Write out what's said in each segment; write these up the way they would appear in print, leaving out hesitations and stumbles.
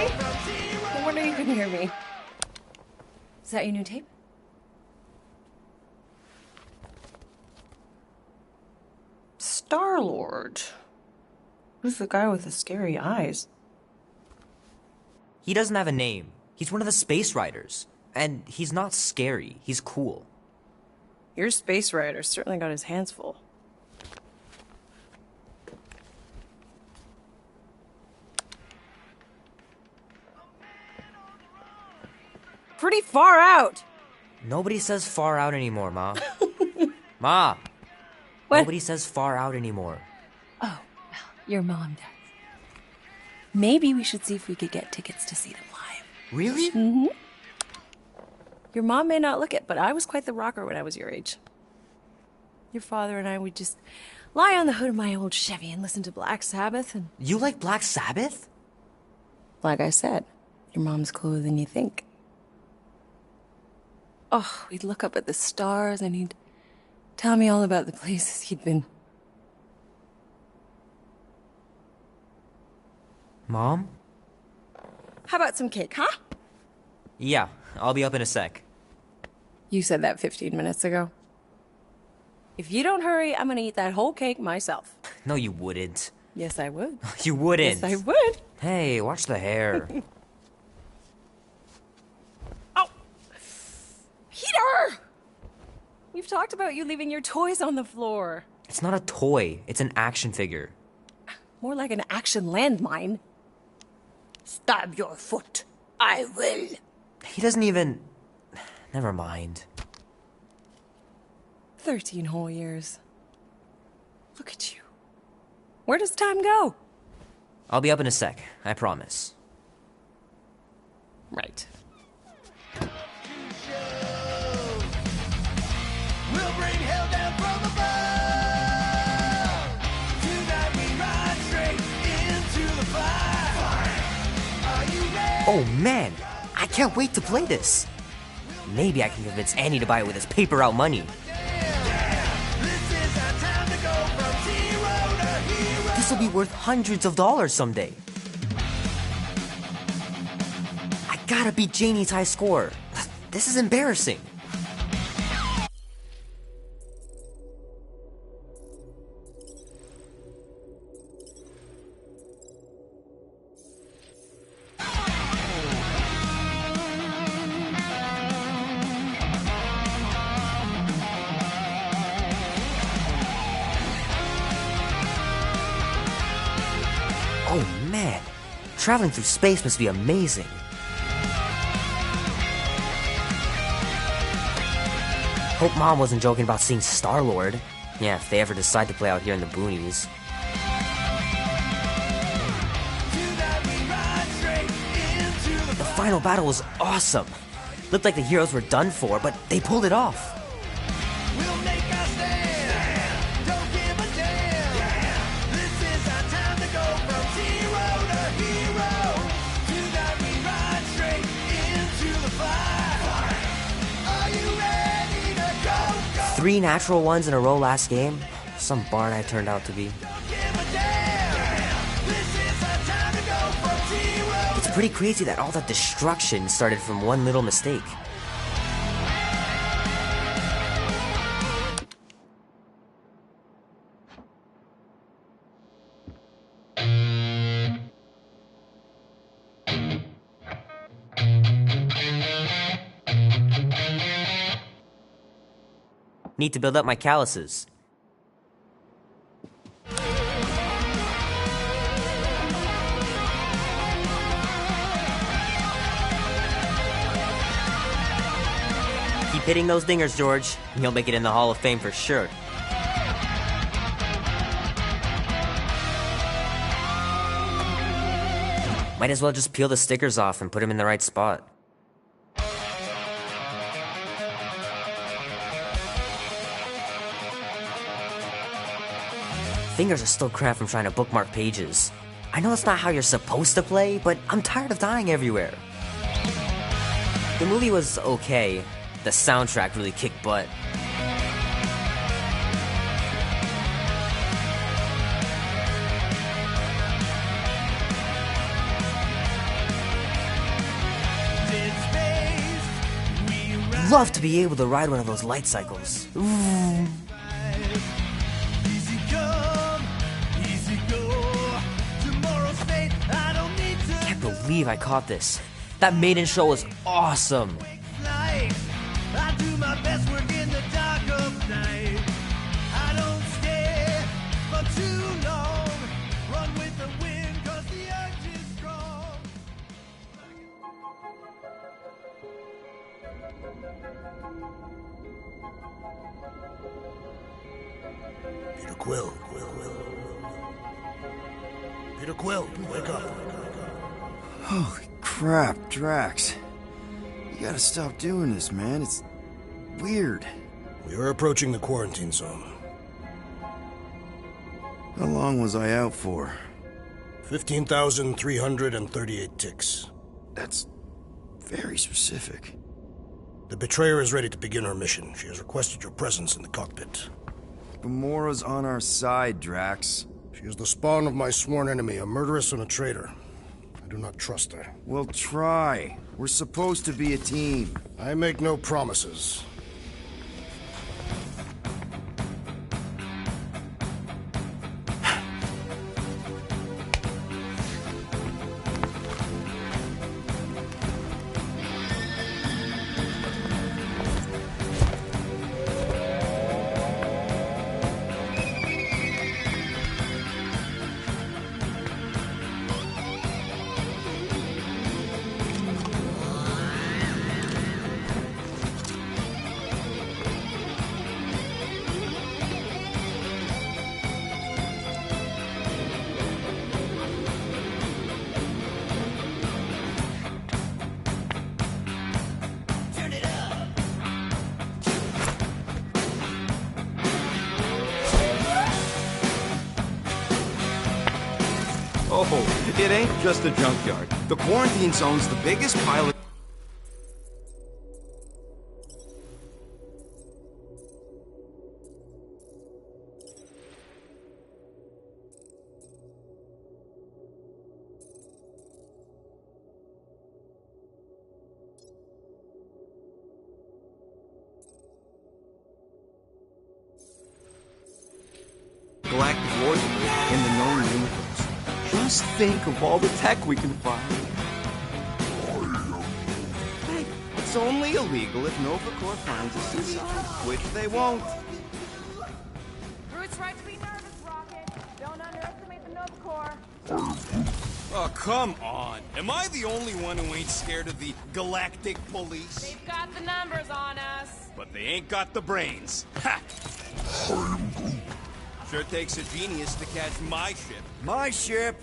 Hi. No wonder you couldn't hear me. Is that your new tape? Star-Lord. Who's the guy with the scary eyes? He doesn't have a name. He's one of the space riders. And he's not scary. He's cool. Your space rider certainly got his hands full. Pretty far out. Nobody says far out anymore, Ma. Ma! What? Nobody says far out anymore. Oh, well, your mom does. Maybe we should see if we could get tickets to see them live. Really? Mm-hmm. Your mom may not look it, but I was quite the rocker when I was your age. Your father and I would just lie on the hood of my old Chevy and listen to Black Sabbath and... You like Black Sabbath? Like I said, your mom's cooler than you think. Oh, we'd look up at the stars and he'd tell me all about the places he'd been. Mom? How about some cake, huh? Yeah, I'll be up in a sec. You said that 15 minutes ago. If you don't hurry, I'm gonna eat that whole cake myself. No, you wouldn't. Yes, I would. You wouldn't. Yes, I would. Hey, watch the hair. Oh! Peter! We've talked about you leaving your toys on the floor. It's not a toy. It's an action figure. More like an action landmine. Stab your foot. I will. He doesn't even... Never mind. 13 whole years. Look at you. Where does time go? I'll be up in a sec, I promise. Right. We'll bring hell down from above. Tonight we ride straight into the fire. Are you ready? Oh man, I can't wait to play this. Maybe I can convince Annie to buy it with his paper out money. This will be worth hundreds of dollars someday. I gotta beat Janie's high score. This is embarrassing. Oh man, traveling through space must be amazing. Hope Mom wasn't joking about seeing Star-Lord. Yeah, if they ever decide to play out here in the boonies. The final battle was awesome. Looked like the heroes were done for, but they pulled it off. We'll make our stand. Don't give a damn. This is our time to go from zero to hero. Tonight we ride straight into the fire. Are you ready to go? 3 natural ones in a row last game. Some barn I turned out to be. Don't give a damn. This is our time to go from zero. It's pretty crazy that all that destruction started from one little mistake. Need to build up my calluses. Keep hitting those dingers, George. You'll make it in the Hall of Fame for sure. Might as well just peel the stickers off and put them in the right spot. Fingers are still cramped from trying to bookmark pages. I know that's not how you're supposed to play, but I'm tired of dying everywhere. The movie was okay. The soundtrack really kicked butt. love to be able to ride one of those light cycles. Ooh. Easy come, easy go. Tomorrow's fate, I don't need to I can't believe I caught this. That maiden show was awesome. light. I do my best work in the dark of night. I don't stay for too long. Run with the wind, cause the urge is strong. Peter Quill. Peter Quill, wake up. Holy crap, Drax. You gotta stop doing this, man. It's weird. We are approaching the quarantine zone. How long was I out for? 15,338 ticks. That's very specific. The betrayer is ready to begin her mission. She has requested your presence in the cockpit. Gamora's on our side, Drax. She is the spawn of my sworn enemy, a murderess and a traitor. I do not trust her. We'll try. We're supposed to be a team. I make no promises. Oh, it ain't just a junkyard. The quarantine zone's the biggest pile of... galactic warfare in the known universe. Just think of all the tech we can find. Hey, it's only illegal if Nova Corps finds us inside, which they won't. Groot's right to be nervous, Rocket. Don't underestimate the Nova Corps. Oh, come on. Am I the only one who ain't scared of the Galactic Police? They've got the numbers on us. But they ain't got the brains. Ha! Sure takes a genius to catch my ship. My ship!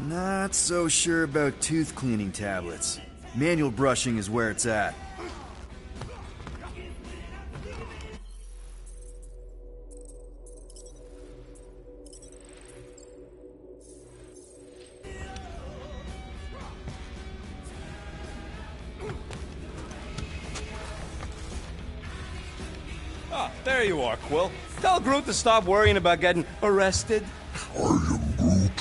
Not so sure about tooth cleaning tablets. Manual brushing is where it's at. Ah, there you are, Quill. Tell Groot to stop worrying about getting arrested. I am Groot.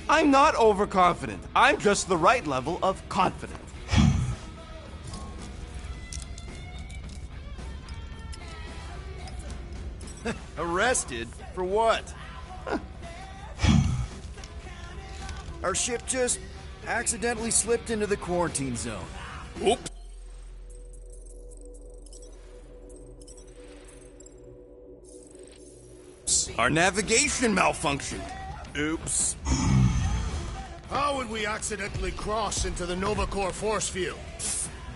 I'm not overconfident. I'm just the right level of confident. Arrested? For what? Our ship just accidentally slipped into the quarantine zone. Oops. Our navigation malfunctioned. Oops. How would we accidentally cross into the Nova Corps force field?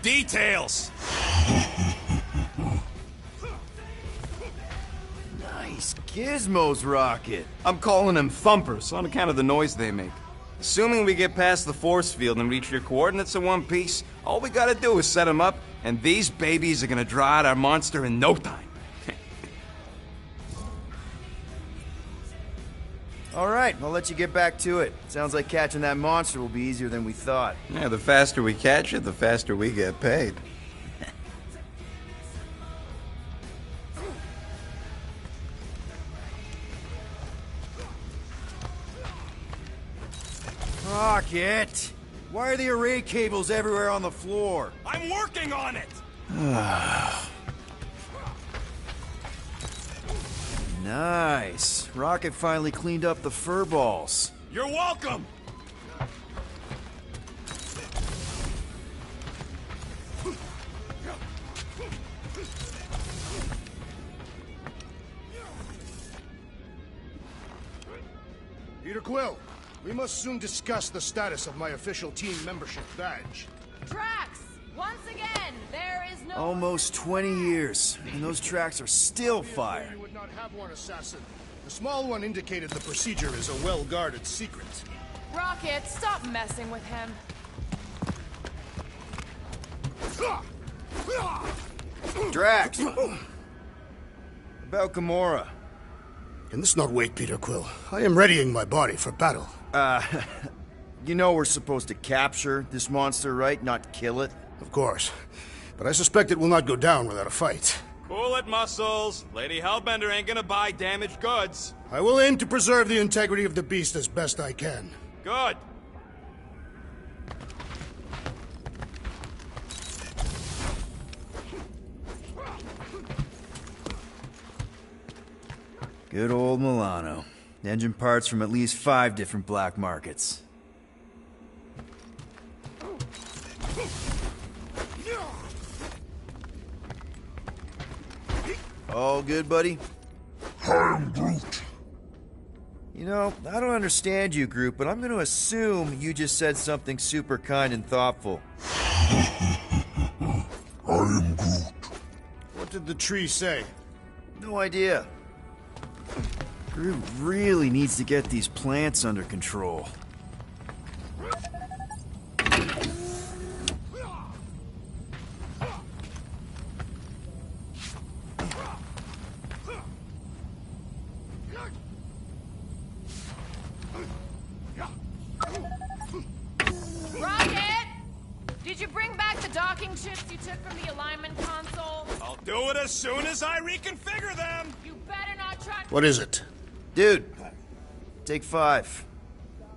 Details. Nice gizmos, Rocket. I'm calling them thumpers on account of the noise they make. Assuming we get past the force field and reach your coordinates in one piece, all we gotta do is set them up, and these babies are gonna draw out our monster in no time. All right, I'll let you get back to it. Sounds like catching that monster will be easier than we thought. Yeah, the faster we catch it, the faster we get paid. Rocket! Why are the array cables everywhere on the floor? I'm working on it! Nice. Rocket finally cleaned up the fur balls. You're welcome! Peter Quill, we must soon discuss the status of my official team membership badge. Drax! Once again, there is no... Almost 20 years, and those tracks are still fire. You would not have one, assassin. The small one indicated the procedure is a well-guarded secret. Rocket, stop messing with him. Drax! About Gamora. Can this not wait, Peter Quill? I am readying my body for battle. You know we're supposed to capture this monster, right? Not kill it? Of course. But I suspect it will not go down without a fight. Cool it, Muscles. Lady Hellbender ain't gonna buy damaged goods. I will aim to preserve the integrity of the beast as best I can. Good. Good old Milano. Engine parts from at least 5 different black markets. All good, buddy? I am Groot. You know, I don't understand you, Groot, but I'm going to assume you just said something super kind and thoughtful. I am Groot. What did the tree say? No idea. Groot really needs to get these plants under control. Rocket! Did you bring back the docking chips you took from the alignment console? I'll do it as soon as I reconfigure them! You better not try... What is it? Dude, take 5.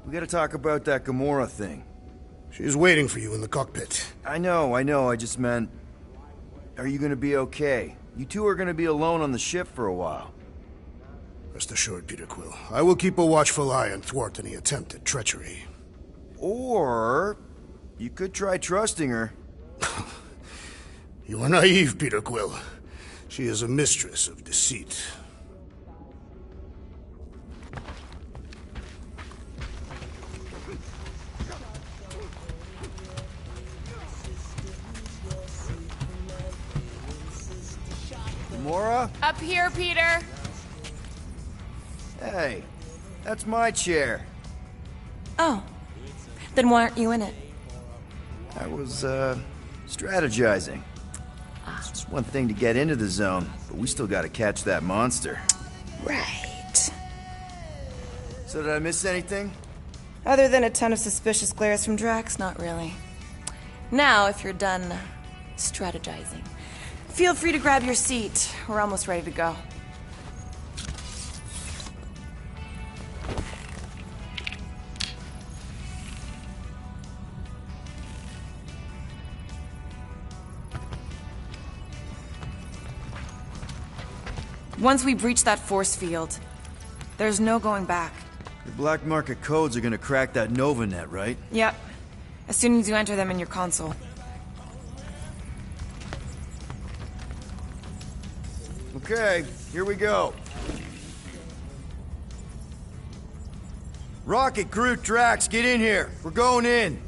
We gotta talk about that Gamora thing. She's waiting for you in the cockpit. I know, I just meant... Are you gonna be okay? You two are gonna be alone on the ship for a while. Rest assured, Peter Quill. I will keep a watchful eye and thwart any attempt at treachery. Or... you could try trusting her. You are naive, Peter Quill. She is a mistress of deceit. Gamora? Up here, Peter. Hey, that's my chair. Oh. Then why aren't you in it? I was, strategizing. It's one thing to get into the zone, but we still gotta catch that monster. Right. So did I miss anything? Other than a ton of suspicious glares from Drax, not really. Now, if you're done strategizing, feel free to grab your seat. We're almost ready to go. Once we breach that force field, there's no going back. The black market codes are gonna crack that Nova net, right? Yep. As soon as you enter them in your console. Okay, here we go. Rocket, Groot, Drax, get in here. We're going in.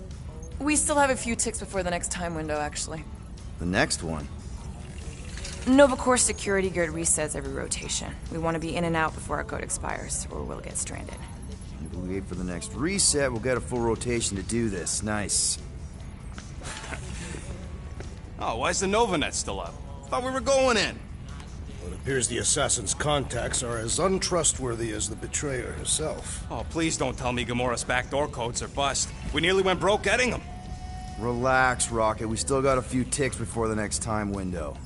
We still have a few ticks before the next time window, actually. The next one? Nova Corps security grid resets every rotation. We want to be in and out before our code expires, or we'll get stranded. If we wait for the next reset, we'll get a full rotation to do this. Nice. Oh, why's the Novanet still up? Thought we were going in. Well, it appears the assassin's contacts are as untrustworthy as the betrayer herself. Oh, please don't tell me Gamora's backdoor codes are bust. We nearly went broke getting them. Relax, Rocket. We still got a few ticks before the next time window.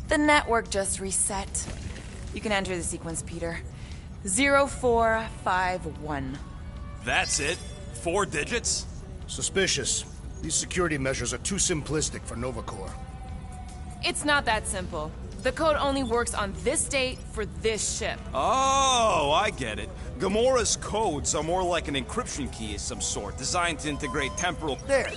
The network just reset. You can enter the sequence, Peter. 0451. That's it? 4 digits? Suspicious. These security measures are too simplistic for Nova Corps. It's not that simple. The code only works on this date for this ship. Oh, I get it. Gamora's codes are more like an encryption key of some sort, designed to integrate temporal... There.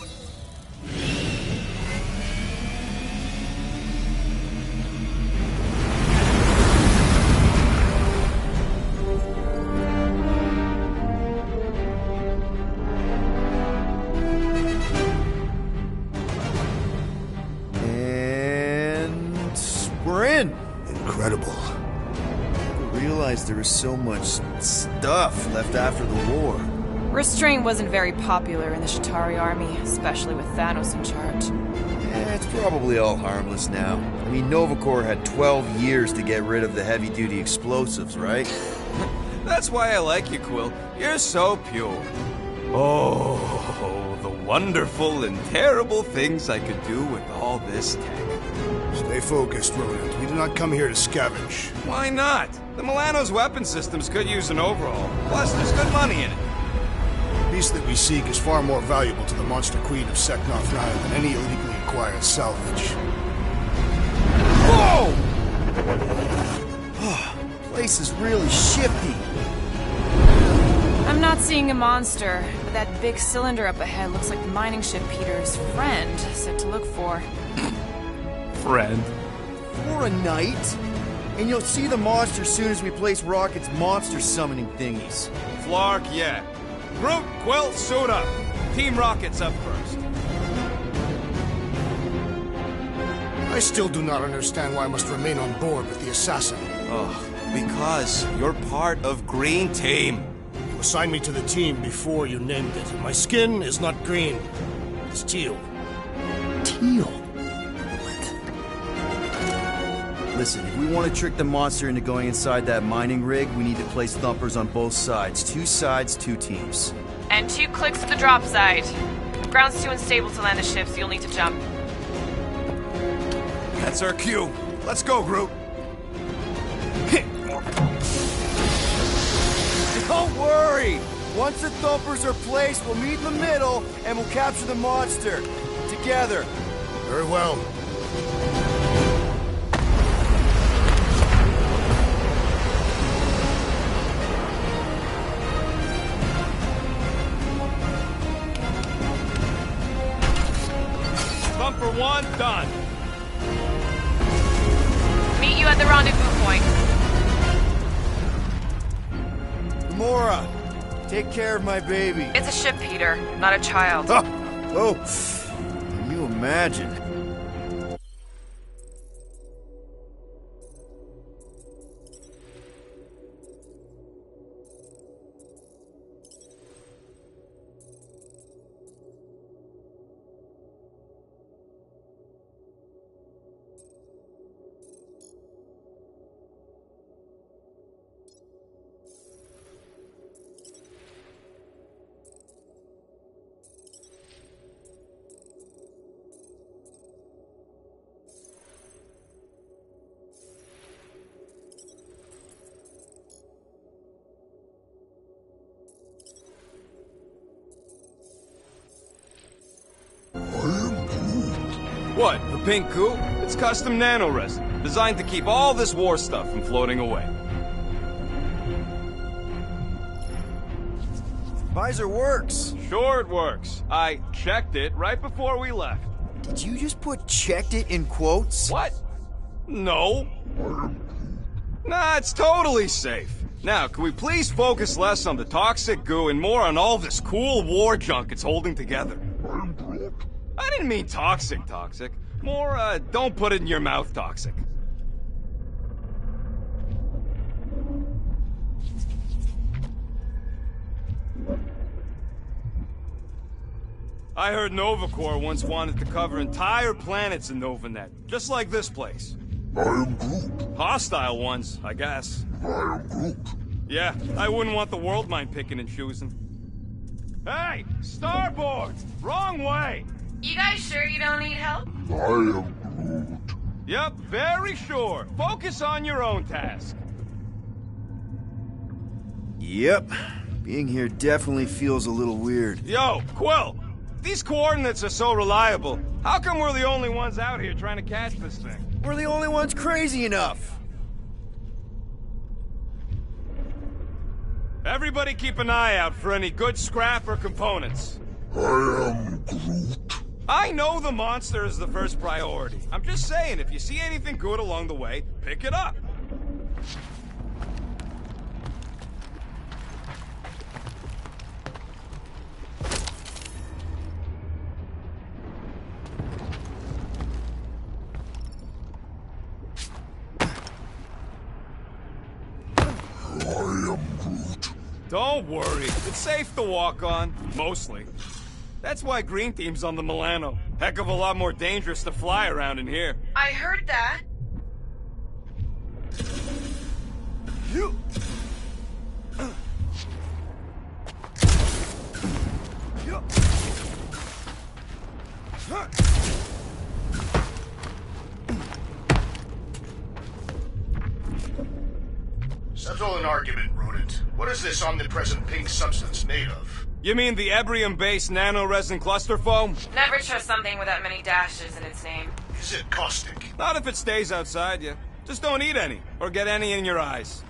Incredible. I realized there was so much stuff left after the war. Restraint wasn't very popular in the Shatari army, especially with Thanos in charge. It's probably all harmless now. I mean, Nova Corps had 12 years to get rid of the heavy-duty explosives, right? That's why I like you, Quill. You're so pure. Oh, the wonderful and terrible things I could do with all this tech. Stay focused, Rodent. We do not come here to scavenge. Why not? The Milano's weapon systems could use an overhaul. Plus, there's good money in it. The piece that we seek is far more valuable to the Monster Queen of Seknarf 9 than any illegally acquired salvage. Whoa! Place is really shifty. I'm not seeing a monster, but that big cylinder up ahead looks like the mining ship Peter's friend said to look for. Friend. For a night? And you'll see the monster soon as we place Rocket's monster summoning thingies. Flark, yeah. Groot, Quill, suit up. Team Rocket's up first. I still do not understand why I must remain on board with the assassin. Oh, because you're part of Green Team. You assigned me to the team before you named it. My skin is not green. It's teal. Teal? Listen, if we want to trick the monster into going inside that mining rig, we need to place thumpers on both sides. 2 sides, 2 teams. And 2 clicks to the drop side. The ground's too unstable to land the ship, so you'll need to jump. That's our cue. Let's go, Groot. Don't worry! Once the thumpers are placed, we'll meet in the middle, and we'll capture the monster. Together. Very well. Thumper 1, done. Meet you at the rendezvous point. Gamora, take care of my baby. It's a ship, Peter, not a child. Oh, can you imagine? What, the pink goo? It's custom nanoresin, designed to keep all this war stuff from floating away. Visor works. Sure it works. I checked it right before we left. Did you just put "checked it" in quotes? What? No. Nah, it's totally safe. Now, can we please focus less on the toxic goo and more on all this cool war junk it's holding together? I didn't mean toxic. More, don't put it in your mouth toxic. I heard Nova Corps once wanted to cover entire planets in NovaNet, just like this place. I am Groot. Hostile ones, I guess. I am Groot. Yeah, I wouldn't want the world mind picking and choosing. Hey! Starboard! Wrong way! You guys sure you don't need help? I am Groot. Yep, very sure. Focus on your own task. Yep. Being here definitely feels a little weird. Yo, Quill! These coordinates are so reliable. How come we're the only ones out here trying to catch this thing? We're the only ones crazy enough. Everybody keep an eye out for any good scrap or components. I am Groot. I know the monster is the first priority. I'm just saying, if you see anything good along the way, pick it up. Don't worry, it's safe to walk on, mostly. That's why Green Team's on the Milano. Heck of a lot more dangerous to fly around in here. I heard that. You. Settle an argument, rodent. What is this omnipresent pink substance made of? You mean the Ebrium-based nano-resin cluster foam? Never trust something with that many dashes in its name. Is it caustic? Not if it stays outside you. Just don't eat any, or get any in your eyes.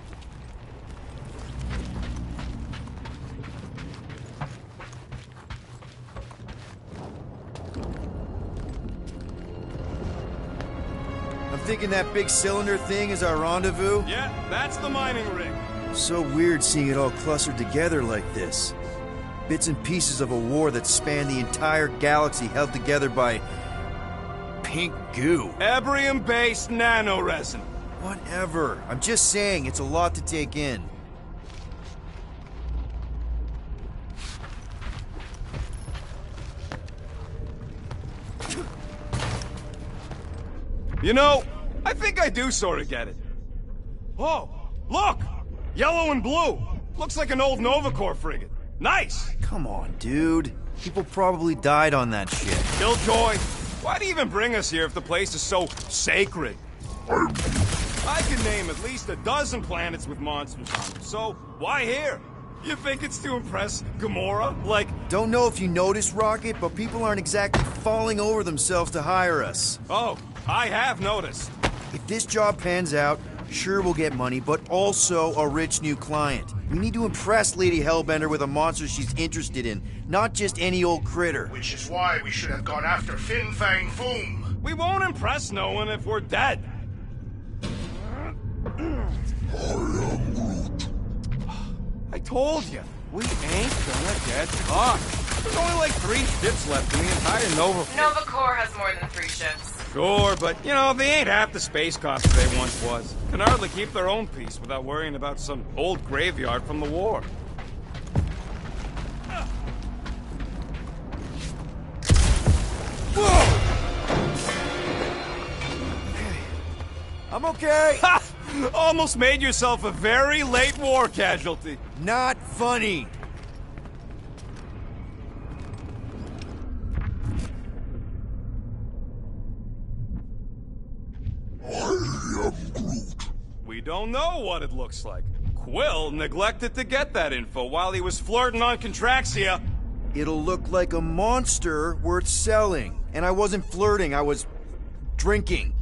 I'm thinking that big cylinder thing is our rendezvous. Yeah, that's the mining rig. So weird seeing it all clustered together like this. Bits and pieces of a war that spanned the entire galaxy held together by pink goo. Ebrium-based nano-resin. Whatever. I'm just saying, it's a lot to take in. You know, I think I do sort of get it. Oh, look! Yellow and blue! Looks like an old Nova Corps frigate. Nice! Come on, dude. People probably died on that shit. Killjoy, why do you even bring us here if the place is so sacred? I can name at least a dozen planets with monsters on them, so why here? You think it's to impress Gamora? Like... Don't know if you noticed, Rocket, but people aren't exactly falling over themselves to hire us. Oh, I have noticed. If this job pans out, sure we'll get money, but also a rich new client. We need to impress Lady Hellbender with a monster she's interested in, not just any old critter. Which is why we should have gone after Fin Fang Foom. We won't impress no one if we're dead. I told you, we ain't gonna get caught. There's only like 3 ships left in the entire Nova... Nova Corps has more than 3 ships. Sure, but, you know, they ain't half the space cops they once was. Can hardly keep their own peace without worrying about some old graveyard from the war. Whoa! I'm okay. Ha! Almost made yourself a very late war casualty. Not funny. We don't know what it looks like. Quill neglected to get that info while he was flirting on Contraxia. It'll look like a monster worth selling. And I wasn't flirting, I was drinking.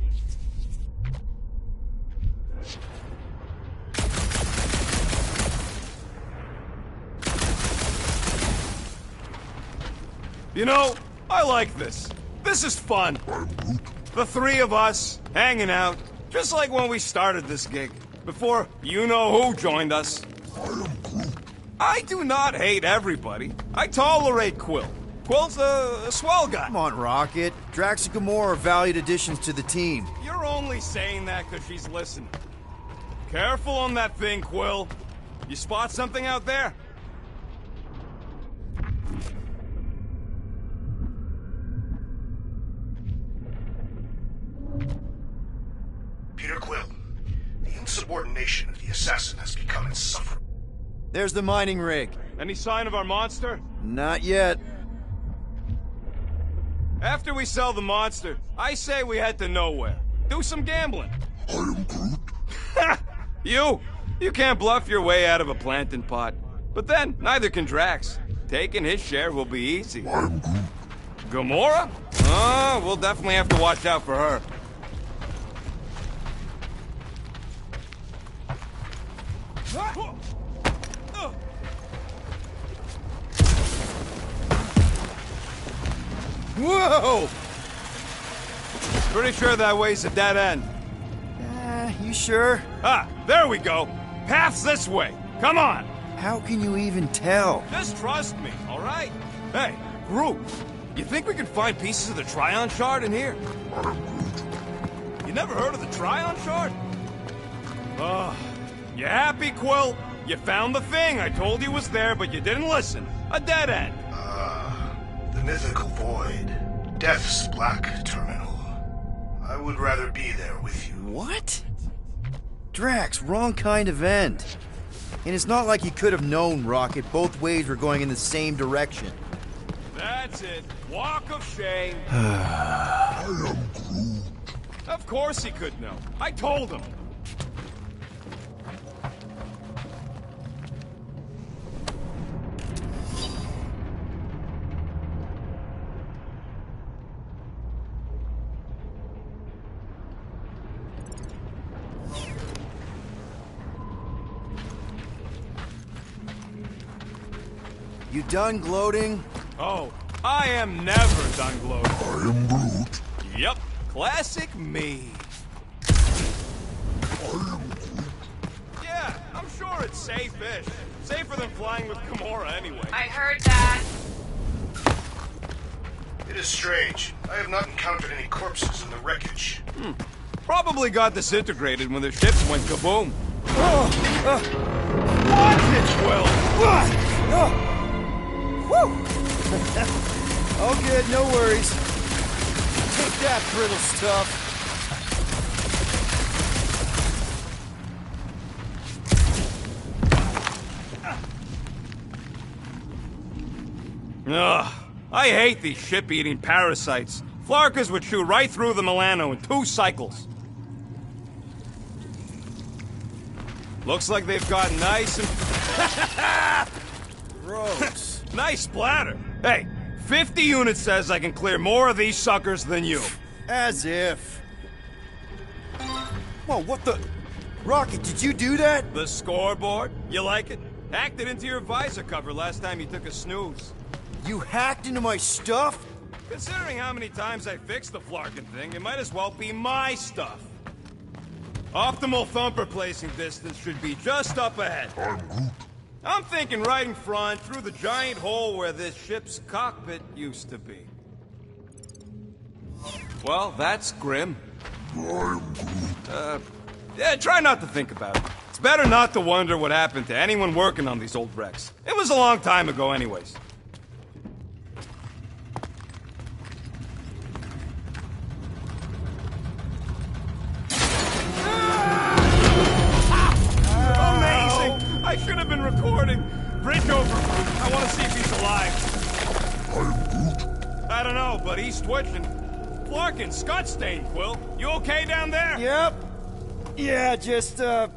You know, I like this. This is fun. The 3 of us, hanging out, just like when we started this gig, before you-know-who joined us. I do not hate everybody. I tolerate Quill. Quill's a swell guy. Come on, Rocket. Drax and Gamora are valued additions to the team. You're only saying that because she's listening. Careful on that thing, Quill. You spot something out there? Peter Quill, the insubordination of the assassin has become insufferable. There's the mining rig. Any sign of our monster? Not yet. After we sell the monster, I say we head to nowhere. Do some gambling. I am Groot. You can't bluff your way out of a plantain pot. But then, neither can Drax. Taking his share will be easy. I'm Groot. Gamora? We'll definitely have to watch out for her. Whoa! Pretty sure that way's a dead end. You sure? Ah, there we go. Path's this way. Come on. How can you even tell? Just trust me, all right? Hey, Groot, you think we can find pieces of the Tryon Shard in here? You never heard of the Tryon Shard? You happy, Quill? You found the thing I told you was there, but you didn't listen. A dead end. The mythical void. Death's black terminal. I would rather be there with you. What? Drax, wrong kind of end. And it's not like he could have known, Rocket. Both ways were going in the same direction. That's it. Walk of shame. I am Groot. Of course he could know. I told him. You done gloating? Oh, I am never done gloating. I am Groot. Yep, classic me. Yeah, I'm sure it's safe-ish. Safer than flying with Gamora anyway. I heard that. It is strange. I have not encountered any corpses in the wreckage. Probably got disintegrated when their ships went kaboom. Watch it, Will! All good, no worries. Take that, brittle stuff. Ugh, I hate these ship-eating parasites. Flarkers would chew right through the Milano in 2 cycles. Looks like they've gotten nice and... Gross. Nice splatter. Hey, 50 units says I can clear more of these suckers than you. As if. Whoa, what the... Rocket, did you do that? The scoreboard? You like it? Hacked it into your visor cover last time you took a snooze. You hacked into my stuff? Considering how many times I fixed the Flarkin thing, it might as well be my stuff. Optimal thumper placing distance should be just up ahead. I'm Groot. I'm thinking right in front, through the giant hole where this ship's cockpit used to be. Well, that's grim. I'm Groot. Yeah, try not to think about it. It's better not to wonder what happened to anyone working on these old wrecks. It was a long time ago anyways. Amazing! I should have been recording. Bridge over. I want to see if he's alive. I'm Groot. I don't know, but he's twitching. Flarkin, Scott stain, Quill. You okay down there? Yep. Yeah, just, thought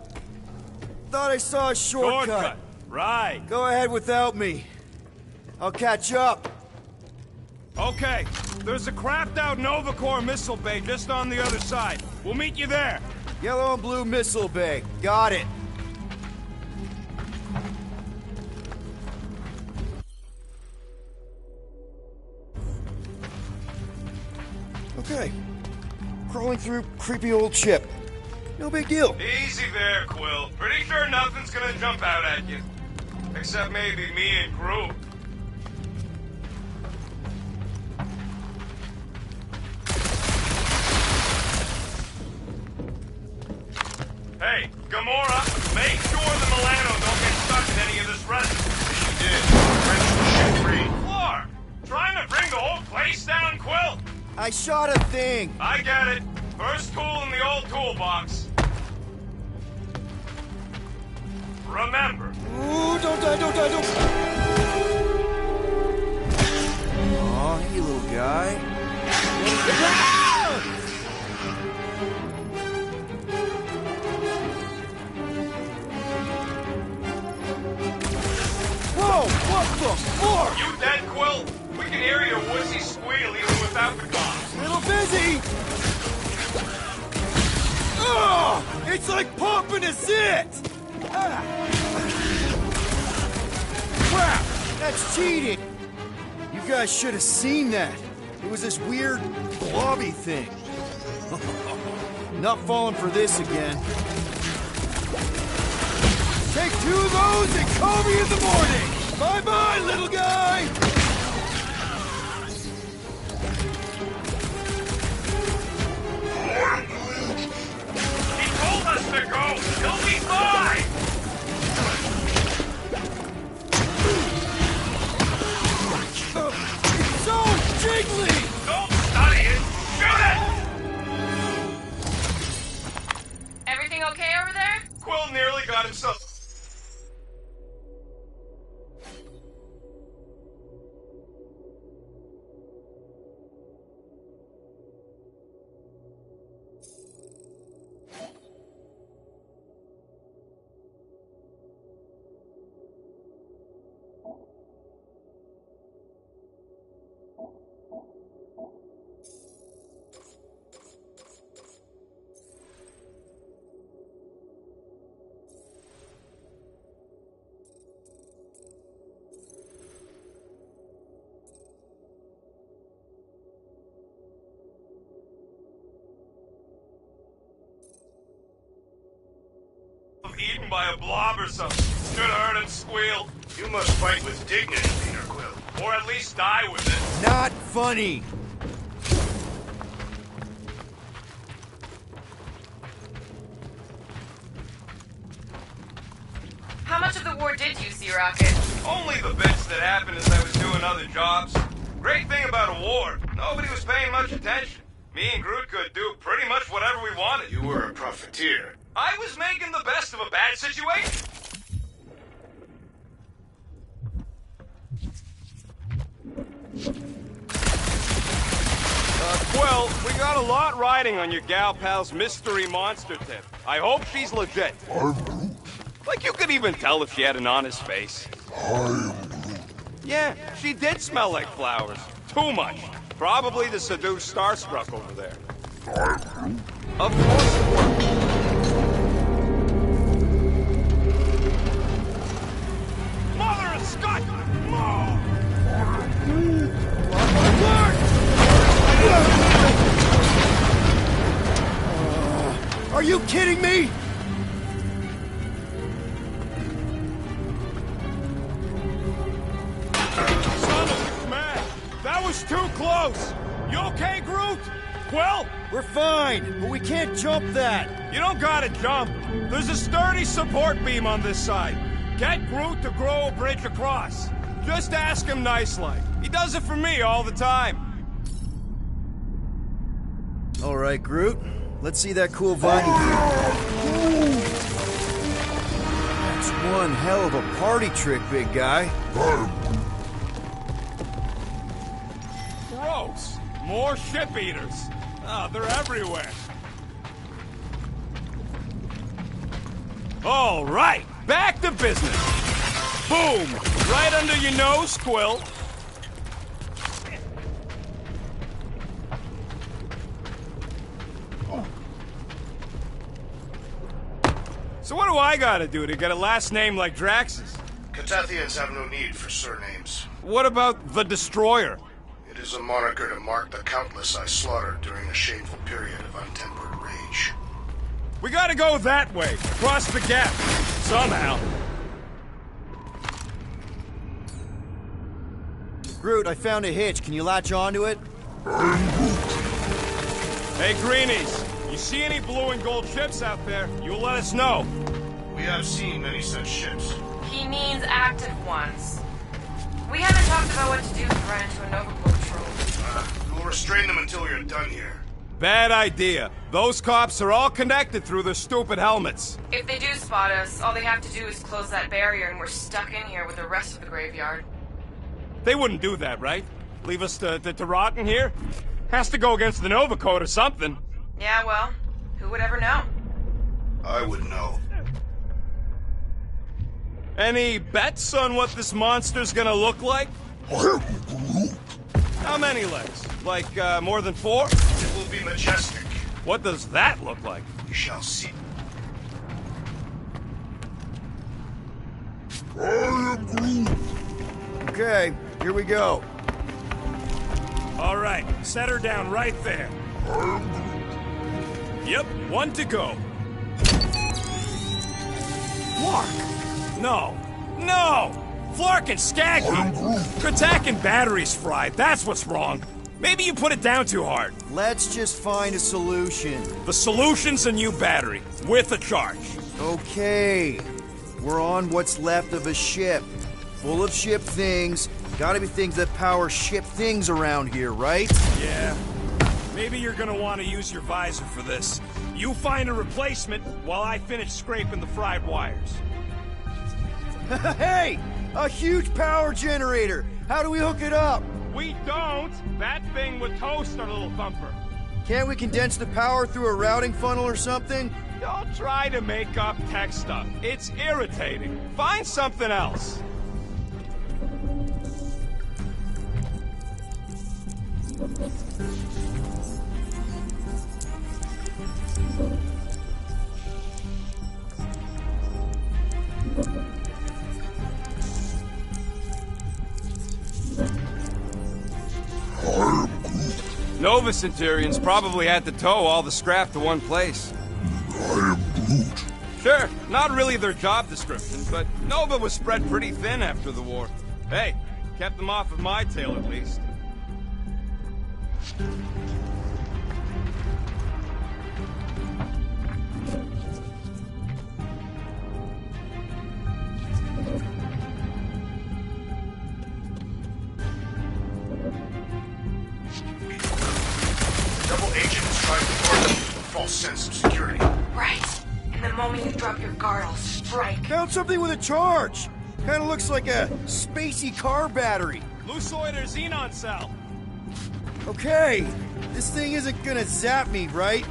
I saw a shortcut. Right. Go ahead without me. I'll catch up. Okay. There's a crapped-out Nova Corps missile bay just on the other side. We'll meet you there. Yellow and blue missile bay. Got it. Okay. Crawling through creepy old ship. No big deal. Easy there, Quill. Pretty sure nothing's gonna jump out at you. Except maybe me and Groot. Hey, Gamora, make sure the Milano don't get stuck in any of this resin. She did. Wrenched the ship free. Clark, trying to bring the whole place down, Quill? I shot a thing. I get it. First tool in the old toolbox. Remember. Ooh, don't die, don't die, don't... Aw, hey, little guy. Whoa, what the fuck? You dead, Quill? We can hear your wussy squeal even without out the cops. Little busy! Oh! It's like pumping a zit! Ah. Crap! That's cheating! You guys should have seen that. It was this weird, blobby thing. Not falling for this again. Take 2 of those and call me in the morning! Bye-bye, little guy! He told us to go! He'll be fine! It's so jiggly! Don't study it! Shoot it! Everything okay over there? Quill nearly got himself... eaten by a blob or something. Should have heard him squeal. You must fight with dignity, Peter Quill. Or at least die with it. Not funny! How much of the war did you see, Rocket? Only the bits that happened as I was doing other jobs. Great thing about a war, nobody was paying much attention. Me and Groot could do pretty much whatever we wanted. You were a profiteer. I was making the best of a bad situation. Quill, we got a lot riding on your gal pal's mystery monster tip. I hope she's legit. I'm Groot. Like you could even tell if she had an honest face. I am Groot. Yeah, she did smell like flowers. Too much. Probably to seduce Starstruck over there. I'm Groot. Of course it worked. Mother of Scott! Move! Are you kidding me? Son of a man! That was too close! You okay, Groot? Quill? We're fine, but we can't jump that. You don't gotta jump. There's a sturdy support beam on this side. Get Groot to grow a bridge across. Just ask him nice-like. He does it for me all the time. All right, Groot. Let's see that cool vine. That's one hell of a party trick, big guy. Gross. More ship eaters. Oh, they're everywhere. All right, back to business. Boom! Right under your nose, Quill. So what do I gotta do to get a last name like Drax's? Catathians have no need for surnames. What about the Destroyer? It is a moniker to mark the countless I slaughtered during a shameful period of untempered rage. We gotta go that way, across the gap, somehow. Groot, I found a hitch. Can you latch onto it? Hey, Greenies, you see any blue and gold ships out there, you'll let us know. We have seen many such ships. He means active ones. We haven't talked about what to do if we run into a Nova Corps patrol. We'll restrain them until you're done here. Bad idea. Those cops are all connected through their stupid helmets. If they do spot us, all they have to do is close that barrier and we're stuck in here with the rest of the graveyard. They wouldn't do that, right? Leave us to rot in here? Has to go against the Nova Code or something. Yeah, well, who would ever know? I would know. Any bets on what this monster's gonna look like? I am Groot. How many legs? Like, more than 4? It will be majestic. What does that look like? You shall see. I am Groot. Okay, here we go. All right, set her down right there. Yep, 1 to go. Flark! No! No! Flark and Skaggy! Kratak and batteries fried, that's what's wrong. Maybe you put it down too hard. Let's just find a solution. The solution's a new battery, with a charge. Okay. We're on what's left of a ship. Full of ship things. Gotta be things that power ship things around here, right? Yeah. Maybe you're gonna want to use your visor for this. You find a replacement while I finish scraping the fried wires. Hey! A huge power generator! How do we hook it up? We don't! That thing would toast our little thumper. Can't we condense the power through a routing funnel or something? Don't try to make up tech stuff. It's irritating. Find something else. Nova Centurions probably had to tow all the scrap to one place. I am Groot. Sure, not really their job description, but Nova was spread pretty thin after the war. Hey, kept them off of my tail at least. Double agent is trying to force me with a false sense of security. Right. And the moment you drop your guard, I'll strike. Found something with a charge! Kinda looks like a spacey car battery. Lusoid or xenon cell? Okay, this thing isn't gonna zap me, right?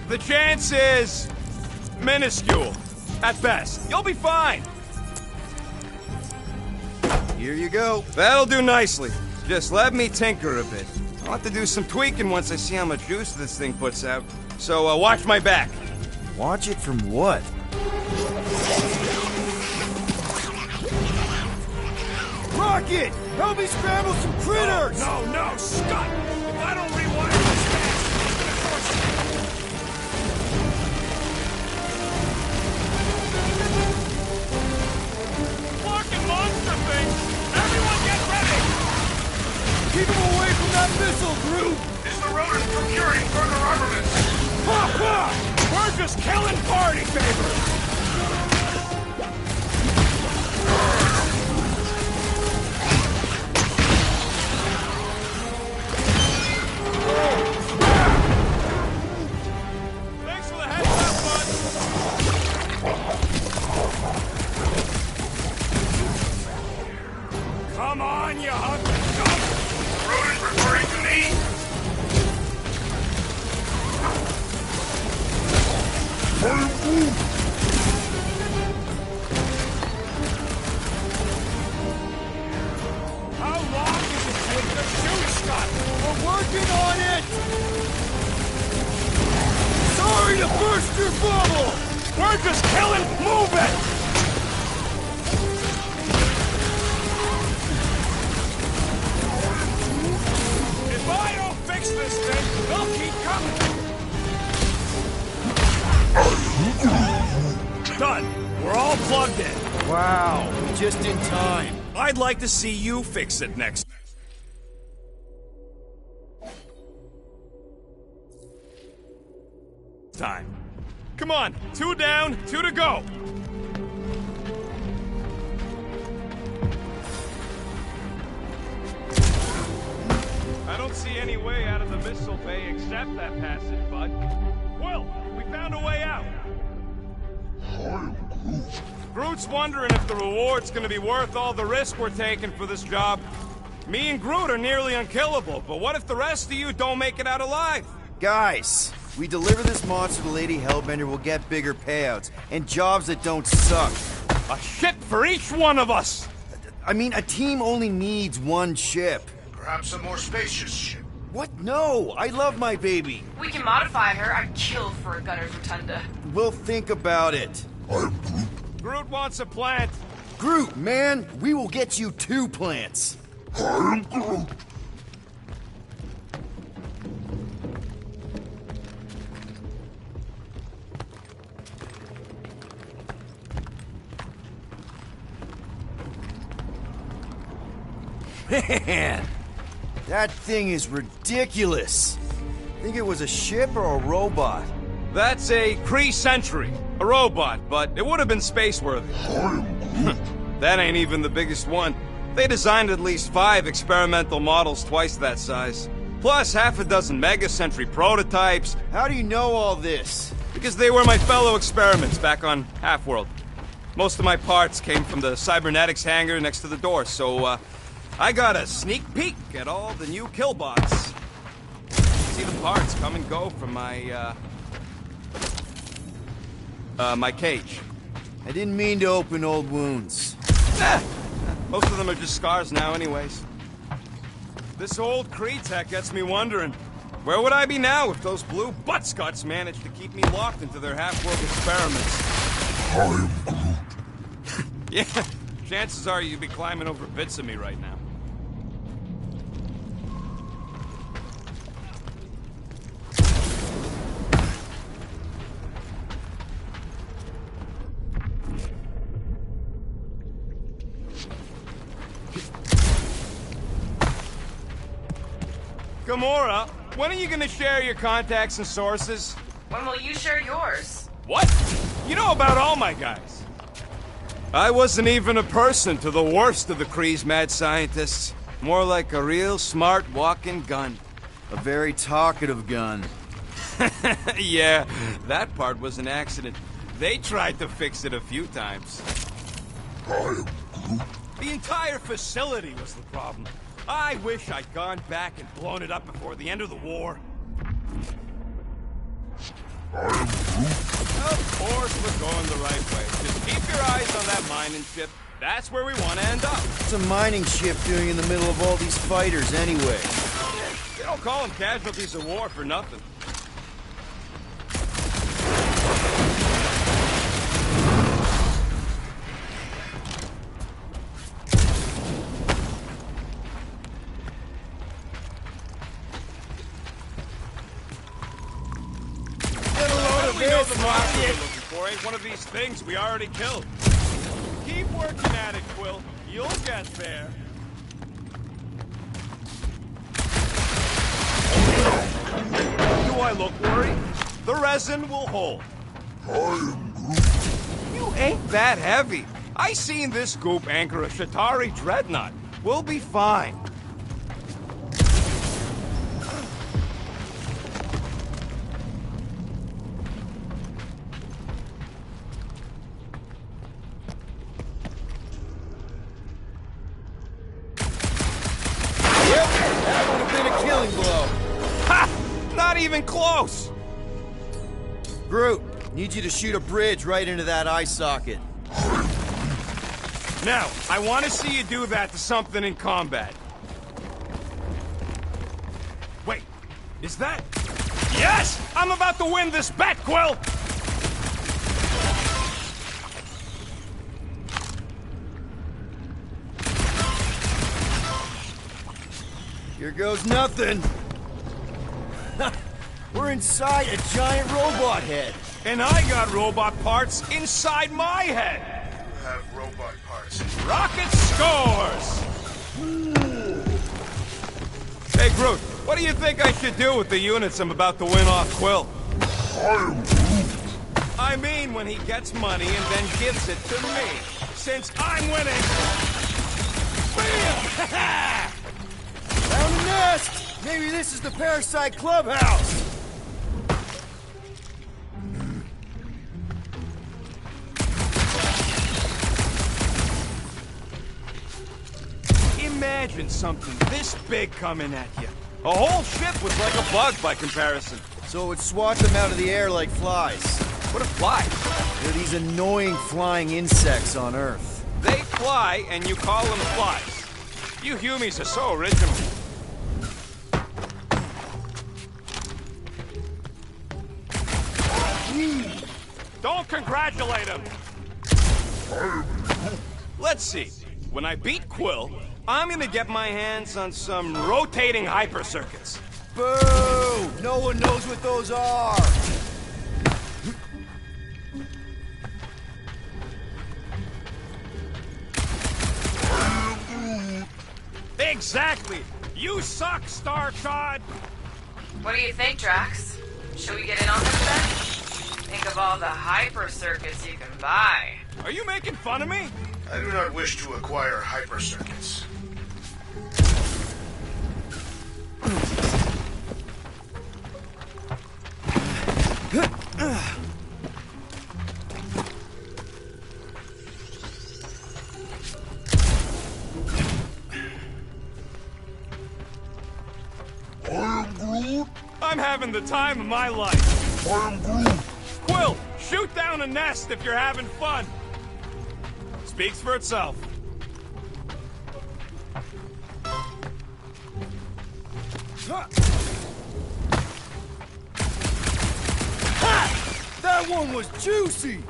The chance is minuscule, at best. You'll be fine. Here you go. That'll do nicely. Just let me tinker a bit. I'll have to do some tweaking once I see how much juice this thing puts out. So watch my back. Watch it from what? Rocket! Help me scramble some critters! No, no, Scott! If I don't rewire this fast, I'm gonna force it. Fucking monster thing! Everyone get ready! Keep him away from that missile, Groot! Is the rotor procuring further armaments? Ha ha! We're just killing party favors! Thanks for the heads up, bud! Come on, you hungry scum! Rotor's referring to me? I am Groot. How long does it take to shoot, Scott? We're working on it! Sorry to burst your bubble! We're just killing. Move it! If I don't fix this thing, they'll keep coming. Done. We're all plugged in. Wow, just in time. I'd like to see you fix it next time. Come on, 2 down, 2 to go. I don't see any way out of the missile bay except that passage, bud. Quill, we found a way out. I am Groot. Groot's wondering if the reward's gonna be worth all the risk we're taking for this job. Me and Groot are nearly unkillable, but what if the rest of you don't make it out alive? Guys, we deliver this monster to Lady Hellbender, we'll get bigger payouts, and jobs that don't suck. A ship for each one of us! I mean, a team only needs one ship. Perhaps a more spacious ship. What? No! I love my baby! We can modify her. I'd kill for a gunner's rotunda. We'll think about it. I'm Groot. Groot wants a plant. Groot, man! We will get you 2 plants! I'm Groot. Man! That thing is ridiculous! Think it was a ship or a robot? That's a Kree Sentry. A robot, but it would have been space-worthy. That ain't even the biggest one. They designed at least 5 experimental models twice that size. Plus half a dozen Mega Sentry prototypes. How do you know all this? Because they were my fellow experiments back on Half-World. Most of my parts came from the cybernetics hangar next to the door, so, I got a sneak peek at all the new killbots. See the parts come and go from my cage. I didn't mean to open old wounds. Most of them are just scars now anyways. This old Kree tech gets me wondering, where would I be now if those blue buttscuts managed to keep me locked into their half-world experiments? I'm Groot. Yeah, chances are you'd be climbing over bits of me right now. Gamora, when are you gonna share your contacts and sources? When will you share yours? What? You know about all my guys. I wasn't even a person to the worst of the Kree's mad scientists. More like a real smart walking gun. A very talkative gun. Yeah, that part was an accident. They tried to fix it a few times. I'm Groot. The entire facility was the problem. I wish I'd gone back and blown it up before the end of the war. I'm Groot. Of course we're going the right way. Just keep your eyes on that mining ship. That's where we want to end up. What's a mining ship doing in the middle of all these fighters anyway? They don't call them casualties of war for nothing. We know the monster we're looking for ain't one of these things we already killed. Keep working at it, Quill. You'll get there. Do I look worried? The resin will hold. I'm Groot. You ain't that heavy. I seen this goop anchor a Shatari dreadnought. We'll be fine. That would have been a killing blow. Ha! Not even close! Groot, need you to shoot a bridge right into that eye socket. Now, I want to see you do that to something in combat. Wait, is that... Yes! I'm about to win this bet, Quill! Here goes nothing. We're inside a giant robot head. And I got robot parts inside my head. You have robot parts. Rocket scores! Hey, Groot, what do you think I should do with the units I'm about to win off Quill? I'm Groot. I mean when he gets money and then gives it to me. Since I'm winning... Bam! Found a nest! Maybe this is the Parasite Clubhouse! Imagine something this big coming at you. A whole ship was like a bug by comparison. So it would swat them out of the air like flies. What are flies? They're these annoying flying insects on Earth. They fly and you call them flies. You humies are so original. Don't congratulate him! Let's see. When I beat Quill, I'm gonna get my hands on some rotating hyper circuits. Boo! No one knows what those are! Exactly! You suck, Starshot! What do you think, Drax? Should we get in on this then? Think of all the hyper circuits you can buy. Are you making fun of me? I do not wish to acquire hyper circuits. I'm having the time of my life. I am Groot. Quill, shoot down a nest if you're having fun. Speaks for itself. Ha! That one was juicy!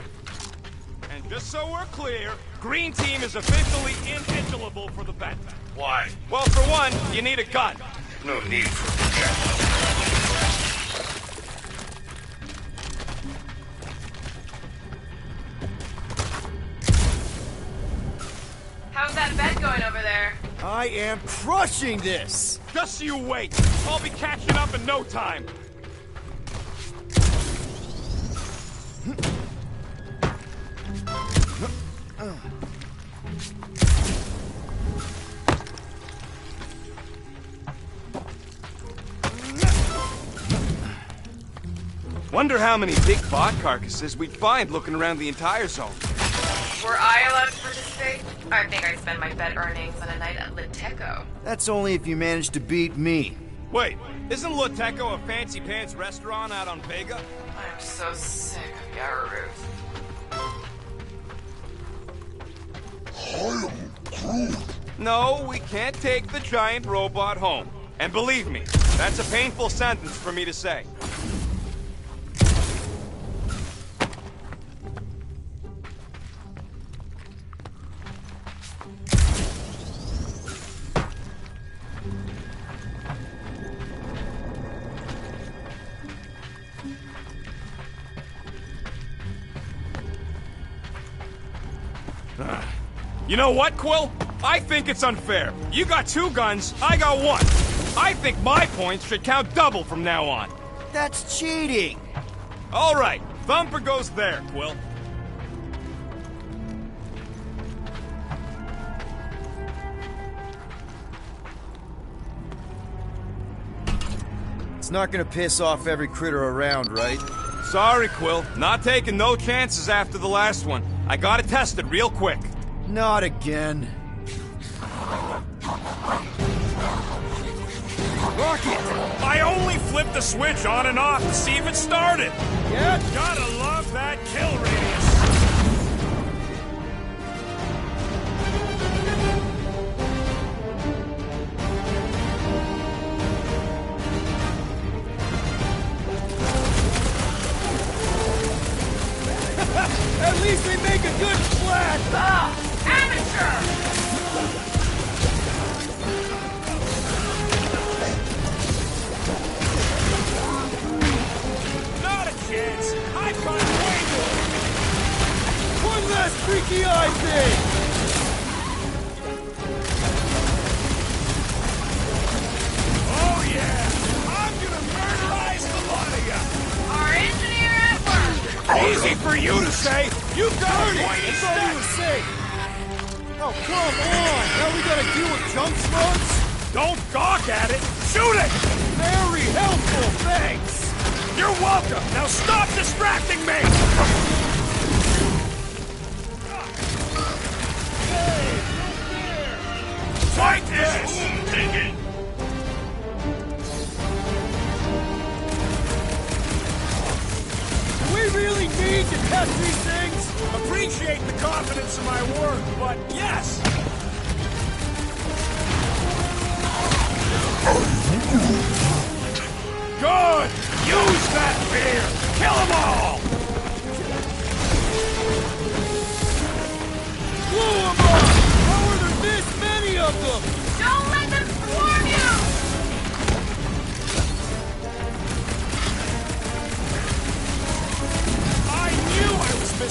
And just so we're clear, Green Team is officially invincible for the bet. Why? Well, for one, you need a gun. No need for a projectile. How's that bet going over there? I am crushing this! Just you wait. I'll be catching up in no time. Wonder how many big bot carcasses we'd find looking around the entire zone. Were I allowed to participate? I think I'd spend my bet earnings on a night at Liteco. That's only if you manage to beat me. Wait, isn't Liteco a fancy pants restaurant out on Vega? I'm so sick of Yarrow. I am Groot. No, we can't take the giant robot home. And believe me, that's a painful sentence for me to say. You know what, Quill? I think it's unfair. You got 2 guns, I got 1. I think my points should count double from now on. That's cheating! All right, Thumper goes there, Quill. It's not gonna piss off every critter around, right? Sorry, Quill. Not taking no chances after the last one. I gotta test it real quick. Not again. Rocket! I only flipped the switch on and off to see if it started. Yeah? Gotta love that kill radius. At least they make a good splash! Ah! Amateur! Not a chance. I've got way more. One last freaky eye thing! Oh yeah! I'm gonna murderize the lot of ya! Our engineer at work! Easy for you to say! You got a point That's all you were saying! Oh, come on! Now we gotta deal with junk slugs? Don't gawk at it! Shoot it! Very helpful, thanks! You're welcome! Now stop distracting me! Fight this! Do we really need to test these things? Appreciate the confidence in my work, but yes! Good! Use that beer! Kill them all!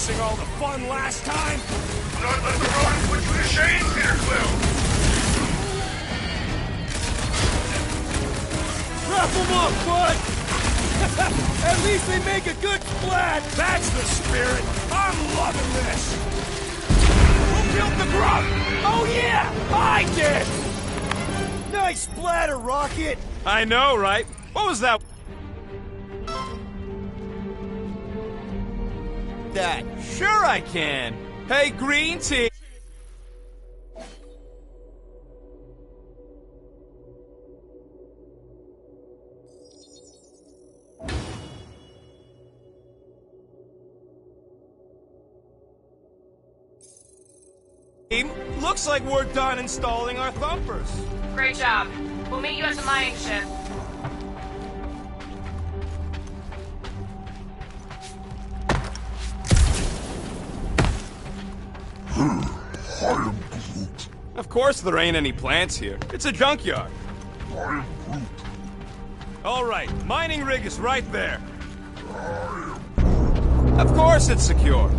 missing all the fun last time? Not let the rodents put you to shame, Peter Quill! Wrap them up, bud! At least they make a good splat! That's the spirit! I'm loving this! Who killed the grub? Oh yeah! I did! Nice splatter, Rocket! I know, right? What was that? That. Sure I can! Hey, Green Tea! Looks like we're done installing our thumpers. Great job. We'll meet you at the mining ship. I am Groot. Of course there ain't any plants here. It's a junkyard. I am Groot. All right, mining rig is right there. Of course it's secure.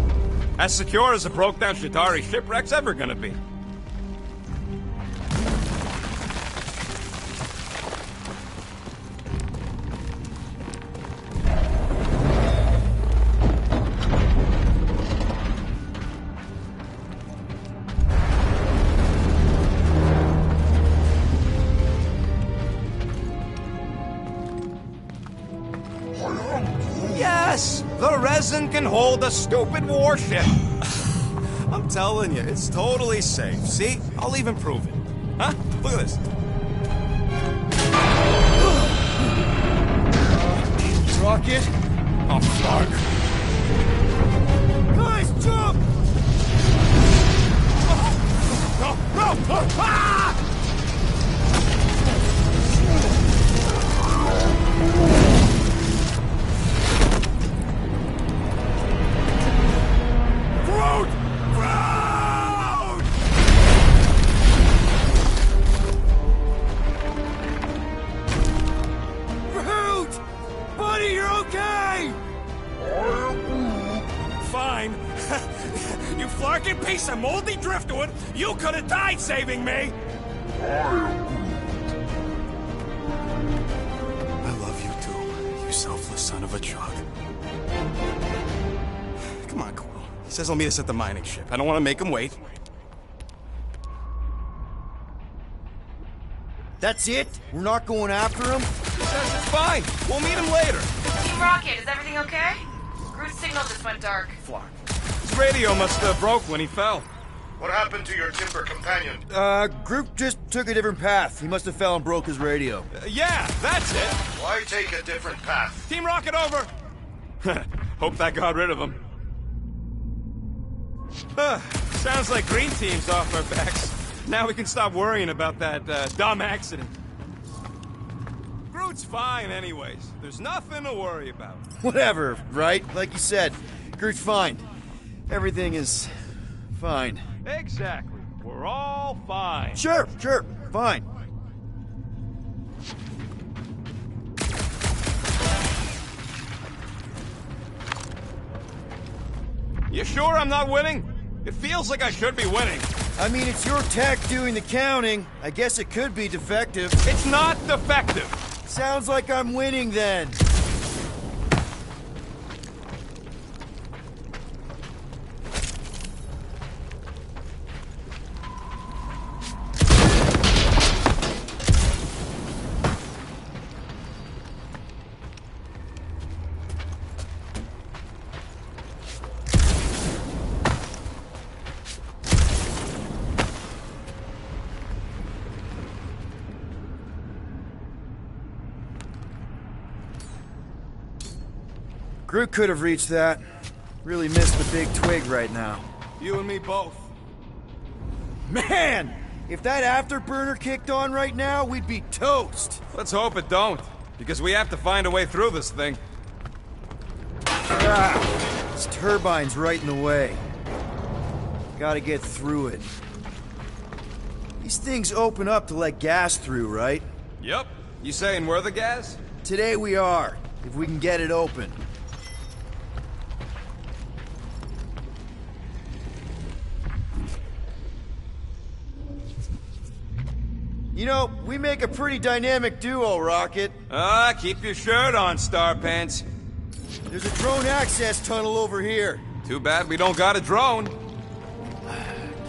As secure as a broke-down Shidari shipwreck's ever gonna be. Yes! The resin can hold a stupid warship! I'm telling you, it's totally safe. See? I'll even prove it. Huh? Look at this. Rocket? Oh, fuck. Guys, jump! No! No! Ah! Groot! Groot! Groot! Buddy, you're okay! Fine. You flarkin' piece of moldy driftwood! You could have died saving me! I love you too, you selfless son of a truck. Come on, Quill. He says he'll meet us at the mining ship. I don't want to make him wait. That's it? We're not going after him? He says it's fine. We'll meet him later. Team Rocket, is everything okay? Groot's signal just went dark. Flark. His radio must have broke when he fell. What happened to your timber companion? Groot just took a different path. He must have fell and broke his radio. Yeah, that's it. Why take a different path? Team Rocket over. Hope that got rid of him. Sounds like Green Team's off our backs. Now we can stop worrying about that dumb accident. Groot's fine anyways. There's nothing to worry about. Whatever, right? Like you said, Groot's fine. Everything is fine. Exactly. We're all fine. Sure, fine. You sure I'm not winning? It feels like I should be winning. I mean, it's your tech doing the counting. I guess it could be defective. It's not defective. Sounds like I'm winning then. Groot could have reached that. Really missed the big twig right now. You and me both. Man! If that afterburner kicked on right now, we'd be toast. Let's hope it don't, because we have to find a way through this thing. Ah, this turbine's right in the way. Gotta get through it. These things open up to let gas through, right? Yep. You saying we're the gas? Today we are, if we can get it open. You know, we make a pretty dynamic duo, Rocket. Keep your shirt on, Star Pants. There's a drone access tunnel over here. Too bad we don't got a drone.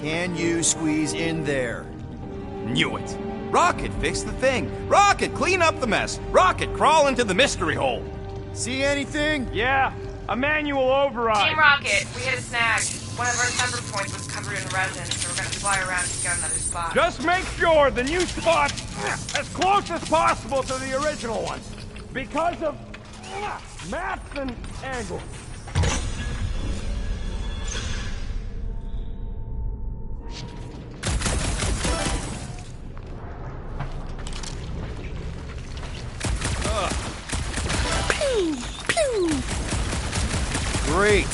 Can you squeeze in there? Knew it. Rocket, fix the thing. Rocket, clean up the mess. Rocket, crawl into the mystery hole. See anything? Yeah, a manual override. Team Rocket, we hit a snag. One of our temper points was covered in resin, so we're gonna fly around and scout another spot. Just make sure the new spot's as close as possible to the original one. Because of maps and angles. Great.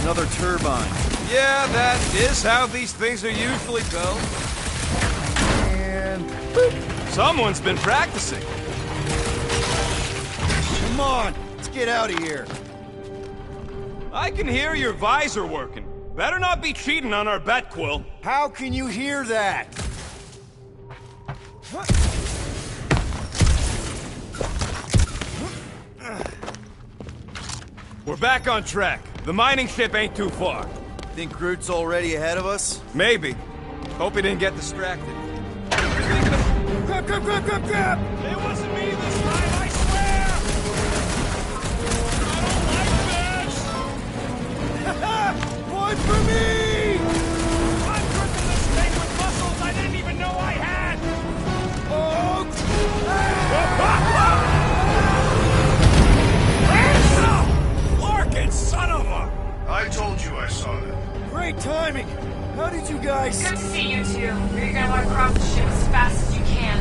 Another turbine. Yeah, that is how these things are usually built. And boop. Someone's been practicing. Come on, let's get out of here. I can hear your visor working. Better not be cheating on our bet, Quill. How can you hear that? We're back on track. The mining ship ain't too far. Think Groot's already ahead of us? Maybe. Hope he didn't get distracted. Grab, grab, grab, grab, grab! It wasn't me this time, I swear! I don't like this! One for me! I'm gripping this thing with muscles I didn't even know I had! Oh! Larkin, son of a... I told you I saw them. Great timing! How did you guys... Good to see you two. You're gonna want to cross the ship as fast as you can.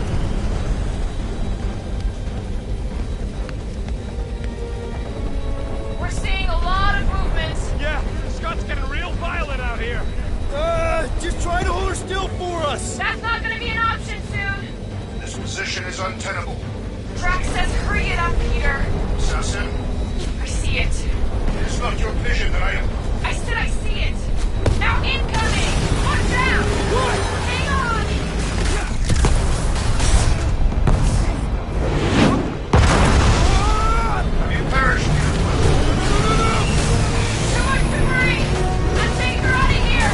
We're seeing a lot of movement. Yeah, Scott's getting real violent out here. Just try to hold her still for us! That's not gonna be an option soon. This position is untenable. Drax says hurry it up, Peter. Assassin, I see it. it is not your vision that I am... I said I see it. Now incoming! Watch out! What? Hang on! You perished, Peter Quill. Too much debris! Let's take her out of here!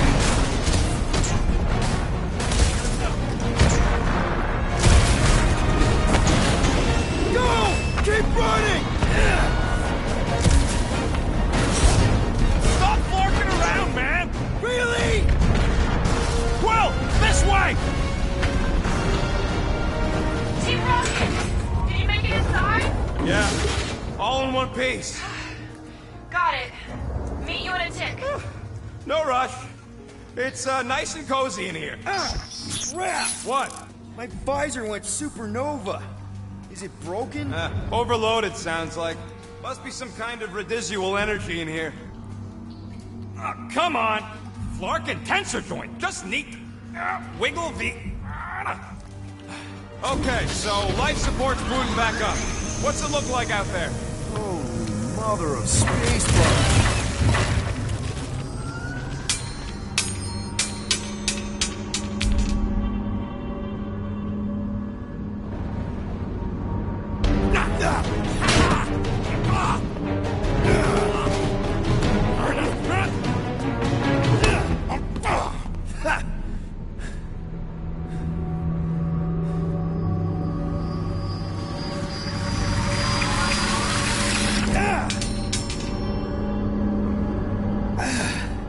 Go! Keep running! Stop flarking around, man! Really? Quill, this way! Team Rocket! Did you make it inside? Yeah, all in one piece. Got it. Meet you in a tick. No rush. It's nice and cozy in here. Crap! What? My visor went supernova. Is it broken? Overloaded, sounds like. Must be some kind of residual energy in here. Come on! Flarkin tensor joint, just neat. Wiggle the... Okay, so life support's booting back up. What's it look like out there? Holy mother of space bugs.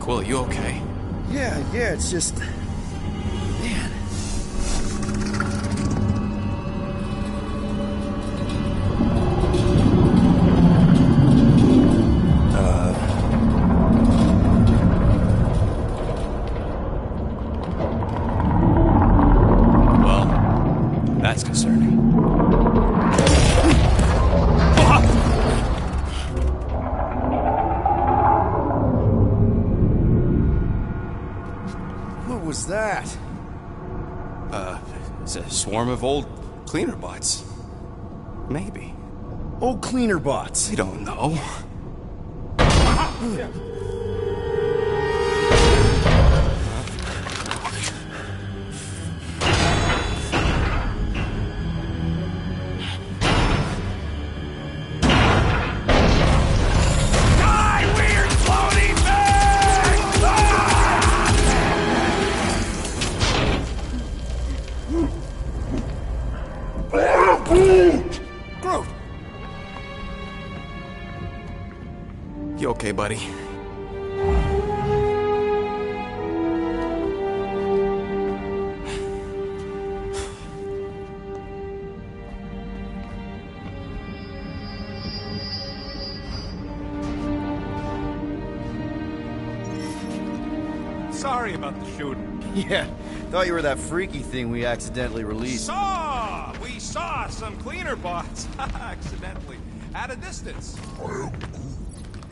Quill, you okay? Yeah, it's just... Man. Well, that's concerning. What was that? It's a swarm of old cleaner bots. Maybe. Old cleaner bots. I don't know. You okay, buddy? Sorry about the shooting. Yeah, thought you were that freaky thing we accidentally released. We saw some cleaner bots accidentally at a distance.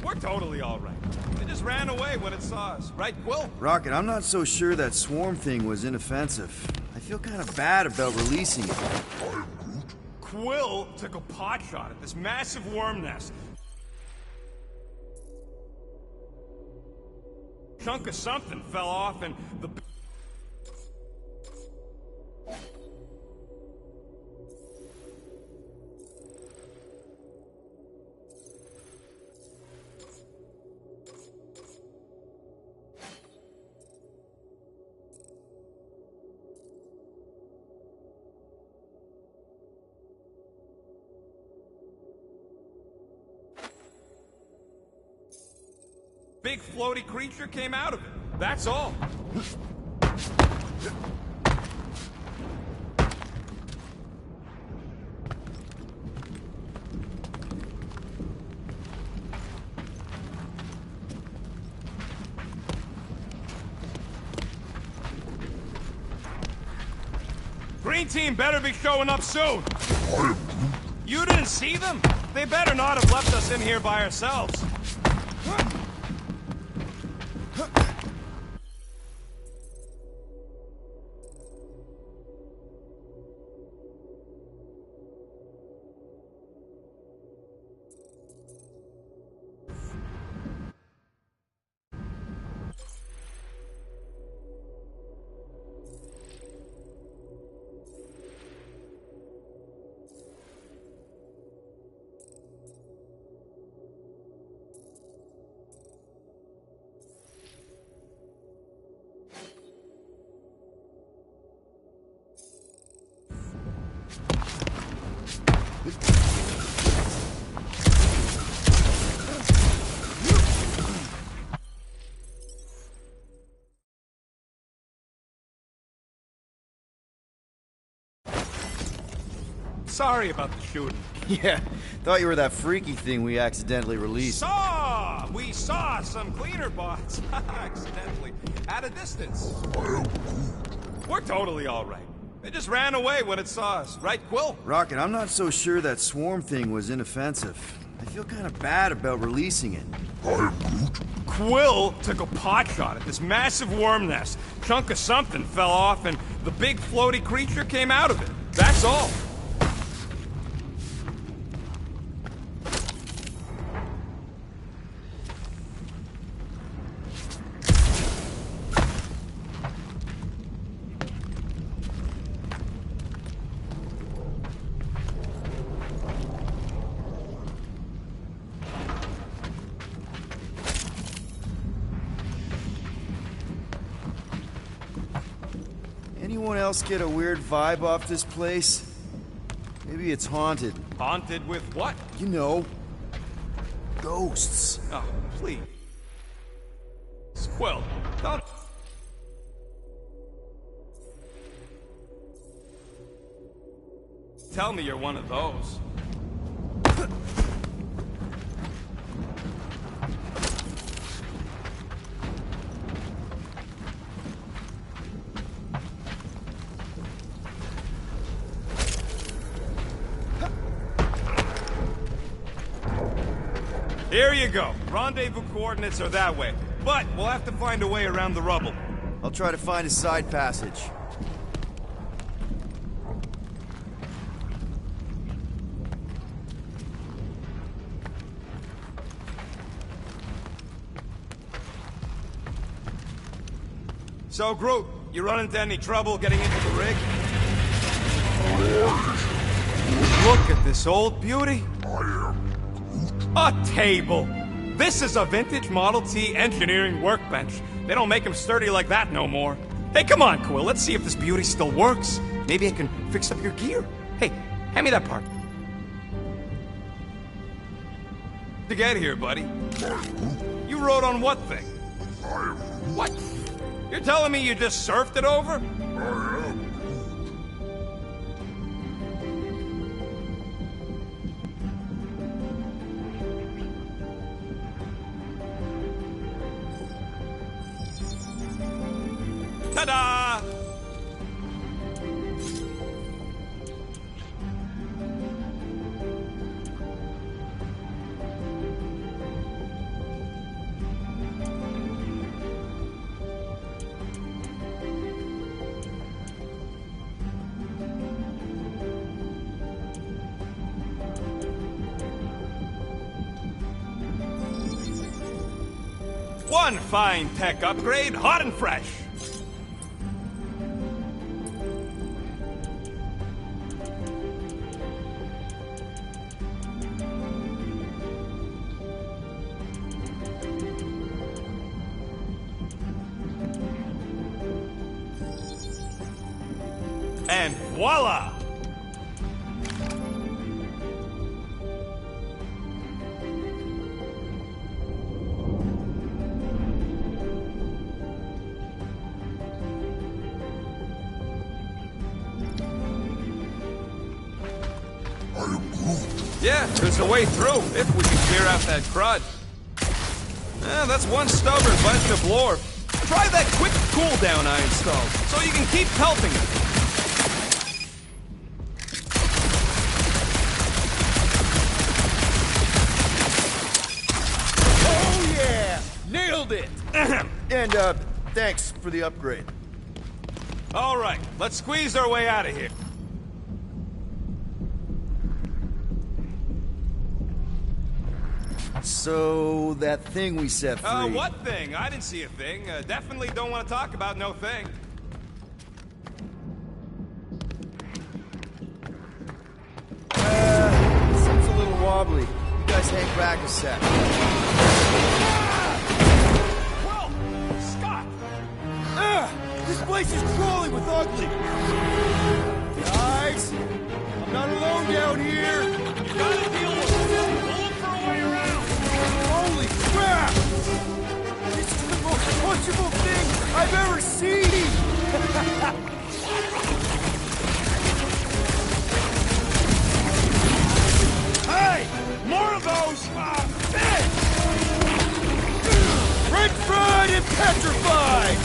We're totally all right. They just ran away when it saw us, right, Quill? Rocket, I'm not so sure that swarm thing was inoffensive. I feel kind of bad about releasing it. Quill took a pot shot at this massive worm nest. Chunk of something fell off and the... big floaty creature came out of it. That's all. Green team better be showing up soon. You didn't see them? They better not have left us in here by ourselves. Sorry about the shooting. Yeah, thought you were that freaky thing we accidentally released. We saw some cleaner bots accidentally at a distance. We're totally all right. They just ran away when it saw us, right, Quill? Rocket, I'm not so sure that swarm thing was inoffensive. I feel kind of bad about releasing it. Quill took a pot shot at this massive worm nest. Chunk of something fell off and the big floaty creature came out of it. That's all. Anyone else get a weird vibe off this place? Maybe it's haunted. Haunted with what? You know, ghosts. Oh, please. Quill, don't... Tell me you're one of those. Here you go. Rendezvous coordinates are that way. But we'll have to find a way around the rubble. I'll try to find a side passage. So, Groot, you run into any trouble getting into the rig? Look at this old beauty. A table! This is a vintage Model T engineering workbench. They don't make them sturdy like that no more. Hey, come on, Quill, let's see if this beauty still works. Maybe I can fix up your gear. Hey, hand me that part. to get here, buddy? You rode on what thing? What? You're telling me you just surfed it over? Ta-da! One fine tech upgrade, hot and fresh. And voila! Yeah, there's a way through, if we can clear out that crud. That's one stubborn bunch of lore. Try that quick cooldown I installed, so you can keep pelting it. Oh yeah! Nailed it! And, thanks for the upgrade. All right, let's squeeze our way out of here. So, that thing we set free... What thing? I didn't see a thing. Definitely don't want to talk about no thing. Seems a little wobbly. You guys hang back a sec. Well, Scott! This place is crawling with ugly! Guys! I'm not alone down here! You gotta deal with it. We'll look for a way around. Holy crap! This is the most punchable thing I've ever seen! Hey! More of those! Fish! French fried and petrified!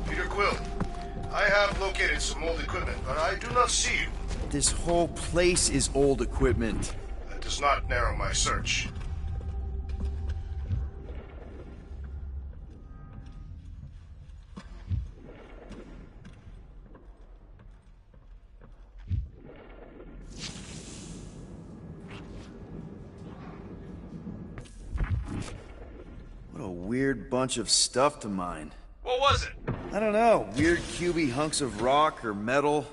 Peter Quill, I have located some old equipment, but I do not see you. This whole place is old equipment. That does not narrow my search. What a weird bunch of stuff to mine. What was it? I don't know, weird cubey hunks of rock or metal.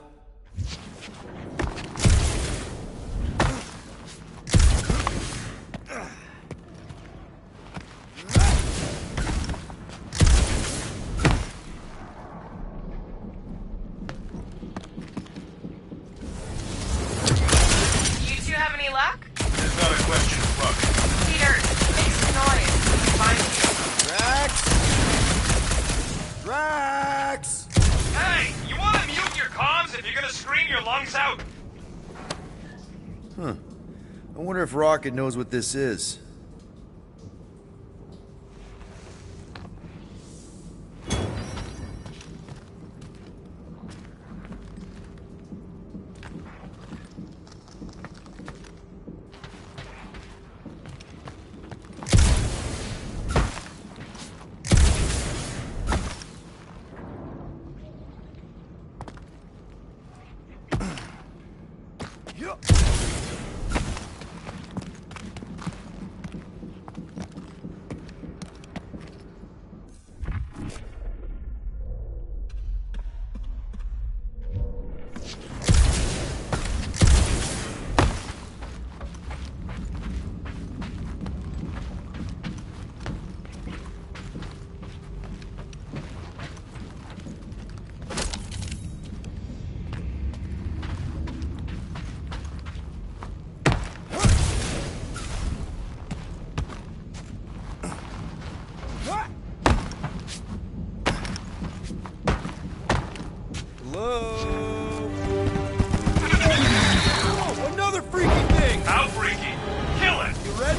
You two have any luck? It's not a question of luck. Peter, make some noise. Find Drax! Drax! Hey! You wanna mute your comms if you're gonna scream your lungs out? Huh. I wonder if Rocket knows what this is.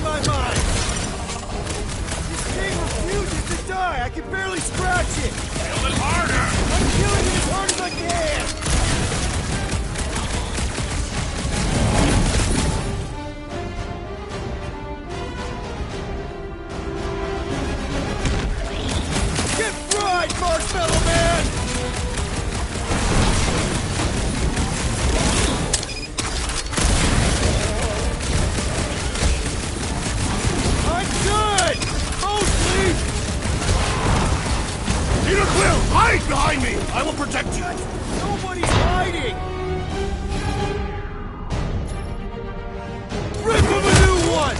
in my mind! This thing refuses to die! I can barely scratch it! Kill it harder! I'm killing it as hard as I can! Get fried, Marshmallow Man! I'm good! Mostly! Peter Quill, hide behind me! I will protect you! Nobody's hiding! Rip him a new one!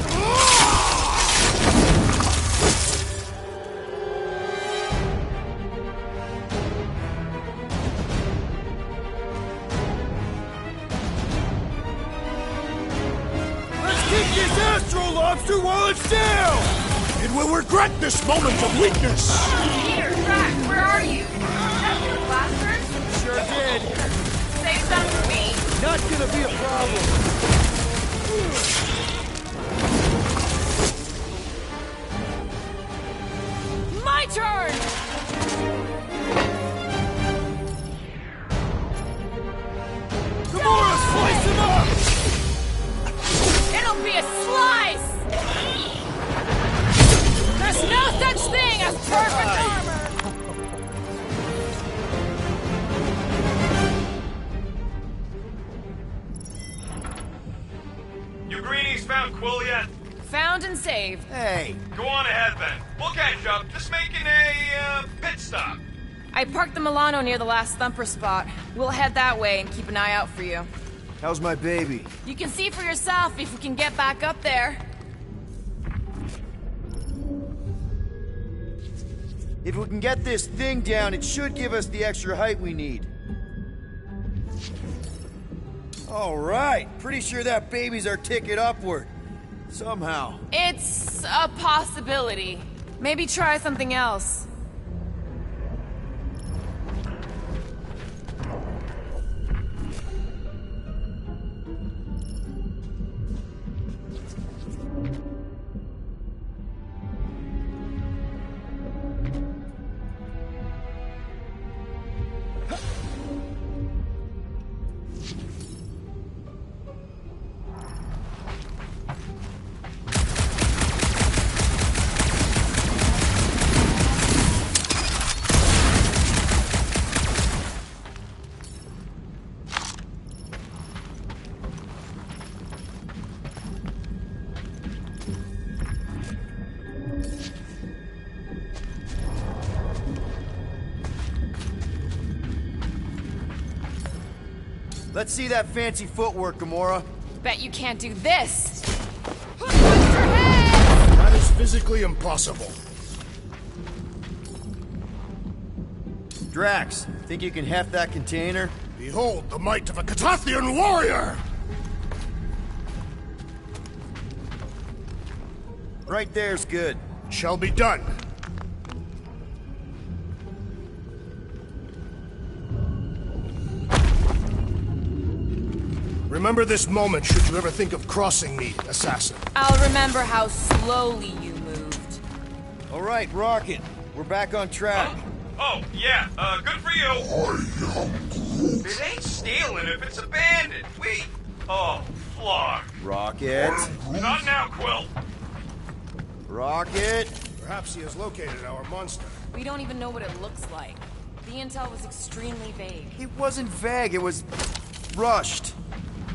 Let's kick this Astro Lobster while it's down! It will regret this moment of weakness! Peter, Drax, where are you? That's your blasters? Sure did. Save some for me. Not gonna be a problem. My turn! Gamora, slice him up! It'll be a slice! There's no such thing as perfect armor! You greenies found Quill yet? Found and saved. Hey, Go on ahead then. We'll catch up. Just making a pit stop. I parked the Milano near the last thumper spot. We'll head that way and keep an eye out for you. how's my baby? You can see for yourself if we can get back up there. If we can get this thing down, it should give us the extra height we need. All right, pretty sure that baby's our ticket upward. Somehow. It's a possibility. Maybe try something else. Let's see that fancy footwork, Gamora. Bet you can't do this. Watch your head! That is physically impossible. Drax, think you can heft that container? Behold the might of a Catathian warrior! Right there's good. Shall be done. Remember this moment should you ever think of crossing me, assassin. I'll remember how slowly you moved. All right, Rocket. We're back on track. Oh, yeah, good for you. It ain't stealing if it's abandoned. Oh, Flark. Rocket. Not now, Quill. Rocket. Perhaps he has located our monster. We don't even know what it looks like. The intel was extremely vague. It wasn't vague, it was rushed.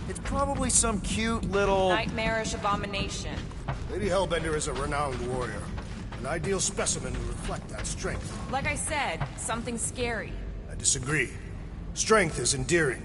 It's probably some cute little... Nightmarish abomination. Lady Hellbender is a renowned warrior. An ideal specimen to reflect that strength. Like I said, something scary. I disagree. Strength is endearing.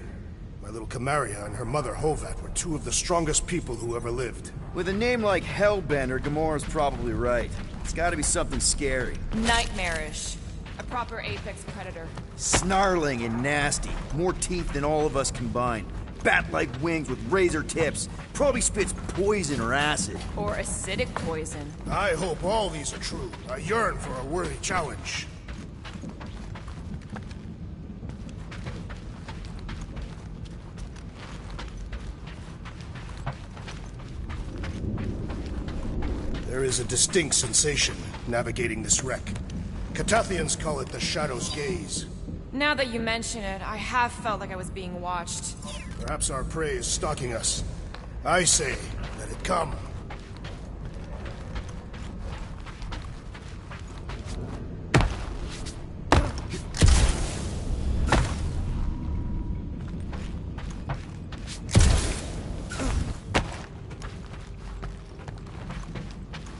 My little Camaria and her mother Hovat were two of the strongest people who ever lived. With a name like Hellbender, Gamora's probably right. It's gotta be something scary. Nightmarish. A proper apex predator. Snarling and nasty. More teeth than all of us combined. Bat-like wings with razor tips. Probably spits poison or acid. Or acidic poison. I hope all these are true. I yearn for a worthy challenge. There is a distinct sensation navigating this wreck. Catathians call it the Shadow's Gaze. Now that you mention it, I have felt like I was being watched. Perhaps our prey is stalking us. I say, let it come.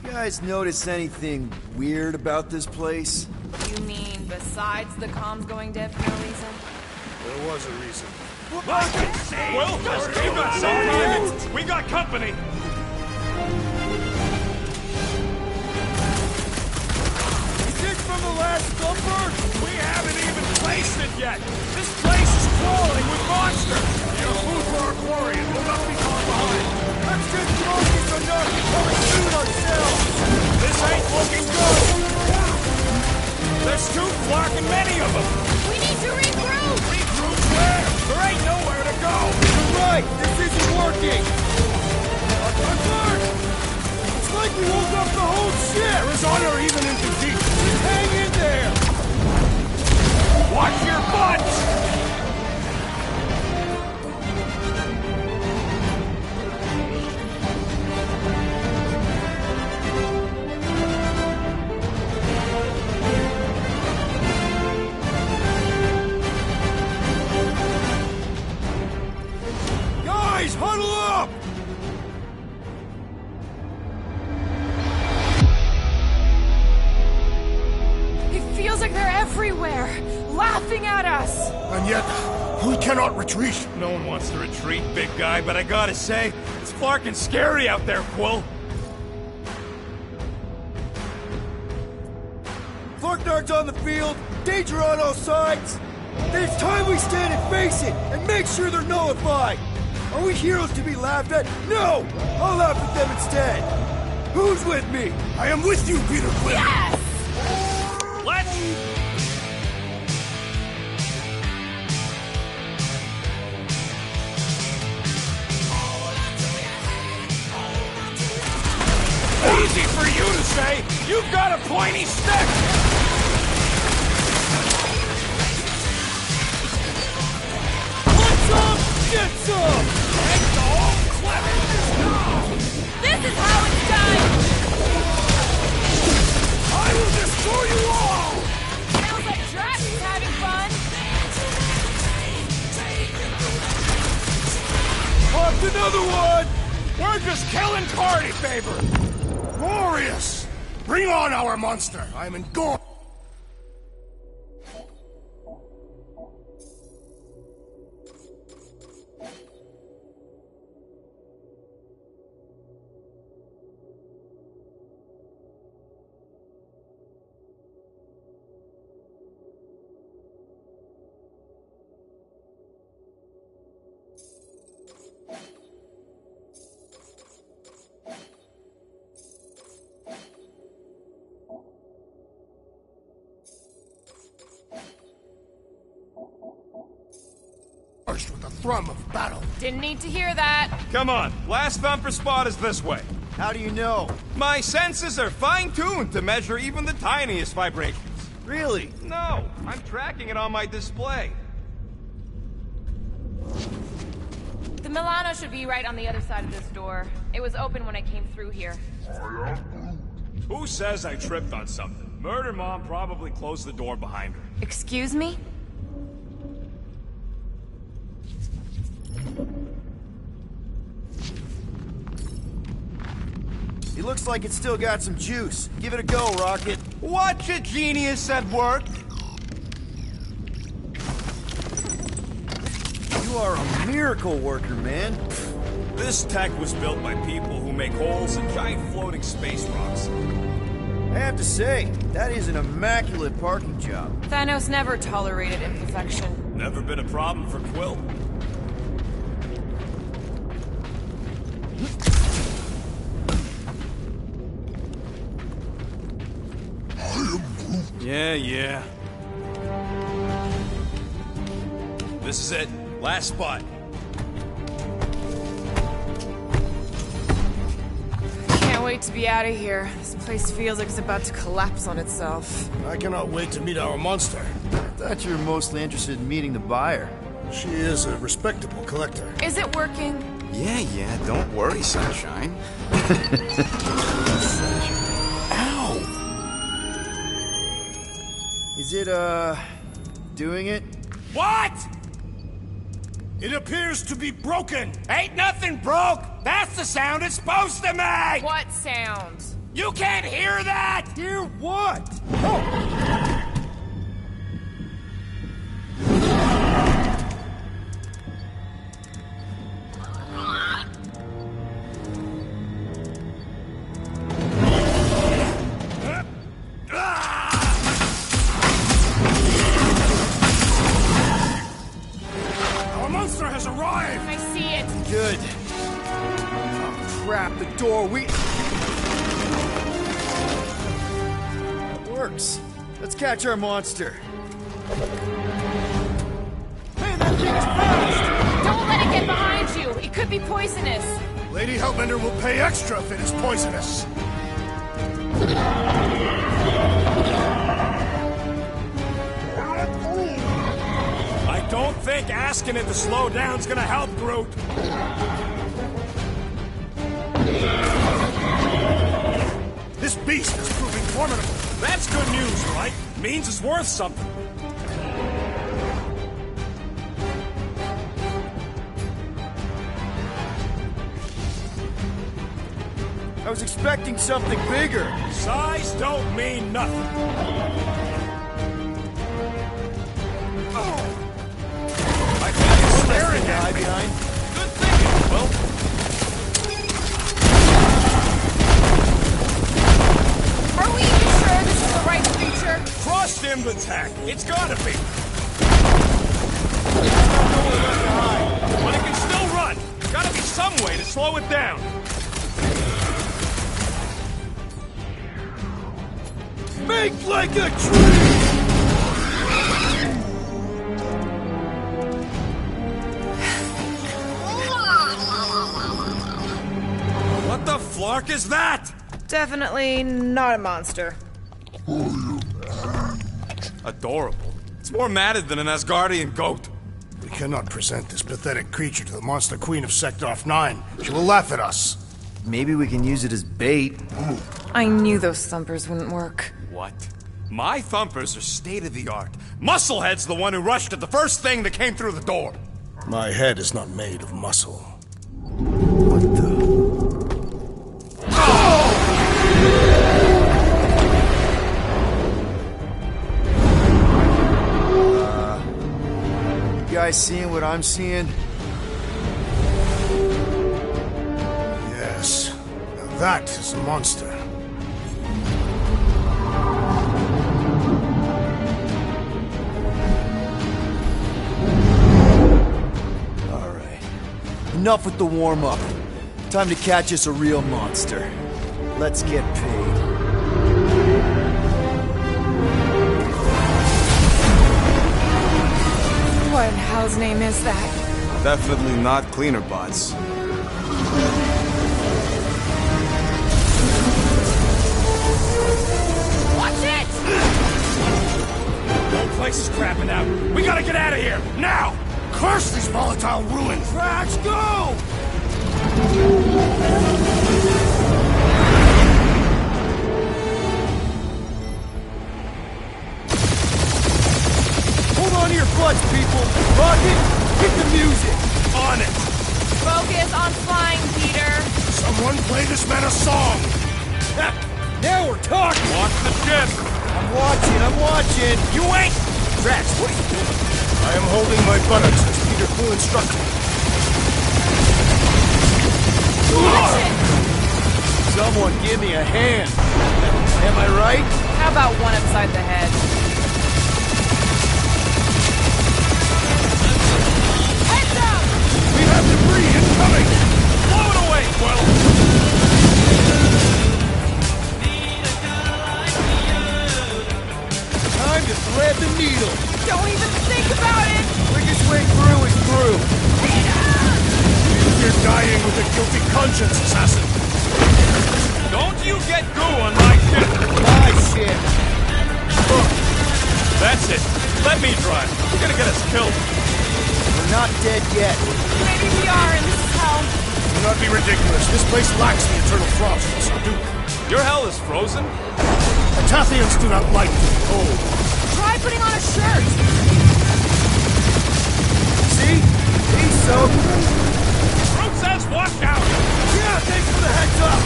You guys notice anything weird about this place? You mean besides the comms going dead for no reason? There was a reason. Well, just keep it silent. We got company. From the last number? We haven't even placed it yet. This place is crawling with monsters. You're food for our quarry and we'll not be far behind. Let's get focused on not becoming food ourselves. This ain't looking good. There's too and many of them. We need to regroup. Regroup where? There ain't nowhere to go. You're right. This isn't working. It's like we woke up the whole ship. Arizona or even into deep. Just hang in there. Watch your butts. Guys, huddle up! It feels like they're everywhere, laughing at us. And yet, we cannot retreat. No one wants to retreat, big guy, but I gotta say, it's fucking scary out there, Quill. Florknard's on the field, danger on all sides. Then it's time we stand and face it, and make sure they're nullified. Are we heroes to be laughed at? No! I'll laugh at them instead. Who's with me? I am with you, Peter Quill. Yes! Let's... Easy for you to say! You've got a pointy stick! Want some? Get some! Make the whole cleverness now! This is how it's done! I will destroy you all! Sounds like Drax is having fun! Popped another one! We're just killing party favor! Glorious! Bring on our monster. I am in gore. With the thrum of battle. Didn't need to hear that. Come on, last thumper spot is this way. How do you know? My senses are fine-tuned to measure even the tiniest vibrations. Really? No, I'm tracking it on my display. The Milano should be right on the other side of this door. It was open when I came through here. Who says I tripped on something? Murder Mom probably closed the door behind her. Excuse me? It looks like it's still got some juice. Give it a go, Rocket. Watch a genius at work! You are a miracle worker, man. This tech was built by people who make holes in giant floating space rocks. I have to say, that is an immaculate parking job. Thanos never tolerated imperfection. Never been a problem for Quill. Yeah. This is it. Last spot. Can't Can't wait to be out of here. This place feels like it's about to collapse on itself. I cannot wait to meet our monster. I thought you were mostly interested in meeting the buyer. She is a respectable collector. Is it working? Yeah, don't worry, Sunshine. Ow! Is it, doing it? What? It appears to be broken. Ain't nothing broke! That's the sound it's supposed to make! What sound? You can't hear that! Hear what? Our monster has arrived! I see it. Good. Oh, crap, the door, That works. Let's catch our monster. Hey, that thing's fast! Don't let it get behind you. It could be poisonous. Lady Hellbender will pay extra if it is poisonous. I don't think asking it to slow down's gonna help, Groot. This beast is proving formidable. That's good news, right? Means it's worth something. I was expecting something bigger. Size don't mean nothing. I think it's staring Guy at me. behind. Good thinking, Will. Are we even sure this is the right creature? Trust him to attack. It's gotta be. But it can still run. Gotta be some way to slow it down. Make like a tree! What the flark is that? Definitely not a monster. Adorable. It's more matted than an Asgardian goat. We cannot present this pathetic creature to the monster queen of Sector 9. She will laugh at us. Maybe we can use it as bait. I knew those thumpers wouldn't work. What? My thumpers are state-of-the-art. Musclehead's the one who rushed at the first thing that came through the door. My head is not made of muscle. What the? You guys seeing what I'm seeing? Yes. Now that is a monster. Alright. Enough with the warm-up. Time to catch us a real monster. Let's get paid. What in hell's name is that? Definitely not cleaner bots. Watch it! The whole place is crapping out. We gotta get out of here, now! Curse these volatile ruins! Drax, go! Hold on to your butts, people! Rocket, hit the music! On it! Focus on flying, Peter. Someone play this man a song! Now we're talking! Watch the ship! I'm watching! You ain't! Drax, what are you doing? I am holding my buttocks as Peter Quill instructed. Watch it! Someone give me a hand! Am I right? How about one upside the head? Heads up! We have debris incoming! Blow it away, Quill! Time to thread the needle! Don't even think about it! Quickest way through is through! You're dying with a guilty conscience, assassin! Don't Don't you get goo on my ship! My shit! Look, that's it. Let me drive. You're gonna get us killed. We're not dead yet. Maybe we are, and this is hell. Do not be ridiculous. This place lacks the eternal frost of Sarduk. Your hell is frozen? Atathians do not like the cold. Try putting on a shirt. See? He's so... Fruit says watch out! Yeah, thanks for the heads up!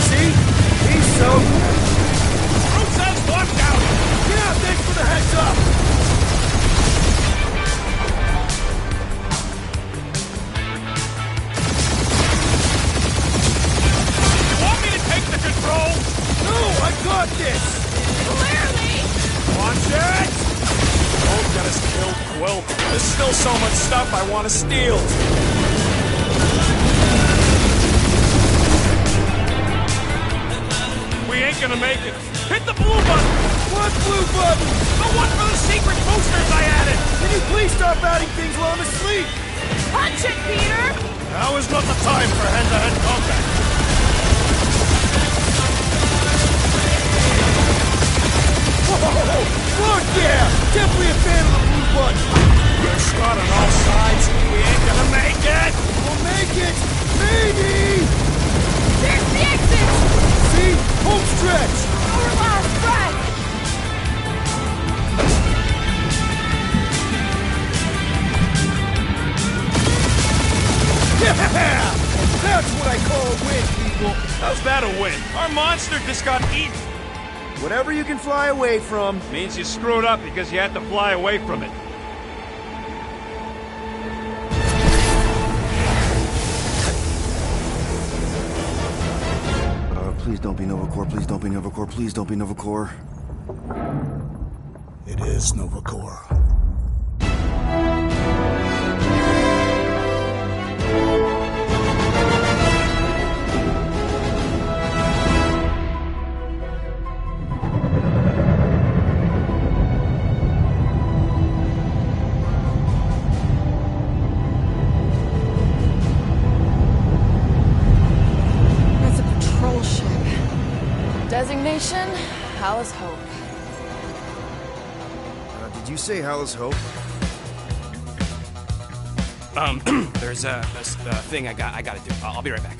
See? He's so... Fruit says watch out! Yeah, thanks for the heads up! You want me to take the control? No, I got this! Clearly. Watch it! Don't get us killed, Quill. There's still so much stuff I want to steal. We ain't gonna make it. Hit the blue button! What blue button? The one for the secret boosters I added! Can you please stop adding things while I'm asleep? Punch it, Peter. Now is not the time for hand-to-hand combat. Whoa! Look there! Definitely a fan of the blue button! We're shot on all sides. We ain't gonna make it! We'll make it! Maybe! There's the exit. See? Home stretch! Our last breath. Yeah! That's what I call a win, people! How's that a win? Our monster just got eaten. Whatever you can fly away from. Means you screwed up because you had to fly away from it. Please don't be Novacore, please don't be Novacore, please don't be Novacore. It is Novacore. That's a patrol ship. Designation, Hal's Hope. Did you say Hal's Hope? There's a thing I gotta do. I'll be right back.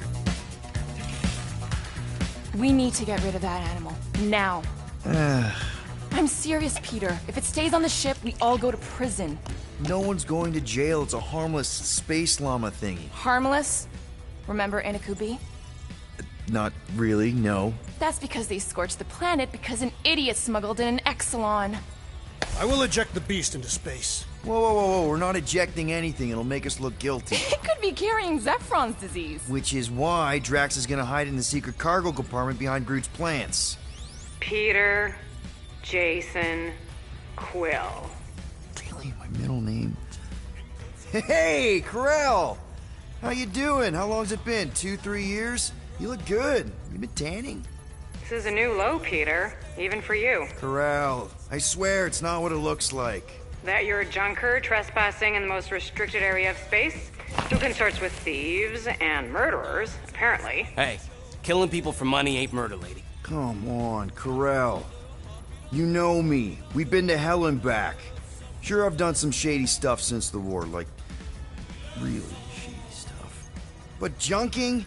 We need to get rid of that animal. Now. I'm serious, Peter. If it stays on the ship, we all go to prison. No one's going to jail. It's a harmless space llama thingy. Harmless? Remember Inakubi? Not really, no. That's because they scorched the planet because an idiot smuggled in an Exelon. I will eject the beast into space. Whoa, whoa, whoa, whoa. We're not ejecting anything. It'll make us look guilty. It could be carrying Zephron's disease. Which is why Drax is gonna hide in the secret cargo compartment behind Groot's plants. Peter, Jason, Quill. Really? My middle name? Hey, Corell! How you doing? How long's it been? 2-3 years? You look good. You been tanning? This is a new low, Peter. Even for you. Corell, I swear it's not what it looks like. That you're a junker trespassing in the most restricted area of space? Who consorts with thieves and murderers, apparently. Hey, killing people for money ain't murder, lady. Come on, Corell. You know me. We've been to hell and back. Sure, I've done some shady stuff since the war, like really shady stuff. But junking?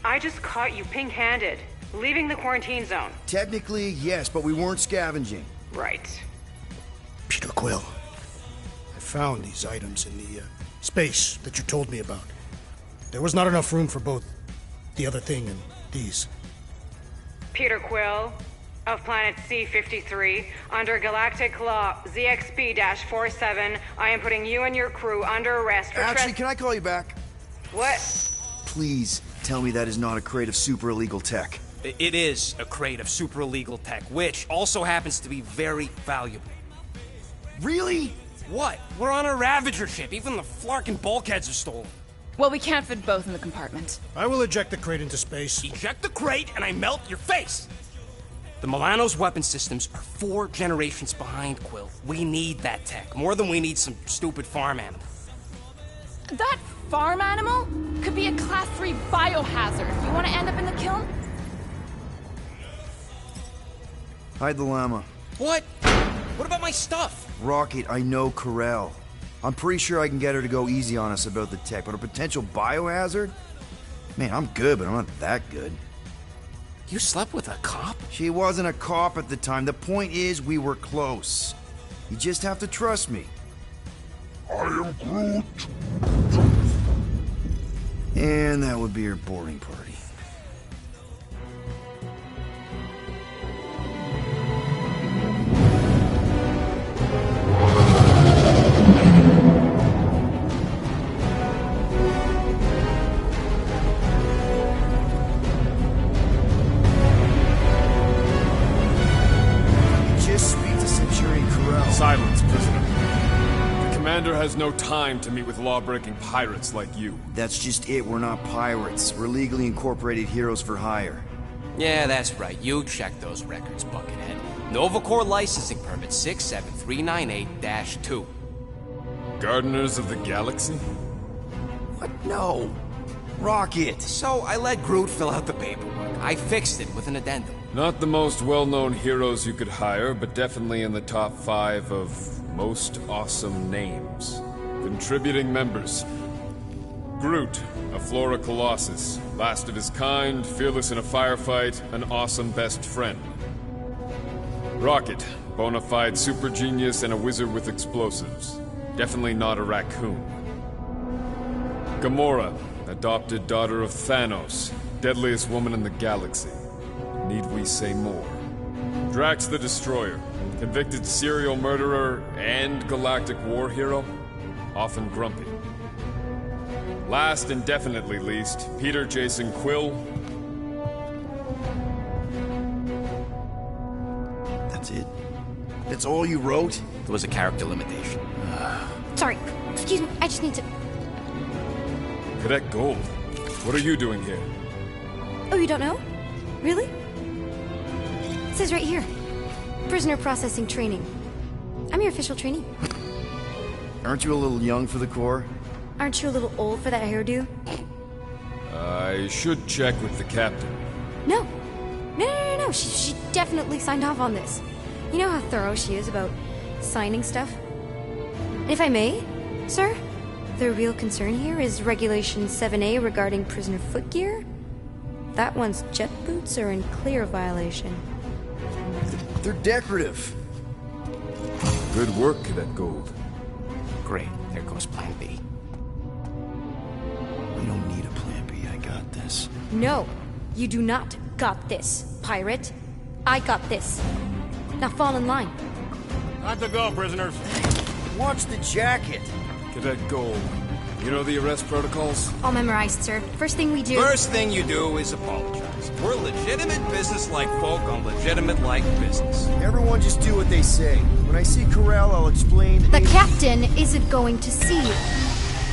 I just caught you pink-handed, leaving the quarantine zone. Technically, yes, but we weren't scavenging. Right. Peter Quill, I found these items in the space that you told me about. There was not enough room for both the other thing and these. Peter Quill, of planet C-53, under Galactic Law ZXP-47, I am putting you and your crew under arrest for Actually, can I call you back? What? Please tell me that is not a crate of super illegal tech. It is a crate of super illegal tech, which also happens to be very valuable. Really? What? We're on a Ravager ship. Even the Flarkin bulkheads are stolen. Well, we can't fit both in the compartment. I will eject the crate into space. Eject the crate and I melt your face! The Milano's weapon systems are 4 generations behind, Quill. We need that tech, more than we need some stupid farm animal. That farm animal could be a Class 3 biohazard. You want to end up in the kiln? Hide the llama. What? What about my stuff? Rocket, I know Corel. I'm pretty sure I can get her to go easy on us about the tech, but a potential biohazard? Man, I'm good, but I'm not that good. You slept with a cop? She wasn't a cop at the time. The point is, we were close. You just have to trust me. I am Groot. And that would be her boarding party. Silence, prisoner. The commander has no time to meet with law-breaking pirates like you. That's just it. We're not pirates. We're legally incorporated heroes for hire. Yeah, that's right. You check those records, Buckethead. Novacore licensing permit 67398-2. Gardeners of the Galaxy? What? No. Rocket! So I let Groot fill out the paperwork. I fixed it with an addendum. Not the most well-known heroes you could hire, but definitely in the top 5 of most awesome names. Contributing members. Groot, a Flora Colossus, last of his kind, fearless in a firefight, an awesome best friend. Rocket, bona fide super genius and a wizard with explosives. Definitely not a raccoon. Gamora, adopted daughter of Thanos, deadliest woman in the galaxy. Need we say more? Drax the Destroyer, convicted serial murderer and galactic war hero, often grumpy. Last and definitely least, Peter Jason Quill. That's it? That's all you wrote? There was a character limitation. Sorry, excuse me, I just need to... Cadet Gold, what are you doing here? Oh, you don't know? Really? It says right here. Prisoner processing training. I'm your official trainee. Aren't you a little young for the Corps? Aren't you a little old for that hairdo? I should check with the captain. No. No. She definitely signed off on this. You know how thorough she is about signing stuff? And if I may, sir, the real concern here is Regulation 7A regarding prisoner footgear. That one's jet boots are in clear violation. They're decorative. Good work, Cadet Gold. Great. There goes Plan B. We don't need a Plan B. I got this. No, you do not got this, pirate. I got this. Now fall in line. Time to go, prisoners. Watch the jacket. Cadet Gold, you know the arrest protocols? All memorized, sir. First thing we do... First thing you do is apologize. We're legitimate business-like folk on legitimate-like business. Everyone just do what they say. When I see Corel, I'll explain... The captain isn't going to see you.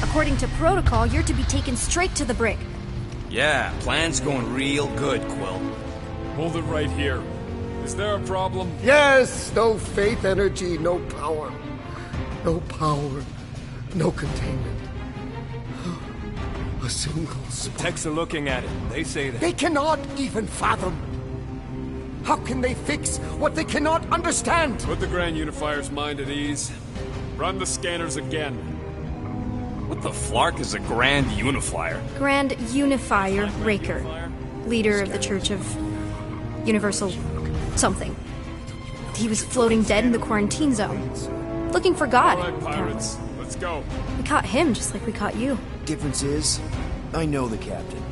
According to protocol, you're to be taken straight to the brig. Yeah, plan's going real good, Quill. Hold it right here. Is there a problem? Yes! No faith energy, no power. No power, no containment. A single spark. Techs are looking at it. They say that. They cannot even fathom. How can they fix what they cannot understand? Put the Grand Unifier's mind at ease. Run the scanners again. What the flark is a Grand Unifier? Grand Unifier Raker, leader of the Church of Universal something. He was floating dead in the quarantine zone, looking for God. All right, pirates, let's go. We caught him just like we caught you. Difference is, I know the captain.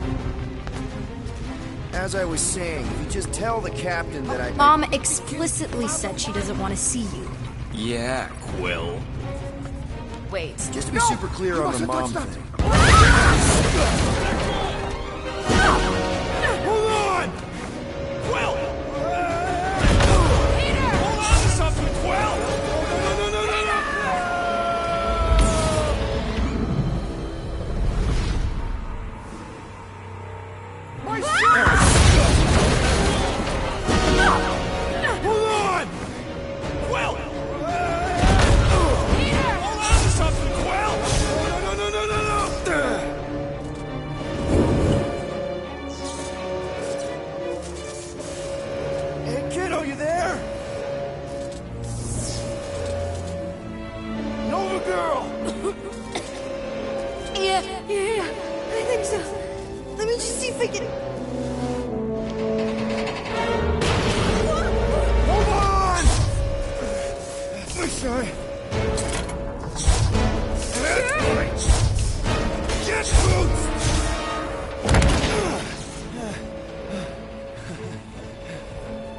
As I was saying, if you just tell the captain that I... Mom explicitly said she doesn't want to see you. Yeah, Quill. Wait. Just to be super clear on the mom thing. Hold on! Quill! Peter! Hold on to something, Quill! No!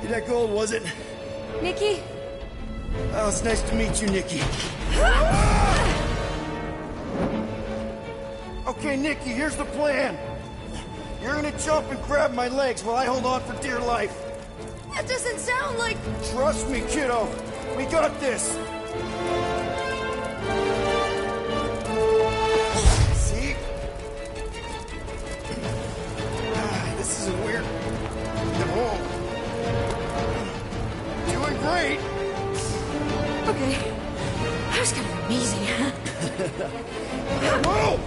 You're that gold, was it? Nikki? Oh, it's nice to meet you, Nikki. Okay, Nikki, here's the plan. You're gonna jump and grab my legs while I hold on for dear life. That doesn't sound like... Trust me, kiddo. We got this. See? This isn't weird. No. Doing great. Okay. That was kind of amazing. Whoa!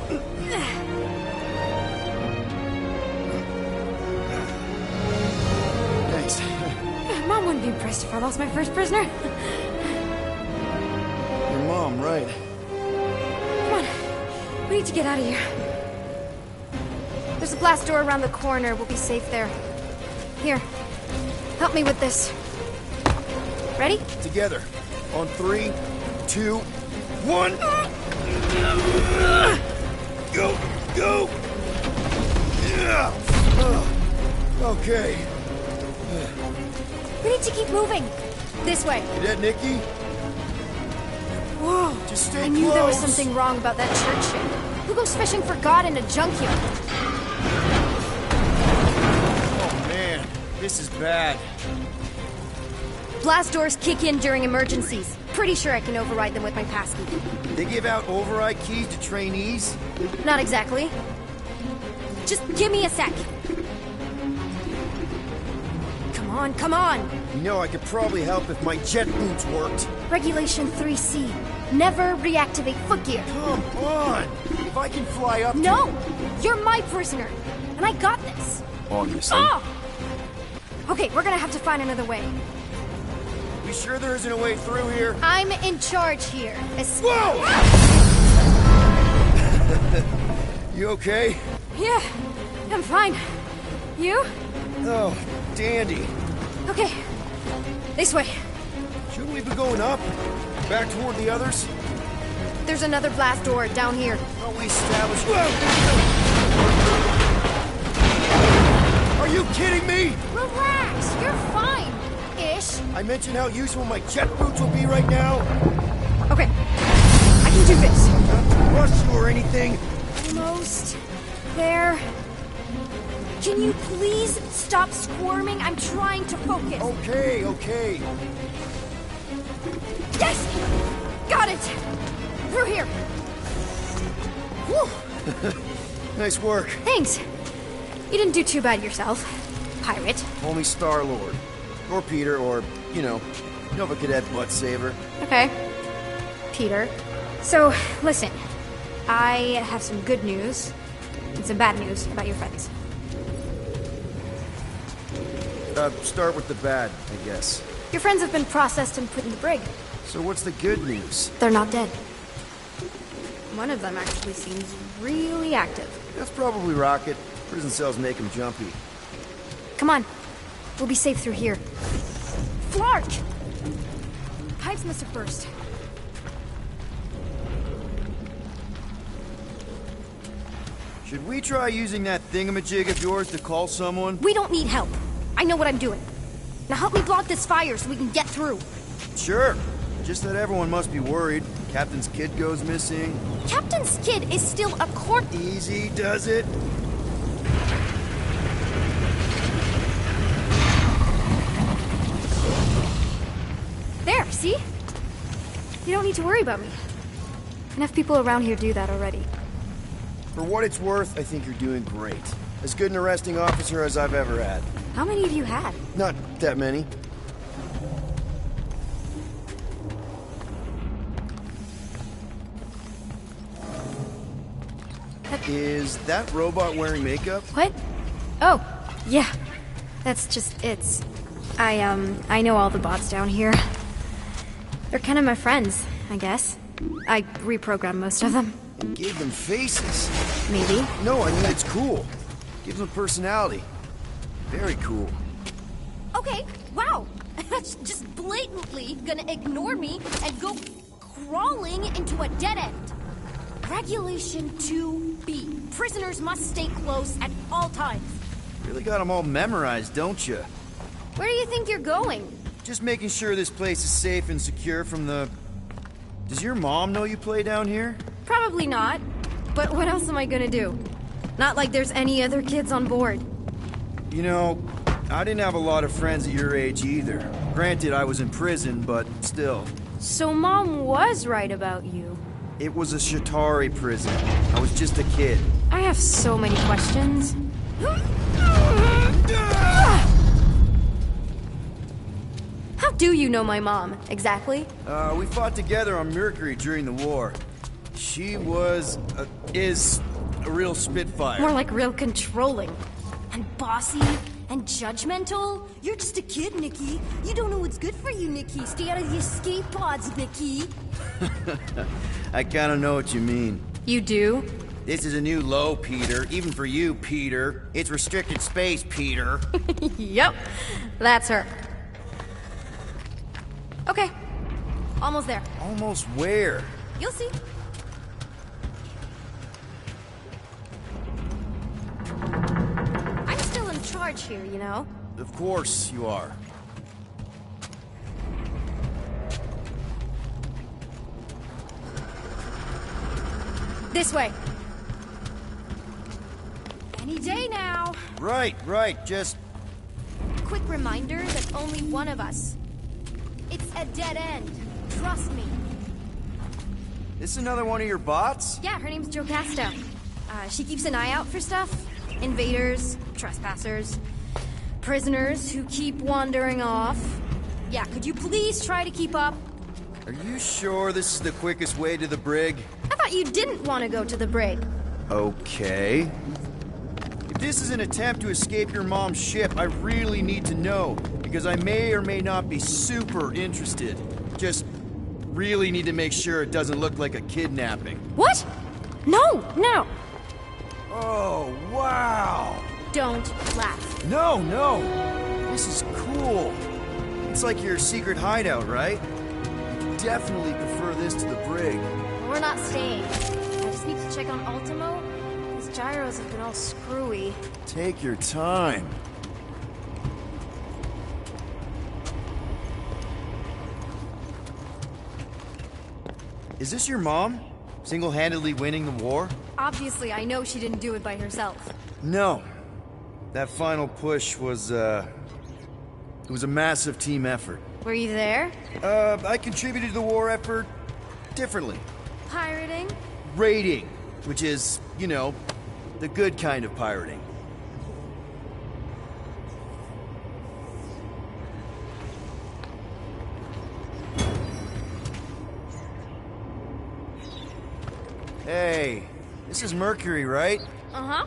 Thanks. Mom wouldn't be impressed if I lost my first prisoner. Your mom, right? Come on. We need to get out of here. There's a blast door around the corner. We'll be safe there. Here. Help me with this. Ready? Together. On 3, 2, 1. Go! Go! Yeah. Okay. We need to keep moving. This way. You dead, Nikki? Whoa. Just stay I knew there was close. something wrong about that church shit. Who goes fishing for God in a junkyard? Oh, man. This is bad. Blast doors kick in during emergencies. Pretty sure I can override them with my passkey. They give out override keys to trainees? Not exactly. Just give me a sec. Come on, come on! You know, I could probably help if my jet boots worked. Regulation 3C. Never reactivate footgear. Come on! If I can fly up No! You're my prisoner! And I got this! Obviously. Oh! Okay, we're gonna have to find another way. You sure there isn't a way through here? I'm in charge here. Whoa! You okay? Yeah, I'm fine. You? Oh, dandy. Okay. This way. Shouldn't we be going up? Back toward the others? There's another blast door down here. Well, we established... Are you kidding me? Relax, you're fine. Ish. I mentioned how useful my jet boots will be right now. Okay. I can do this. Not to rush you or anything. Almost there. Can you please stop squirming? I'm trying to focus. Okay, okay. Yes! Got it! Through here. Whew. Nice work. Thanks. You didn't do too bad yourself, pirate. Call me Star-Lord. Or Peter, or, you know, Nova Cadet Butt Saver. Okay. Peter. So, listen. I have some good news and some bad news about your friends. Start with the bad, I guess. Your friends have been processed and put in the brig. So what's the good news? They're not dead. One of them actually seems really active. That's probably Rocket. Prison cells make him jumpy. Come on. We'll be safe through here. Flark! Pipes must have burst. Should we try using that thingamajig of yours to call someone? We don't need help. I know what I'm doing. Now help me block this fire so we can get through. Sure. Just that everyone must be worried. Captain's kid goes missing. Captain's kid is still a court... Easy does it. There, see? You don't need to worry about me. Enough people around here do that already. For what it's worth, I think you're doing great. As good an arresting officer as I've ever had. How many have you had? Not that many. Is that robot wearing makeup? What? Oh, yeah. That's just it's. I know all the bots down here. They're kind of my friends, I guess. I reprogrammed most of them. And gave them faces. Maybe. No, I mean it's cool. Gives them personality. Very cool. Okay, wow. That's just blatantly gonna ignore me and go crawling into a dead end. Regulation 2B. Prisoners must stay close at all times. Really got them all memorized, don't you? Where do you think you're going? Just making sure this place is safe and secure from the... Does your mom know you play down here? Probably not. But what else am I gonna do? Not like there's any other kids on board. You know, I didn't have a lot of friends at your age either. Granted, I was in prison, but still. So Mom was right about you. It was a Shatari prison. I was just a kid. I have so many questions. How do you know my mom, exactly? We fought together on Mercury during the war. She was, is a real spitfire. More like real controlling. And bossy. And judgmental. You're just a kid, Nikki. You don't know what's good for you, Nikki. Stay out of the escape pods, Nikki. I kinda know what you mean. You do? This is a new low, Peter. Even for you, Peter. It's restricted space, Peter. Yep. That's her. Okay. Almost there. Almost where? You'll see. I'm still in charge here, you know? Of course you are. This way. Any day now. Right, just... Quick reminder, there's only one of us. It's a dead end. Trust me. This another one of your bots? Yeah, her name's Jocasta. She keeps an eye out for stuff. Invaders, trespassers, prisoners who keep wandering off. Yeah, could you please try to keep up? Are you sure this is the quickest way to the brig? I thought you didn't want to go to the brig. Okay. If this is an attempt to escape your mom's ship, I really need to know, because I may or may not be super interested. Just really need to make sure it doesn't look like a kidnapping. What? No, no. Oh, wow. Don't laugh. No. This is cool. It's like your secret hideout, right? Definitely prefer this to the brig. We're not staying. I just need to check on Ultimo. His gyros have been all screwy. Take your time. Is this your mom? Single-handedly winning the war? Obviously, I know she didn't do it by herself. No. That final push was, it was a massive team effort. Were you there? I contributed to the war effort differently. Pirating? Raiding, which is, you know, the good kind of pirating. Hey, this is Mercury, right? Uh-huh.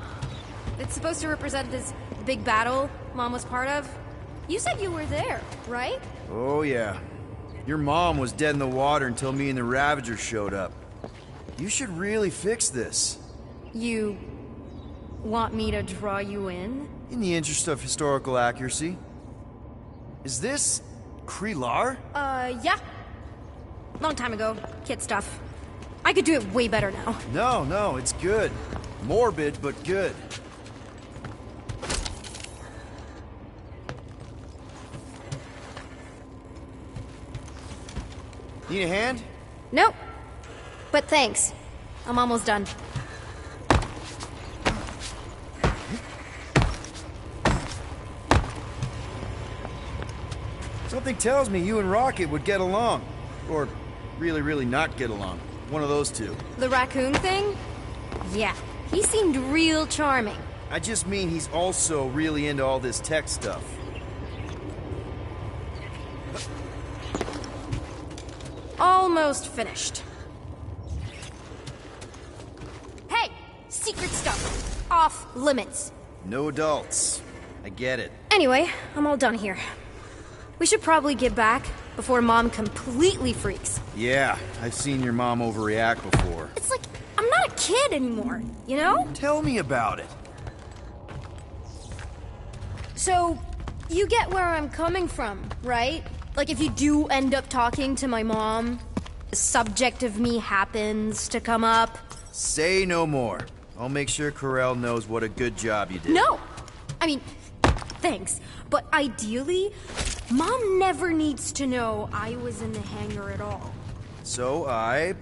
It's supposed to represent this big battle Mom was part of. You said you were there, right? Oh, yeah. Your mom was dead in the water until me and the Ravagers showed up. You should really fix this. You want me to draw you in? In the interest of historical accuracy. Is this Krelar? Yeah. Long time ago. Kid stuff. I could do it way better now. No, it's good. Morbid, but good. Need a hand? Nope. But thanks. I'm almost done. Something tells me you and Rocket would get along. Or really not get along. One of those two. The raccoon thing? Yeah. He seemed real charming. I just mean he's also really into all this tech stuff. Almost finished. Hey! Secret stuff. Off limits. No adults. I get it. Anyway, I'm all done here. We should probably get back before Mom completely freaks. Yeah, I've seen your mom overreact before. It's like, I'm not a kid anymore, you know? Tell me about it. So, you get where I'm coming from, right? Like if you do end up talking to my mom, the subject of me happens to come up. Say no more. I'll make sure Corell knows what a good job you did. No! I mean, thanks. But ideally, Mom never needs to know I was in the hangar at all. So I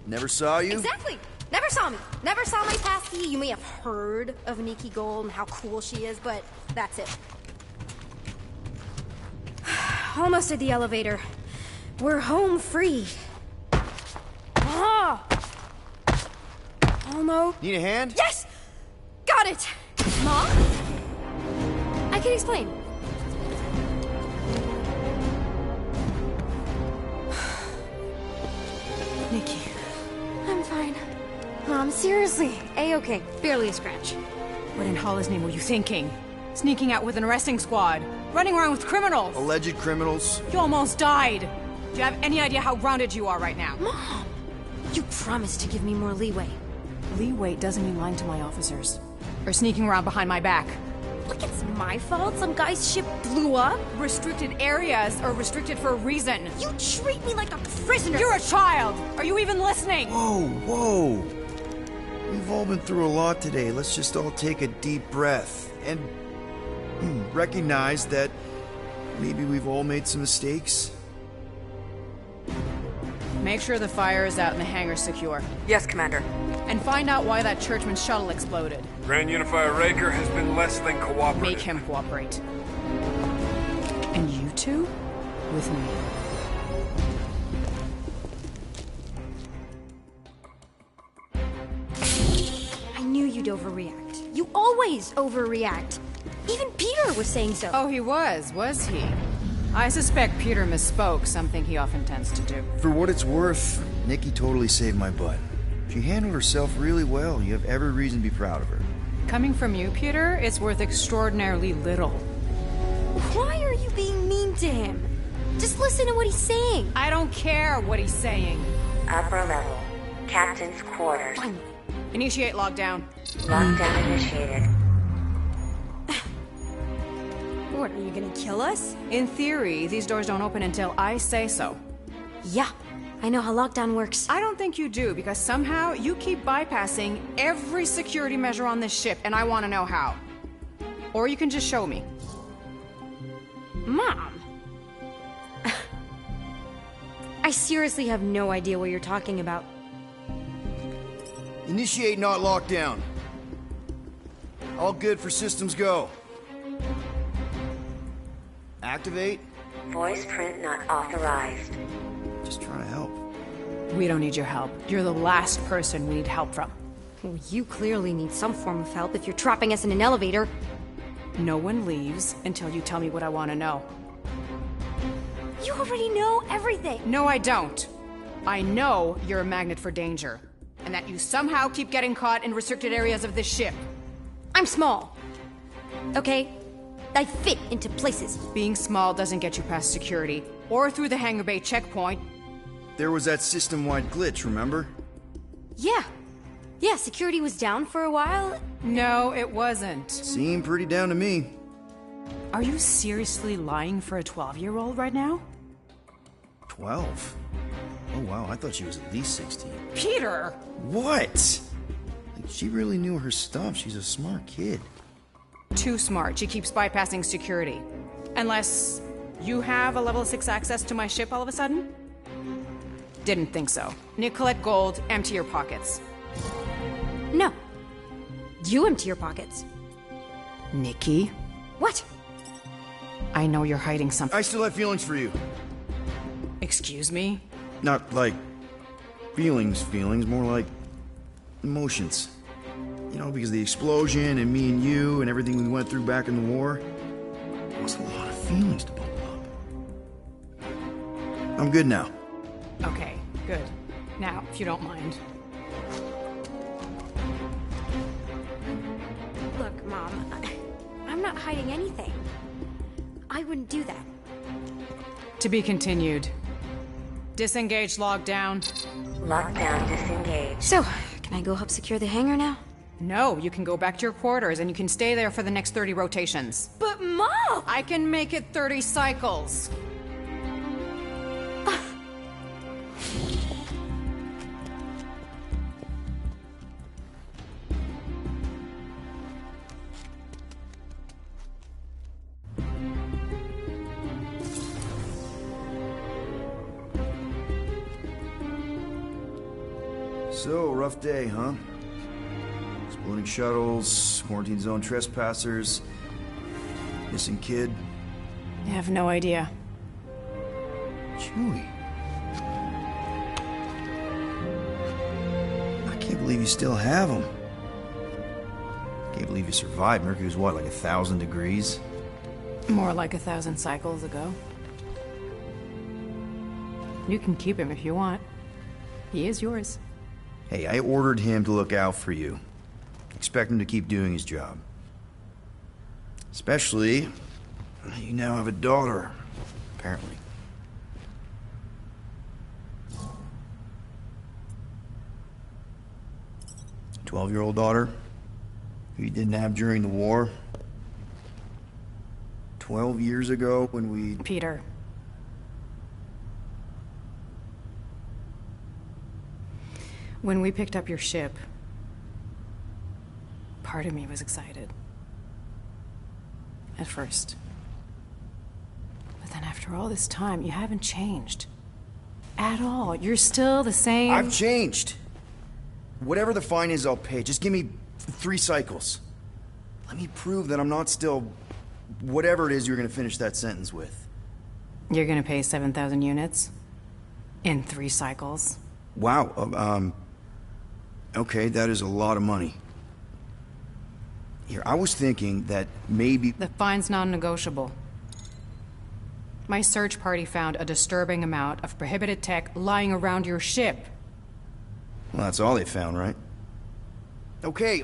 never saw you? Exactly! Never saw me. Never saw my pasty. You may have heard of Nikki Gold and how cool she is, but that's it. Almost at the elevator. We're home free. Ah! Almost. Need a hand? Yes! Got it! Mom? I can explain. Nikki. I'm fine. Mom, seriously. A-okay. Barely a scratch. What in Hollis' name were you thinking? Sneaking out with an arresting squad? Running around with criminals? Alleged criminals? You almost died! Do you have any idea how grounded you are right now? Mom! You promised to give me more leeway. Leeway doesn't mean lying to my officers. Or sneaking around behind my back. Like it's my fault some guy's ship blew up? Restricted areas are restricted for a reason. You treat me like a prisoner! You're a child! Are you even listening? Whoa, whoa. We've all been through a lot today. Let's just all take a deep breath and recognize that maybe we've all made some mistakes. Make sure the fire is out and the hangar's secure. Yes, Commander. And find out why that churchman's shuttle exploded. Grand Unifier Raker has been less than cooperative. Make him cooperate. And you two? With me. I knew you'd overreact. You always overreact. Even Peter was saying so. Oh, he was he? I suspect Peter misspoke, something he often tends to do. For what it's worth, Nikki totally saved my butt. She handled herself really well. You have every reason to be proud of her. Coming from you, Peter, it's worth extraordinarily little. Why are you being mean to him? Just listen to what he's saying. I don't care what he's saying. Upper level. Captain's quarters. Finally. Initiate lockdown. Lockdown initiated. What, are you gonna kill us? In theory, these doors don't open until I say so. Yeah, I know how lockdown works. I don't think you do, because somehow you keep bypassing every security measure on this ship, and I want to know how. Or you can just show me. Mom! I seriously have no idea what you're talking about. Initiate not lockdown. All good for systems go. Activate. Voice print not authorized. Just trying to help. We don't need your help. You're the last person we need help from. Well, you clearly need some form of help if you're trapping us in an elevator. No one leaves until you tell me what I want to know. You already know everything. No, I don't. I know you're a magnet for danger, and that you somehow keep getting caught in restricted areas of this ship. I'm small. Okay? I fit into places. Being small doesn't get you past security, or through the hangar bay checkpoint. There was that system-wide glitch, remember? Yeah. Yeah, security was down for a while. No, it wasn't. Seemed pretty down to me. Are you seriously lying for a 12-year-old right now? 12? Oh wow, I thought she was at least 16. Peter! What? Like, she really knew her stuff. She's a smart kid. Too smart. She keeps bypassing security. Unless you have a level 6 access to my ship all of a sudden? Didn't think so. Nicolette Gold, empty your pockets. No. You empty your pockets. Nikki? What? I know you're hiding something. I still have feelings for you. Excuse me? Not like feelings, more like emotions. You know, because of the explosion and me and you and everything we went through back in the war. There was a lot of feelings to bubble up. I'm good now. Okay, good. Now, if you don't mind. Look, Mom, I'm not hiding anything. I wouldn't do that. To be continued. Disengage lockdown. Lockdown disengaged. So, can I go help secure the hangar now? No, you can go back to your quarters and you can stay there for the next 30 rotations. But Mom! I can make it 30 cycles. So, rough day, huh? Exploding shuttles, quarantine zone trespassers, missing kid. I have no idea. Chewie. I can't believe you still have him. Can't believe you survived. Mercury was what, like 1,000 degrees? More like 1,000 cycles ago. You can keep him if you want. He is yours. Hey, I ordered him to look out for you. Expect him to keep doing his job. Especially, you now have a daughter, apparently. A 12-year-old daughter who you didn't have during the war. 12 years ago when we... Peter. When we picked up your ship, part of me was excited. At first. But then after all this time, you haven't changed. At all. You're still the same... I've changed. Whatever the fine is, I'll pay. Just give me 3 cycles. Let me prove that I'm not still... whatever it is you're gonna finish that sentence with. You're gonna pay 7,000 units? In 3 cycles? Wow, okay, that is a lot of money. Here, I was thinking that maybe... The fine's non-negotiable. My search party found a disturbing amount of prohibited tech lying around your ship. Well, that's all they found, right? Okay,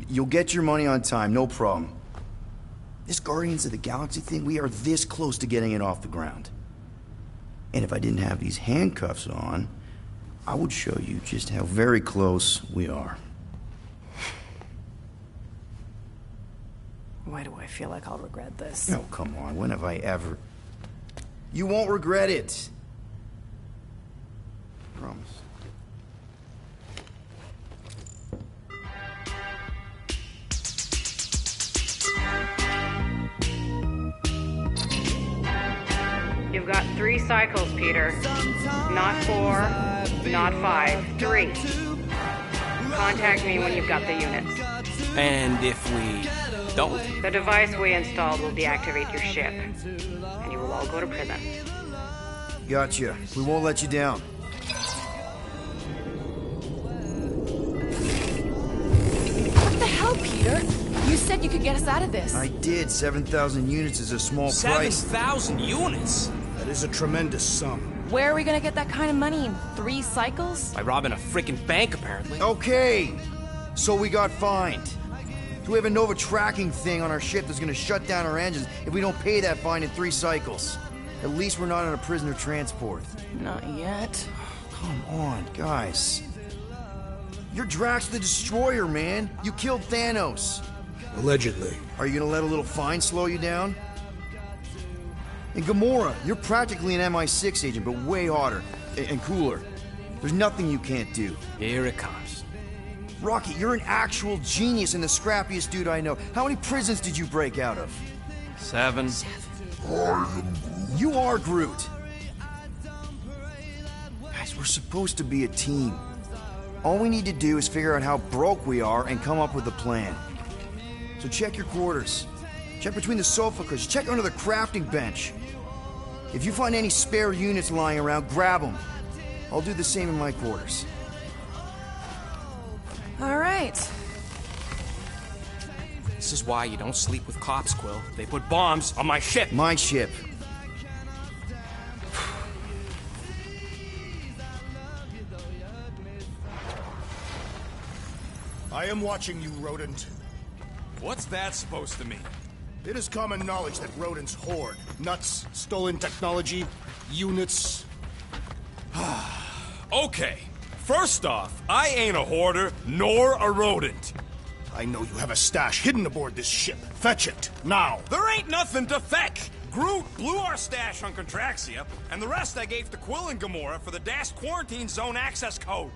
you'll get your money on time, no problem. This Guardians of the Galaxy thing, we are this close to getting it off the ground. And if I didn't have these handcuffs on, I would show you just how very close we are. Why do I feel like I'll regret this? No, come on, when have I ever... You won't regret it. Promise. You've got 3 cycles, Peter. Not 4, not 5, 3. Contact me when you've got the units. And if we don't? The device we installed will deactivate your ship, and you will all go to prison. Gotcha. We won't let you down. What the hell, Peter? You said you could get us out of this. I did. 7,000 units is a small price. 7,000 units? That is a tremendous sum. Where are we gonna get that kind of money in 3 cycles? By robbing a freaking bank, apparently. Okay, so we got fined. So we have a Nova tracking thing on our ship that's gonna shut down our engines if we don't pay that fine in 3 cycles. At least we're not on a prisoner transport. Not yet. Come on, guys. You're Drax the Destroyer, man. You killed Thanos. Allegedly. Are you gonna let a little fine slow you down? And Gamora, you're practically an MI6 agent, but way hotter and cooler. There's nothing you can't do. Here it comes. Rocky, you're an actual genius and the scrappiest dude I know. How many prisons did you break out of? 7. You are Groot. Guys, we're supposed to be a team. All we need to do is figure out how broke we are and come up with a plan. So check your quarters. Check between the sofa cushions. Check under the crafting bench. If you find any spare units lying around, grab them. I'll do the same in my quarters. All right. This is why you don't sleep with cops, Quill. They put bombs on my ship. My ship. I am watching you, rodent. What's that supposed to mean? It is common knowledge that rodents hoard nuts, stolen technology, units. Okay, first off, I ain't a hoarder nor a rodent. I know you have a stash hidden aboard this ship. Fetch it, now. There ain't nothing to fetch. Groot blew our stash on Contraxia, and the rest I gave to Quill and Gamora for the DAS quarantine zone access code.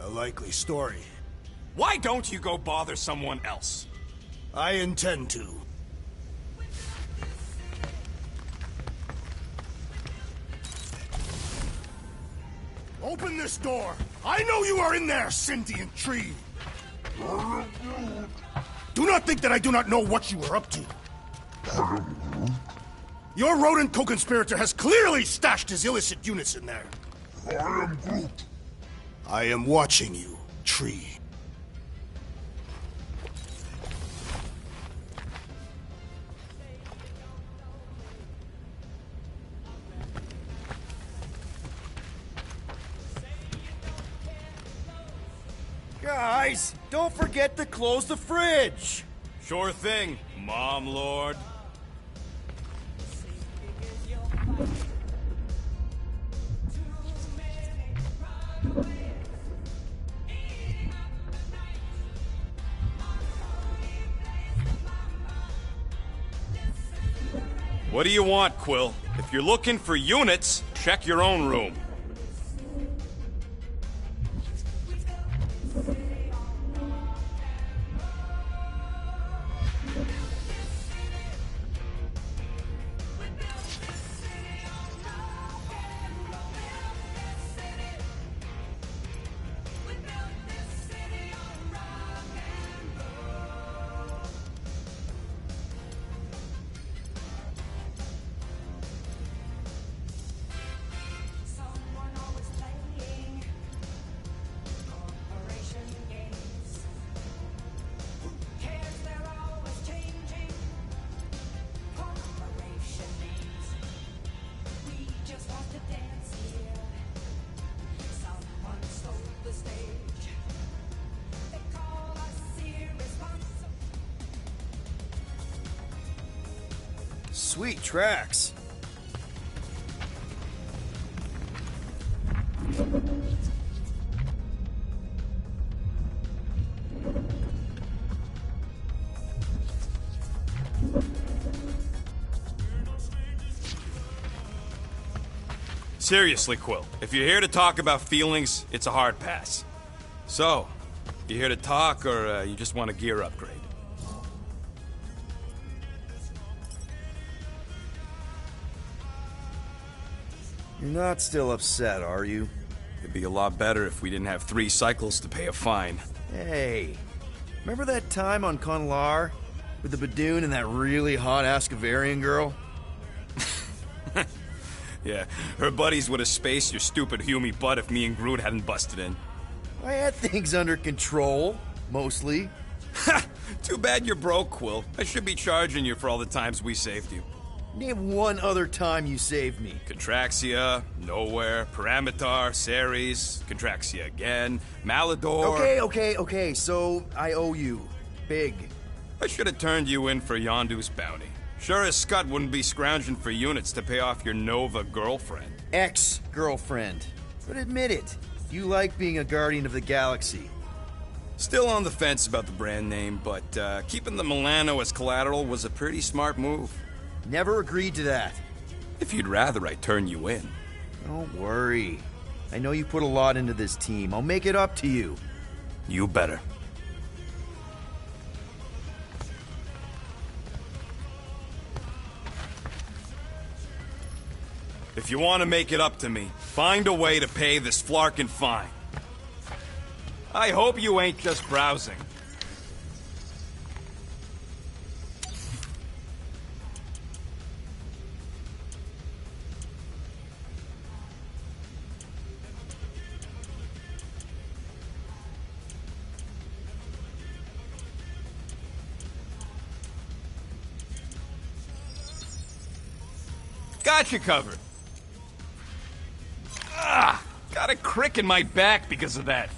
A likely story. Why don't you go bother someone else? I intend to. Open this door! I know you are in there, sentient tree! Do not think that I do not know what you are up to. Your rodent co-conspirator has clearly stashed his illicit units in there. I am Groot. I am watching you, tree. Guys, don't forget to close the fridge! Sure thing, Mom Lord. What do you want, Quill? If you're looking for units, check your own room. Sweet tracks. Seriously, Quill, if you're here to talk about feelings, it's a hard pass. So, you here to talk, or you just want a gear upgrade? You're not still upset, are you? It'd be a lot better if we didn't have 3 cycles to pay a fine. Hey, remember that time on Conlar? With the Badoon and that really hot Ascavarian girl? Yeah, her buddies would have spaced your stupid Humy butt if me and Groot hadn't busted in. I had things under control, mostly. Ha! Too bad you're broke, Quill. I should be charging you for all the times we saved you. Name one other time you saved me. Contraxia, Nowhere, Paramitar, Ceres, Contraxia again, Malador... Okay, so I owe you. Big. I should have turned you in for Yondu's bounty. Sure as Scott wouldn't be scrounging for units to pay off your Nova girlfriend. Ex-girlfriend. But admit it, you like being a Guardian of the Galaxy. Still on the fence about the brand name, but keeping the Milano as collateral was a pretty smart move. Never agreed to that. If you'd rather, I'd turn you in. Don't worry. I know you put a lot into this team. I'll make it up to you. You better. If you want to make it up to me, find a way to pay this flarkin' fine. I hope you ain't just browsing. Got you covered. Ah, got a crick in my back because of that.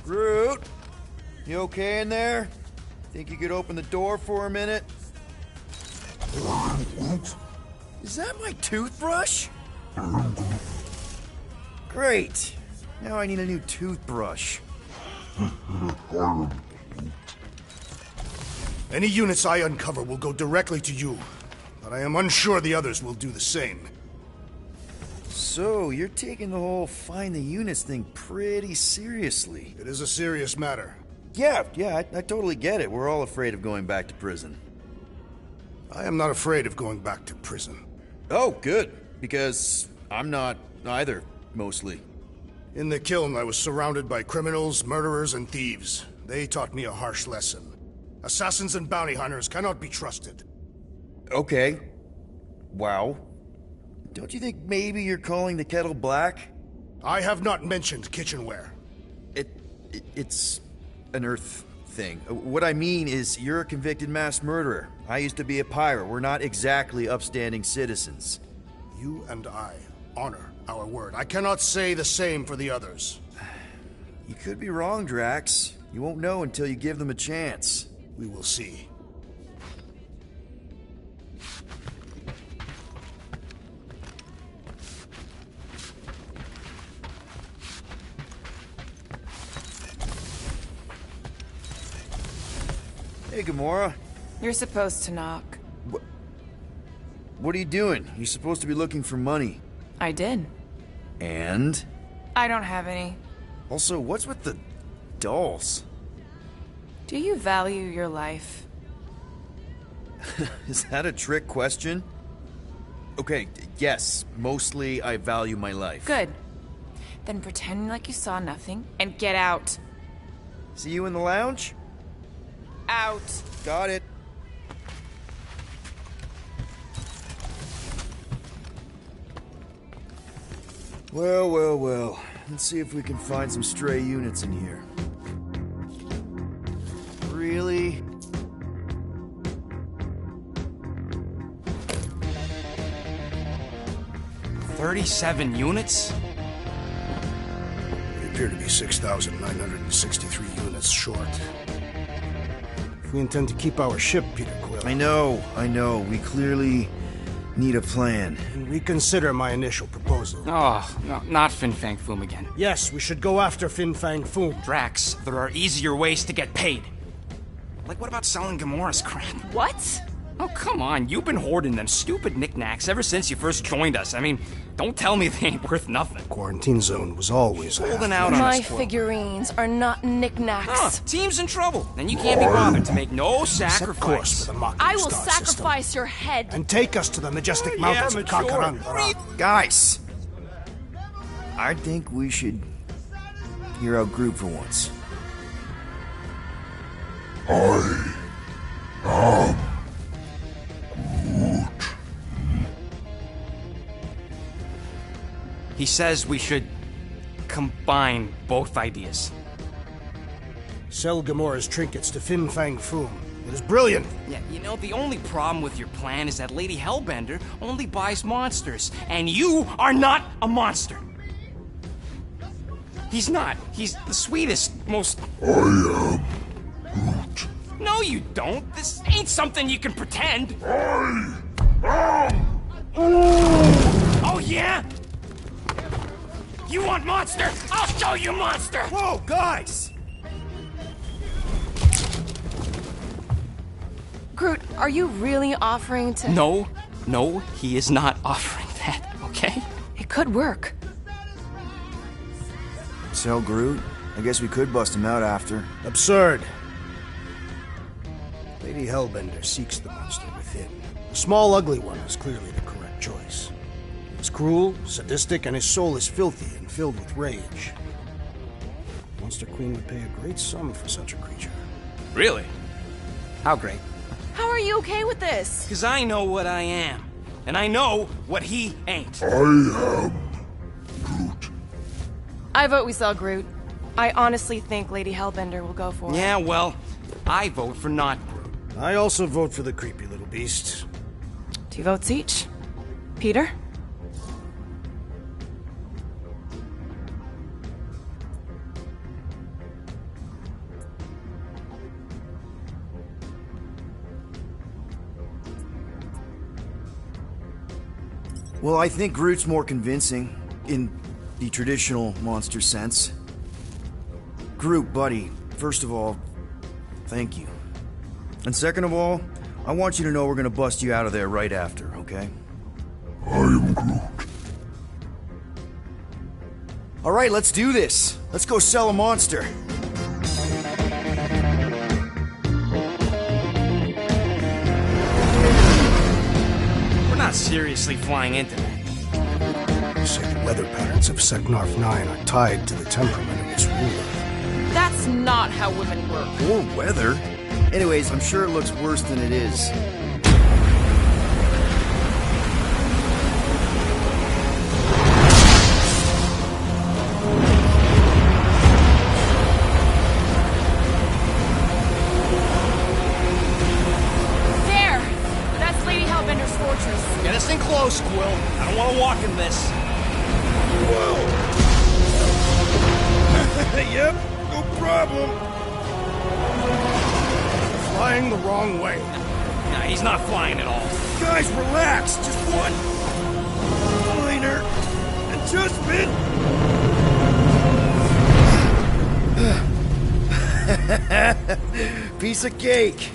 Groot, you okay in there? Think you could open the door for a minute? Is that my toothbrush? Great. Now I need a new toothbrush. Any units I uncover will go directly to you, but I am unsure the others will do the same. So, you're taking the whole find the units thing pretty seriously. It is a serious matter. Yeah, I totally get it. We're all afraid of going back to prison. I am not afraid of going back to prison. Oh, good. Because I'm not either, mostly. In the kiln, I was surrounded by criminals, murderers, and thieves. They taught me a harsh lesson. Assassins and bounty hunters cannot be trusted. Okay. Wow. Don't you think maybe you're calling the kettle black? I have not mentioned kitchenware. It's an Earth thing. What I mean is, you're a convicted mass murderer. I used to be a pirate. We're not exactly upstanding citizens. You and I honor our word. I cannot say the same for the others. You could be wrong, Drax. You won't know until you give them a chance. We will see. Hey, Gamora. You're supposed to knock. What are you doing? You're supposed to be looking for money. I did. And? I don't have any. Also, what's with the dolls? Do you value your life? Is that a trick question? Okay, yes, mostly I value my life. Good. Then pretend like you saw nothing and get out. See you in the lounge? Out. Got it. Well. Let's see if we can find some stray units in here. Really? $37 units? We appear to be 6,963 units short. If we intend to keep our ship, Peter Quill... I know. We clearly need a plan. And reconsider my initial proposal. Oh, no, not Fin Fang Foom again. Yes, we should go after Fin Fang Foom. Drax, there are easier ways to get paid. Like, what about selling Gamora's crap? What? Oh, come on. You've been hoarding them stupid knickknacks ever since you first joined us. I mean, don't tell me they ain't worth nothing. Quarantine zone was always holding out on my us. My figurines are not knickknacks. Team's in trouble. Then you can't be bothered to make no sacrifice. Course for the mocking I will star sacrifice system. your head. And take us to the majestic mountains of Kakaranda. Guys! I think we should hear out Groot for once. He says we should combine both ideas. Sell Gamora's trinkets to Fin Fang Foom. It is brilliant. Yeah, you know, the only problem with your plan is that Lady Hellbender only buys monsters, and you are not a monster. He's not. He's the sweetest, most... I am Groot. No, you don't. This ain't something you can pretend. I am... Oh, yeah? You want monster? I'll show you monster! Whoa, guys! Groot, are you really offering to... No, he is not offering that, okay? It could work. Sell Groot? I guess we could bust him out after. Absurd. Lady Hellbender seeks the monster within. The small, ugly one is clearly the correct choice. It's cruel, sadistic, and his soul is filthy and filled with rage. Monster Queen would pay a great sum for such a creature. Really? How great? How are you okay with this? Because I know what I am. And I know what he ain't. I am Groot. I vote we sell Groot. I honestly think Lady Hellbender will go for it. Yeah, well, I vote for not Groot. I also vote for the creepy little beast. 2 votes each. Peter? Well, I think Groot's more convincing, in the traditional monster sense. Groot, buddy, first of all, thank you. And second of all, I want you to know we're gonna bust you out of there right after, okay? I am Groot. Alright, let's do this. Let's go sell a monster. seriously flying into that. They say the weather patterns of Seknarf 9 are tied to the temperament of its ruler. That's not how women work. Or weather. Anyways, I'm sure it looks worse than it is. There! That's Lady Hellbender's fortress. Get us in close, Quill. I don't want to walk in this. Yep, no problem. Flying the wrong way. Nah, he's not flying at all. Guys, relax. Just one minor adjustment. Piece of cake.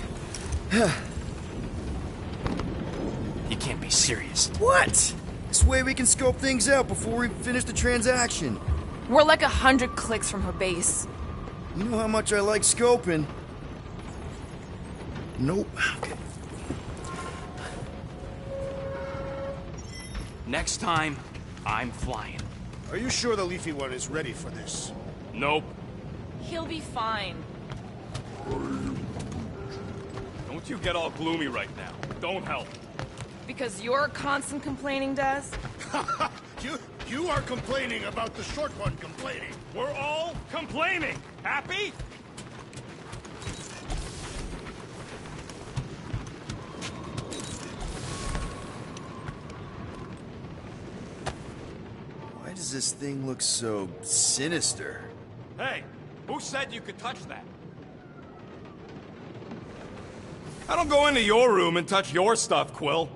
You can't be serious. What? This way we can scope things out before we finish the transaction. We're like 100 clicks from her base. You know how much I like scoping. Nope. Okay. Next time, I'm flying. Are you sure the Leafy One is ready for this? Nope. He'll be fine. Don't you get all gloomy right now. Don't help. Because your constant complaining does? You are complaining about the short one complaining. We're all complaining. Happy? Why does this thing look so sinister? Hey, who said you could touch that? I don't go into your room and touch your stuff, Quill.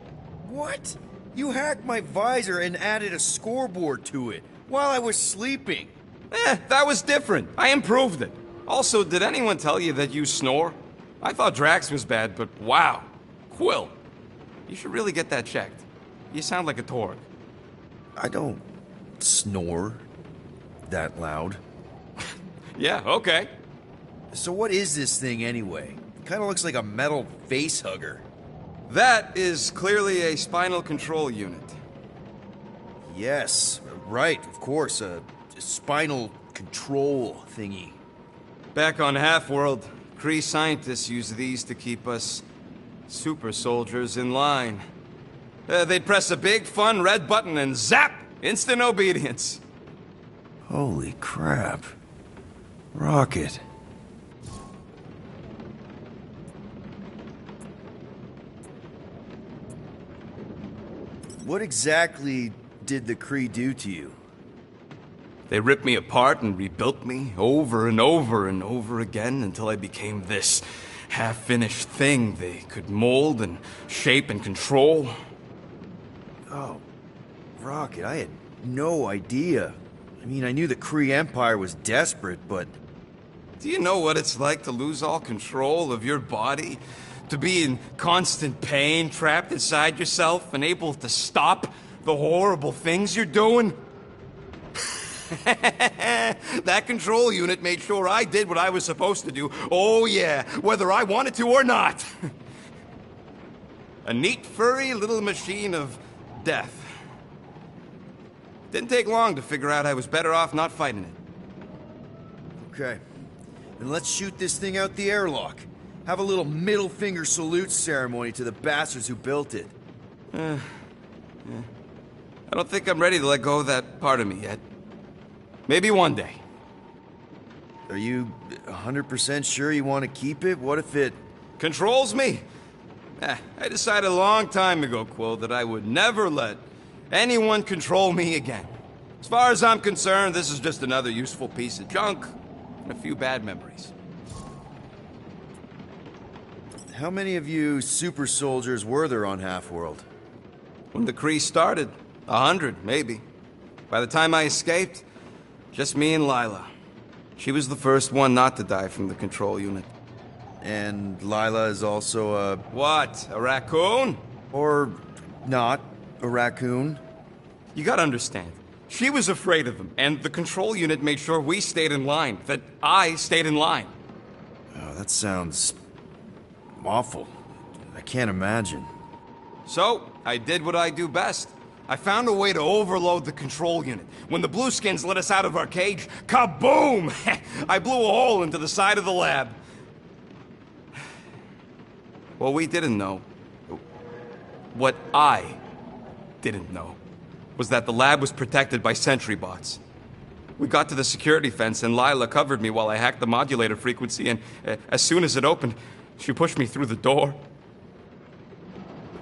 What? You hacked my visor and added a scoreboard to it while I was sleeping. That was different. I improved it. Also, did anyone tell you that you snore? I thought Drax was bad, but wow. Quill, you should really get that checked. You sound like a Torg. I don't snore that loud. Yeah, okay. So what is this thing anyway? Kind of looks like a metal face hugger. That is clearly a spinal control unit. Yes, right, of course, a spinal control thingy. Back on Half-World, Kree scientists use these to keep us super soldiers in line. They'd press a big, fun red button and zap! Instant obedience. Holy crap. Rocket. What exactly did the Kree do to you? They ripped me apart and rebuilt me over and over and over again until I became this half-finished thing they could mold and shape and control. Oh, Rocket, I had no idea. I mean, I knew the Kree Empire was desperate, but... Do you know what it's like to lose all control of your body? To be in constant pain, trapped inside yourself, unable to stop the horrible things you're doing? That control unit made sure I did what I was supposed to do. Oh yeah, whether I wanted to or not. A neat, furry little machine of death. Didn't take long to figure out I was better off not fighting it. Okay. Then let's shoot this thing out the airlock. Have a little middle finger salute ceremony to the bastards who built it. I don't think I'm ready to let go of that part of me yet. Maybe one day. Are you 100% sure you want to keep it? What if it... Controls me? I decided a long time ago, Quill, that I would never let anyone control me again. As far as I'm concerned, this is just another useful piece of junk and a few bad memories. How many of you super soldiers were there on Half-World? When the Kree started, 100, maybe. By the time I escaped, just me and Lila. She was the first one not to die from the control unit. And Lila is also a... What? A raccoon? Or not a raccoon? You gotta understand. She was afraid of him, and the control unit made sure we stayed in line. That I stayed in line. Oh, that sounds... awful. I can't imagine. So, I did what I do best. I found a way to overload the control unit. When the Blueskins let us out of our cage, kaboom! I blew a hole into the side of the lab. What we didn't know, what I didn't know, was that the lab was protected by sentry bots. We got to the security fence and Lila covered me while I hacked the modulator frequency, and as soon as it opened, she pushed me through the door.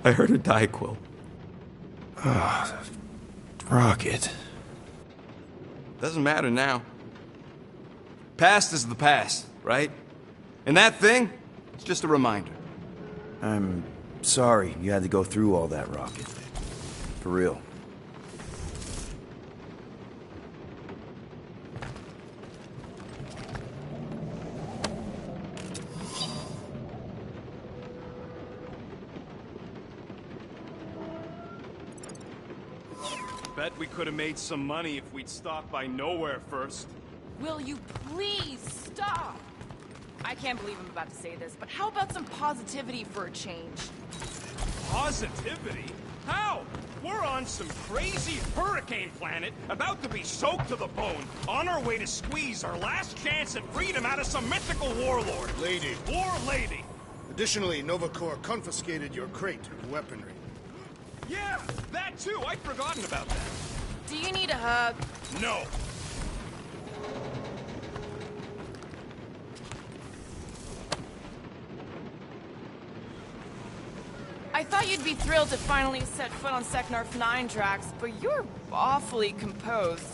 I heard her die, Quill. Rocket. Doesn't matter now. Past is the past, right? And that thing, it's just a reminder. I'm sorry you had to go through all that, Rocket. For real. Bet we could have made some money if we'd stopped by Nowhere first. Will you please stop? I can't believe I'm about to say this, but how about some positivity for a change? Positivity? How? We're on some crazy hurricane planet, about to be soaked to the bone, on our way to squeeze our last chance at freedom out of some mythical warlord. Lady. War lady. Additionally, Nova Corps confiscated your crate of weaponry. Yeah, that too. I'd forgotten about that. Do you need a hug? No. I thought you'd be thrilled to finally set foot on Seknarf 9, Drax, but you're awfully composed.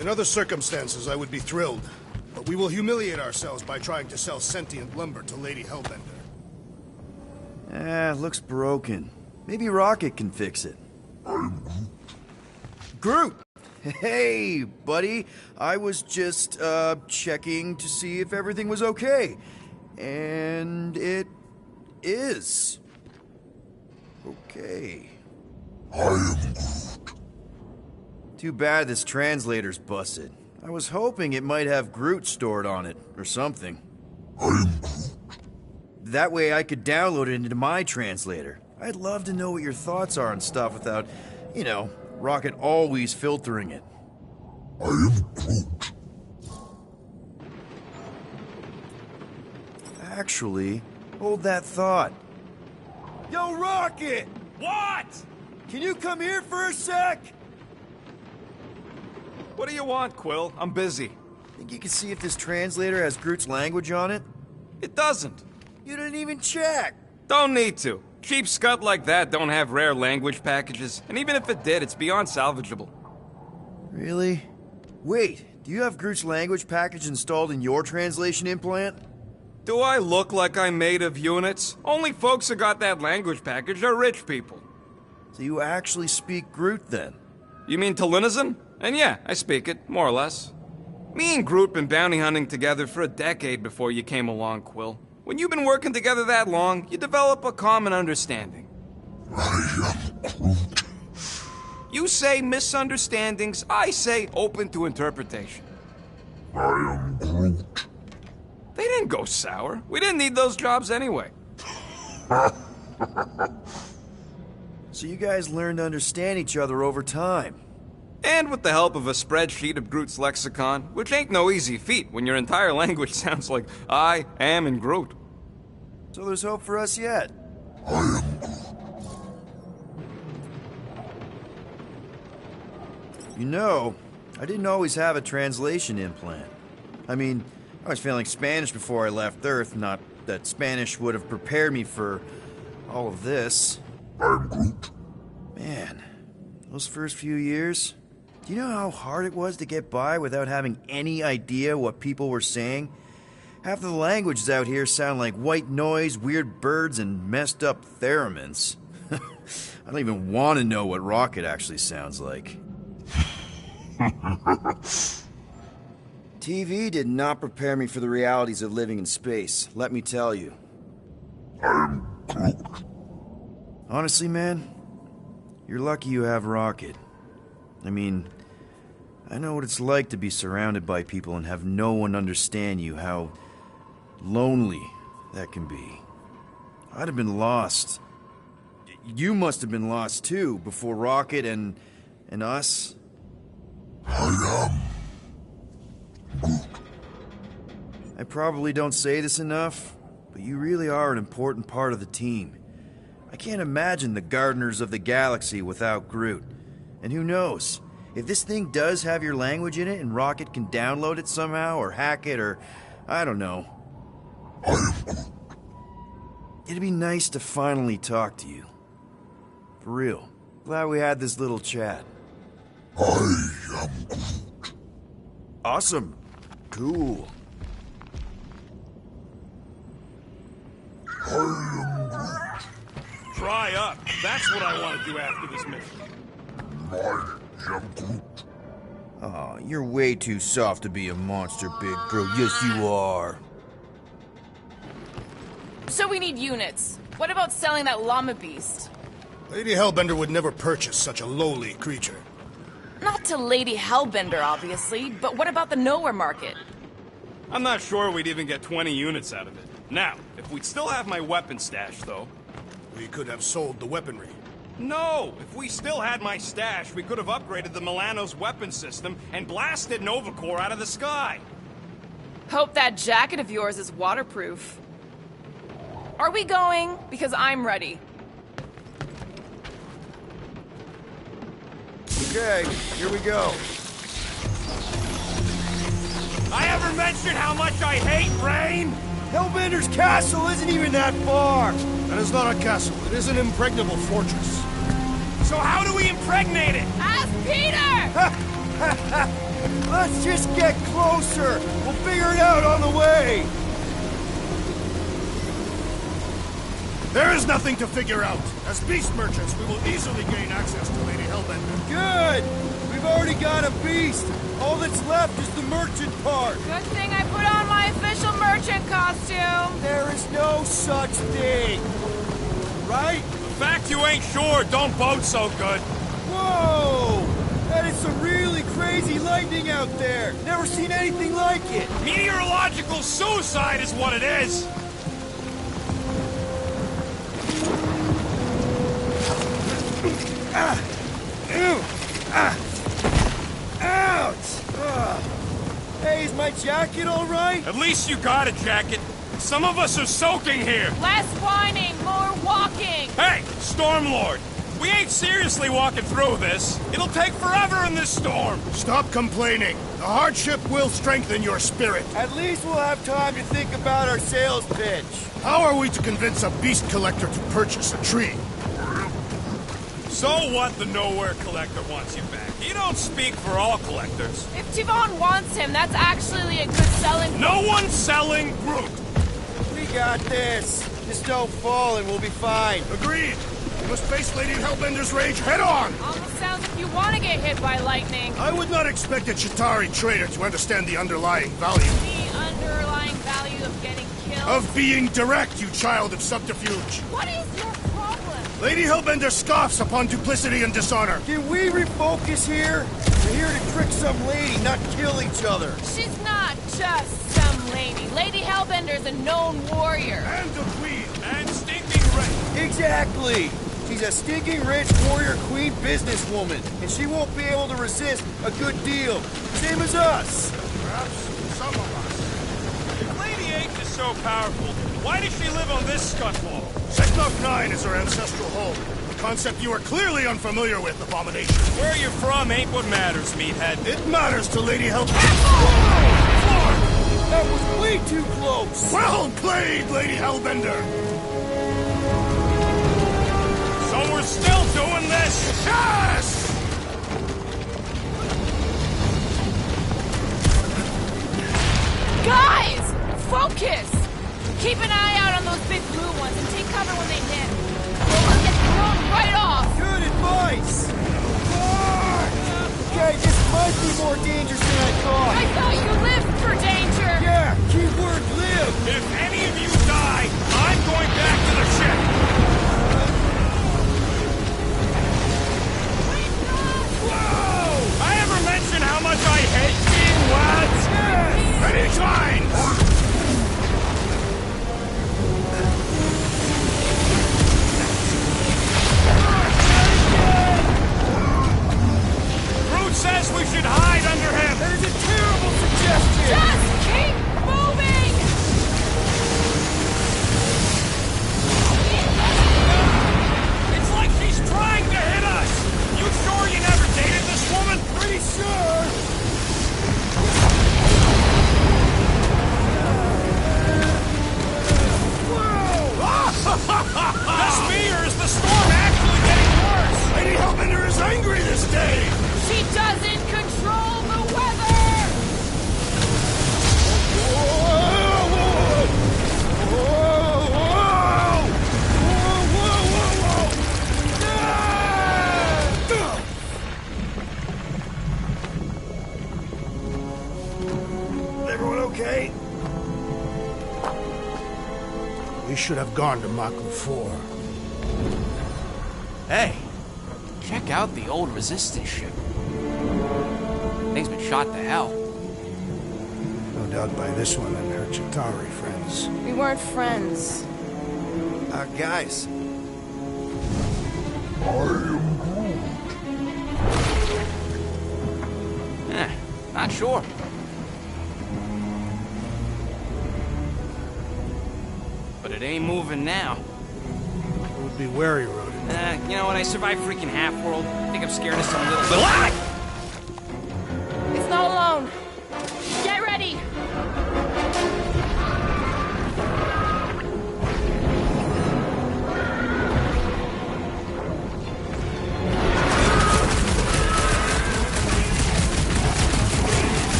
In other circumstances, I would be thrilled. But we will humiliate ourselves by trying to sell sentient lumber to Lady Hellbender. Looks broken. Maybe Rocket can fix it. Groot! Hey, buddy. I was just, checking to see if everything was okay. And it is. Okay. I am Groot. Too bad this translator's busted. I was hoping it might have Groot stored on it, or something. I am Groot. That way I could download it into my translator. I'd love to know what your thoughts are on stuff without, you know, Rocket always filtering it. I am Groot. Actually, hold that thought. Yo, Rocket! What? Can you come here for a sec? What do you want, Quill? I'm busy. Think you can see if this translator has Groot's language on it? It doesn't. You didn't even check. Don't need to. Cheap scut like that don't have rare language packages, and even if it did, it's beyond salvageable. Really? Wait, do you have Groot's language package installed in your translation implant? Do I look like I'm made of units? Only folks who got that language package are rich people. So you actually speak Groot then? You mean Talinism? And yeah, I speak it, more or less. Me and Groot been bounty hunting together for a decade before you came along, Quill. When you've been working together that long, you develop a common understanding. I am Groot. You say misunderstandings, I say open to interpretation. I am Groot. They didn't go sour. We didn't need those jobs anyway. So you guys learned to understand each other over time. And with the help of a spreadsheet of Groot's lexicon, which ain't no easy feat when your entire language sounds like I am and Groot. So there's hope for us yet. I am Groot. You know, I didn't always have a translation implant. I mean, I was failing Spanish before I left Earth, not that Spanish would have prepared me for all of this. I'm Groot. Man, those first few years, do you know how hard it was to get by without having any idea what people were saying? Half of the languages out here sound like white noise, weird birds, and messed up theremins. I don't even want to know what Rocket actually sounds like. TV did not prepare me for the realities of living in space, let me tell you. I'm Groot. Honestly, man, you're lucky you have Rocket. I mean, I know what it's like to be surrounded by people and have no one understand you, how lonely that can be. I'd have been lost. you must have been lost too, before Rocket and us. I probably don't say this enough, but you really are an important part of the team. I can't imagine the Gardeners of the Galaxy without Groot. And who knows, if this thing does have your language in it and Rocket can download it somehow, or hack it, or I don't know. It'd be nice to finally talk to you. For real. Glad we had this little chat. I am Groot. Awesome. Cool. I am Groot. Dry up. That's what I want to do after this mission. I am Groot. Aw, you're way too soft to be a monster, Big Bro. Yes, you are. So we need units. What about selling that llama beast? Lady Hellbender would never purchase such a lowly creature. Not to Lady Hellbender, obviously, but what about the nowhere market? I'm not sure we'd even get 20 units out of it. Now, if we'd still have my weapon stash, though... We could have sold the weaponry. No! If we still had my stash, we could have upgraded the Milano's weapon system and blasted Nova Corps out of the sky. Hope that jacket of yours is waterproof. Are we going? Because I'm ready. Okay, here we go. I ever mentioned how much I hate rain? Hellbender's castle isn't even that far. That is not a castle. It is an impregnable fortress. So how do we impregnate it? Ask Peter! Let's just get closer. We'll figure it out on the way. There is nothing to figure out. As beast merchants, we will easily gain access to Lady Hellbender. Good! We've already got a beast. All that's left is the merchant part. Good thing I put on my official merchant costume. There is no such thing. Right? The fact you ain't sure don't bode so good. Whoa! That is some really crazy lightning out there. Never seen anything like it. Meteorological suicide is what it is. Ouch! Hey, is my jacket all right? At least you got a jacket. Some of us are soaking here. Less whining, more walking. Hey, Stormlord. We ain't seriously walking through this. It'll take forever in this storm. Stop complaining. The hardship will strengthen your spirit. At least we'll have time to think about our sales pitch. How are we to convince a beast collector to purchase a tree? So what the Nowhere Collector wants you back? He don't speak for all collectors. If Tivon wants him, that's actually a good selling... No one's selling Groot! We got this. Just don't fall and we'll be fine. Agreed. We must face Lady Hellbender's rage head on! Almost sounds like you want to get hit by lightning. I would not expect a Chitauri trader to understand the underlying value. The underlying value of getting killed? Of being direct, you child of subterfuge. What is your problem? Lady Hellbender scoffs upon duplicity and dishonor. Can we refocus here? We're here to trick some lady, not kill each other. She's not just some lady. Lady Hellbender's a known warrior. And a queen. And stinking rich. Exactly. She's a stinking rich warrior queen businesswoman, and she won't be able to resist a good deal. Same as us. Perhaps some of us. If Lady H is so powerful, why does she live on this scuttball? Seknok 9 is her ancestral home. A concept you are clearly unfamiliar with, Abomination. Where you're from ain't what matters, meathead. It matters to Lady Hellbender. That was way too close. Well played, Lady Hellbender. So we're still doing this? Yes! Guys! Focus! Keep an eye out on those big blue ones and take cover when they hit. We'll get thrown right off! Good advice! Okay, this might be more dangerous than I thought. I thought you lived for danger! Yeah, keyword live! If any of you die, I'm going back to the ship! Whoa! I ever mention how much I hate being wet? Yes! Ready, shine! okay? We should have gone to Mach 4. Hey, check out the old Resistance ship. Thing's been shot to hell. No doubt by this one and her Chitauri friends. We weren't friends. Guys. Not sure. But it ain't moving now. It would be wary, Rodin. You know what? I survived freaking Half-World. I think I'm scared of some little... It's not alone. Get ready.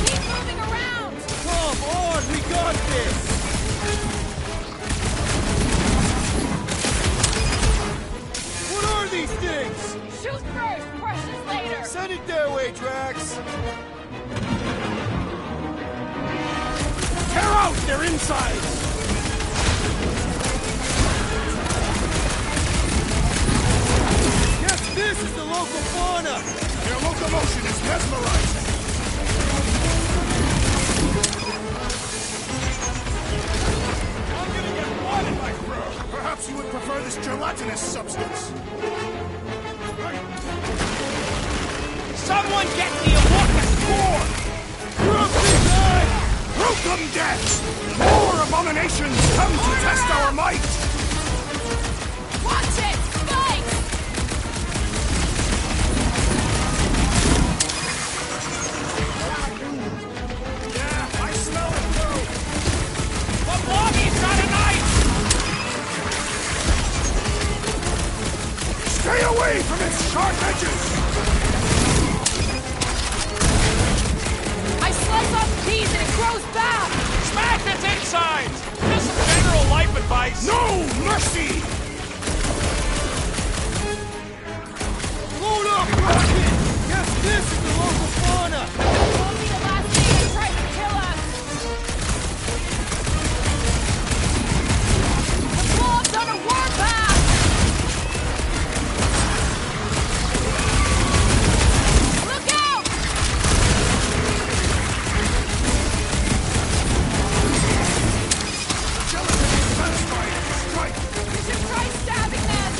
Keep moving around. Come on, we got this! What are these things? Shoot first, questions later. Send it their way, Drax. Tear out their insides! Yes, this is the local fauna! Their locomotion is mesmerizing! I'm gonna get blood in my throat! Perhaps you would prefer this gelatinous substance. Someone get me a look at Thor! Welcome, deaths! More abominations come to test our might! Watch it! Spike! Yeah, I smell it too! The Blobby's got a knife! Stay away from its sharp edges! I slice off peas and it grows back! Smash its insides! Just some general life advice! No mercy! Load up, Rocket! Yes, this is the local fauna! It won't be the last thing that tries to kill us! The blob's on a warpath! Look out! We should try stabbing them!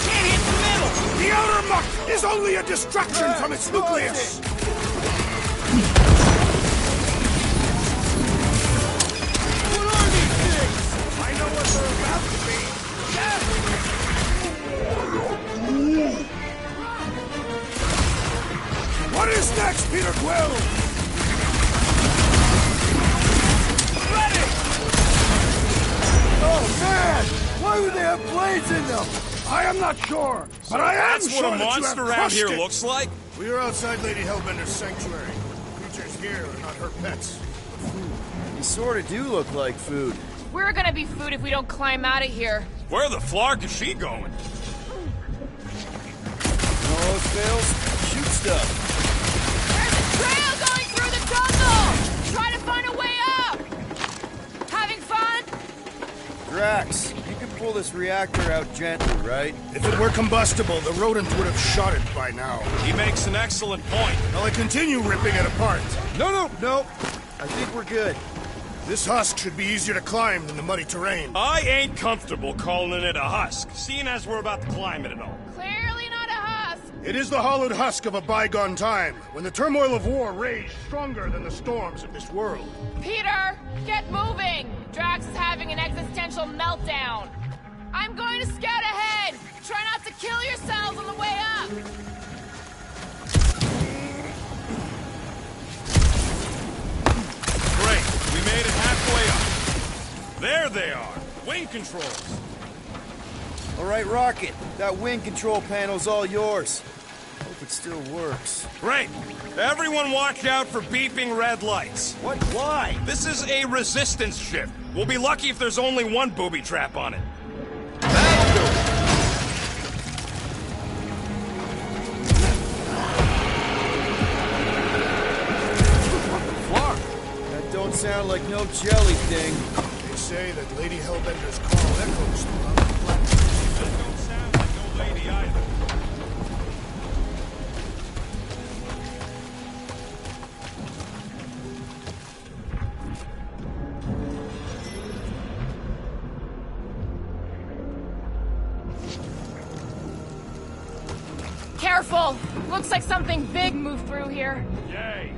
Can't hit the middle! The outer muck is only a distraction from its nucleus! What are these things? I know what they're about to be! What is next, Peter Quill? Oh, man! Why would they have blades in them? I am not sure, but I am That's sure what a that you monster have around crushed here it. looks like? We are outside Lady Hellbender's sanctuary. Creatures here are not her pets. You sort of do look like food. We're gonna be food if we don't climb out of here. Where the flark is she going? All else fails, shoot stuff. There's a trail going through the jungle! Try to find a way up! Having fun? Drax, you can pull this reactor out gently, right? If it were combustible, the rodent would have shot it by now. He makes an excellent point. Now I continue ripping it apart. No. I think we're good. This husk should be easier to climb than the muddy terrain. I ain't comfortable calling it a husk, seeing as we're about to climb it and all. Clearly not a husk! It is the hollowed husk of a bygone time, when the turmoil of war raged stronger than the storms of this world. Peter, get moving! Drax is having an existential meltdown. I'm going to scout ahead. Try not to kill yourselves on the way up. Great, we made it halfway up. There they are, wing controls. All right, Rocket, that wing control panel's all yours. Hope it still works. Great. Everyone watch out for beeping red lights. What? Why? This is a resistance ship. We'll be lucky if there's only one booby trap on it. Flark, sound like no jelly thing. They say that Lady Hellbender's call echoes throughout the planet. That don't sound like no lady either. Careful! Looks like something big moved through here. Yay!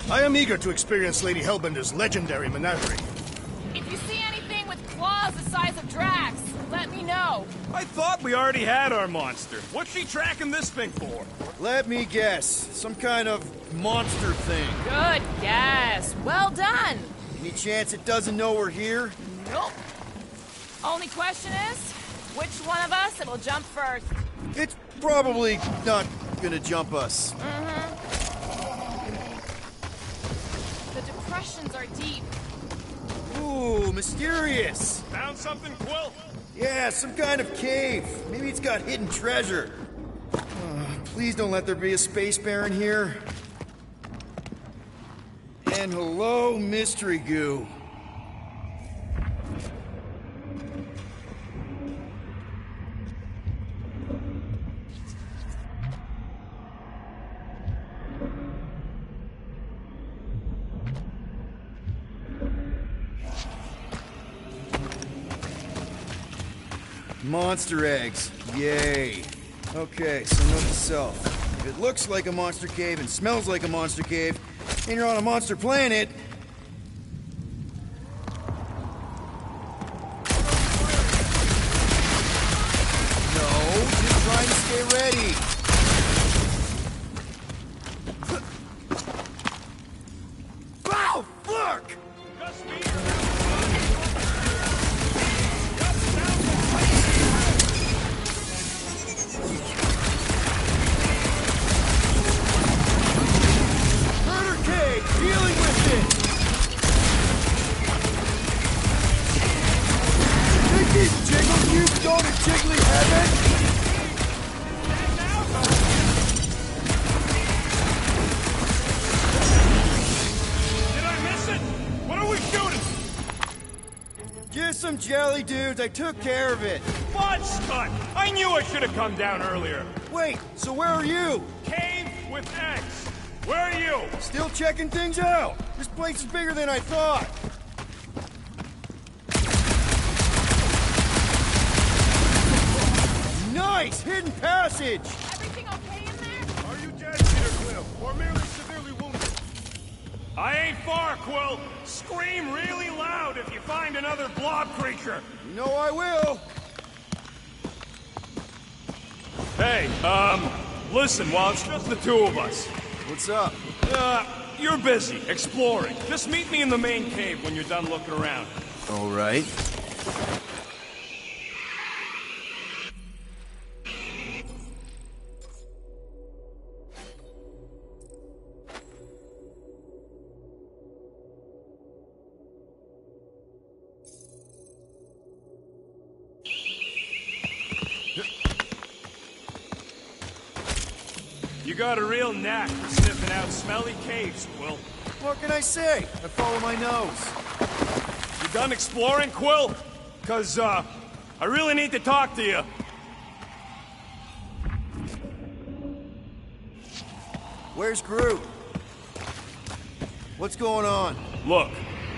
I am eager to experience Lady Hellbender's legendary menagerie. If you see anything with claws the size of Drax, let me know. I thought we already had our monster. What's she tracking this thing for? Let me guess. Some kind of monster thing. Good guess. Well done. Any chance it doesn't know we're here? Nope. Only question is, which one of us it'll jump first? It's probably not gonna jump us. The depressions are deep. Ooh, mysterious. Found something, Quill? Yeah, some kind of cave. Maybe it's got hidden treasure. Please don't let there be a space baron here. And hello, mystery goo. Monster eggs. Yay. Okay, so note to self. If it looks like a monster cave and smells like a monster cave, and you're on a monster planet... No, just trying to stay ready. Wow, fuck! Murder cave, dealing with it! Take these jiggle cubes going to jiggly heaven! Did I miss it? What are we shooting? Just some jelly dudes, I took care of it. Fudge stunt! I knew I should have come down earlier. Wait, so where are you? Cave with eggs. Where are you? Still checking things out. This place is bigger than I thought. Nice! Hidden passage! Everything okay in there? Are you dead, Peter Quill, or merely severely wounded? I ain't far, Quill. Scream really loud if you find another blob creature. You know I will. Hey, listen, while it's just the two of us. What's up? You're busy, exploring. Just meet me in the main cave when you're done looking around. All right. You got a real knack for sniffing out smelly caves, Quill. What can I say? I follow my nose. You done exploring, Quill? 'Cause, I really need to talk to you. Where's Groot? What's going on? Look,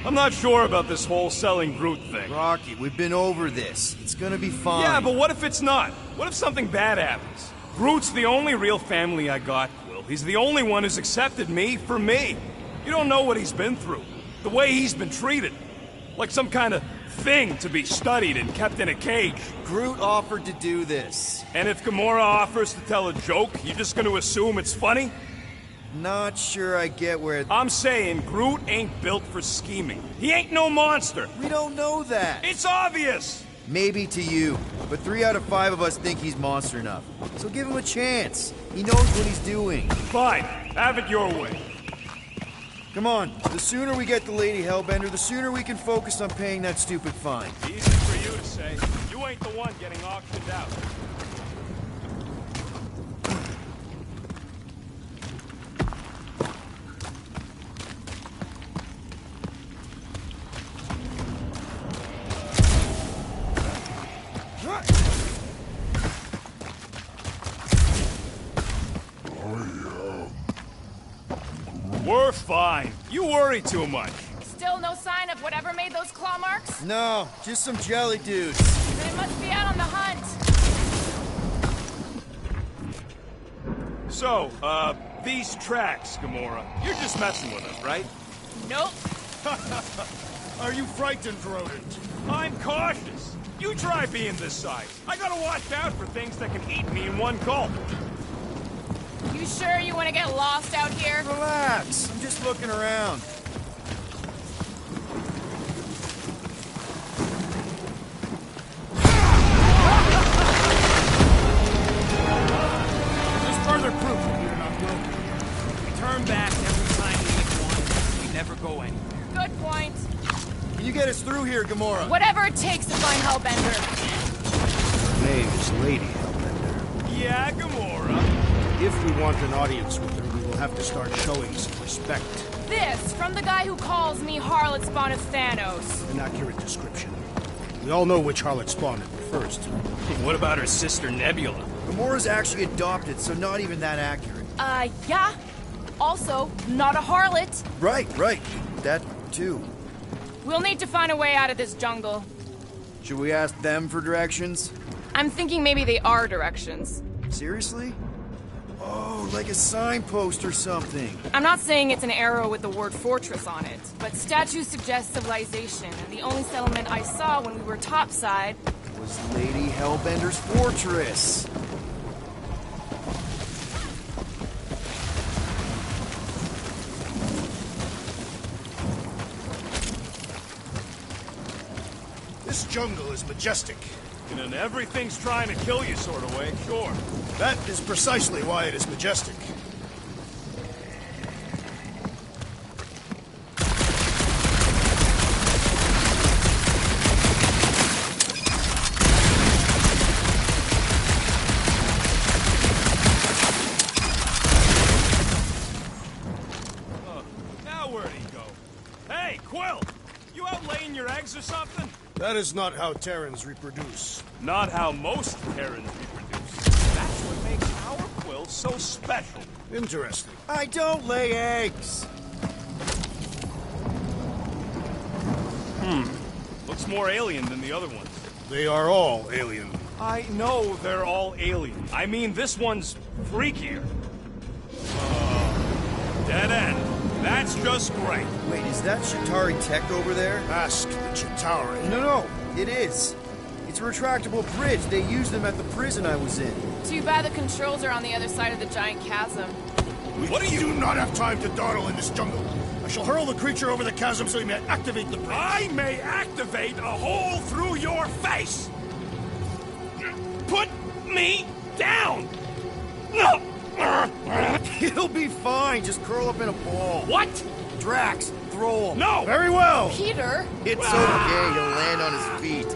I'm not sure about this whole selling Groot thing. Rocky, we've been over this. It's gonna be fine. Yeah, but what if it's not? What if something bad happens? Groot's the only real family I got, Quill. He's the only one who's accepted me for me. You don't know what he's been through. The way he's been treated. Like some kind of thing to be studied and kept in a cage. Groot offered to do this. And if Gamora offers to tell a joke, you just gonna assume it's funny? Not sure I get where... I'm saying Groot ain't built for scheming. He ain't no monster. We don't know that. It's obvious. Maybe to you, but 3 out of 5 of us think he's monster enough. So give him a chance. He knows what he's doing. Fine. Have it your way. Come on. The sooner we get the Lady Hellbender, the sooner we can focus on paying that stupid fine. Easy for you to say. You ain't the one getting auctioned out. We're fine. You worry too much. Still no sign of whatever made those claw marks? No, just some jelly dudes. They must be out on the hunt. So, these tracks, Gamora, you're just messing with us, right? Nope. Are you frightened, rodent? I'm cautious. You try being this size. I gotta watch out for things that can eat me in one gulp. You sure you want to get lost out here? Relax, I'm just looking around. Just further proof that we're not broken. We turn back every time we hit one. We never go anywhere. Good point. Can you get us through here, Gamora? Whatever it takes to find Hellbender. Her name is Lady Hellbender. Yeah, Gamora. If we want an audience with her, we will have to start showing some respect. This from the guy who calls me Harlot Spawn of Thanos. An accurate description. We all know which harlot spawn it refers to. What about her sister Nebula? Gamora's actually adopted, so not even that accurate. Yeah. Also, not a harlot. Right. That, too. We'll need to find a way out of this jungle. Should we ask them for directions? I'm thinking maybe they are directions. Seriously? Oh, like a signpost or something. I'm not saying it's an arrow with the word fortress on it, but statues suggest civilization, and the only settlement I saw when we were topside Was Lady Hellbender's fortress. This jungle is majestic. In an everything's trying to kill you sort of way, sure. That is precisely why it is majestic. Now where'd he go? Hey, Quill! You out laying your eggs or something? That is not how Terrans reproduce. Not how most Terrans reproduce. That's what makes our Quill so special. Interesting. I don't lay eggs. Looks more alien than the other ones. They are all alien. I know they're all alien. I mean, this one's freakier. Dead end. That's just great. Wait, is that Chitauri tech over there? Ask the Chitauri. No, it is. It's a retractable bridge. They used them at the prison I was in. Too bad the controls are on the other side of the giant chasm. What do you do not have time to dawdle in this jungle? I shall hurl the creature over the chasm so he may activate the bridge. I may activate a hole through your face! Put me down! No! It'll be fine. Just curl up in a ball. What? Drax, throw him. No! Very well. Peter? It's okay. He'll land on his feet.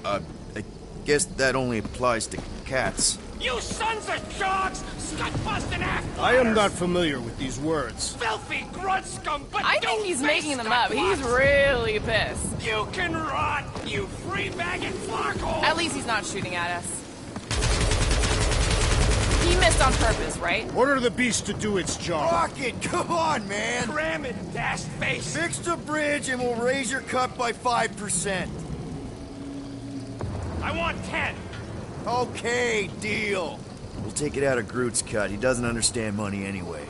I guess that only applies to cats. You sons of dogs! Scut-busting after I am not familiar with these words. filthy grunt scum, but I think he's making them up. He's really pissed. You can rot, you free-bagging flarkhole! At least he's not shooting at us. He missed on purpose, right? Order the beast to do its job. Rocket, come on, man. Cram it, dash face! Fix the bridge and we'll raise your cut by 5%. I want 10! Okay, deal. We'll take it out of Groot's cut. He doesn't understand money anyway.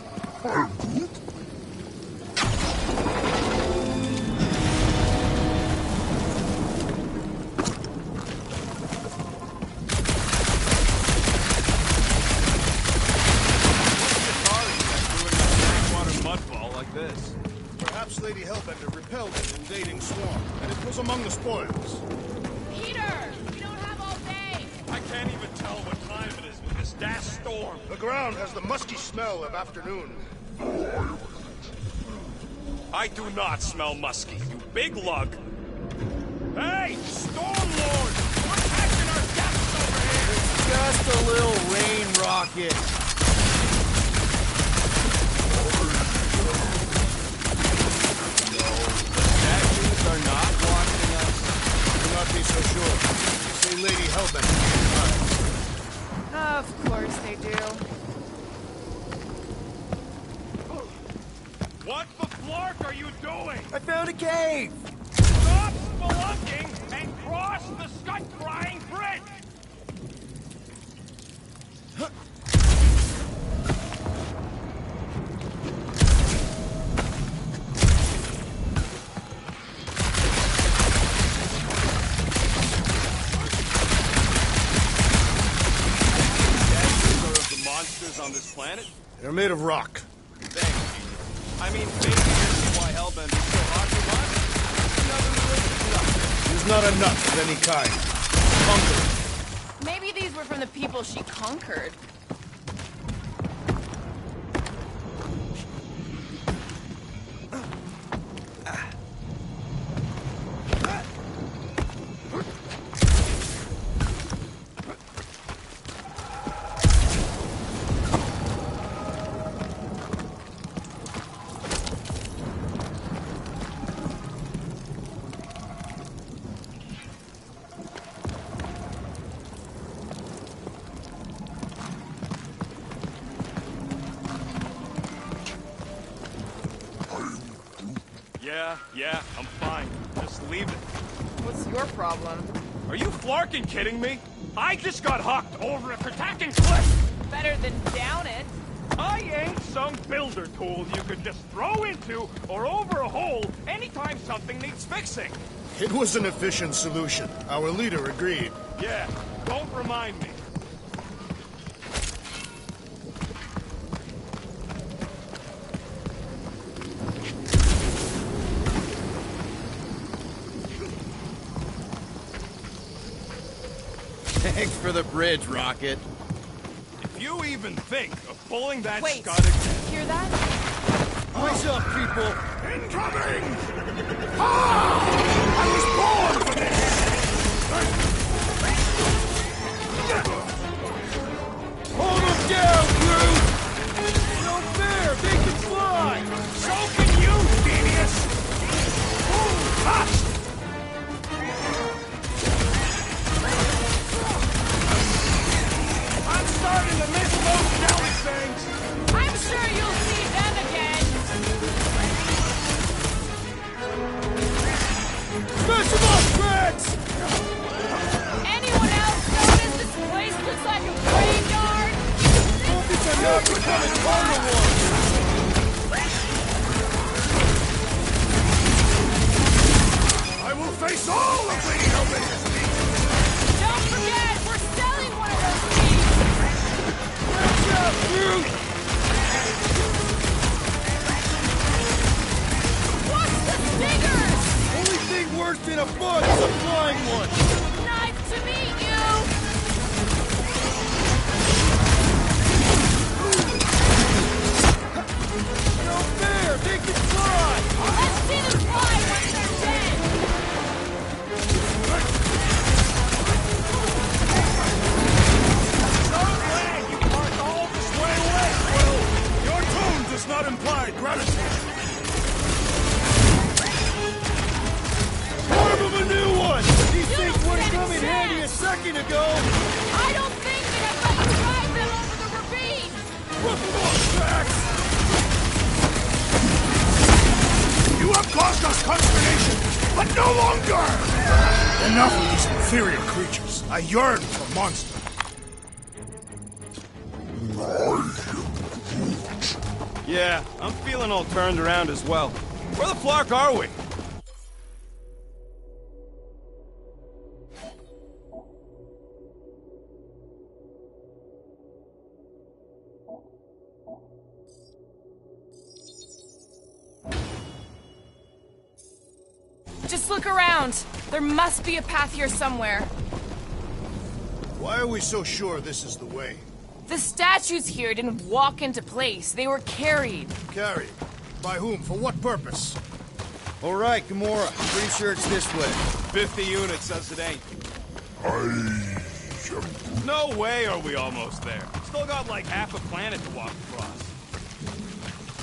This. Perhaps Lady Hellbender repelled an invading swarm, and it was among the spoils. Peter! We don't have all day! I can't even tell what time it is with this dash storm. The ground has the musky smell of afternoon. I do not smell musky, you big lug. Hey, Stormlord! We're catching our guests over here! It's just a little rain rocket. Statues are not watching us. Do not be so sure. Say Lady Hellbent. Of course they do. What the flark are you doing? I found a cave! Stop spelunking and cross the scut-frying bridge! Statues are of the monsters on this planet? They're made of rock. Thanks, genius. I mean, maybe this is why Hellbent is so hard to watch. There's not a nut of any kind. Conquer. Maybe these were from the people she conquered. Yeah, I'm fine. Just leave it. What's your problem? Are you flarking kidding me? I just got hucked over a cracking cliff! Better than down it. I ain't some builder tool you could just throw into or over a hole anytime something needs fixing. It was an efficient solution. Our leader agreed. Yeah, don't remind me. Thanks for the bridge, Rocket. If you even think of pulling that Wait, scud again... hear that? What's up, people? Incoming! Ah! I was born for this! Hold them down, crew! No fair! They can fly! So can you, genius! Ooh, touched! I'm starting to miss those jelly things! I'm sure you'll see them again. Smash them up, Rex! Anyone else notice this place looks like a graveyard? Hope it's enough to come and carnivore! I will face all of Lady Hellbent's needs! Don't forget, we're selling one of those things. Watch out, crew! What's the stingers? Only thing worse than a bug is a flying one! Nice to meet you. No fair! They can fly! Let's see them fly once they're dead. So glad you parked all this way away, Quill! Your tone does not imply gratitude! Form of a new one! These things would have come in handy a second ago! I don't think they have let you drive them over the ravine. Rip them off, Drax! You have caused us consternation, but no longer! Enough of these inferior creatures. I yearn for monsters. Yeah, I'm feeling all turned around as well. Where the flark are we? Just look around. There must be a path here somewhere. Why are we so sure this is the way? The statues here didn't walk into place. They were carried. Carried? By whom? For what purpose? All right, Gamora. Pretty sure it's this way. 50 units says it ain't. No way are we almost there. Still got like half a planet to walk across.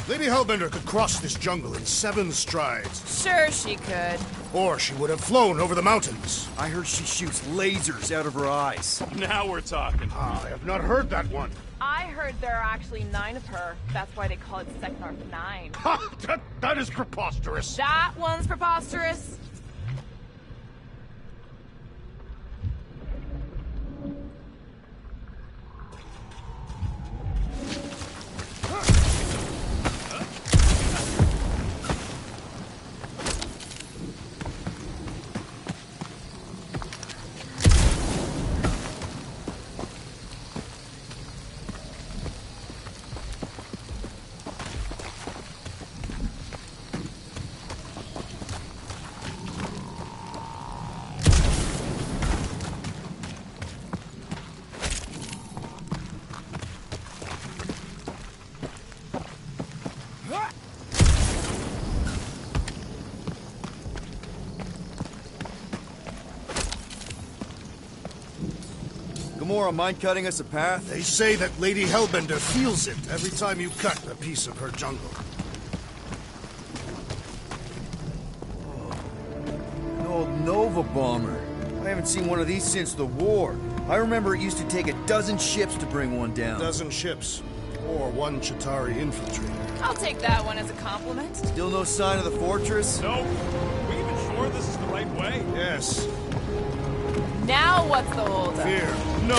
Lady Hellbender could cross this jungle in 7 strides. Sure she could. Or she would have flown over the mountains. I heard she shoots lasers out of her eyes. Now we're talking. I have not heard that one. I heard there are actually 9 of her. That's why they call it Sector 9. Ha! That is preposterous. That one's preposterous. Gamora, mind cutting us a path? They say that Lady Hellbender feels it every time you cut a piece of her jungle. An old Nova bomber. I haven't seen one of these since the war. I remember it used to take a dozen ships to bring one down. A dozen ships. Or 1 Chitauri infiltrator. I'll take that one as a compliment. Still no sign of the fortress? Nope. Are we even sure this is the right way? Yes. Now what's the holdup? Fear. No!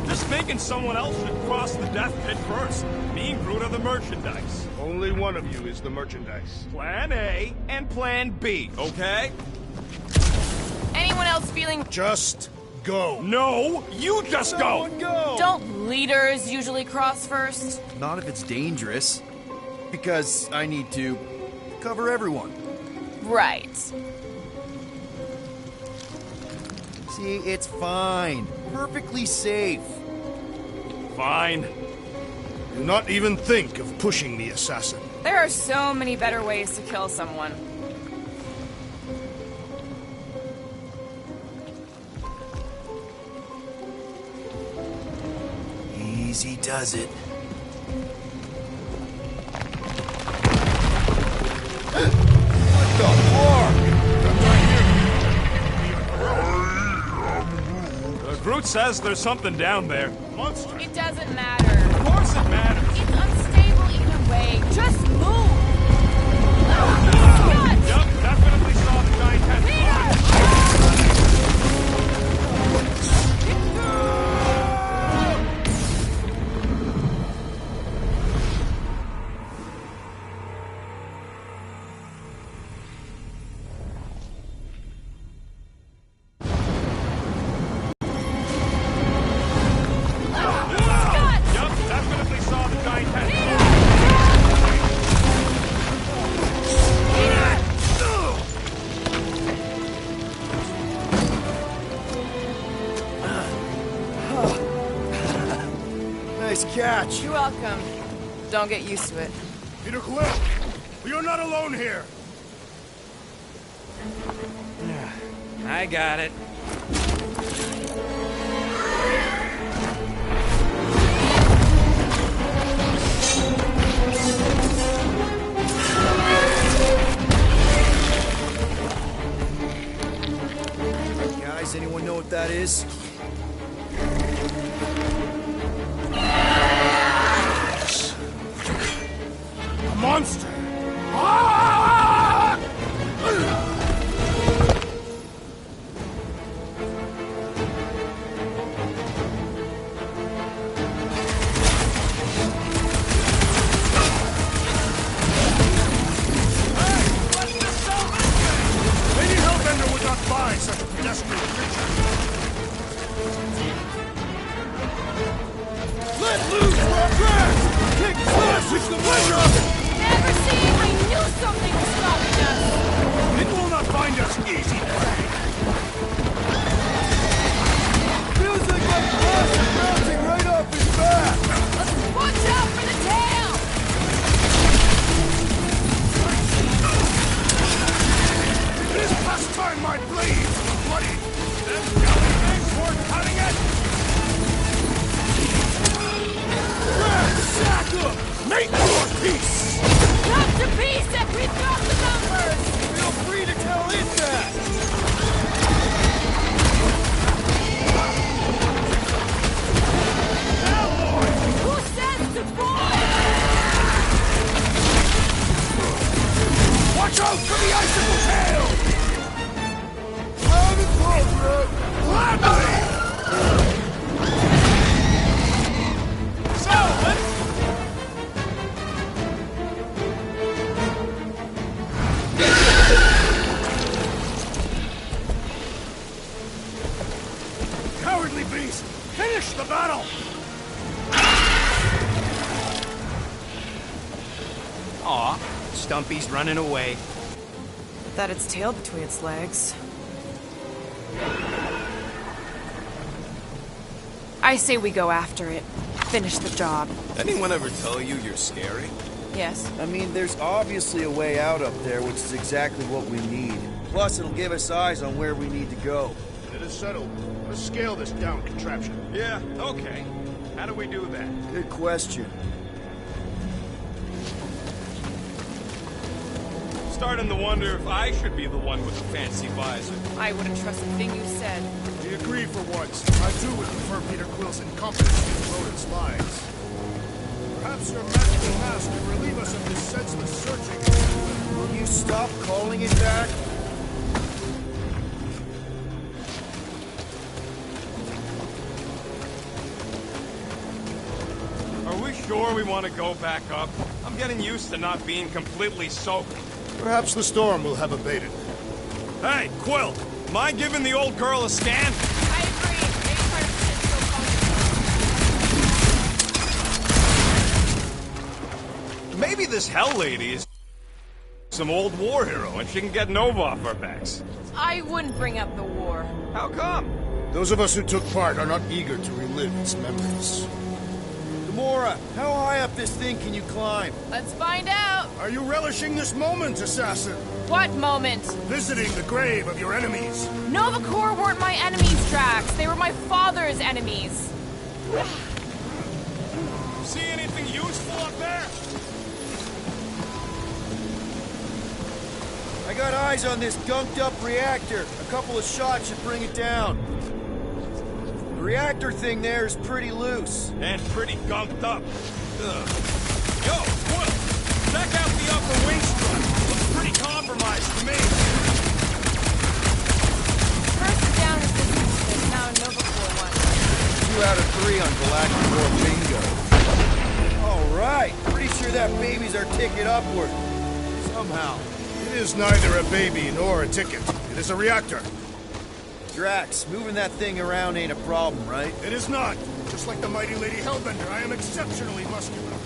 Just thinking someone else should cross the death pit first. Me and Groot are the merchandise. Only one of you is the merchandise. Plan A and Plan B, okay? Anyone else feeling... Just go. No! You just go! Go! Don't leaders usually cross first? Not if it's dangerous. Because I need to cover everyone. Right. See, it's fine. Perfectly safe. Fine. Do not even think of pushing the assassin. There are so many better ways to kill someone. Easy does it. What the fuck? Groot says there's something down there. Monster. It doesn't matter. Of course it matters. It's unstable either way. Just move! Yup, definitely saw the giant tentacle. Yup, definitely saw the giant tentacle. Nice catch. You're welcome. Don't get used to it. Peter Quill, you're not alone here. I got it. Guys, anyone know what that is? A monster. Ah! Lady Hellbender would not buy such a pedestrian creature. Let loose, Rockrat! Kick, slash, it's the pleasure of it! Never see! I knew something ugly beast! Finish the battle! Aw, Stumpy's running away. That its tail between its legs. I say we go after it. Finish the job. Anyone ever tell you you're scary? Yes. I mean, there's obviously a way out up there, which is exactly what we need. Plus, it'll give us eyes on where we need to go. It is settled. Let's scale this down contraption. Yeah, okay. How do we do that? Good question. Starting to wonder if I should be the one with the fancy visor. I wouldn't trust a thing you said. We agree for once. I too would prefer Peter Quill's incompetence to rodents' lives. Perhaps your magical mask can relieve us of this senseless searching. Will you stop calling it that? Are we sure we want to go back up? I'm getting used to not being completely soaked. Perhaps the storm will have abated. Hey, Quill! Mind giving the old girl a scan? I agree. Maybe part of the ship's still functional. Maybe this Hell Lady is some old war hero and she can get Nova off our backs. I wouldn't bring up the war. How come? Those of us who took part are not eager to relive its memories. Gamora, how high up this thing can you climb? Let's find out. Are you relishing this moment, assassin? What moment? Visiting the grave of your enemies. Nova Corps weren't my enemies, Drax. They were my father's enemies. See anything useful up there? I got eyes on this gunked up reactor. A couple of shots should bring it down. The reactor thing there is pretty loose. And pretty gunked up. Ugh. Yo, Quill! Check out the upper wing strut. Looks pretty compromised to me. First is down as this now a Nova Corps one. 2 out of 3 on Galactic War bingo. All right, pretty sure that baby's our ticket upward. Somehow. It is neither a baby nor a ticket. It is a reactor. Drax, moving that thing around ain't a problem, right? It is not. Just like the mighty Lady Hellbender, I am exceptionally muscular.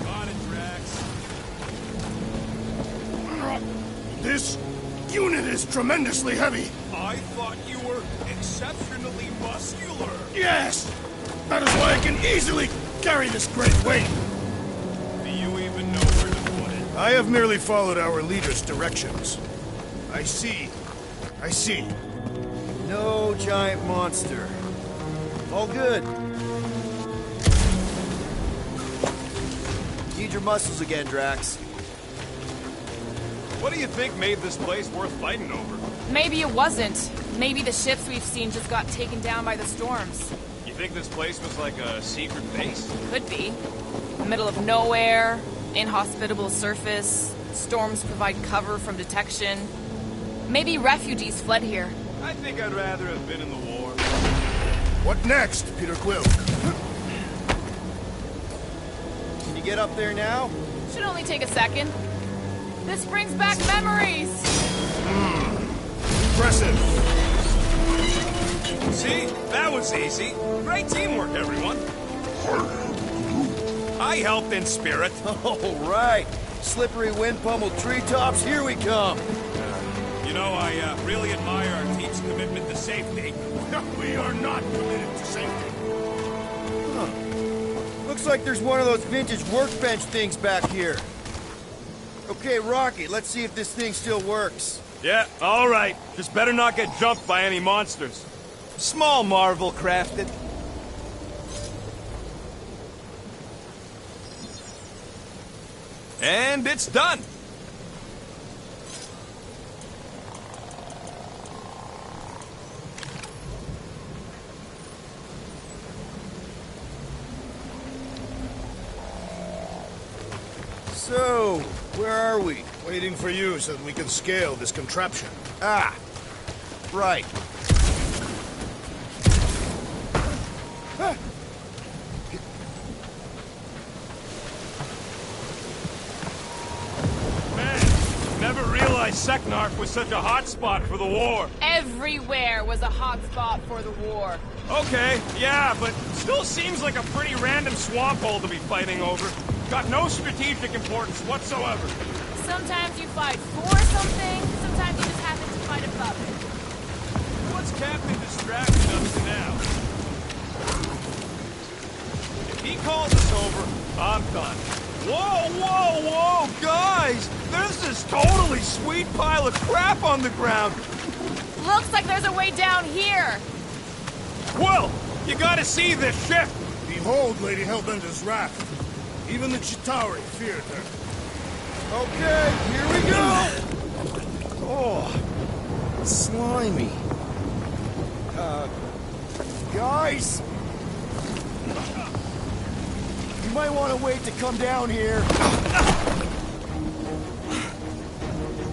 Got it, Drax. This unit is tremendously heavy. I thought you were exceptionally muscular. Yes! That is why I can easily carry this great weight. Do you even know where to put it? I have merely followed our leader's directions. I see. I see. No giant monster. All good. Need your muscles again, Drax. What do you think made this place worth fighting over? Maybe it wasn't. Maybe the ships we've seen just got taken down by the storms. You think this place was like a secret base? Could be. Middle of nowhere, inhospitable surface, storms provide cover from detection. Maybe refugees fled here. I think I'd rather have been in the war. What next, Peter Quill? Can you get up there now? Should only take a second. This brings back memories! Impressive. See? That was easy. Great teamwork, everyone. I helped in spirit. All right. Slippery wind-pummeled treetops, here we come. You know, I really admire our team's commitment to safety. We are not committed to safety. Huh. Looks like there's one of those vintage workbench things back here. Okay, Rocky, let's see if this thing still works. Yeah, all right. Just better not get jumped by any monsters. Small marvel crafted. And it's done. So, where are we? Waiting for you so that we can scale this contraption. Ah, right. Ah. Man, never realized Seknarf was such a hot spot for the war. Everywhere was a hot spot for the war. Okay, yeah, but still seems like a pretty random swamp hole to be fighting over. Got no strategic importance whatsoever. Sometimes you fight for something, sometimes you just happen to fight above it. What's Captain Distraction up to now? If he calls us over, I'm done. Whoa, whoa, whoa, guys! There's this totally sweet pile of crap on the ground. Looks like there's a way down here. Quill, you gotta see this ship. Behold Lady Hellbender's wrath. Even the Chitauri feared her. Okay, here we go! Oh, slimy. Guys! You might want to wait to come down here.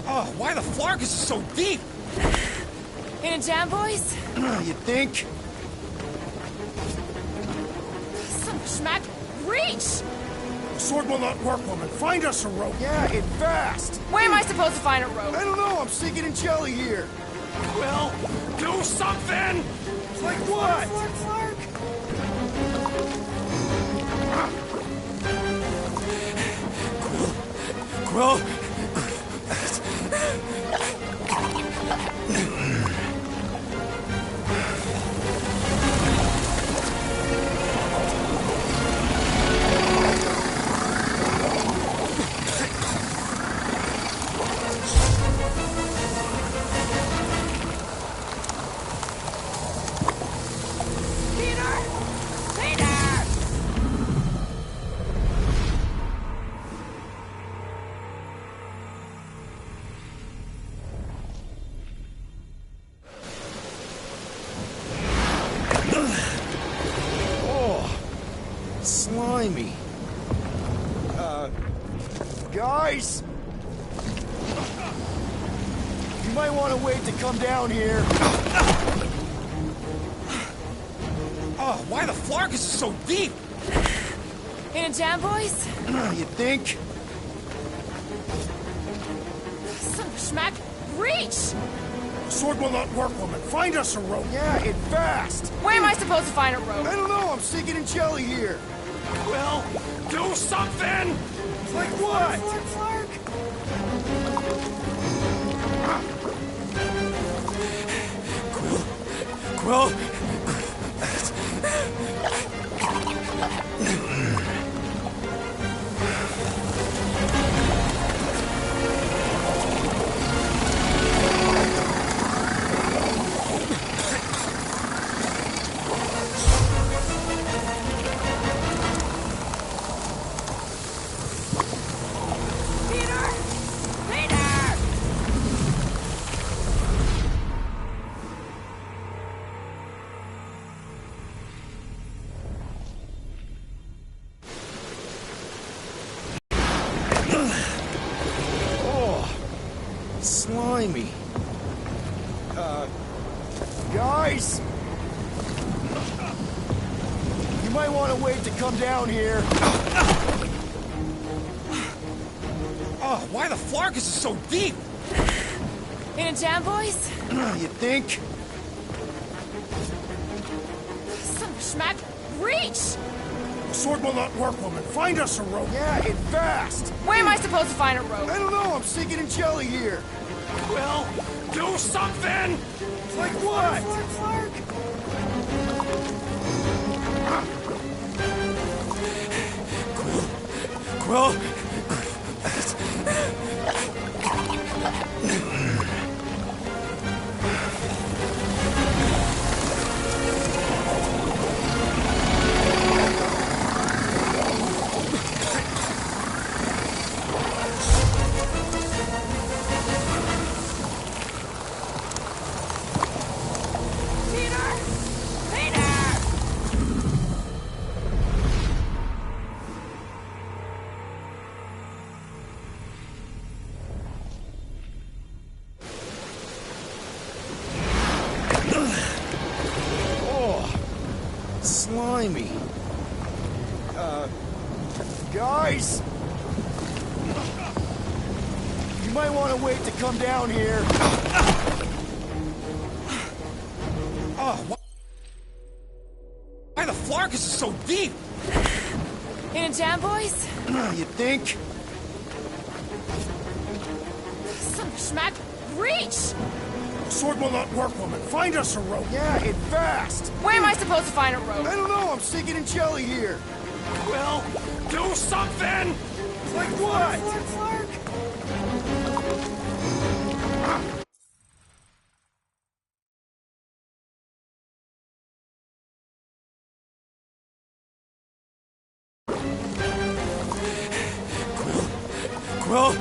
Oh, why the Flarkus is so deep? In a jam, boys? You think? Some schmack. Reach! The sword will not work, woman. Find us a rope. Yeah, and fast. Where am I supposed to find a rope? I don't know. I'm sinking in jelly here. Well, do something! Like what? Flark. Quill? Slimy. Guys! You might want to wait to come down here. Oh, why the Flarkus is so deep? In a jam, boys? You think? Some schmack. Reach! The sword will not work, woman. Find us a rope. Yeah, and fast. Where am I supposed to find a rope? I don't know. I'm sinking in jelly here. Well, do something! Like what? Flark. Quill? Slimy. Guys! You might want to wait to come down here. Oh, why the Flarkus is so deep? In a jam, boys? You think? Some schmack. Reach! The sword will not work, woman. Find us a rope. Yeah, and fast. Where am I supposed to find a rope? I don't know. I'm sinking in jelly here. Well, do something! Like what? Flark. Quill? Slimy. Guys! You might want to wait to come down here. Oh, why the Flarkus is so deep? In a jam, boys? You think? Some schmack. Reach! Sword will not work, woman. Find us a rope. Yeah, and fast. Where am I supposed to find a rope? I don't know. I'm sinking in jelly here. Well, do something! Like what? Quill?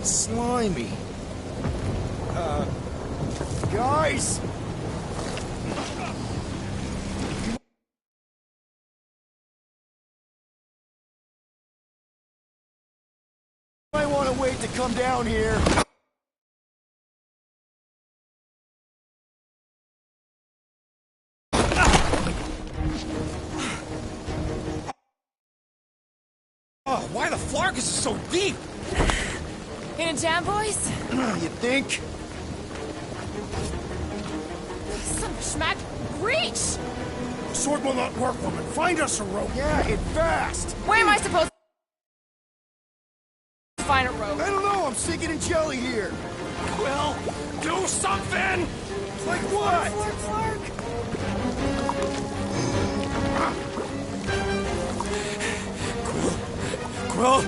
Slimy. Guys! You might want to wait to come down here. Oh, why the Flarkus is so deep? In a jam, boys? You think? Some schmack. Reach! Sword will not work, woman. Find us a rope. Yeah, and fast. Where am I supposed to find a rope? I don't know. I'm sinking in jelly here. Well, do something! Like what? Quill?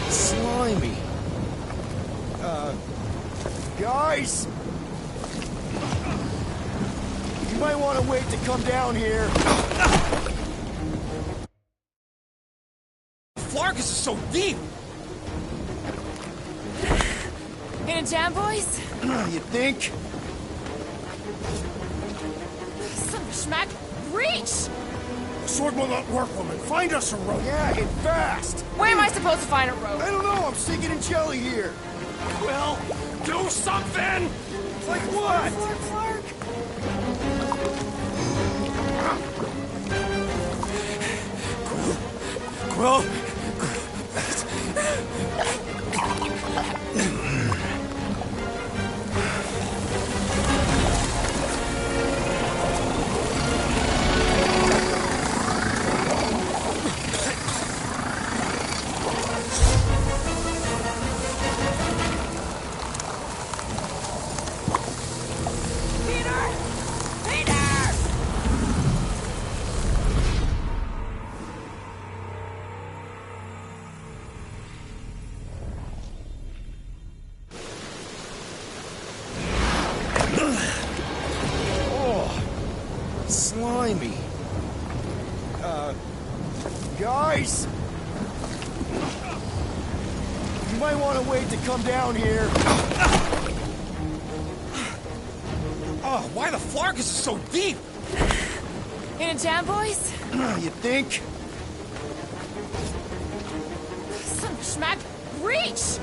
Slimy. Guys! You might want to wait to come down here. Flarkus is so deep! In a jam, boys? You think? Some schmack. Reach! Sword will not work, woman. Find us a rope. Yeah, and fast. Where am I supposed to find a rope? I don't know. I'm sinking in jelly here. Well, do something! Like what? Quill? Slimy. Guys! You might want to wait to come down here. Oh, why the Flarkus is so deep? In a jam, boys? You think? Some schmack. Reach!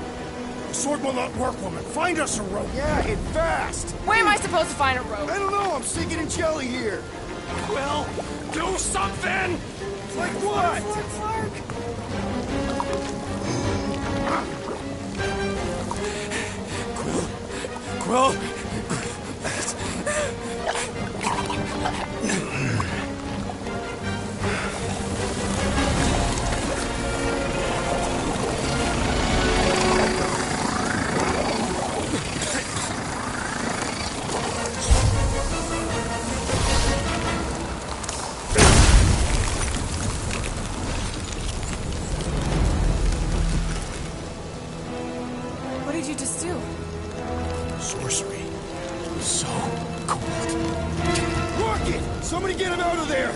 Sword will not work, woman. Find us a rope. Yeah, and fast. Where am I supposed to find a rope? I don't know. I'm sinking in jelly here. Well, do something! Like what? Quill? What did you just do? Sorcery. So cold. Rocket! Somebody get him out of there!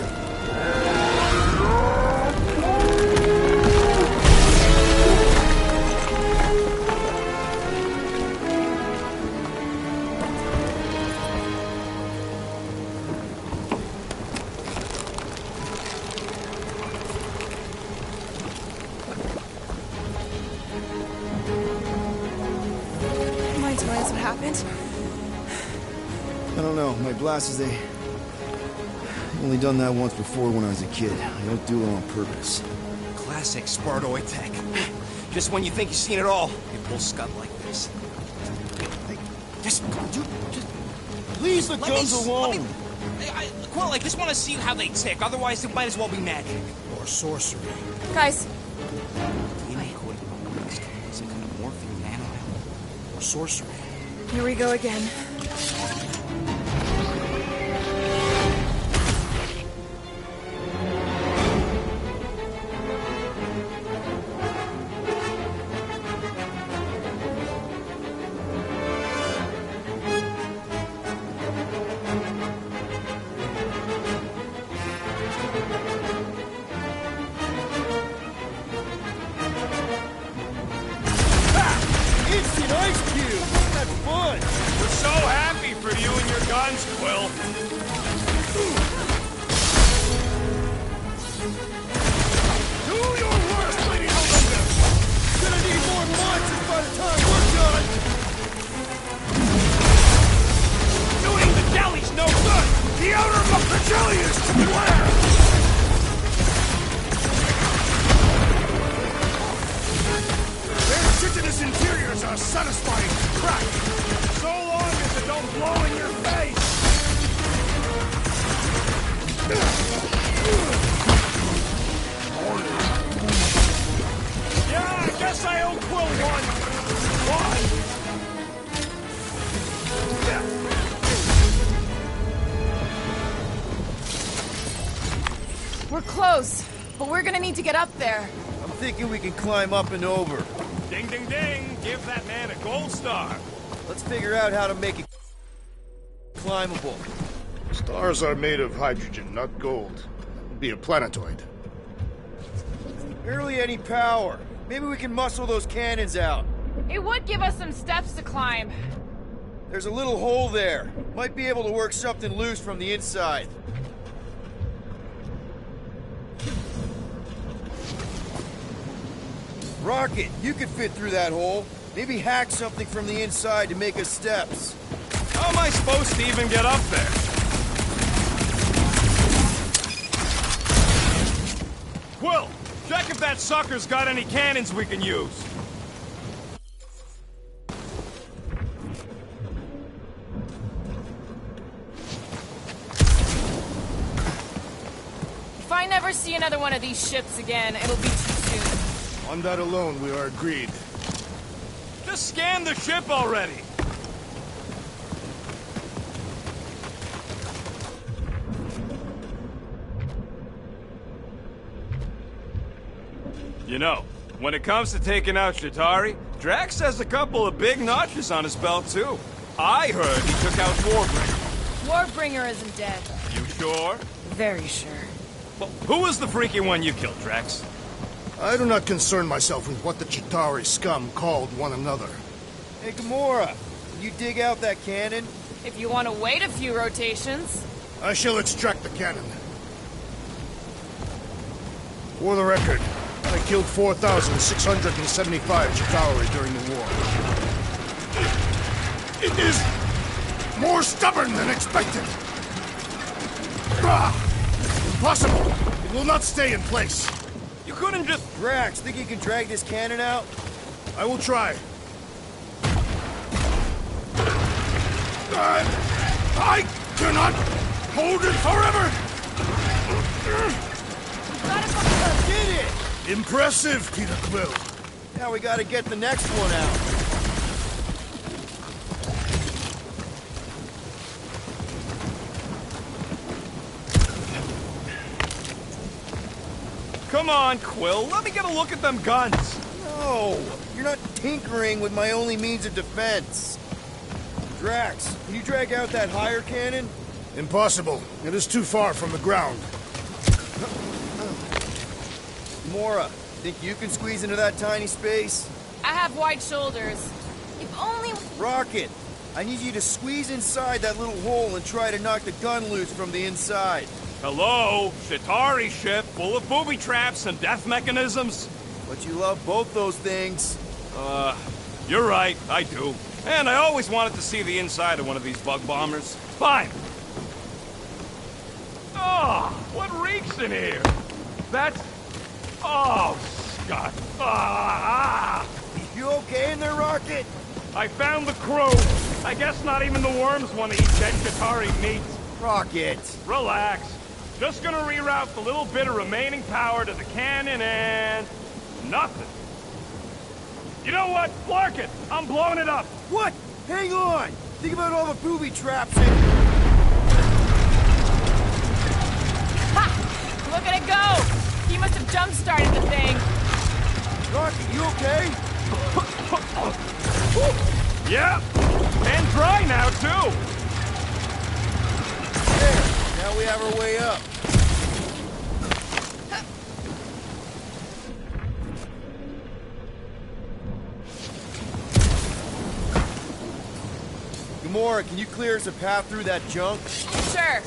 Mind telling us what happened? I don't know. My blasters, they... only done that once before when I was a kid. I don't do it on purpose. Classic Spartoid tech. Just when you think you've seen it all, you pull scud like this. Hey, just Leave the let guns me, alone! Let me, Quill, I just want to see how they tick. Otherwise, it might as well be magic. Or sorcery. Guys, DNA coding some kind of morphine nano. Or sorcery. here we go again. Instant ice cube! That's fun! We're so happy for you and your guns, Quill. Do your worst, Lady Hellbender! Gonna need more monsters by the time we're done! Doing the deli's no good. The outer Macragilli is to beware. Their chitinous interiors are satisfying crack. So long as it don't blow in your face. Yeah, I guess I owe Quill one. We're close, but we're gonna need to get up there. I'm thinking we can climb up and over. Ding, ding, ding. Give that man a gold star. Let's figure out how to make it climbable. Stars are made of hydrogen, not gold. It'd be a planetoid. Barely any power. Maybe we can muscle those cannons out. It would give us some steps to climb. There's a little hole there. Might be able to work something loose from the inside. Rocket, you could fit through that hole. Maybe hack something from the inside to make us steps. How am I supposed to even get up there? Quill, check if that sucker's got any cannons we can use. If I never see another one of these ships again, it'll be too soon. On that alone, we are agreed. Just scan the ship already. You know, when it comes to taking out Chitauri, Drax has a couple of big notches on his belt, too. I heard he took out Warbringer. Warbringer isn't dead. You sure? Very sure. Well, who was the freaky one you killed, Drax? I do not concern myself with what the Chitauri scum called one another. Hey, Gamora, can you dig out that cannon? If you want to wait a few rotations. I shall extract the cannon. For the record, I killed 4,675 Chitauri during the war. It is more stubborn than expected. Impossible! It will not stay in place. You couldn't just... Drax, think you can drag this cannon out? I will try. I cannot hold it forever! Did it! Impressive, Peter Quill. Now we gotta get the next one out. Come on, Quill. Let me get a look at them guns. No! You're not tinkering with my only means of defense. Drax, can you drag out that higher cannon? Impossible. It is too far from the ground. Mora, think you can squeeze into that tiny space? I have wide shoulders. If only... Rocket, I need you to squeeze inside that little hole and try to knock the gun loose from the inside. Hello? Shatari ship full of booby traps and death mechanisms? But you love both those things. You're right, I do. And I always wanted to see the inside of one of these bug bombers. Fine. Oh, what reeks in here? That's... Oh, Scott. You okay in there, Rocket? I found the crew. I guess not even the worms want to eat dead Shatari meat. Rocket. Relax. Just gonna reroute the little bit of remaining power to the cannon and... nothing. You know what? Flark it! I'm blowing it up! What? Hang on! Think about all the booby traps and... Ha! Look at it go! He must have jump-started the thing. Rocket, you okay? Yeah! And dry now, too! There! Now we have our way up. Gamora, can you clear us a path through that junk? Sure.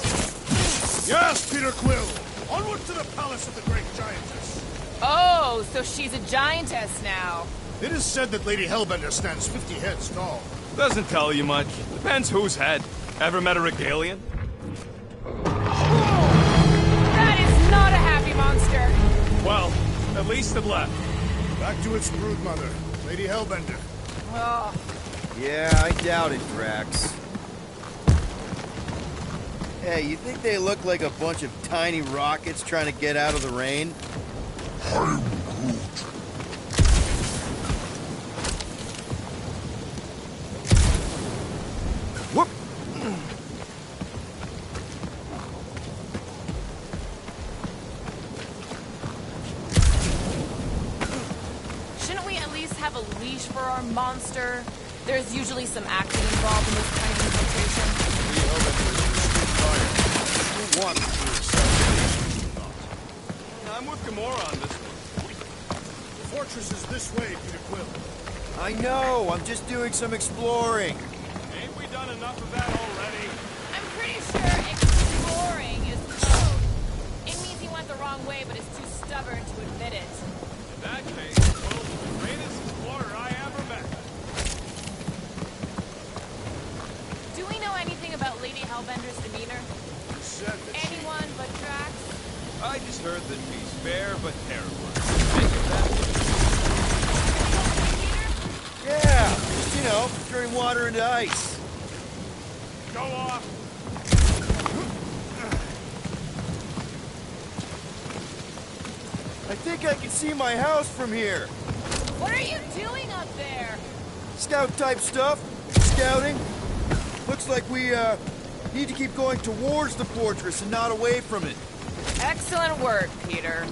Yes, Peter Quill! Onward to the palace of the great giantess! Oh, so she's a giantess now. It is said that Lady Hellbender stands 50 heads tall. Doesn't tell you much. Depends whose head. Ever met a regalian? That is not a happy monster. Well, at least it left. Back to its brood mother, Lady Hellbender. Oh. Yeah, I doubt it, Drax. Hey, you think they look like a bunch of tiny rockets trying to get out of the rain? I'm Groot. Whoop! Shouldn't we at least have a leash for our monster? There's usually some acting involved in this kind of infiltration. I'm with Gamora on this one. The fortress is this way, Peter Quill. I know, I'm just doing some exploring. Ain't we done enough of that already? I'm pretty sure exploring is code. It means he went the wrong way, but is too stubborn to admit it. In that case, Quill's the greatest explorer I ever met. Do we know anything about Lady Hellbender's demeanor? You said that Anyone but Drax? I just heard that she's fair but terrible. Yeah, just, you know, turning water into ice. Go off. I think I can see my house from here. What are you doing up there? Scout-type stuff. Scouting. Looks like we, need to keep going towards the fortress and not away from it. Excellent work, Peter.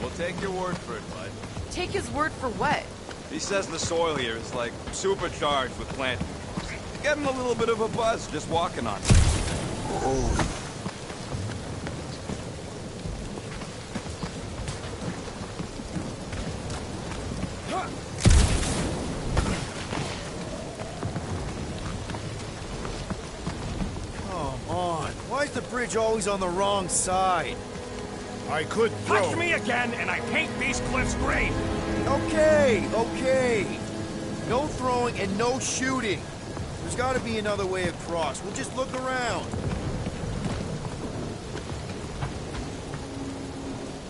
We'll take your word for it, bud. Take his word for what? He says the soil here is like supercharged with plant nutrients. You get him a little bit of a buzz just walking on it. Come on. Why is the bridge always on the wrong side? I could throw. Touch me again, and I paint these cliffs green. Okay, okay. No throwing and no shooting. There's got to be another way across. We'll just look around.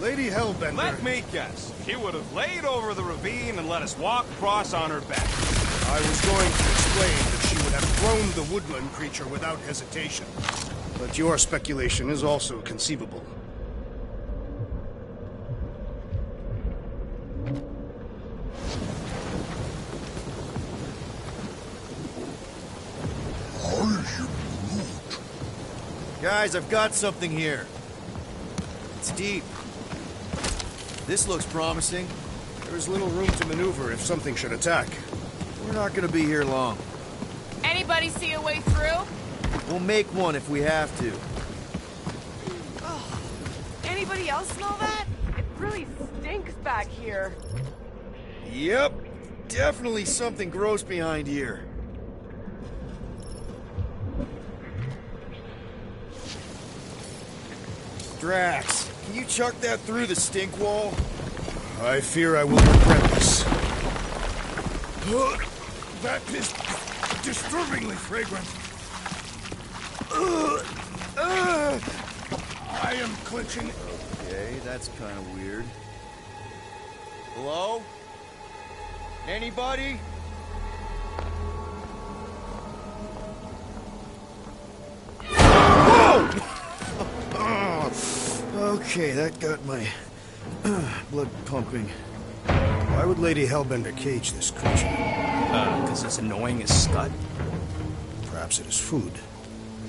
Lady Hellbender. Let me guess. She would have laid over the ravine and let us walk across on her back. I was going to explain that she would have thrown the woodland creature without hesitation. But your speculation is also conceivable. Guys, I've got something here. It's deep. This looks promising. There is little room to maneuver if something should attack. We're not gonna be here long. Anybody see a way through? We'll make one if we have to. Oh, anybody else smell that? It really stinks back here. Yep. Definitely something gross behind here. Drax, can you chuck that through the stink wall? I fear I will regret this. That is disturbingly fragrant. I am clenching. Okay, that's kind of weird. Hello? Anybody? Okay, that got my blood pumping. Why would Lady Hellbender cage this creature? Because it's annoying as scud. Perhaps it is food.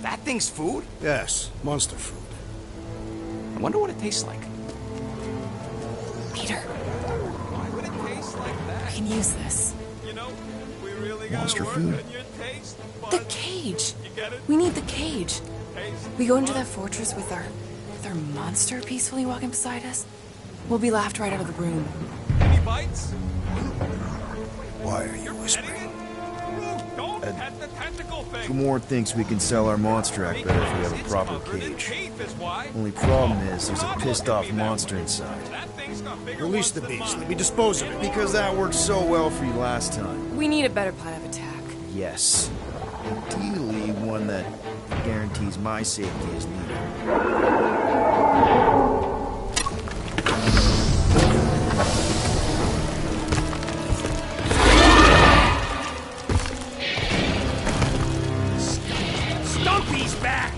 That thing's food? Yes, monster food. I wonder what it tastes like. Peter, Why would it taste like that? we can use this. You know, we really gotta Monster work food. on your taste The buds. cage. You get it? We need the cage. Taste We go into buds. that fortress with our monster peacefully walking beside us. We'll be laughed right out of the room. Any bites? Why are you whispering? Don't pet the tentacle thing. Gamorrean thinks we can sell our monster act better if we have a proper cage. Only problem is there's a pissed off monster inside. Release the beast. Let me dispose of it. Because that worked so well for you last time. We need a better plan of attack. Yes. Ideally, one that guarantees my safety is needed. Stumpy's back!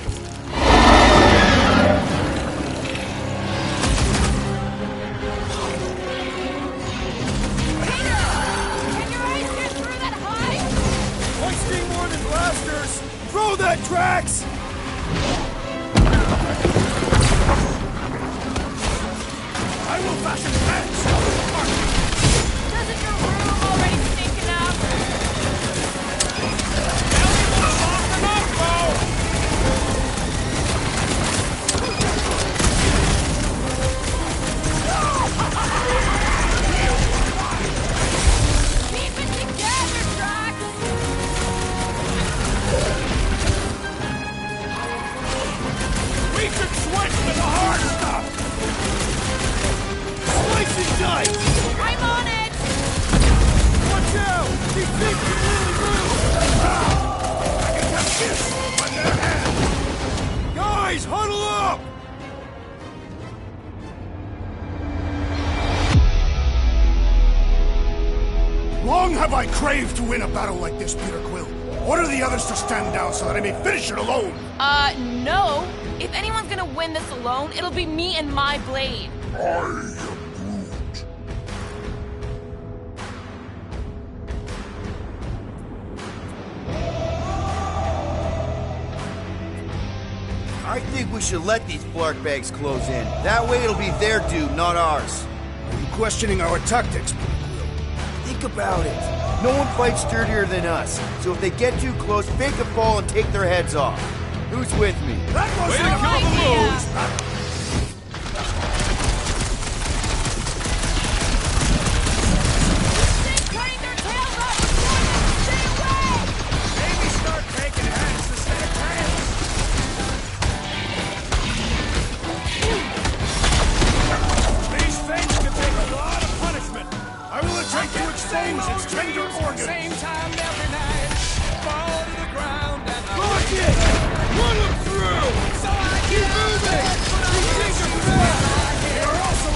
Hoisting more than blasters! Throw that, Drax! I will fashion plans! Doesn't your room already stink enough? Keep it together, Drax! We should switch to the hard stuff! Slice and dice! I'm on it! Watch out! These things can really move! I can catch this when they're hands! Guys, huddle up! Long have I craved to win a battle like this, Peter Quill. Order the others to stand down so that I may finish it alone. No. If anyone's gonna win this alone, it'll be me and my blade. I think we should let these blark bags close in. That way it'll be their doom, not ours. Are you questioning our tactics, Peter Quill? Think about it. No one fights sturdier than us, so if they get too close, fake a fall and take their heads off. Who's with me? That wasn't a Good idea. Cutting their tails off before them! Stay away! Maybe start taking heads instead of tails. These things can take a lot of punishment. I will attempt to expose its tender organs. Same time every night. Fall to the ground and Lock it! Run them through! So I keep moving. You think of that! They are also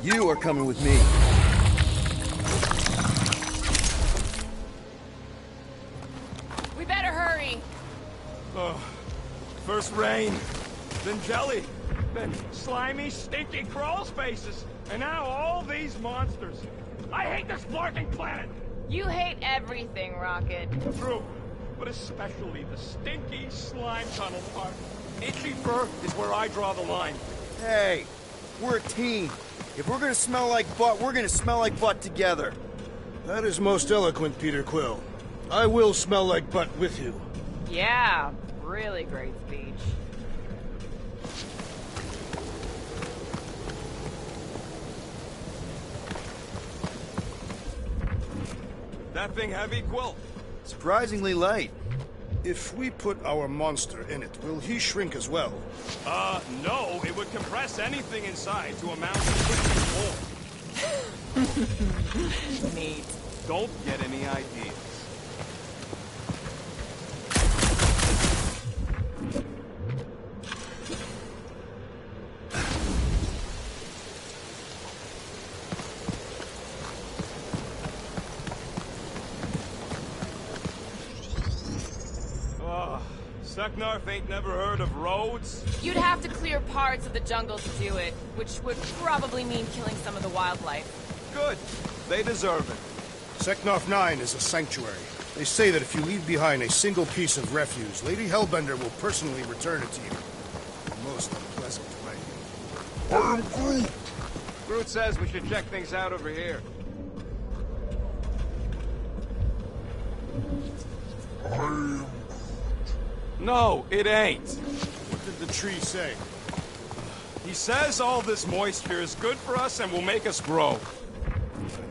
You are coming with me. We better hurry. Oh, first rain, then jelly, then slimy, stinky crawl spaces, and now all these monsters. I hate this blarking planet! You hate everything, Rocket. True, but especially the stinky slime tunnel part. Itchy fur is where I draw the line. Hey, we're a team. If we're gonna smell like butt, we're gonna smell like butt together. That is most eloquent, Peter Quill. I will smell like butt with you. Yeah, really great speech. That thing heavy, Quill? Surprisingly light. If we put our monster in it, will he shrink as well? No. It would compress anything inside to amount to pretty full. Neat. Don't get any ideas. Seknarf ain't never heard of roads? You'd have to clear parts of the jungle to do it, which would probably mean killing some of the wildlife. Good. They deserve it. Seknarf 9 is a sanctuary. They say that if you leave behind a single piece of refuse, Lady Hellbender will personally return it to you. In a most unpleasant way. I am Groot. Groot says we should check things out over here. No, it ain't. What did the tree say? He says all this moisture is good for us and will make us grow.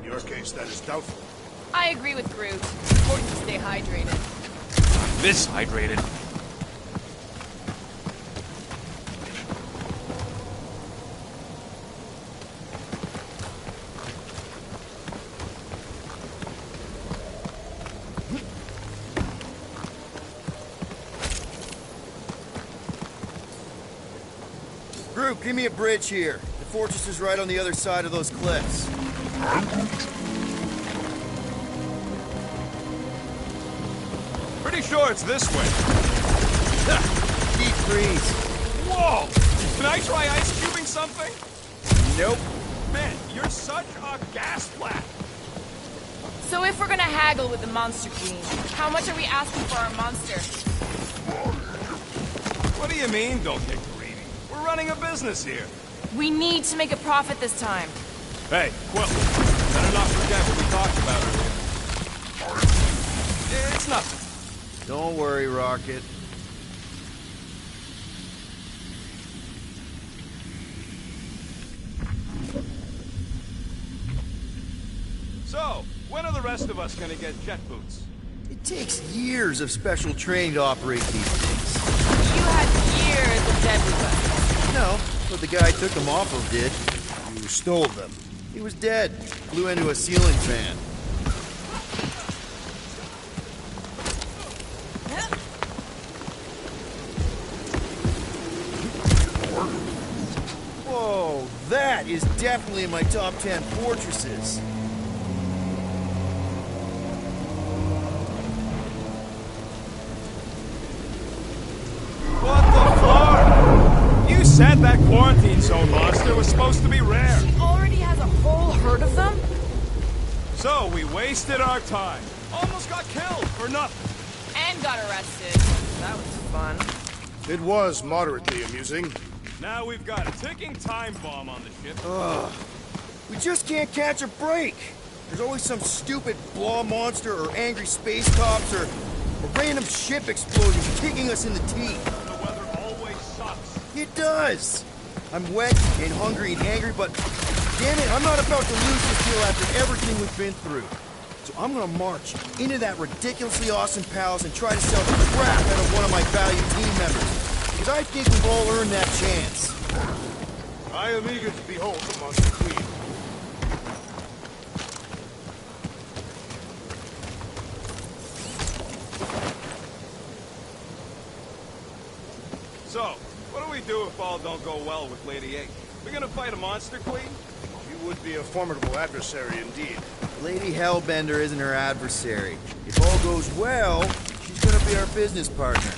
In your case, that is doubtful. I agree with Groot. It's important to stay hydrated. Mishydrated. Groot, give me a bridge here. The fortress is right on the other side of those cliffs. Pretty sure it's this way. Deep freeze. Whoa! Can I try ice cubing something? Nope. Man, you're such a gas flap. So if we're gonna haggle with the Monster Queen, how much are we asking for our monster? What do you mean, don't get greedy? We're running a business here. We need to make a profit this time. Hey, Quill, better not forget what we talked about earlier. It's nothing. Don't worry, Rocket. So, when are the rest of us gonna get jet boots? It takes years of special training to operate these things. You had years of deadly weapons. No, but the guy I took them off of did. You stole them. He was dead. Flew into a ceiling fan. Whoa, that is definitely in my top 10 fortresses. What the fuck? You said that quarantine zone monster was supposed to be rare. She already has a whole herd of them? So we wasted our time. Almost got killed for nothing. And got arrested. That was fun. It was moderately amusing. Now we've got a ticking time bomb on the ship. Ugh. We just can't catch a break. There's always some stupid blah monster or angry space cops or a random ship explosion kicking us in the teeth. The weather always sucks. It does. I'm wet and hungry and angry, but damn it, I'm not about to lose this deal after everything we've been through. So I'm gonna march into that ridiculously awesome palace and try to sell the crap out of one of my valued team members. Because I think we've all earned that chance. I am eager to behold the Monster Queen. So, what do we do if all don't go well with Lady H? We gonna fight a monster queen? She would be a formidable adversary indeed. Lady Hellbender isn't her adversary. If all goes well, she's gonna be our business partner.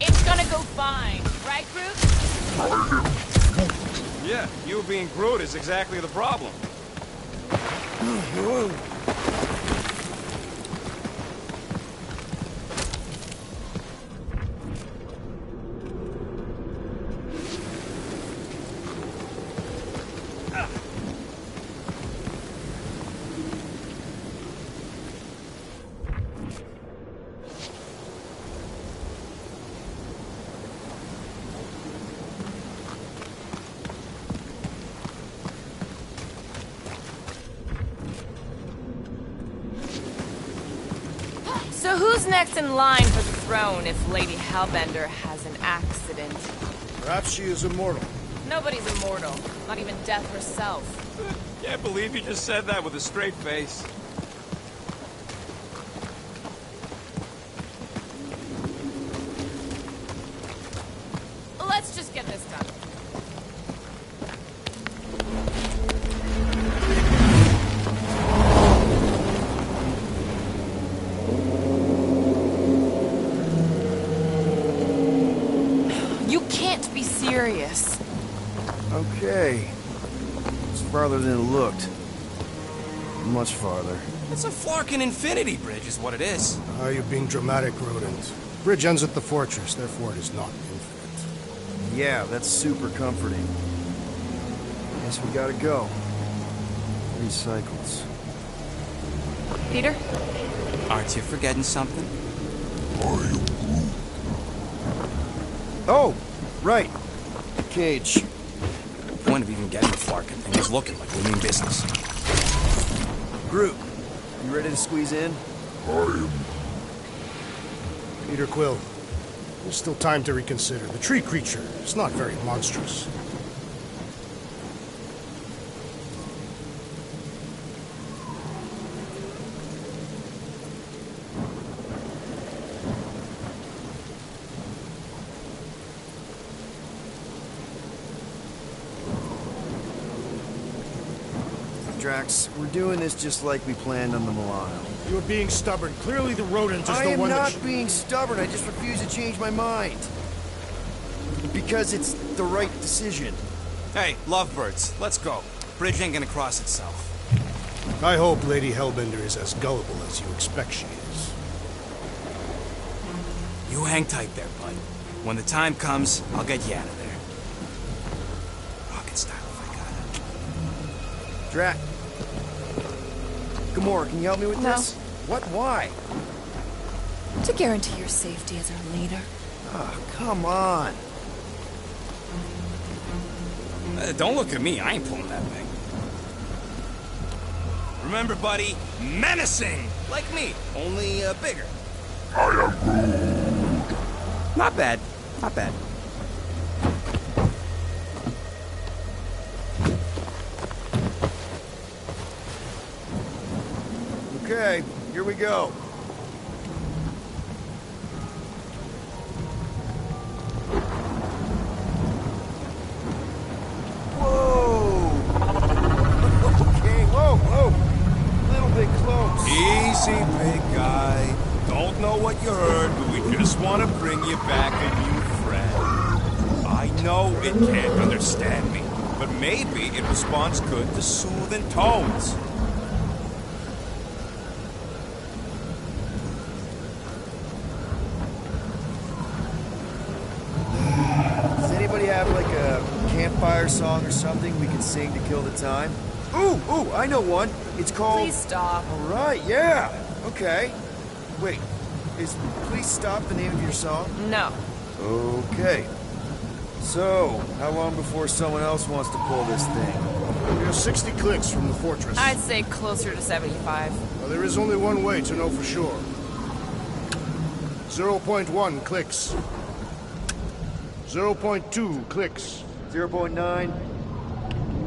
It's gonna go fine, right, Groot? Yeah, you being Groot is exactly the problem. So who's next in line for the throne if Lady Hellbender has an accident? Perhaps she is immortal. Nobody's immortal, not even death herself. Can't believe you just said that with a straight face. Let's just get this done. You can't be serious. Okay. It's farther than it looked. Much farther. It's a Flarkin infinity bridge is what it is. Are you being dramatic, Rodent? Bridge ends at the fortress, therefore it is not infinite. Yeah, that's super comforting. Guess we gotta go. 3 cycles. Peter? Aren't you forgetting something? Oh, right. The cage. The point of even getting the Flarkin thing is looking like we mean business. Groot, you ready to squeeze in? Peter Quill, there's still time to reconsider. The tree creature is not very monstrous. Drax, we're doing this just like we planned on the Milano. You're being stubborn. Clearly the rodent is I the am one not that... being stubborn. I just refuse to change my mind. Because it's the right decision. Hey, lovebirds, let's go. Bridge ain't gonna cross itself. I hope Lady Hellbender is as gullible as you expect she is. You hang tight there, bud. When the time comes, I'll get you out of there. Rocket style if I got it. Drax. Gamora, can you help me with No. this? What? Why? To guarantee your safety as our leader. Oh, come on. Don't look at me, I ain't pulling that thing. Remember, buddy, menacing! Like me, only bigger. Not bad, not bad. Okay, here we go. Whoa! Okay, whoa! A little bit close. Easy, big guy. Don't know what you heard, but we just want to bring you back a new friend. I know it can't understand me, but maybe it responds good to soothing tones. Does anybody have like a campfire song or something we can sing to kill the time? Ooh, I know one. It's called... Please stop. All right, yeah. Okay. Wait, is Please Stop the name of your song? No. Okay. So, how long before someone else wants to pull this thing? We are 60 clicks from the fortress. I'd say closer to 75. Well, there is only one way to know for sure. 0.1 clicks. 0.2 clicks. 0.9,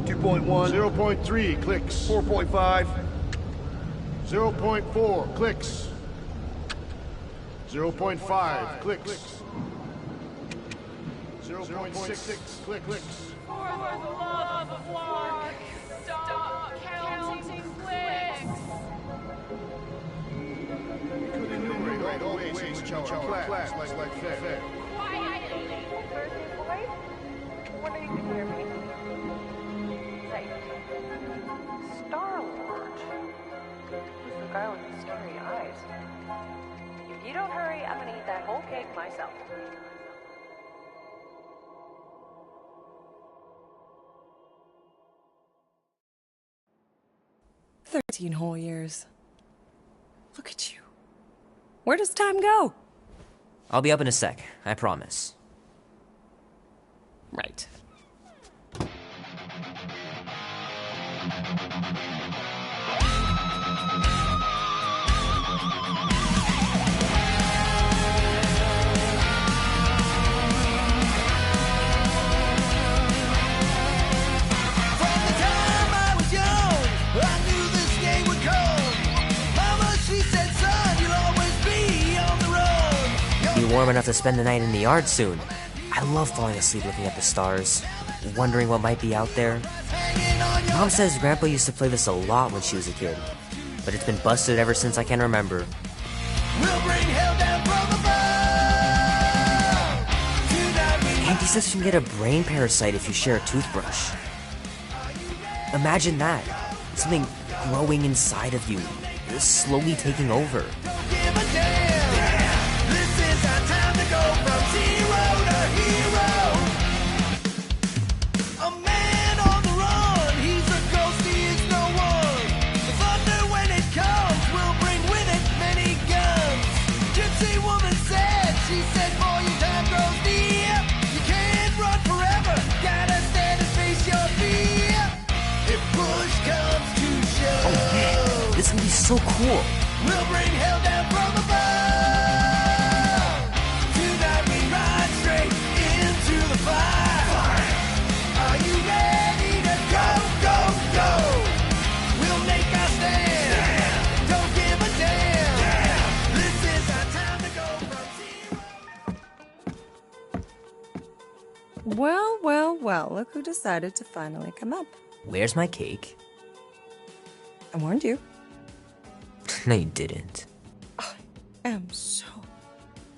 2.1, 0.3 clicks. 4.5, 0.4 clicks. 0.5 clicks. 0.6 clicks. For the love of Lark, stop counting clicks. You could enumerate all the ways in which our class like fair. Quietly. Thursday's boys? When are you gonna hear me? Right. Star-Lord. Who's the guy with the scary eyes? If you don't hurry, I'm gonna eat that whole cake myself. 13 whole years. Look at you. Where does time go? I'll be up in a sec, I promise. Right. Be warm enough to spend the night in the yard soon. I love falling asleep looking at the stars, wondering what might be out there. Mom says Grandpa used to play this a lot when she was a kid, but it's been busted ever since I can remember. Auntie says you can get a brain parasite if you share a toothbrush. Imagine that. Something growing inside of you, slowly taking over. This is gonna be so cool. We'll bring hell down from above. Tonight we ride straight into the fire. Are you ready to go, go, go? We'll make our stand. Don't give a damn. This is our time to go from zero. Well, well, well, look who decided to finally come up. Where's my cake? I warned you. No, you didn't. I am so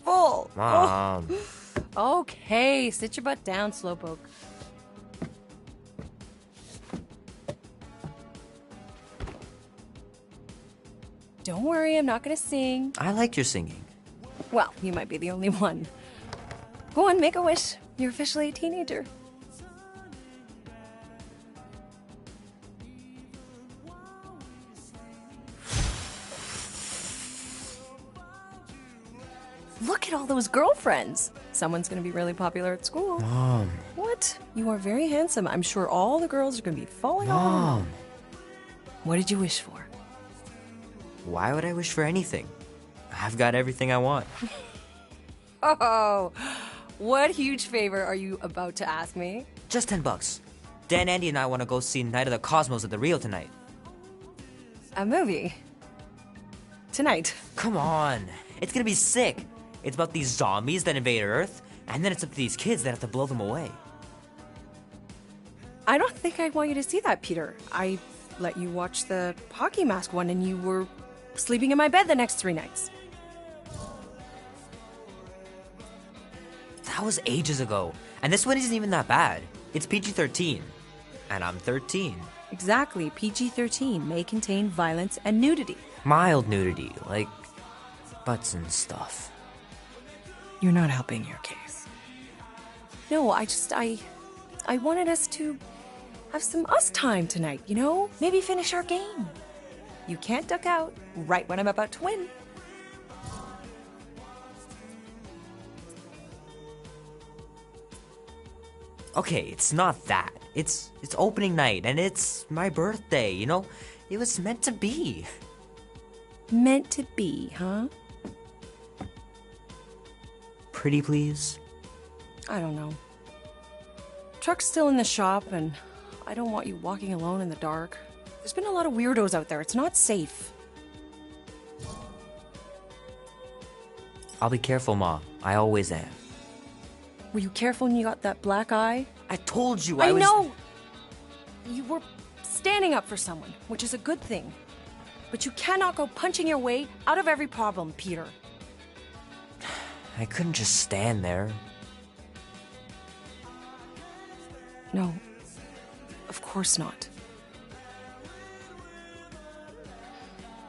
full. Mom. Oh. Okay, sit your butt down, Slowpoke. Don't worry, I'm not gonna sing. I like your singing. Well, you might be the only one. Go on, make a wish. You're officially a teenager. Look at all those girlfriends. Someone's gonna be really popular at school. Mom. What? You are very handsome. I'm sure all the girls are gonna be falling on Mom. you. What did you wish for? Why would I wish for anything? I've got everything I want. Oh, what huge favor are you about to ask me? Just $10. Dan, Andy, and I want to go see Night of the Cosmos at the Rio tonight. A movie? Tonight? Come on. It's gonna be sick. It's about these zombies that invade Earth, and then it's up to these kids that have to blow them away. I don't think I want you to see that, Peter. I let you watch the hockey mask one and you were sleeping in my bed the next 3 nights. That was ages ago. And this one isn't even that bad. It's PG-13. And I'm 13. Exactly. PG-13 may contain violence and nudity. Mild nudity, like butts and stuff. You're not helping your case. No, I wanted us to have some us time tonight, you know? Maybe finish our game. You can't duck out right when I'm about to win. Okay, it's not that. It's opening night, and it's my birthday, you know? It was meant to be. Meant to be, huh? Pretty please? I don't know. Truck's still in the shop, and I don't want you walking alone in the dark. There's been a lot of weirdos out there. It's not safe. I'll be careful, Ma. I always am. Were you careful when you got that black eye? I told you I was... know! You were standing up for someone, which is a good thing. But you cannot go punching your way out of every problem, Peter. I couldn't just stand there. No. Of course not.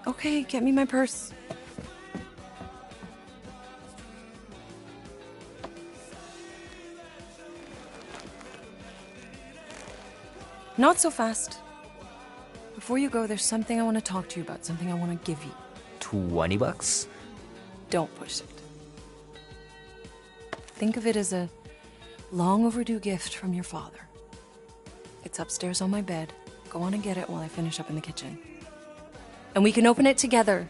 Okay, get me my purse. Not so fast. Before you go, there's something I want to talk to you about, something I want to give you. $20? Don't push it. Think of it as a long overdue gift from your father. It's upstairs on my bed. Go on and get it while I finish up in the kitchen. And we can open it together.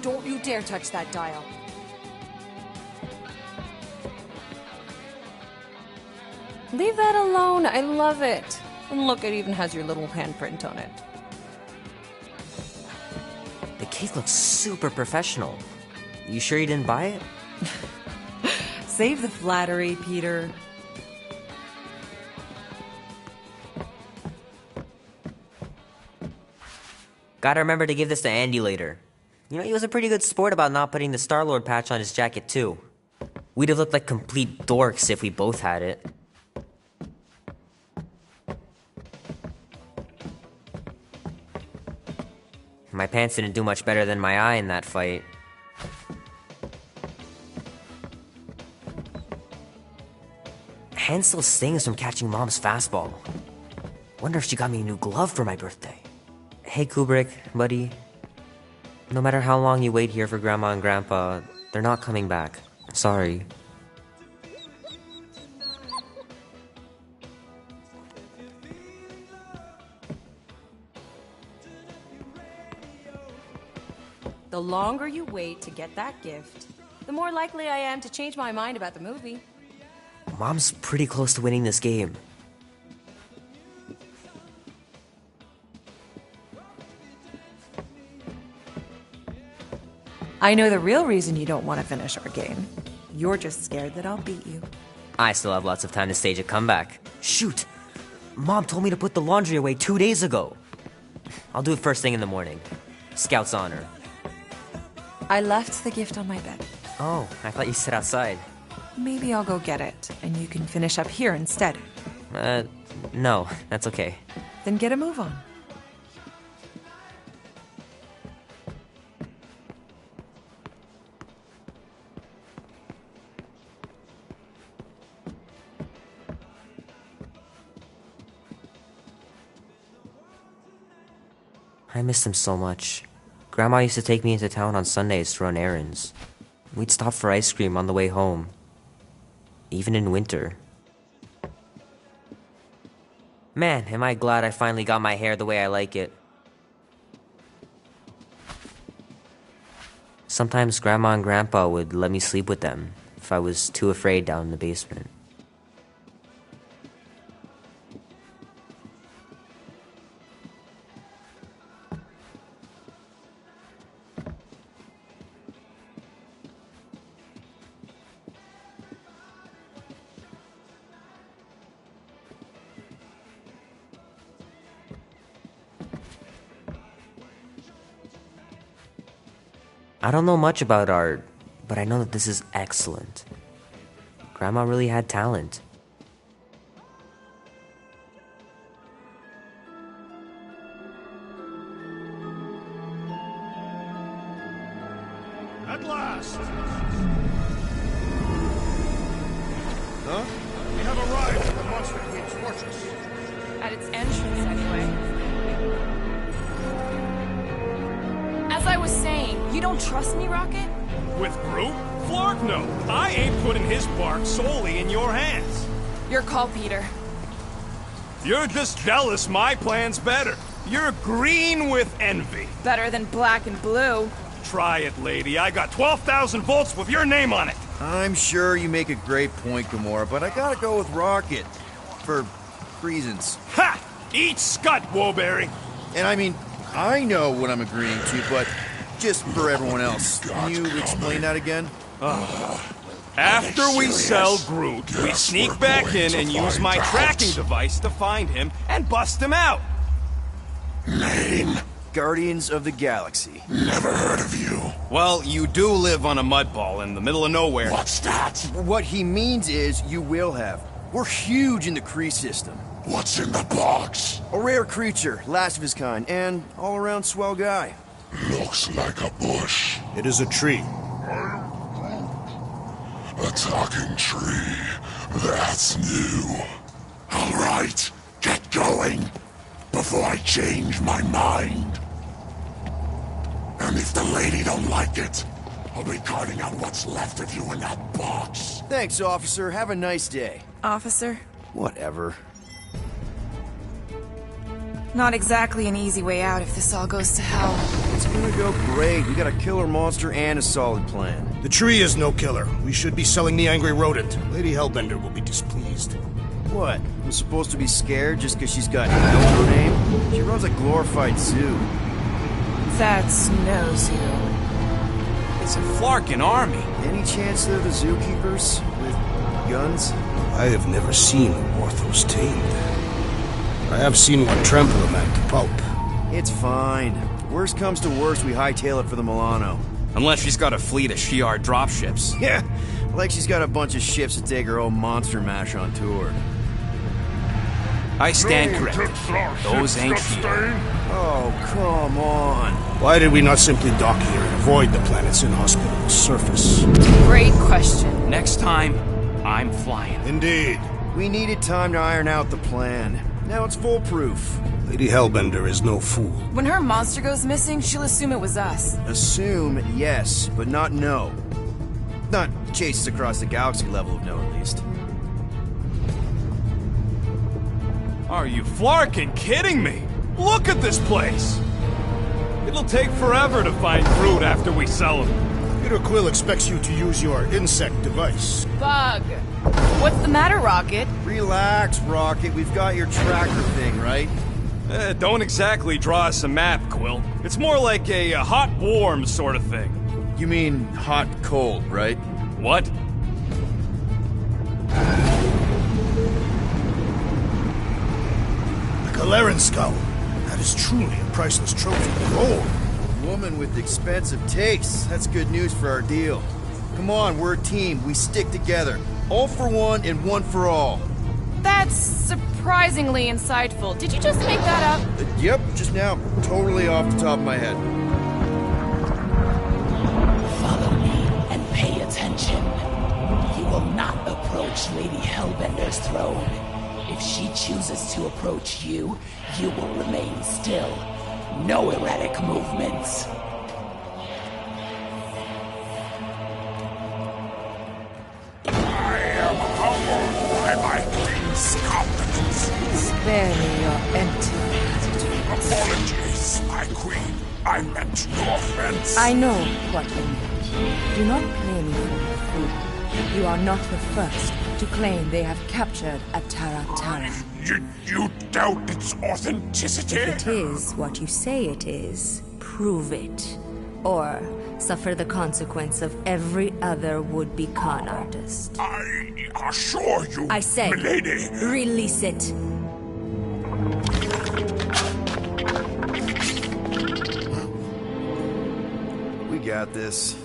Don't you dare touch that dial. Leave that alone. I love it. And look, it even has your little handprint on it. The cake looks super professional. You sure you didn't buy it? Save the flattery, Peter. Gotta remember to give this to Andy later. You know, he was a pretty good sport about not putting the Star-Lord patch on his jacket, too. We'd have looked like complete dorks if we both had it. My pants didn't do much better than my eye in that fight. Hand still stings from catching Mom's fastball. Wonder if she got me a new glove for my birthday. Hey Kubrick, buddy. No matter how long you wait here for Grandma and Grandpa, they're not coming back. Sorry. The longer you wait to get that gift, the more likely I am to change my mind about the movie. Mom's pretty close to winning this game. I know the real reason you don't want to finish our game. You're just scared that I'll beat you. I still have lots of time to stage a comeback. Shoot! Mom told me to put the laundry away 2 days ago. I'll do it first thing in the morning. Scout's honor. I left the gift on my bed. Oh, I thought you said outside. Maybe I'll go get it, and you can finish up here instead. No, that's okay. Then get a move on. I miss him so much. Grandma used to take me into town on Sundays to run errands. We'd stop for ice cream on the way home. Even in winter. Man, am I glad I finally got my hair the way I like it. Sometimes Grandma and Grandpa would let me sleep with them if I was too afraid down in the basement. I don't know much about art, but I know that this is excellent. Grandma really had talent. At last! Huh? We have arrived at the Monster Queen's fortress. At its entrance, anyway. As I was saying, you don't trust me, Rocket? With Groot? Flark no. I ain't putting his bark solely in your hands. Your call, Peter. You're just jealous my plan's better. You're green with envy. Better than black and blue. Try it, lady. I got 12,000 volts with your name on it. I'm sure you make a great point, Gamora, but I gotta go with Rocket. For reasons. Ha! Eat scut, Woberry. And I mean, I know what I'm agreeing to, but just for everyone else, can you explain that again? After we sell Groot, we sneak back in and use my tracking device to find him and bust him out. Name? Guardians of the Galaxy. Never heard of you. Well, you do live on a mud ball in the middle of nowhere. What's that? What he means is you will have. We're huge in the Kree system. What's in the box? A rare creature, last of his kind, and all-around swell guy. Looks like a bush. It is a tree. A talking tree. That's new. All right, get going before I change my mind. And if the lady don't like it, I'll be carting out what's left of you in that box. Thanks, officer. Have a nice day. Officer? Whatever. Not exactly an easy way out if this all goes to hell. It's gonna go great. We got a killer monster and a solid plan. The tree is no killer. We should be selling the angry rodent. Lady Hellbender will be displeased. What? I'm supposed to be scared just because she's got Hell in her name? She runs a glorified zoo. That's no zoo. It's a Flarkin army. Any chance they're the zookeepers? With guns? I have never seen Orthos tamed. I have seen one trample a man to pulp. It's fine. Worst comes to worst, we hightail it for the Milano. Unless she's got a fleet of Shi'ar dropships. Yeah, like she's got a bunch of ships to take her own monster mash on tour. I stand corrected. Those ain't Shi'ar. Oh, come on. Why did we not simply dock here and avoid the planet's inhospitable surface? Great question. Next time, I'm flying. Indeed. We needed time to iron out the plan. Now it's foolproof. Lady Hellbender is no fool. When her monster goes missing, she'll assume it was us. Assume, yes, but not know. Not chase us across the galaxy level of know, at least. Are you Flarkin kidding me? Look at this place! It'll take forever to find Groot after we sell him. Peter Quill expects you to use your insect device. Bug! What's the matter, Rocket? Relax, Rocket. We've got your tracker thing, right? Don't exactly draw us a map, Quill. It's more like a hot-warm sort of thing. You mean hot-cold, right? What? The Galeran skull. That is truly a priceless trophy. Behold. A woman with expensive tastes. That's good news for our deal. Come on, we're a team. We stick together. All for one and one for all. That's surprisingly insightful. Did you just make that up? Yep, just now. Totally off the top of my head. Follow me and pay attention. You will not approach Lady Hellbender's throne. If she chooses to approach you, you will remain still. No erratic movements. I am humbled by my queen's competence. Spare me your empty platitudes. Apologies, my queen. I meant no offense. I know what you meant. Do not play me for a fool. You are not the first to claim they have captured a Tara. You doubt its authenticity? If it is what you say it is, prove it. Or suffer the consequence of every other would-be con artist. I assure you, I say, milady. Release it. We got this.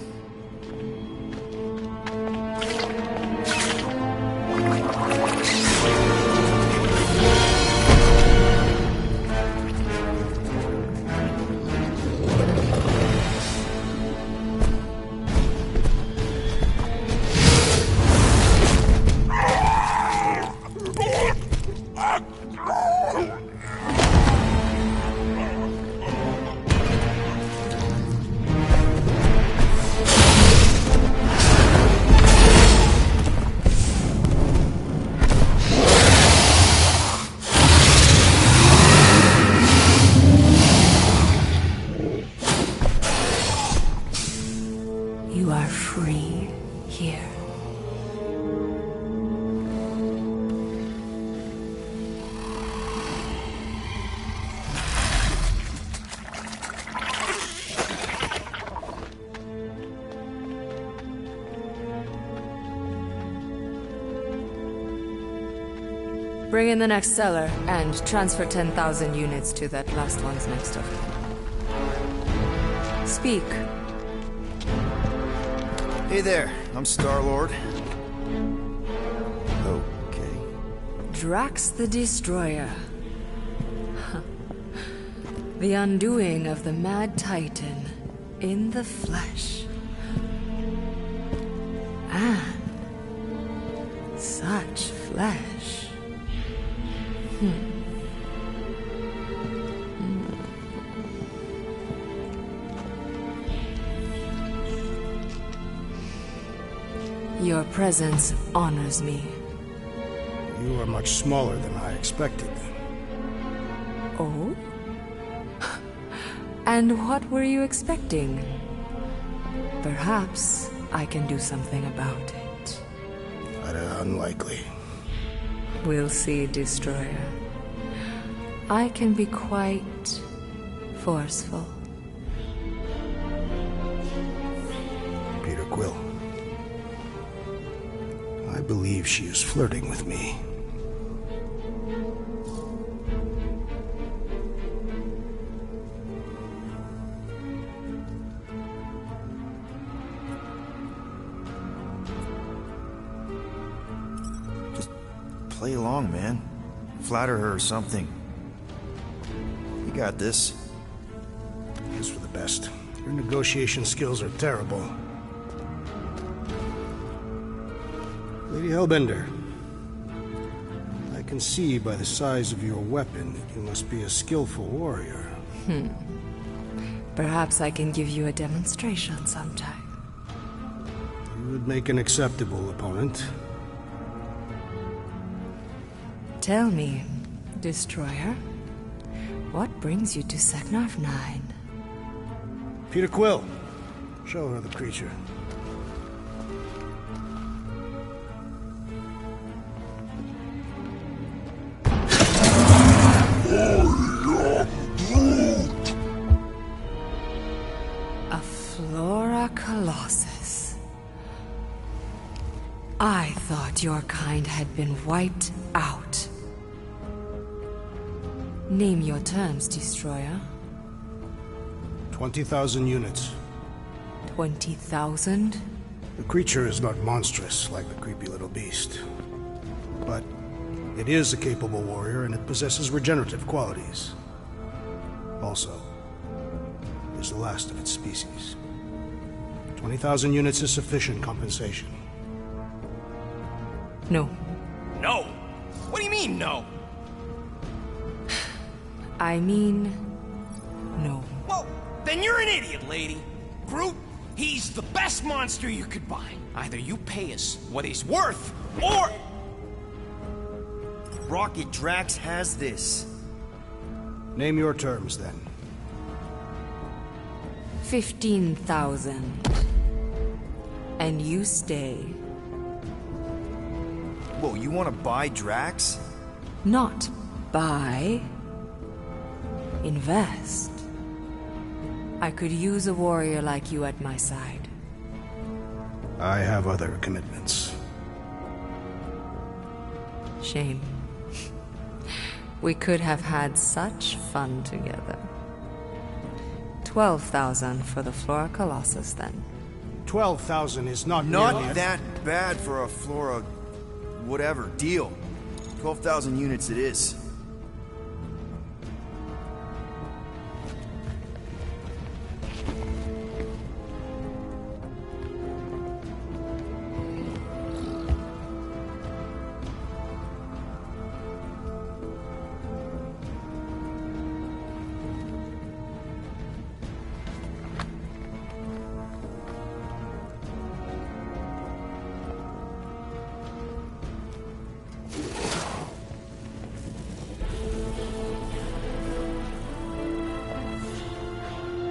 Bring in the next seller and transfer 10,000 units to that last one's next of kin. Speak. Hey there, I'm Star-Lord. Okay. Drax the Destroyer. The undoing of the Mad Titan in the flesh. And such flesh. Your presence honors me. You are much smaller than I expected. Oh? And what were you expecting? Perhaps I can do something about it. But unlikely. We'll see, Destroyer. I can be quite forceful. Peter Quill. I believe she is flirting with me. Play along, man. Flatter her or something. You got this. It's for the best. Your negotiation skills are terrible. Lady Hellbender, I can see by the size of your weapon that you must be a skillful warrior. Perhaps I can give you a demonstration sometime. You would make an acceptable opponent. Tell me, Destroyer, what brings you to Seknarf 9? Peter Quill, show her the creature. A Flora Colossus. I thought your kind had been wiped out. Name your terms, Destroyer. 20,000 units. 20,000? The creature is not monstrous like the creepy little beast. But it is a capable warrior and it possesses regenerative qualities. Also, it is the last of its species. 20,000 units is sufficient compensation. No. No? What do you mean, no? I mean, no. Well, then you're an idiot, lady. Groot, he's the best monster you could buy. Either you pay us what he's worth, or... Rocket Drax has this. Name your terms, then. 15,000. And you stay. Whoa, you want to buy Drax? Not buy. Invest. I could use a warrior like you at my side. I have other commitments. Shame. We could have had such fun together. 12,000 for the Flora Colossus, then. 12,000 is not Not that bad for a Flora... whatever. Deal. 12,000 units it is.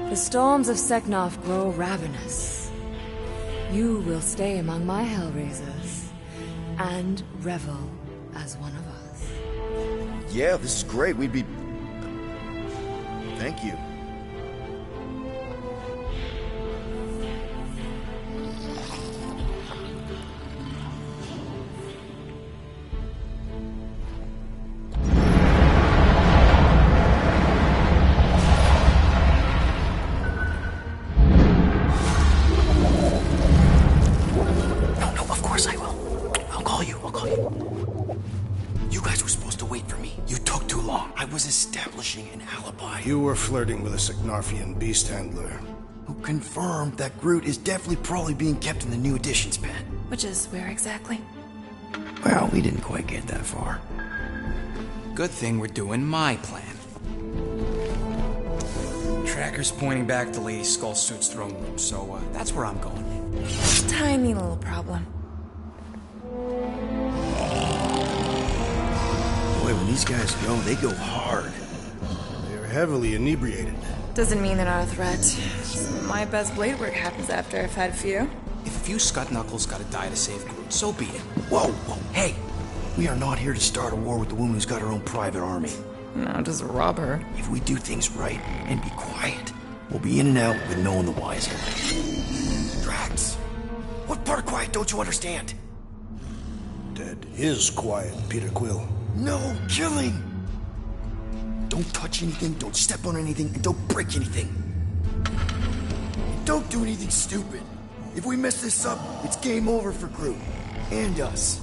The storms of Seknarf grow ravenous. You will stay among my Hellraisers and revel as one of us. Yeah, this is great. We'd be... Thank you. You guys were supposed to wait for me. You took too long. I was establishing an alibi. You were flirting with a Signarfian beast handler. Who confirmed that Groot is definitely probably being kept in the new additions pen. Which is where exactly? Well, we didn't quite get that far. Good thing we're doing my plan. Tracker's pointing back to Lady Skullsuit's throne room, so that's where I'm going. Tiny little problem. Boy, when these guys go, they go hard. They're heavily inebriated. Doesn't mean they're not a threat. My best blade work happens after I've had a few. If a few Scut Knuckles gotta die to save Groot, so be it. Whoa, whoa, hey! We are not here to start a war with the woman who's got her own private army. No, just rob her. If we do things right and be quiet, we'll be in and out with no one the wiser. Drax, what part of quiet don't you understand? Dead is quiet, Peter Quill. No killing! Don't touch anything, don't step on anything, and don't break anything. Don't do anything stupid. If we mess this up, it's game over for Groot. And us.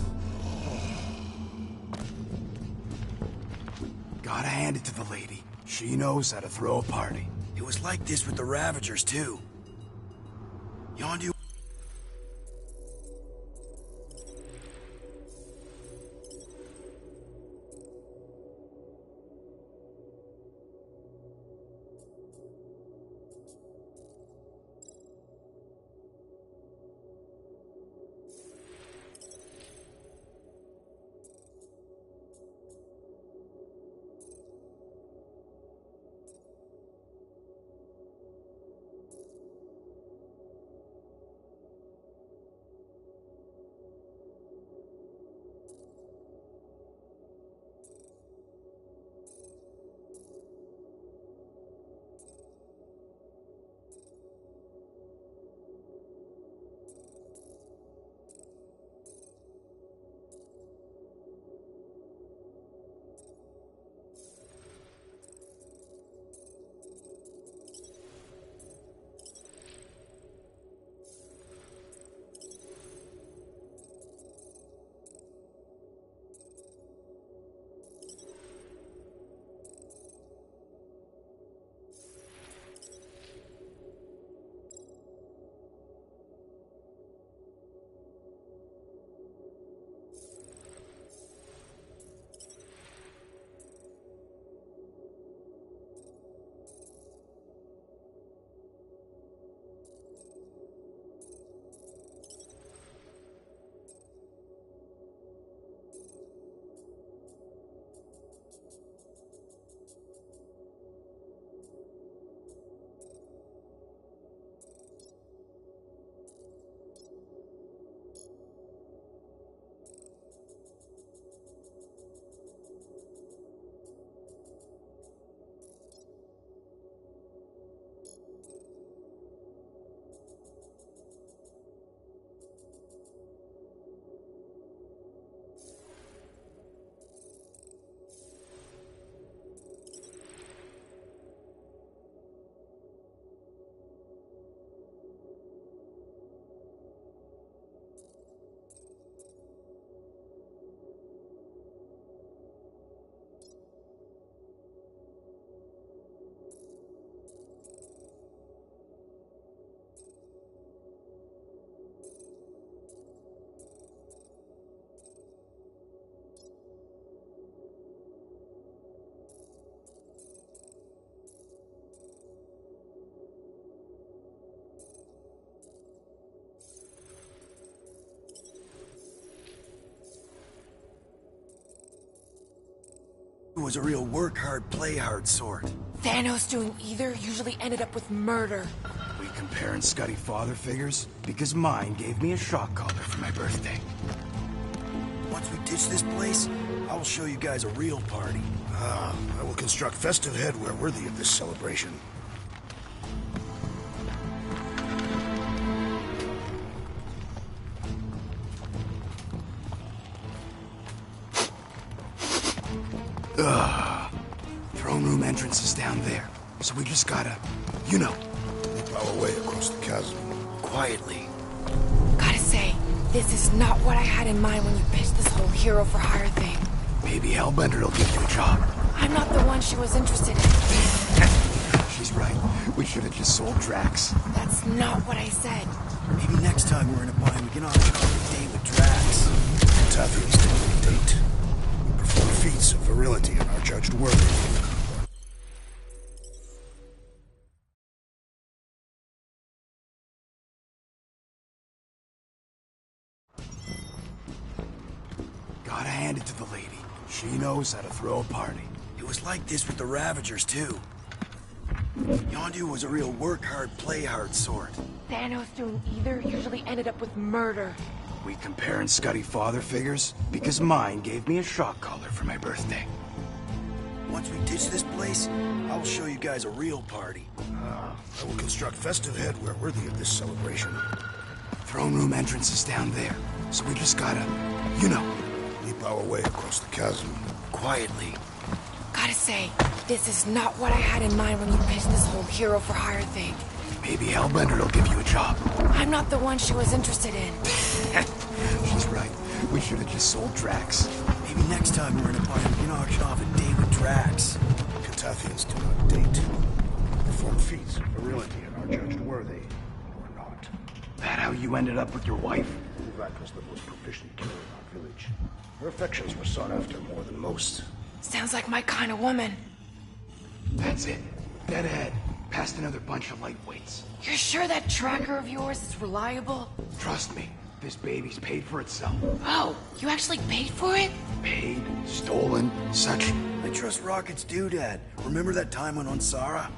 Gotta hand it to the lady. She knows how to throw a party. It was like this with the Ravagers, too. Yondu. Was a real work hard, play hard sort. Thanos doing either usually ended up with murder. We comparing Scuddy father figures? Because mine gave me a shock collar for my birthday. Once we ditch this place, I will show you guys a real party. I will construct festive headwear worthy of this celebration. Throne room entrance is down there, so we just gotta, you know, make our way across the chasm. Quietly. Gotta say, this is not what I had in mind when you pitched this whole hero for hire thing. Maybe Hellbender will give you a job. I'm not the one she was interested in. She's right. We should have just sold Drax. That's not what I said. Maybe next time we're in a bind, we can arrange a date with Drax. Tathian's demanding a date. We perform feats of virility and are judged worthy. Gotta hand it to the lady. She knows how to throw a party. It was like this with the Ravagers, too. Yondu was a real work hard, play hard sort. Thanos doing either usually ended up with murder. We comparing Scuddy father figures? Because mine gave me a shock collar for my birthday. Once we ditch this place, I will show you guys a real party. I will construct festive headwear worthy of this celebration. Throne room entrance is down there, so we just gotta, you know, leap our way across the chasm. Quietly. Gotta say, this is not what I had in mind when you pitched this whole hero for hire thing. Maybe Hellbender will give you a job. I'm not the one she was interested in. She's right. We should have just sold Drax. Maybe next time we're in a bind, we can auction off a date with Drax. Tathians do not date. Perform feats of virility and are judged worthy, or not. That how you ended up with your wife? That was the most proficient killer in our village. Her affections were sought after more than most. Sounds like my kind of woman. That's it. Dead ahead. Past another bunch of lightweights. You're sure that tracker of yours is reliable? Trust me, this baby's paid for itself. Oh, you actually paid for it? Paid, stolen, such. I trust Rocket's doodad. Remember that time on Onsara?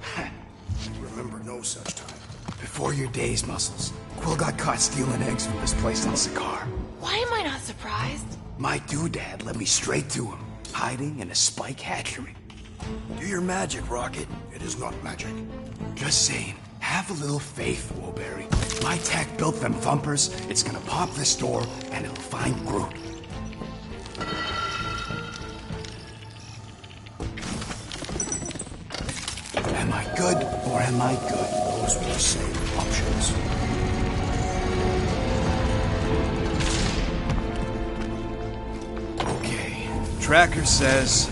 Remember no such time. Before your days, Muscles, Quill got caught stealing eggs from this place on Sakaar. Why am I not surprised? My doodad led me straight to him, hiding in a spike hatchery. Do your magic, Rocket. It is not magic. Just saying, have a little faith, Woolberry. My tech built them thumpers. It's gonna pop this door, and it'll find Groot. Am I good, or am I good? Those were the same options. Okay. Tracker says...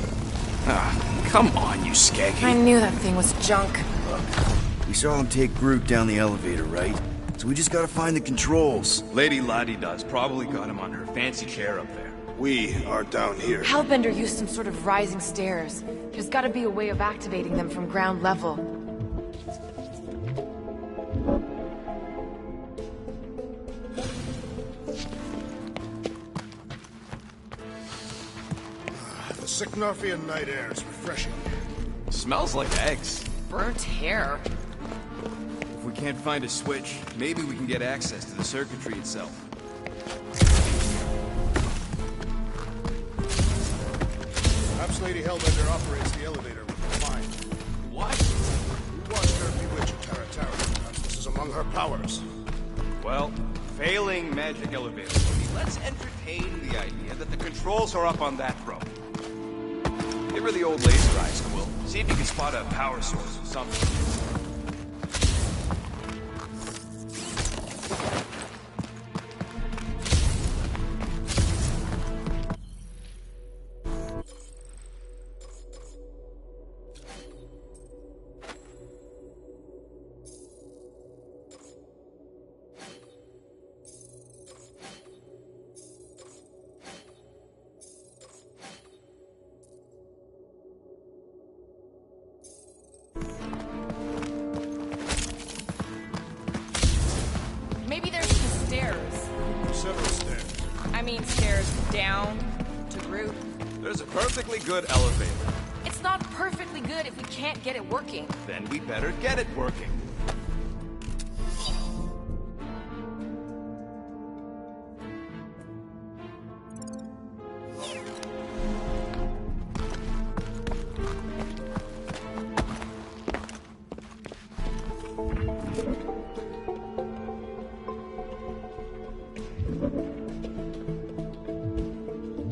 come on, you skaggy. I knew that thing was junk. We saw him take Groot down the elevator, right? So we just gotta find the controls. Lady Lottie does. Probably got him on her fancy chair up there. We are down here. Hellbender used some sort of rising stairs. There's gotta be a way of activating them from ground level. The Sycnofian night air is refreshing. Smells like eggs. Burnt hair. If we can't find a switch, maybe we can get access to the circuitry itself. Perhaps Lady Hellbender operates the elevator with her mind. What? We watched her bewitch Tara Tara. Perhaps this is among her powers. Well, failing magic elevator, let's entertain the idea that the controls are up on that row. Give her the old laser eyes, Quill. See if you can spot a power source or something. Maybe there's some stairs. Several stairs. I mean stairs down to Groot. There's a perfectly good elevator. It's not perfectly good if we can't get it working. Then we better get it working.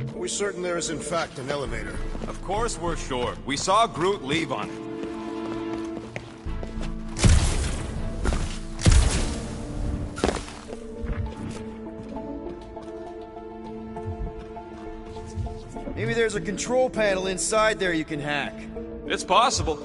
Are we certain there is in fact an elevator? Of course we're sure. We saw Groot leave on it. Maybe there there's a control panel inside there you can hack. It's possible.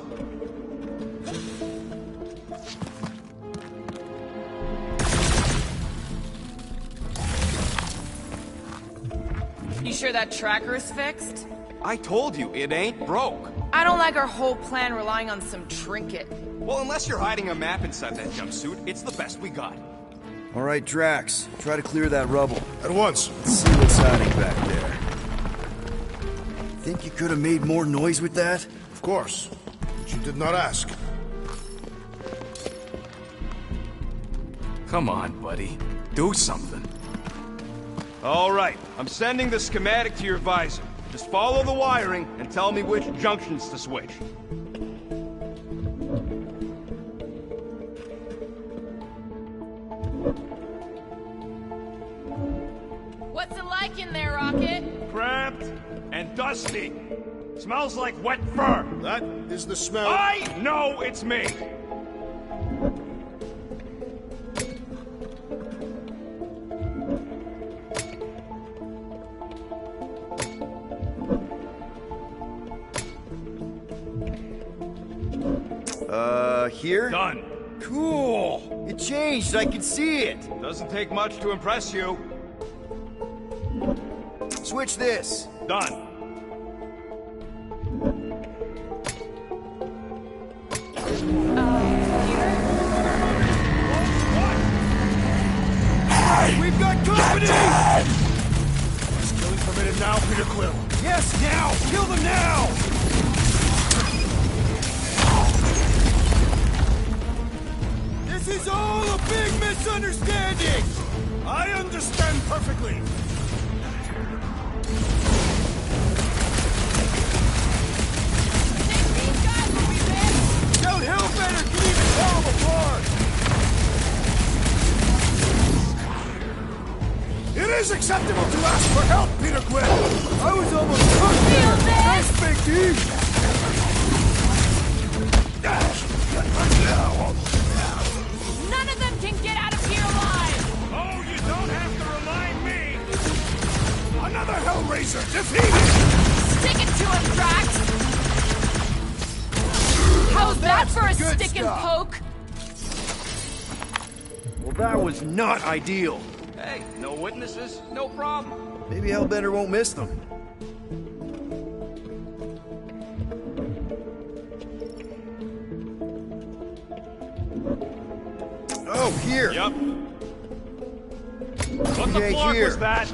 You sure that tracker's fixed? I told you, it ain't broke. I don't like our whole plan relying on some trinket. Well, unless you're hiding a map inside that jumpsuit, it's the best we got. All right, Drax, try to clear that rubble. At once. Let's see what's hiding back there. Think you could have made more noise with that? Of course. But you did not ask. Come on, buddy. Do something. All right, I'm sending the schematic to your visor. Just follow the wiring and tell me which junctions to switch. What's it like in there, Rocket? Cramped and dusty. Smells like wet fur. That is the smell. I know it's me. Here? Done. Cool! It changed, I can see it! Doesn't take much to impress you. Switch this. Done. We've got company! Is killing permitted now, Peter Quill? Yes, now! Kill them now! This is all a big misunderstanding! I understand perfectly. That Hellbender can even tell them apart! It is acceptable to ask for help, Peter Quill. I was almost cooked there! Thanks, Big D! None of them can get out of here alive! Oh, you don't have to remind me! Another Hellraiser defeated! Stick it to him, Drax! How's that for a good stick and stuff. poke? Well, that was not ideal. Hey, no witnesses, no problem. Maybe Hellbender won't miss them. Oh, here! Yup. What the Okay, flark here. was that?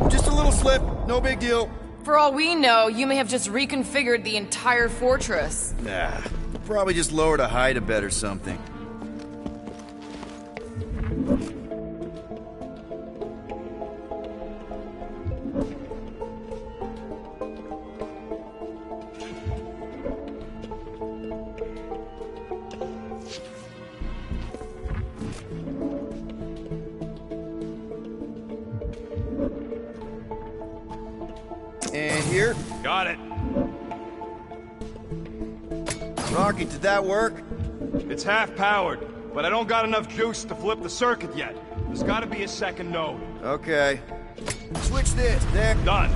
Just a little slip, no big deal. For all we know, you may have just reconfigured the entire fortress. Nah, probably just lowered a hide a bed or something. And here? Got it. Rocky, did that work? It's half powered, but I don't got enough juice to flip the circuit yet. There's gotta be a second node. Okay. Switch this, there. Done.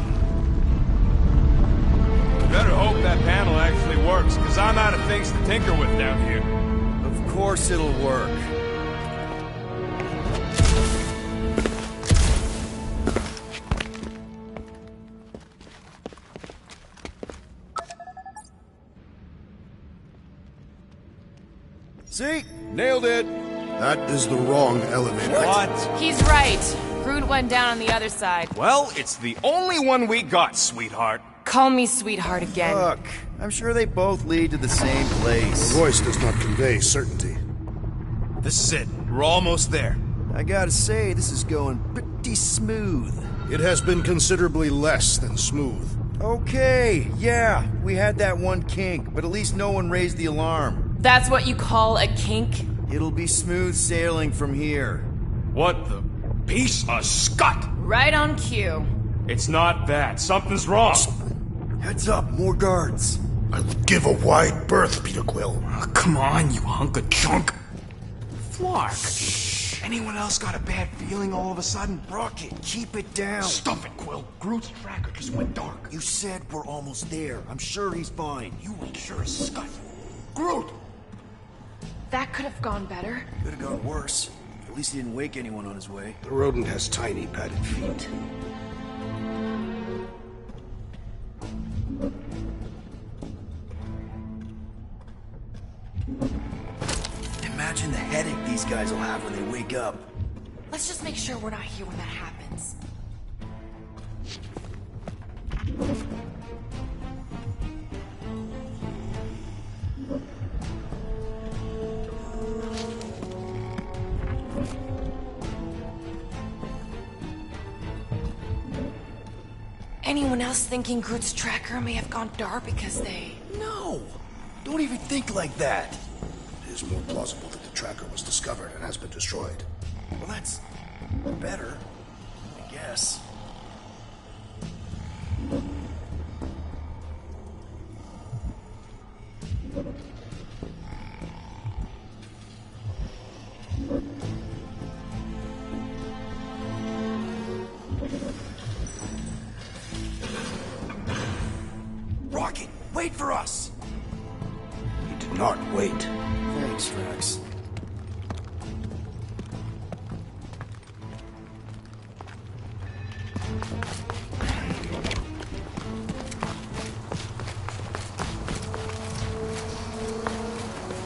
Better hope that panel actually works, because I'm out of things to tinker with down here. Of course it'll work. See? Nailed it. That is the wrong elevator. What? He's right. Groot went down on the other side. Well, it's the only one we got, sweetheart. Call me sweetheart again. Look, I'm sure they both lead to the same place. The voice does not convey certainty. This is it. We're almost there. I gotta say, this is going pretty smooth. It has been considerably less than smooth. Okay, yeah, we had that one kink, but at least no one raised the alarm. That's what you call a kink? It'll be smooth sailing from here. What the piece of scut? Right on cue. It's not that. Something's wrong. Heads up, more guards. I will give a wide berth, Peter Quill. Oh, come on, you hunk of junk. Flark. Anyone else got a bad feeling all of a sudden? Rocket, keep it down. Stuff it, Quill. Groot's tracker just went dark. You said we're almost there. I'm sure he's fine. You ain't sure as scut. Groot! That could have gone better. Could have gone worse. At least he didn't wake anyone on his way. The rodent has tiny padded feet. Imagine the headache these guys will have when they wake up. Let's just make sure we're not here when that happens. Anyone else thinking Groot's tracker may have gone dark because they... No! Don't even think like that. It is more plausible that the tracker was discovered and has been destroyed. Well, that's better, I guess. Rocket, wait for us! He did not wait. Thanks, Drax.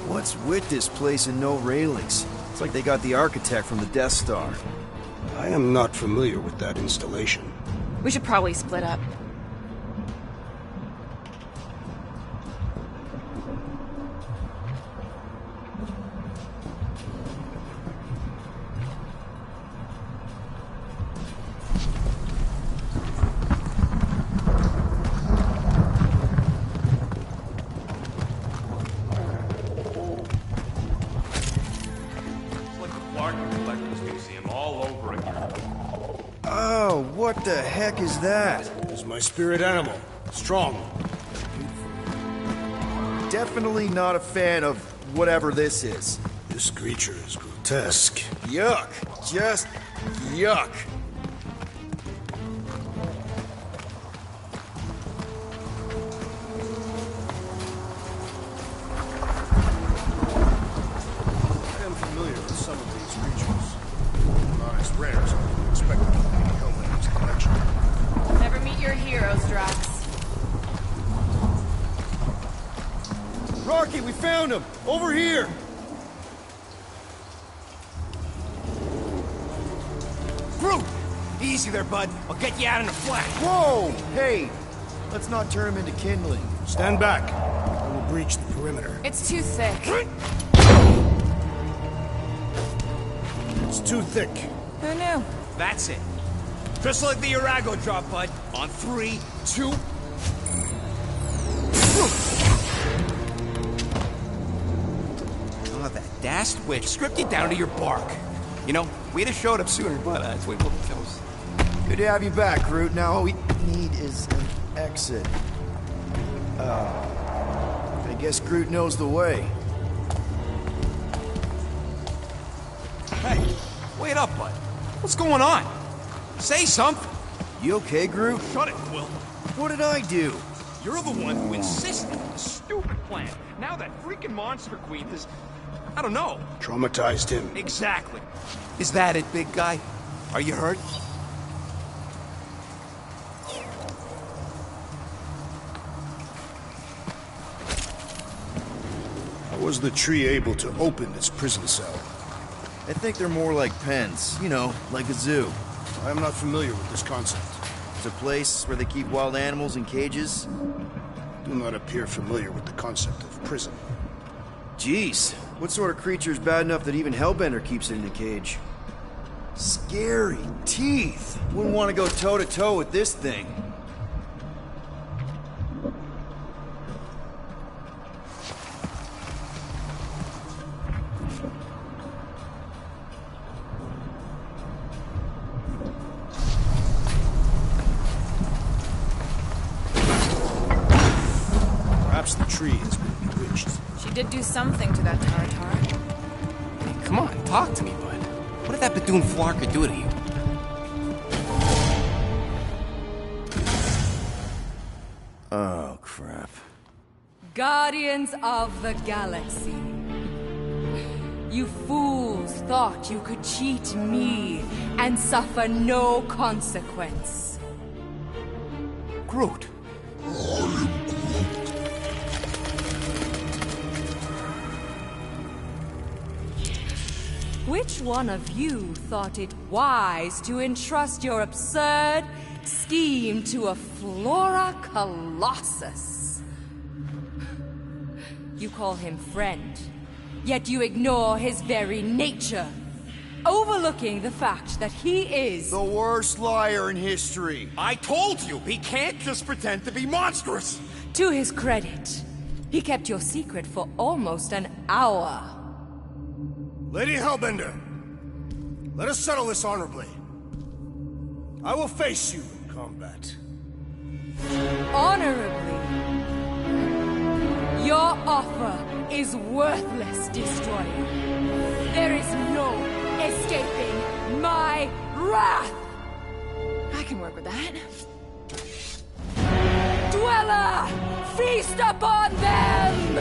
What's with this place and no railings? It's like they got the architect from the Death Star. I am not familiar with that installation. We should probably split up. Oh, what the heck is that? It's my spirit animal. Strong. Definitely not a fan of whatever this is. This creature is grotesque. Yuck. Just yuck. I am familiar with some of these creatures. Not as rare as I would have expected from the Hellbender's collection. Never meet your heroes, Drax. Rocky, we found him! Over here! Groot! Easy there, bud. I'll get you out in a flash. Whoa! Hey! Let's not turn him into kindling. Stand back. I will breach the perimeter. It's too thick. It's too thick. Who knew? That's it. Just like the Urago drop, bud. On 3, 2... Oh, that dashed witch stripped you down to your bark. You know, we'd have showed up sooner, but that's way more close. Good to have you back, Groot. Now all we need is an exit. I guess Groot knows the way. Hey, wait up, bud. What's going on? Say something. You okay, Groot? Shut it, Quill. What did I do? You're the one who insisted on the stupid plan. Now that freaking monster queen has... I don't know. Traumatized him. Exactly. Is that it, big guy? Are you hurt? How was the tree able to open its prison cell? I think they're more like pens. You know, like a zoo. I am not familiar with this concept. It's a place where they keep wild animals in cages. Do not appear familiar with the concept of prison. Jeez, what sort of creature is bad enough that even Hellbender keeps it in a cage? Scary teeth. Wouldn't want to go toe-to-toe with this thing. Perhaps the tree has been bewitched. She did do something to that Taratar. Hey, come on, talk to me, bud. What did that Bethune Flarka do to you? Oh, crap. Guardians of the Galaxy. You fools thought you could cheat me and suffer no consequence. Groot. Which one of you thought it wise to entrust your absurd scheme to a Flora Colossus? You call him friend, yet you ignore his very nature, overlooking the fact that he is the worst liar in history. I told you, he can't just pretend to be monstrous. To his credit, he kept your secret for almost an hour. Lady Hellbender, let us settle this honorably. I will face you in combat. Honorably? Your offer is worthless, Destroyer. There is no escaping my wrath! I can work with that. Dweller! Feast upon them!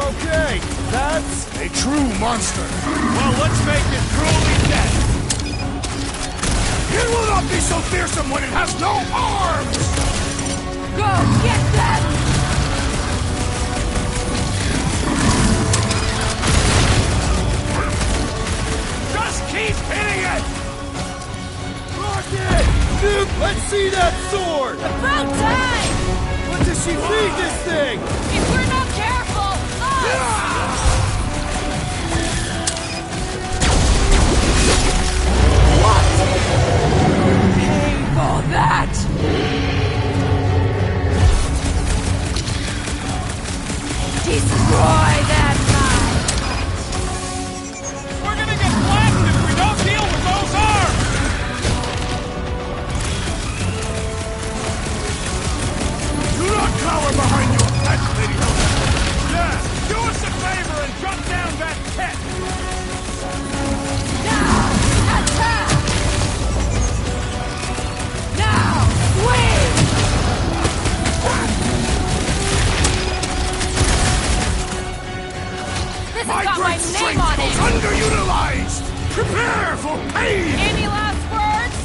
Okay, that's a true monster. Well, let's make it truly dead. It will not be so fearsome when it has no arms! Go get them! Just keep hitting it! Rocket! Dude, let's see that sword! About time! What does she feed this thing? If we're not careful, Pay for that! Destroy that mine! We're gonna get blasted if we don't deal with those arms! Do not cower behind your pet, Lady Hellbender! Yeah, do us a favor and jump down that pit! Now, attack! Now, swing! this My has got my great name strength on goes it! underutilized! Prepare for pain! Any last words?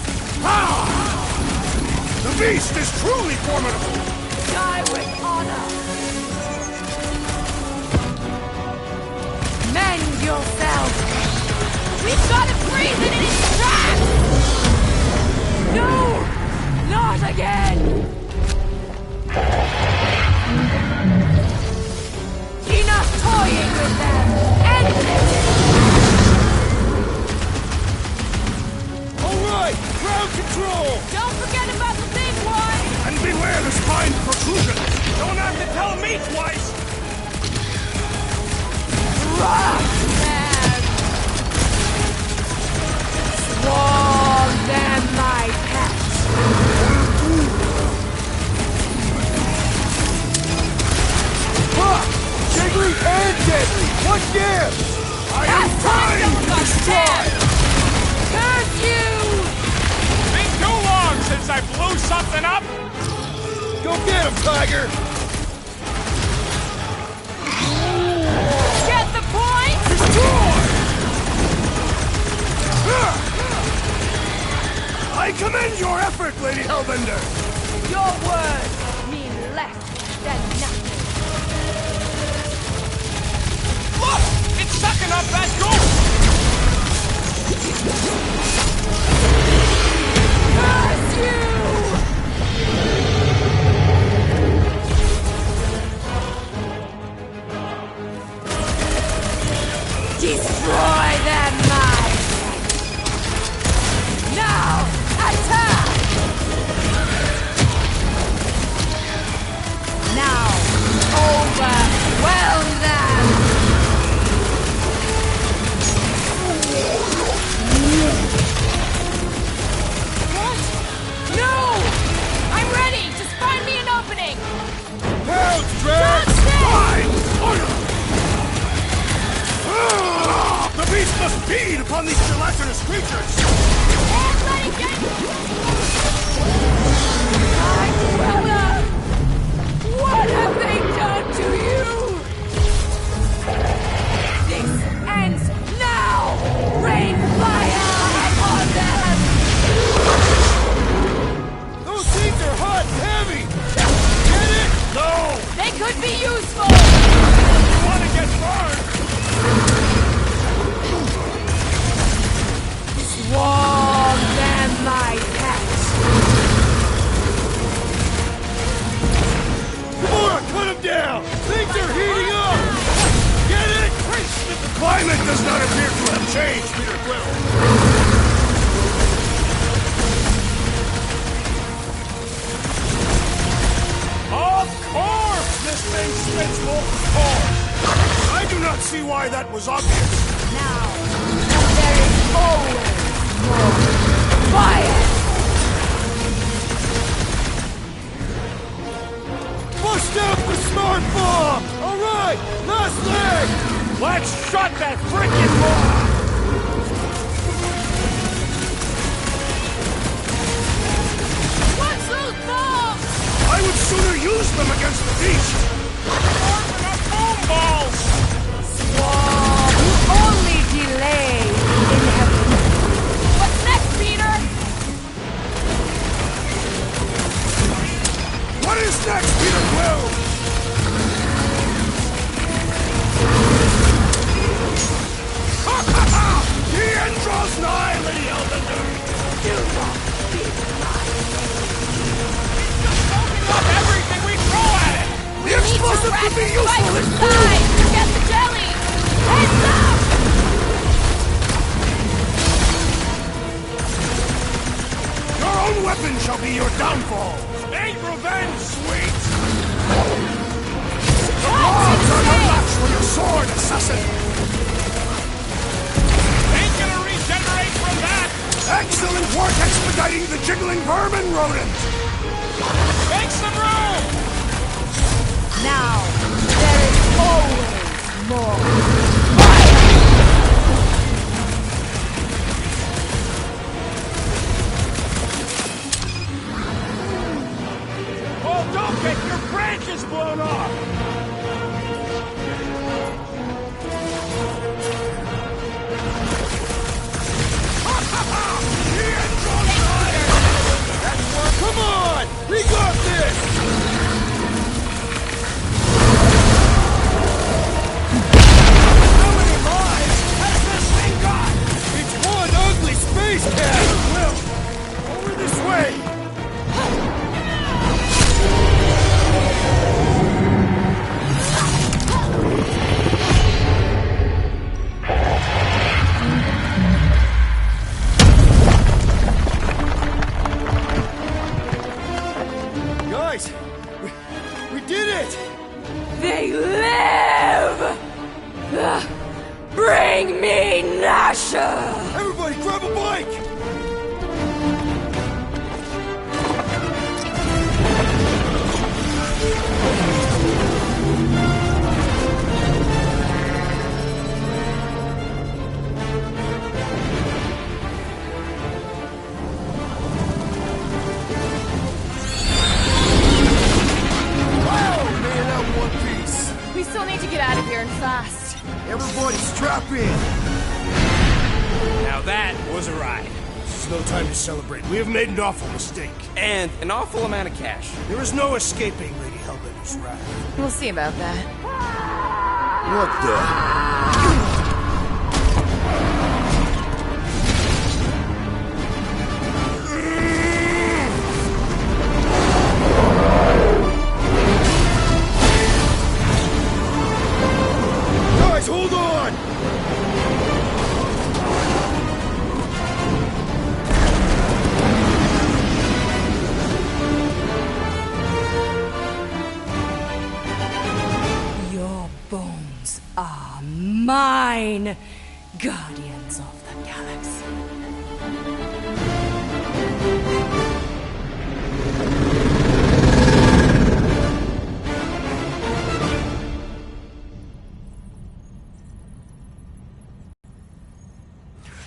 Ah! The beast is truly formidable! Die with honor! Mend yourself! We've got to freeze it in its tracks! No! Not again! Enough toying with them! End this! Alright! Ground control! Don't forget about the big one! And beware the spine protrusion! Don't have to tell me twice! Swarm them, my pets! Jiggly and deadly! What gives? I am trying to destroy! Curse you! Been too long since I blew something up! Go get him, Tiger! Get the point? Destroy! I commend your effort, Lady Hellbender! Your words mean less than nothing. Look! It's sucking up that goop! Curse you! Destroy them, my now attack! Now be useful Fight in with food! side! Get the jelly! Heads up! Your own weapon shall be your downfall! Ain't revenge, sweet! The gods are no match for your sword, assassin! Ain't gonna regenerate from that! Excellent work expediting the jiggling vermin, rodent! Make some room! Now, there is always more. Oh, don't get your branches blown off! Come on! We got this! How many lives has this thing got? It's one ugly space cat! Will, over this way! Guys, we did it! They live! Bring me Nasha! Everybody grab a bike! We still need to get out of here and fast. Everybody strap in! Now that was a ride. This is no time to celebrate. We have made an awful mistake. And an awful amount of cash. There is no escaping Lady Hellbender's wrath. We'll see about that. What the? Guys, hold on! Your bones are mine, guardians of the galaxy.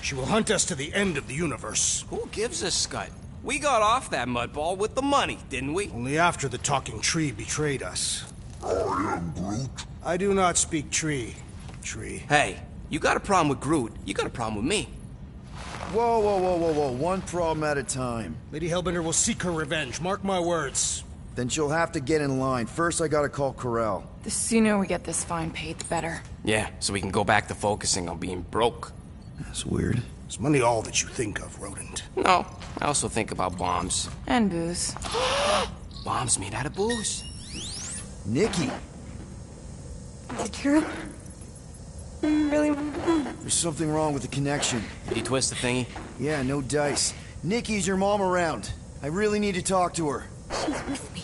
She will hunt us to the end of the universe. Who gives a scut? We got off that mudball with the money, didn't we? Only after the talking tree betrayed us. I am Groot. I do not speak tree. Tree. Hey, you got a problem with Groot, you got a problem with me. Whoa, whoa, whoa, whoa, whoa. One problem at a time. Lady Hellbender will seek her revenge. Mark my words. Then she'll have to get in line. First, I gotta call Corel. The sooner we get this fine paid, the better. Yeah, so we can go back to focusing on being broke. That's weird. Is money all that you think of, rodent? No, I also think about bombs. And booze. Bombs made out of booze. Nikki, Is it true? Really? there's something wrong with the connection. Did you twist the thingy? Yeah, no dice. Nikki, is your mom around? I really need to talk to her. She's with me.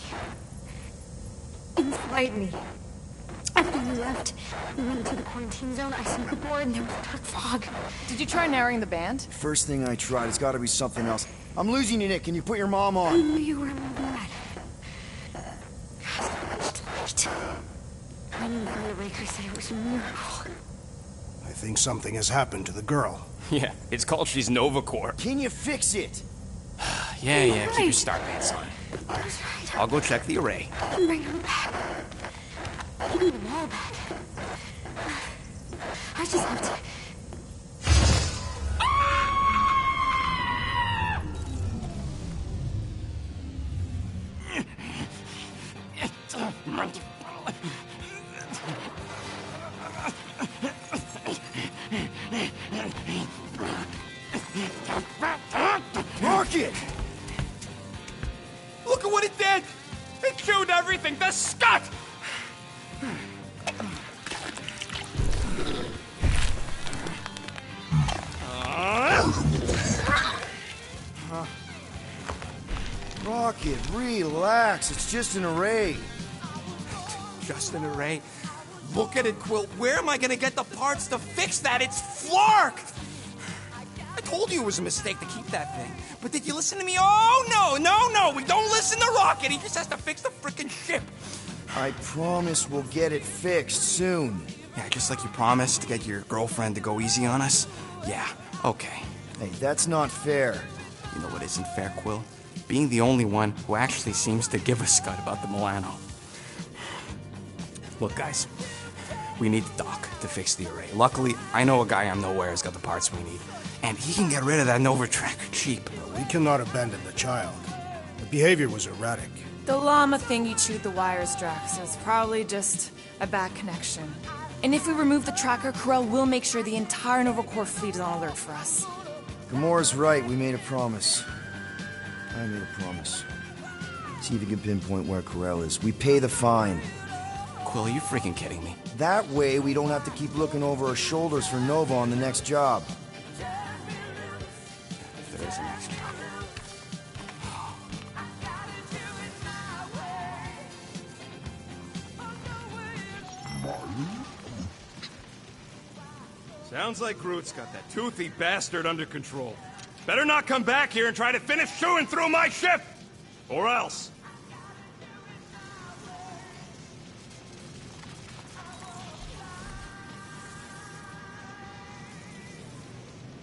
Inside me. After you left, we went into the quarantine zone. I snuck aboard and there was dark fog. Did you try narrowing the band? First thing I tried, it's gotta be something else. I'm losing you, Nick. Can you put your mom I on? knew you were my dad. So much to light. When the Raker said it was a miracle. I think something has happened to the girl. Yeah, it's called she's Nova Corps. Can you fix it? Yeah, keep your star pants on. I'll go check the array. I can bring her back. Give me them all back. I just have to. Rocket! Look at what it did! It chewed everything! The scut! Rocket, relax. It's just an array. Just an array? Look at it, Quill. Where am I gonna get the parts to fix that? It's Flark! I told you it was a mistake to keep that thing. But did you listen to me? Oh, no! We don't listen to Rocket. He just has to fix the frickin' ship. I promise we'll get it fixed soon. Yeah, just like you promised to get your girlfriend to go easy on us? Yeah, okay. Hey, that's not fair. You know what isn't fair, Quill? Being the only one who actually seems to give a scut about the Milano. Look, guys, we need the doc to fix the array. Luckily, I know a guy on Nowhere has got the parts we need. And he can get rid of that Nova tracker cheap. We cannot abandon the child. The behavior was erratic. The llama thing you chewed the wires, Drax, is probably just a bad connection. And if we remove the tracker, Corel will make sure the entire Nova Corps fleet is on alert for us. Gamora's right. We made a promise. I made a promise. See if you can pinpoint where Corel is. We pay the fine. Quill, are you freaking kidding me? That way, we don't have to keep looking over our shoulders for Nova on the next job. If there is a next job. Sounds like Groot's got that toothy bastard under control. Better not come back here and try to finish chewing through my ship! Or else.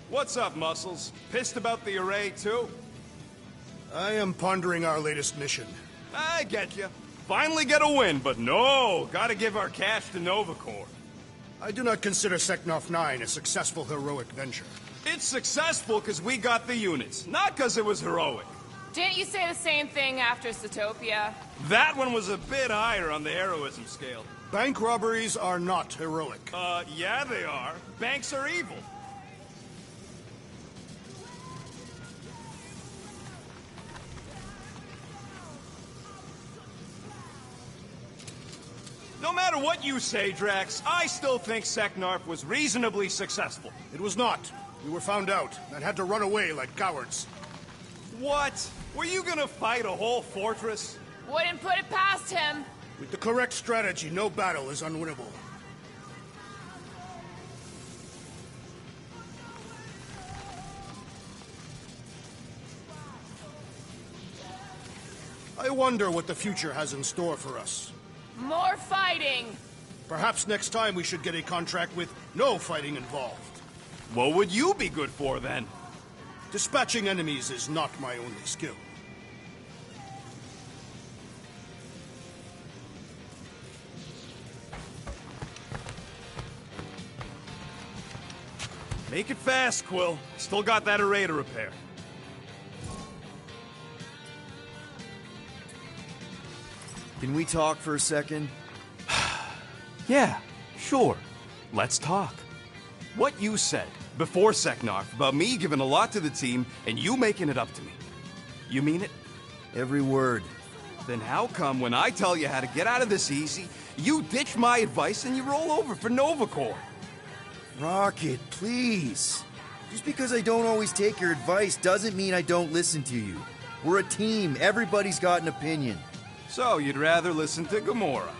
What's up, Muscles? Pissed about the array, too? I am pondering our latest mission. I get you. Finally get a win, but no! Gotta give our cash to Nova Corps. I do not consider Seknov 9 a successful heroic venture. It's successful because we got the units, not because it was heroic. Didn't you say the same thing after Zootopia? That one was a bit higher on the heroism scale. Bank robberies are not heroic. Yeah they are. Banks are evil. No matter what you say, Drax, I still think Seknarf was reasonably successful. It was not. We were found out and had to run away like cowards. What? Were you gonna fight a whole fortress? Wouldn't put it past him. With the correct strategy, no battle is unwinnable. I wonder what the future has in store for us. More fighting! Perhaps next time we should get a contract with no fighting involved. What would you be good for, then? Dispatching enemies is not my only skill. Make it fast, Quill. Still got that array to repair. Can we talk for a second? Yeah, sure. Let's talk. What you said before Seknarf about me giving a lot to the team and you making it up to me. You mean it? Every word. Then how come when I tell you how to get out of this easy, you ditch my advice and you roll over for Nova Corps? Rocket, please. Just because I don't always take your advice doesn't mean I don't listen to you. We're a team. Everybody's got an opinion. So you'd rather listen to Gamora?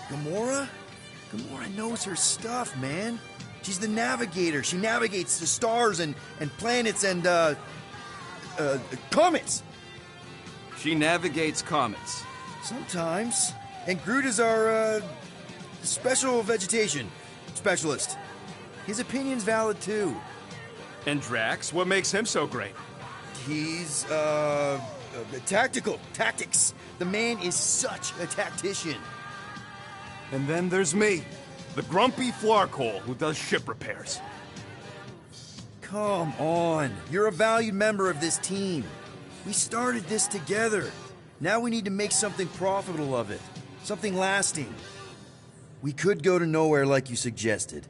Gamora? Gamora knows her stuff, man. She's the navigator. She navigates the stars and planets and, comets. She navigates comets. Sometimes. And Groot is our, special vegetation specialist. His opinion's valid, too. And Drax, what makes him so great? He's, tactics. The man is such a tactician. And then there's me, the grumpy Flarkhole who does ship repairs. Come on. You're a valued member of this team. We started this together. Now we need to make something profitable of it. Something lasting. We could go to Nowhere like you suggested.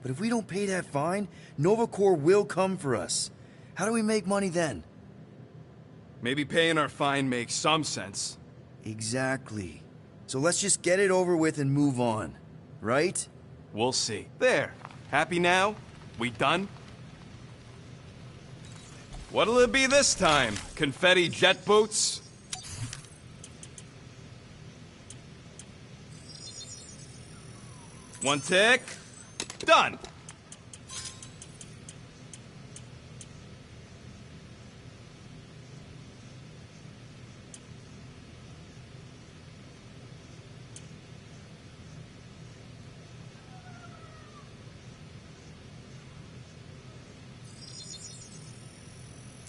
But if we don't pay that fine, Nova Corps will come for us. How do we make money then? Maybe paying our fine makes some sense. Exactly. So let's just get it over with and move on. Right? We'll see. There. Happy now? We done? What'll it be this time? Confetti jet boots? One tick. Done.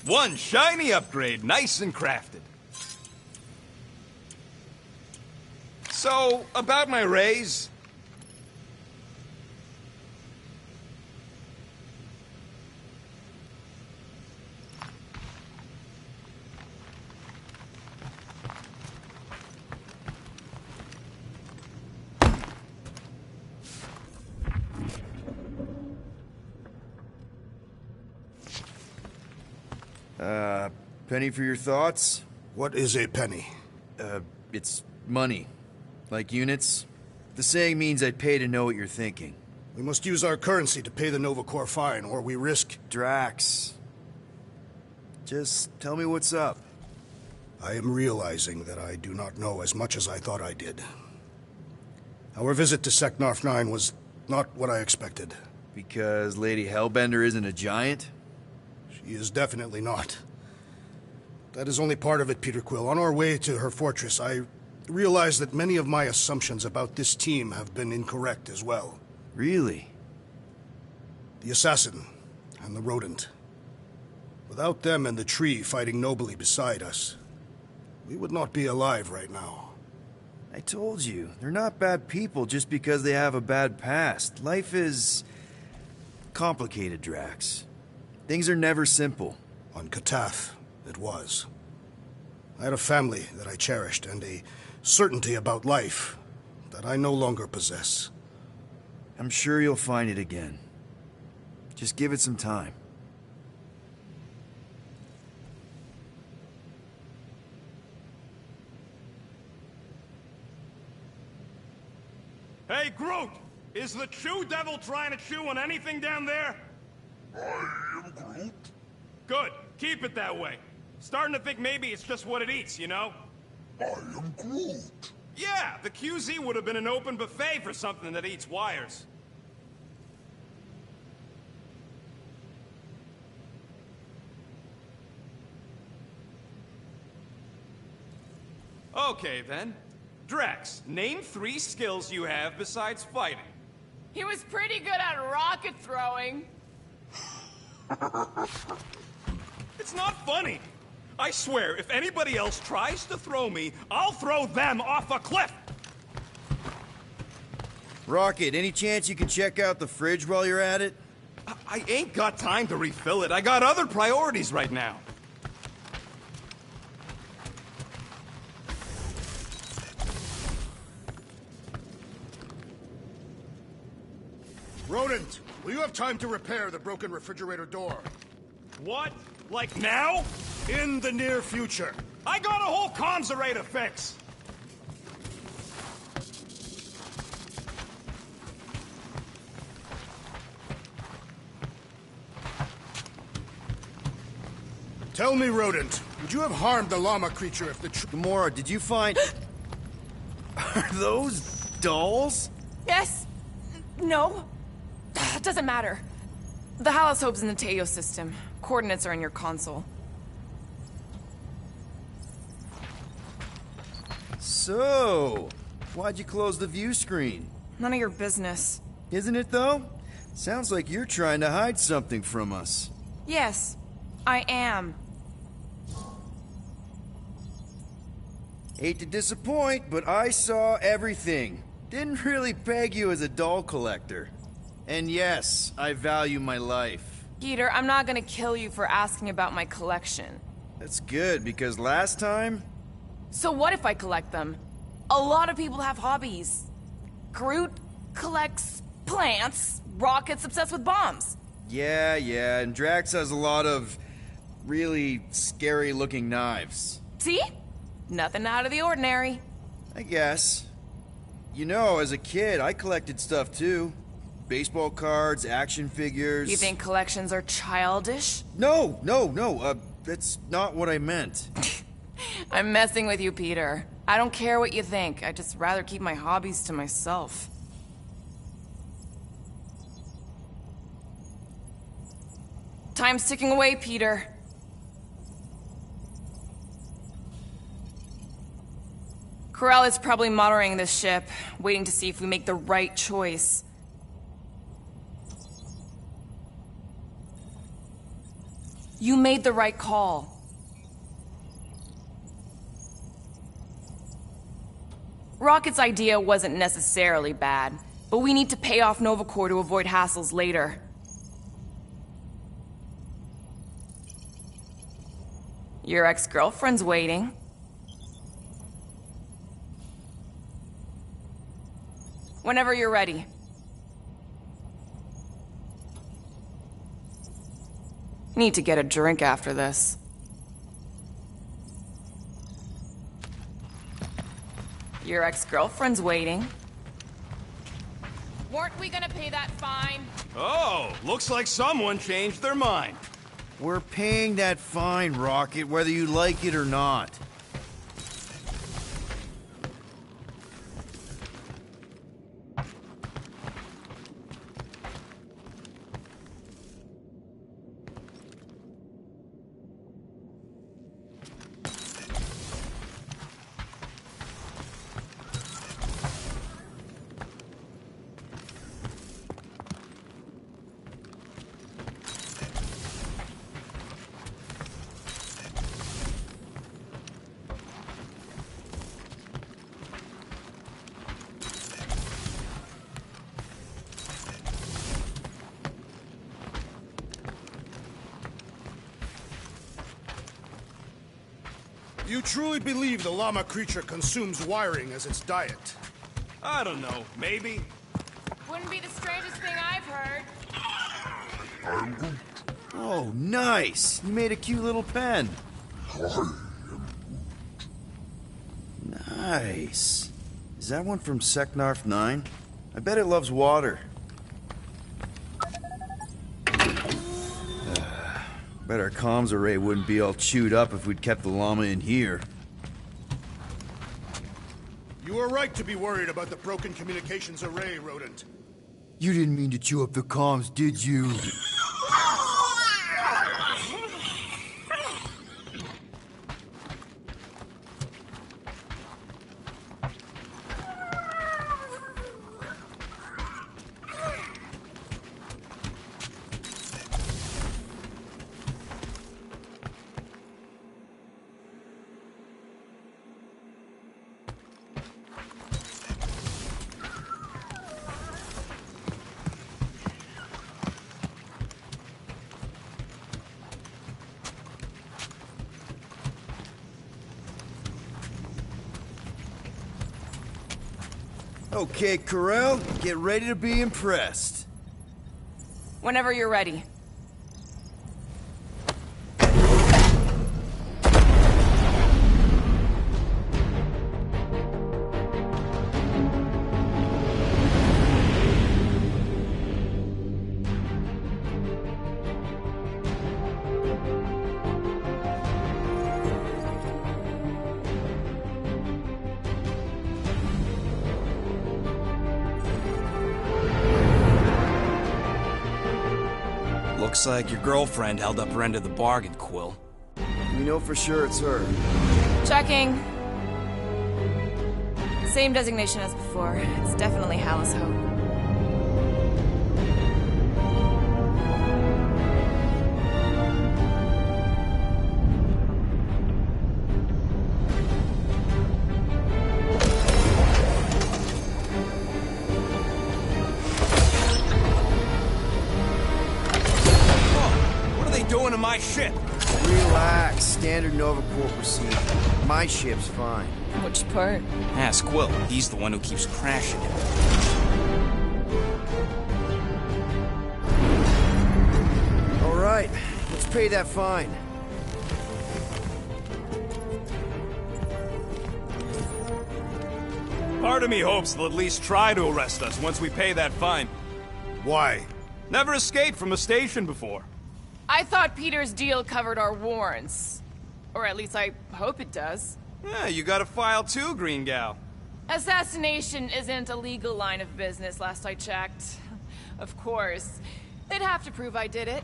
One shiny upgrade, nice and crafted. So, about my raise. Penny for your thoughts? What is a penny? It's money. Like units. The saying means I'd pay to know what you're thinking. We must use our currency to pay the Nova Corps fine, or we risk... Drax. Just tell me what's up. I am realizing that I do not know as much as I thought I did. Our visit to Seknarf 9 was not what I expected. Because Lady Hellbender isn't a giant? She is definitely not. That is only part of it, Peter Quill. On our way to her fortress, I realized that many of my assumptions about this team have been incorrect as well. Really? The assassin and the rodent. Without them and the tree fighting nobly beside us, we would not be alive right now. I told you, they're not bad people just because they have a bad past. Life is complicated, Drax. Things are never simple. On Katath, it was. I had a family that I cherished and a certainty about life that I no longer possess. I'm sure you'll find it again. Just give it some time. Hey, Groot! Is the Chew Devil trying to chew on anything down there? I am Groot. Good. Keep it that way. Starting to think maybe it's just what it eats, you know? I am Groot. Yeah, the QZ would have been an open buffet for something that eats wires. Okay, then. Drax, name 3 skills you have besides fighting. He was pretty good at rocket throwing. It's not funny. I swear, if anybody else tries to throw me, I'll throw them off a cliff! Rocket, any chance you can check out the fridge while you're at it? I ain't got time to refill it. I got other priorities right now. Rodent, will you have time to repair the broken refrigerator door? What? Like now? In the near future. I got a whole comms to fix. Tell me, Rodent, would you have harmed the llama creature if the Gamora, did you find... Are those dolls? Yes. No. Doesn't matter. The Halosobe's in the Teo system. Coordinates are in your console. So, why'd you close the view screen? None of your business. Isn't it, though? Sounds like you're trying to hide something from us. Yes, I am. Hate to disappoint, but I saw everything. Didn't really peg you as a doll collector. And yes, I value my life. Peter, I'm not gonna kill you for asking about my collection. That's good, because last time... So what if I collect them? A lot of people have hobbies. Groot collects plants, Rocket's obsessed with bombs. Yeah, and Drax has a lot of really scary-looking knives. See? Nothing out of the ordinary. I guess. You know, as a kid, I collected stuff too. Baseball cards, action figures... You think collections are childish? No, that's not what I meant. I'm messing with you, Peter. I don't care what you think. I'd just rather keep my hobbies to myself. Time's ticking away, Peter. Corral is probably monitoring this ship, waiting to see if we make the right choice. You made the right call. Rocket's idea wasn't necessarily bad, but we need to pay off Nova Corps to avoid hassles later. Your ex-girlfriend's waiting. Whenever you're ready. Need to get a drink after this. Your ex-girlfriend's waiting. Weren't we gonna pay that fine? Oh, looks like someone changed their mind. We're paying that fine, Rocket, whether you like it or not. You truly believe the llama creature consumes wiring as its diet? I don't know, maybe. Wouldn't be the strangest thing I've heard. Oh, nice! You made a cute little pen. Nice. Is that one from Seknarf 9? I bet it loves water. Bet our comms array wouldn't be all chewed up if we'd kept the llama in here. You were right to be worried about the broken communications array, Rodent. You didn't mean to chew up the comms, did you? Okay, Corral, get ready to be impressed. Whenever you're ready. Looks like your girlfriend held up her end of the bargain, Quill. We know for sure it's her. Checking. Same designation as before. It's definitely Hallis Hope. Doing to my ship? Relax. Standard Nova Corps procedure. My ship's fine. Which part? Ask Quill. He's the one who keeps crashing it. All right. Let's pay that fine. Part of me hopes they'll at least try to arrest us once we pay that fine. Why? Never escaped from a station before. I thought Peter's deal covered our warrants. Or at least I hope it does. Yeah, you got a file too, Green Gal. Assassination isn't a legal line of business, last I checked. Of course. They'd have to prove I did it.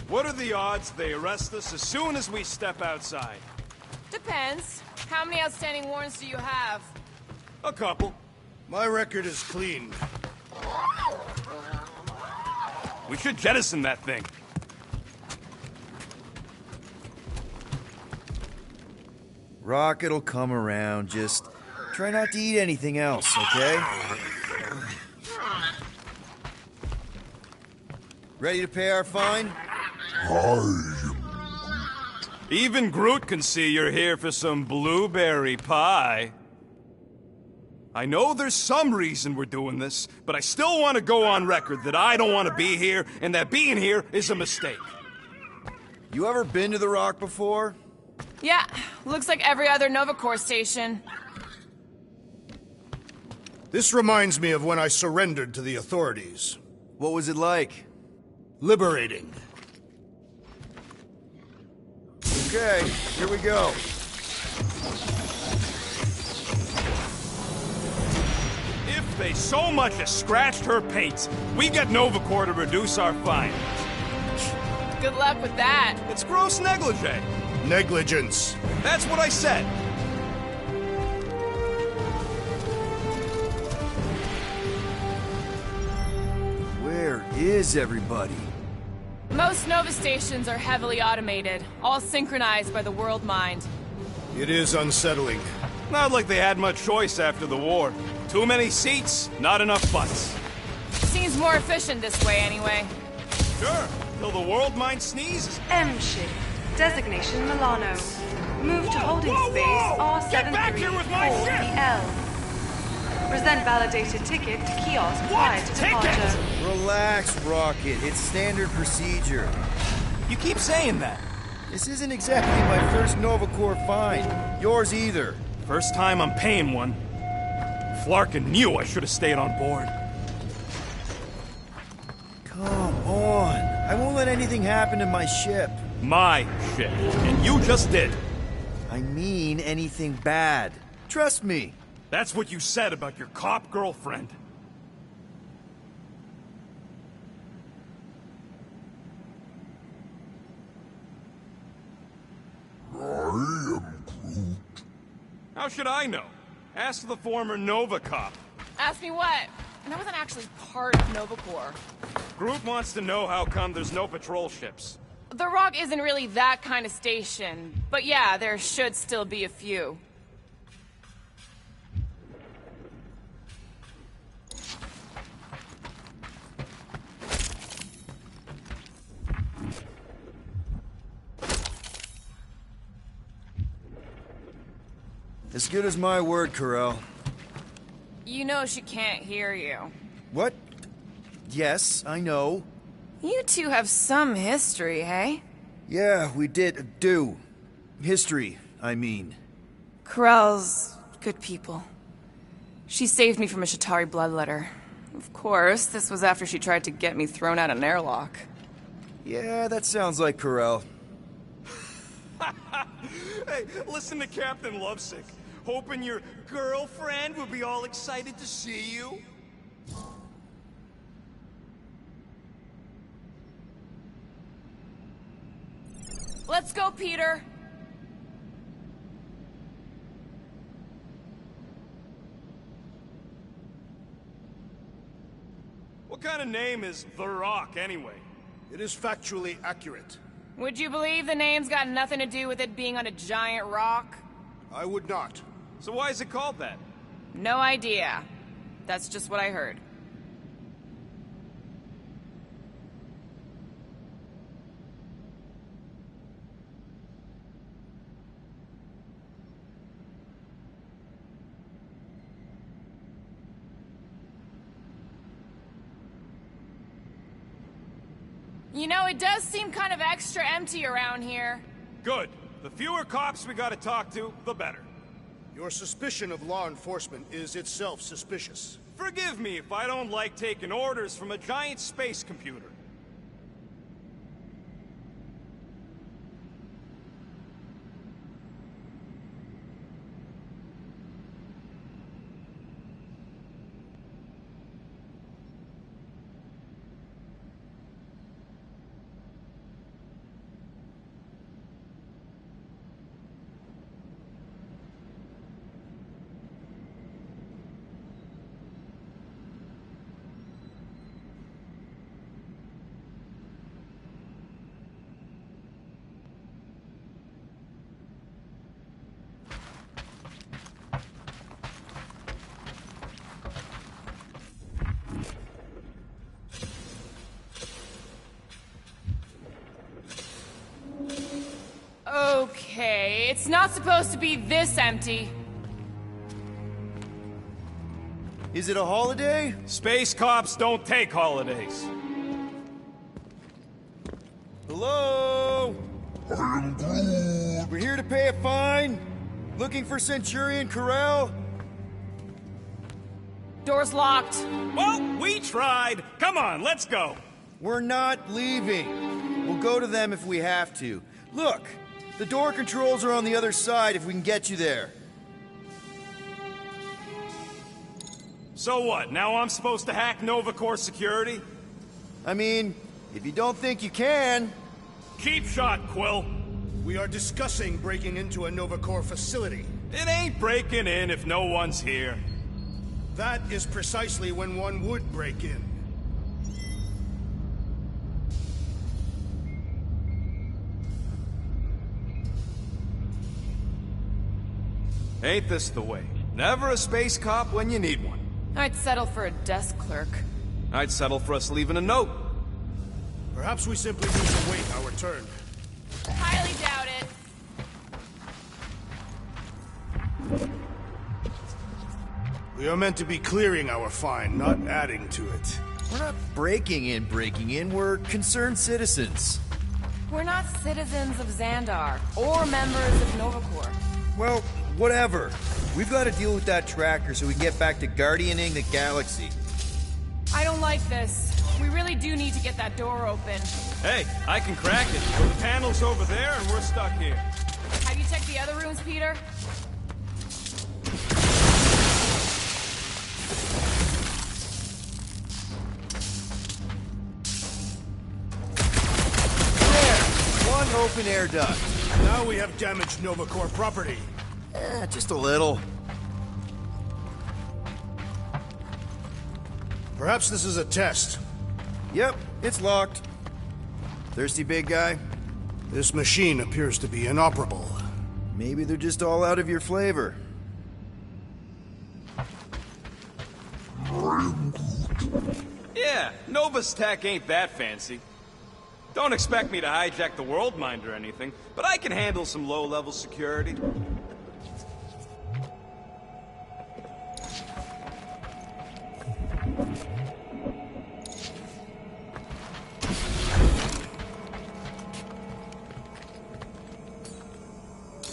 What are the odds they arrest us as soon as we step outside? Depends. How many outstanding warrants do you have? A couple. My record is clean. We should jettison that thing. Rocket'll come around, just try not to eat anything else, okay? Ready to pay our fine? Even Groot can see you're here for some blueberry pie. I know there's some reason we're doing this, but I still want to go on record that I don't want to be here, and that being here is a mistake. You ever been to the Rock before? Yeah, looks like every other Nova Corps station. This reminds me of when I surrendered to the authorities. What was it like? Liberating. Okay, here we go. If they so much as scratched her paint, we get Nova Corps to reduce our fine. Good luck with that. It's gross negligee. Negligence. That's what I said. Where is everybody? Most Nova stations are heavily automated, all synchronized by the world mind. It is unsettling. Not like they had much choice after the war. Too many seats, not enough butts. Seems more efficient this way anyway. Sure, till the world mind sneezes. M ship. Designation Milano. Move to holding space R734PL. Present validated ticket to kiosk prior to departure. Relax, Rocket. It's standard procedure. You keep saying that. This isn't exactly my first Nova Corps fine. Yours either. First time I'm paying one. Flarkin knew I should have stayed on board. Come on. I won't let anything happen to my ship. My ship. And you just did. I mean anything bad. Trust me. That's what you said about your cop girlfriend. How should I know? Ask the former Nova cop. Ask me what? And I wasn't actually part of Nova Corps. Groot wants to know how come there's no patrol ships. The Rock isn't really that kind of station, but yeah, there should still be a few. As good as my word, Carell. You know she can't hear you. What? Yes, I know. You two have some history, hey? Yeah, we did do. History, I mean. Corell's good people. She saved me from a Shatari bloodletter. Of course, this was after she tried to get me thrown out an airlock. Yeah, that sounds like Carell. Hey, listen to Captain Lovesick. Hoping your girlfriend would be all excited to see you. Let's go, Peter! What kind of name is The Rock, anyway? It is factually accurate. Would you believe the name's got nothing to do with it being on a giant rock? I would not. So why is it called that? No idea. That's just what I heard. You know, it does seem kind of extra empty around here. Good. The fewer cops we gotta talk to, the better. Your suspicion of law enforcement is itself suspicious. Forgive me if I don't like taking orders from a giant space computer. Okay, it's not supposed to be this empty. Is it a holiday? Space cops don't take holidays. Hello? We're here to pay a fine. Looking for Centurion Corral? Door's locked. Well, we tried. Come on, let's go. We're not leaving. We'll go to them if we have to. Look, the door controls are on the other side if we can get you there. So what, now I'm supposed to hack Nova Corps security? I mean, if you don't think you can... Cheap shot, Quill. We are discussing breaking into a Nova Corps facility. It ain't breaking in if no one's here. That is precisely when one would break in. Ain't this the way? Never a space cop when you need one. I'd settle for a desk clerk. I'd settle for us leaving a note. Perhaps we simply need to wait our turn. Highly doubt it. We are meant to be clearing our fine, not adding to it. We're not breaking in, we're concerned citizens. We're not citizens of Xandar, or members of Nova Corps. Well, whatever. We've got to deal with that tracker so we can get back to guardianing the galaxy. I don't like this. We really do need to get that door open. Hey, I can crack it. Well, the panel's over there and we're stuck here. Have you checked the other rooms, Peter? One open air duct. Now we have damaged Nova Corps property. Just a little. Perhaps this is a test. Yep, it's locked. Thirsty, big guy? This machine appears to be inoperable. Maybe they're just all out of your flavor. Yeah, Nova's tech ain't that fancy. Don't expect me to hijack the world mind or anything, but I can handle some low-level security.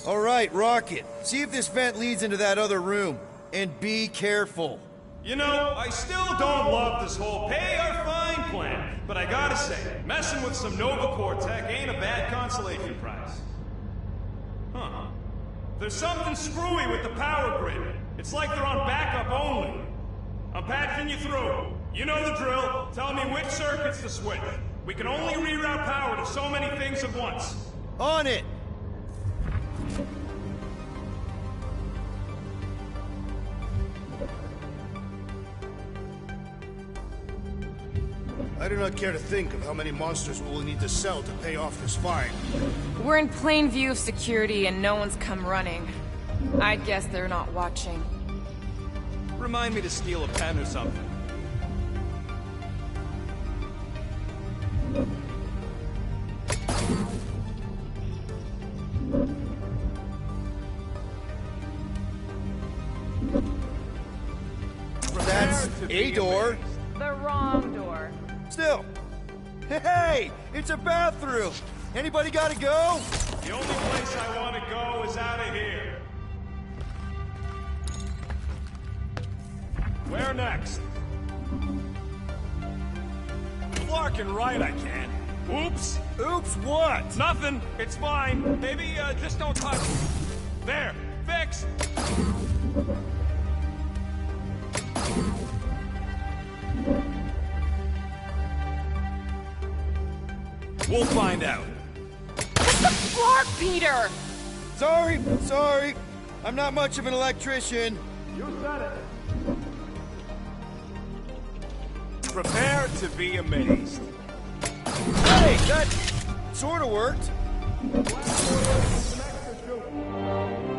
All right, Rocket. See if this vent leads into that other room. And be careful. You know, I still don't love this whole pay or fine plan, but I gotta say, messing with some Nova Corps tech ain't a bad consolation prize. Huh. There's something screwy with the power grid. It's like they're on backup only. I'm patching you through. You know the drill. Tell me which circuits to switch. We can only reroute power to so many things at once. On it! I do not care to think of how many monsters we will need to sell to pay off this fine. We're in plain view of security and no one's come running. I guess they're not watching. Remind me to steal a pen or something. That's a door. The wrong door. Still. Hey, it's a bathroom. Anybody gotta go? The only place I want to go is out of here. Where next? Flarkin' right, I can. Oops. Oops, what? Nothing. It's fine. Maybe, just don't touch. There. Fixed. We'll find out. It's the Flark, Peter! Sorry. I'm not much of an electrician. You said it. Prepare to be amazed. Hey, that sort of worked.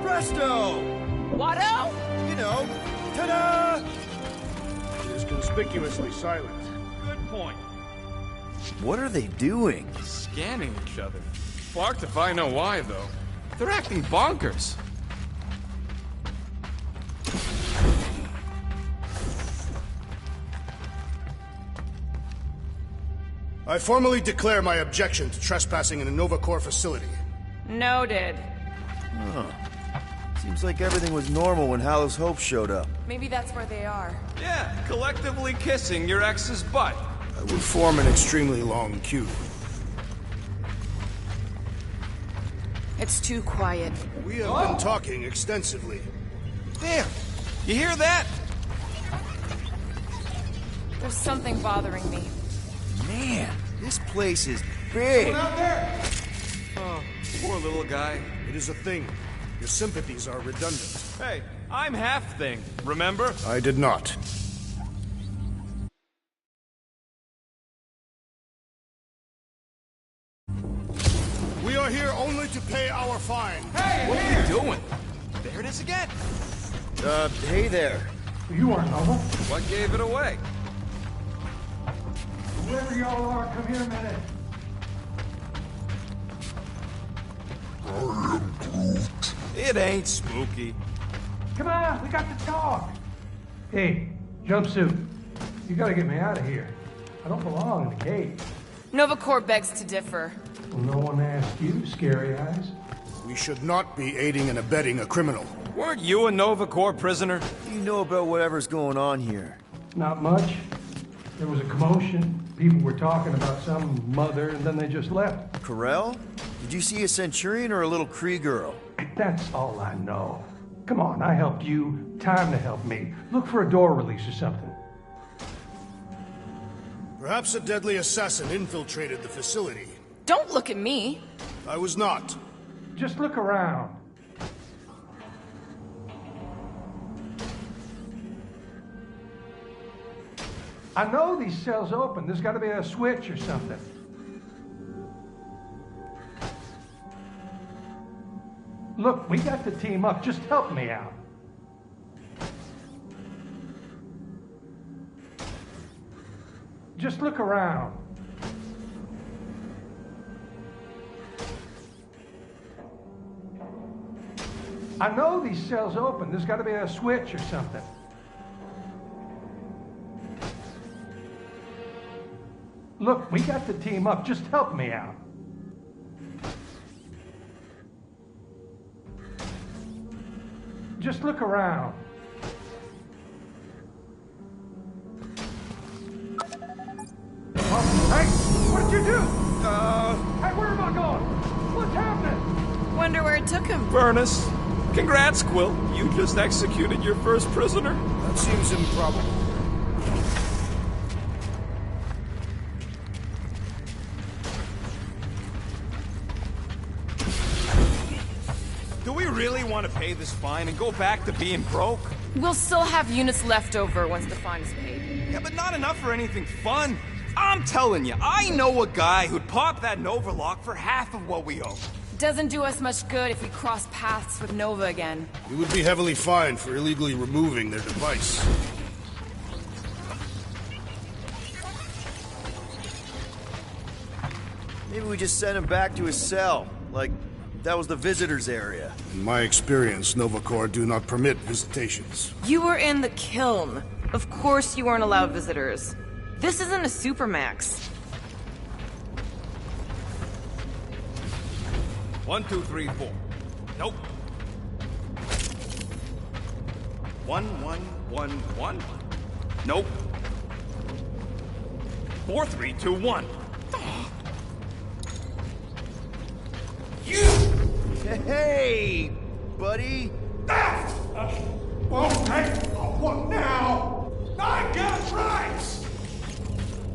Presto! Watto? You know, ta-da! She is conspicuously silent. Good point. What are they doing? Scanning each other. Fucked if I know why, though. They're acting bonkers. I formally declare my objection to trespassing in a Nova Corps facility. Noted. Huh. Seems like everything was normal when Hallows Hope showed up. Maybe that's where they are. Yeah, collectively kissing your ex's butt. I would form an extremely long queue. It's too quiet. We have been talking extensively. There! You hear that? There's something bothering me. Man, this place is big. Out there! Oh, poor little guy. It is a thing. Your sympathies are redundant. Hey, I'm half thing, remember? I did not. We are here only to pay our fine. Hey, what are you doing? There it is again. Hey there. You aren't Nova. What gave it away? Whoever y'all are, come here a minute. It ain't spooky. Come on, we got to talk. Hey, jumpsuit. You gotta get me out of here. I don't belong in the cage. Nova Corps begs to differ. Well, no one asked you, Scary Eyes. We should not be aiding and abetting a criminal. Weren't you a Nova Corps prisoner? What do you know about whatever's going on here? Not much. There was a commotion. People were talking about some mother, and then they just left. Corel? Did you see a Centurion or a little Kree girl? That's all I know. Come on, I helped you. Time to help me. Look for a door release or something. Perhaps a deadly assassin infiltrated the facility. Don't look at me. I was not. Just look around. I know these cells open. There's got to be a switch or something. Look, we got to team up. Just help me out. Just look around. I know these cells open. There's got to be a switch or something. Look, we got to team up. Just help me out. Just look around. Hey, what did you do? Hey, where am I going? What's happening? Wonder where it took him. Furnace. Congrats, Quill. You just executed your first prisoner. That seems improbable. Do we really want to pay this fine and go back to being broke? We'll still have units left over once the fine is paid. Yeah, but not enough for anything fun. I'm telling you, I know a guy who'd pop that Nova lock for half of what we owe. Doesn't do us much good if we cross paths with Nova again. We would be heavily fined for illegally removing their device. Maybe we just send him back to his cell. Like, that was the visitors area. In my experience, Nova Corps do not permit visitations. You were in the kiln. Of course you weren't allowed visitors. This isn't a supermax. 1, 2, 3, 4. Nope. 1, 1, 1, 1. Nope. 4, 3, 2, 1. Hey, buddy. What now? I got rights!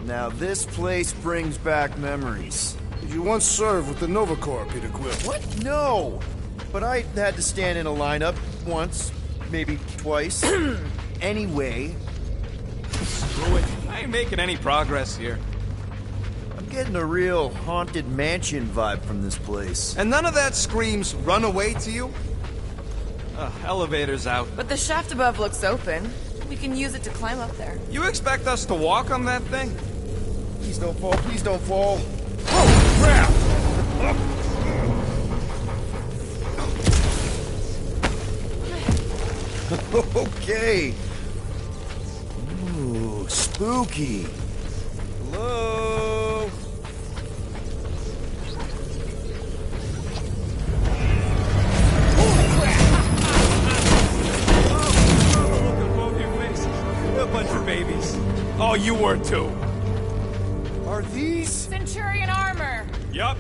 Now this place brings back memories. Did you once serve with the Nova Corps, Peter Quill? What? No! But I had to stand in a lineup once, maybe twice. Anyway. Screw it. I ain't making any progress here. I'm getting a real haunted mansion vibe from this place. And none of that screams run away to you? Elevator's out. But the shaft above looks open. We can use it to climb up there. You expect us to walk on that thing? Please don't fall, please don't fall. Oh, crap! Okay. Ooh, spooky. Hello? A bunch of babies. Oh, you were too. Are these? Centurion armor! Yup.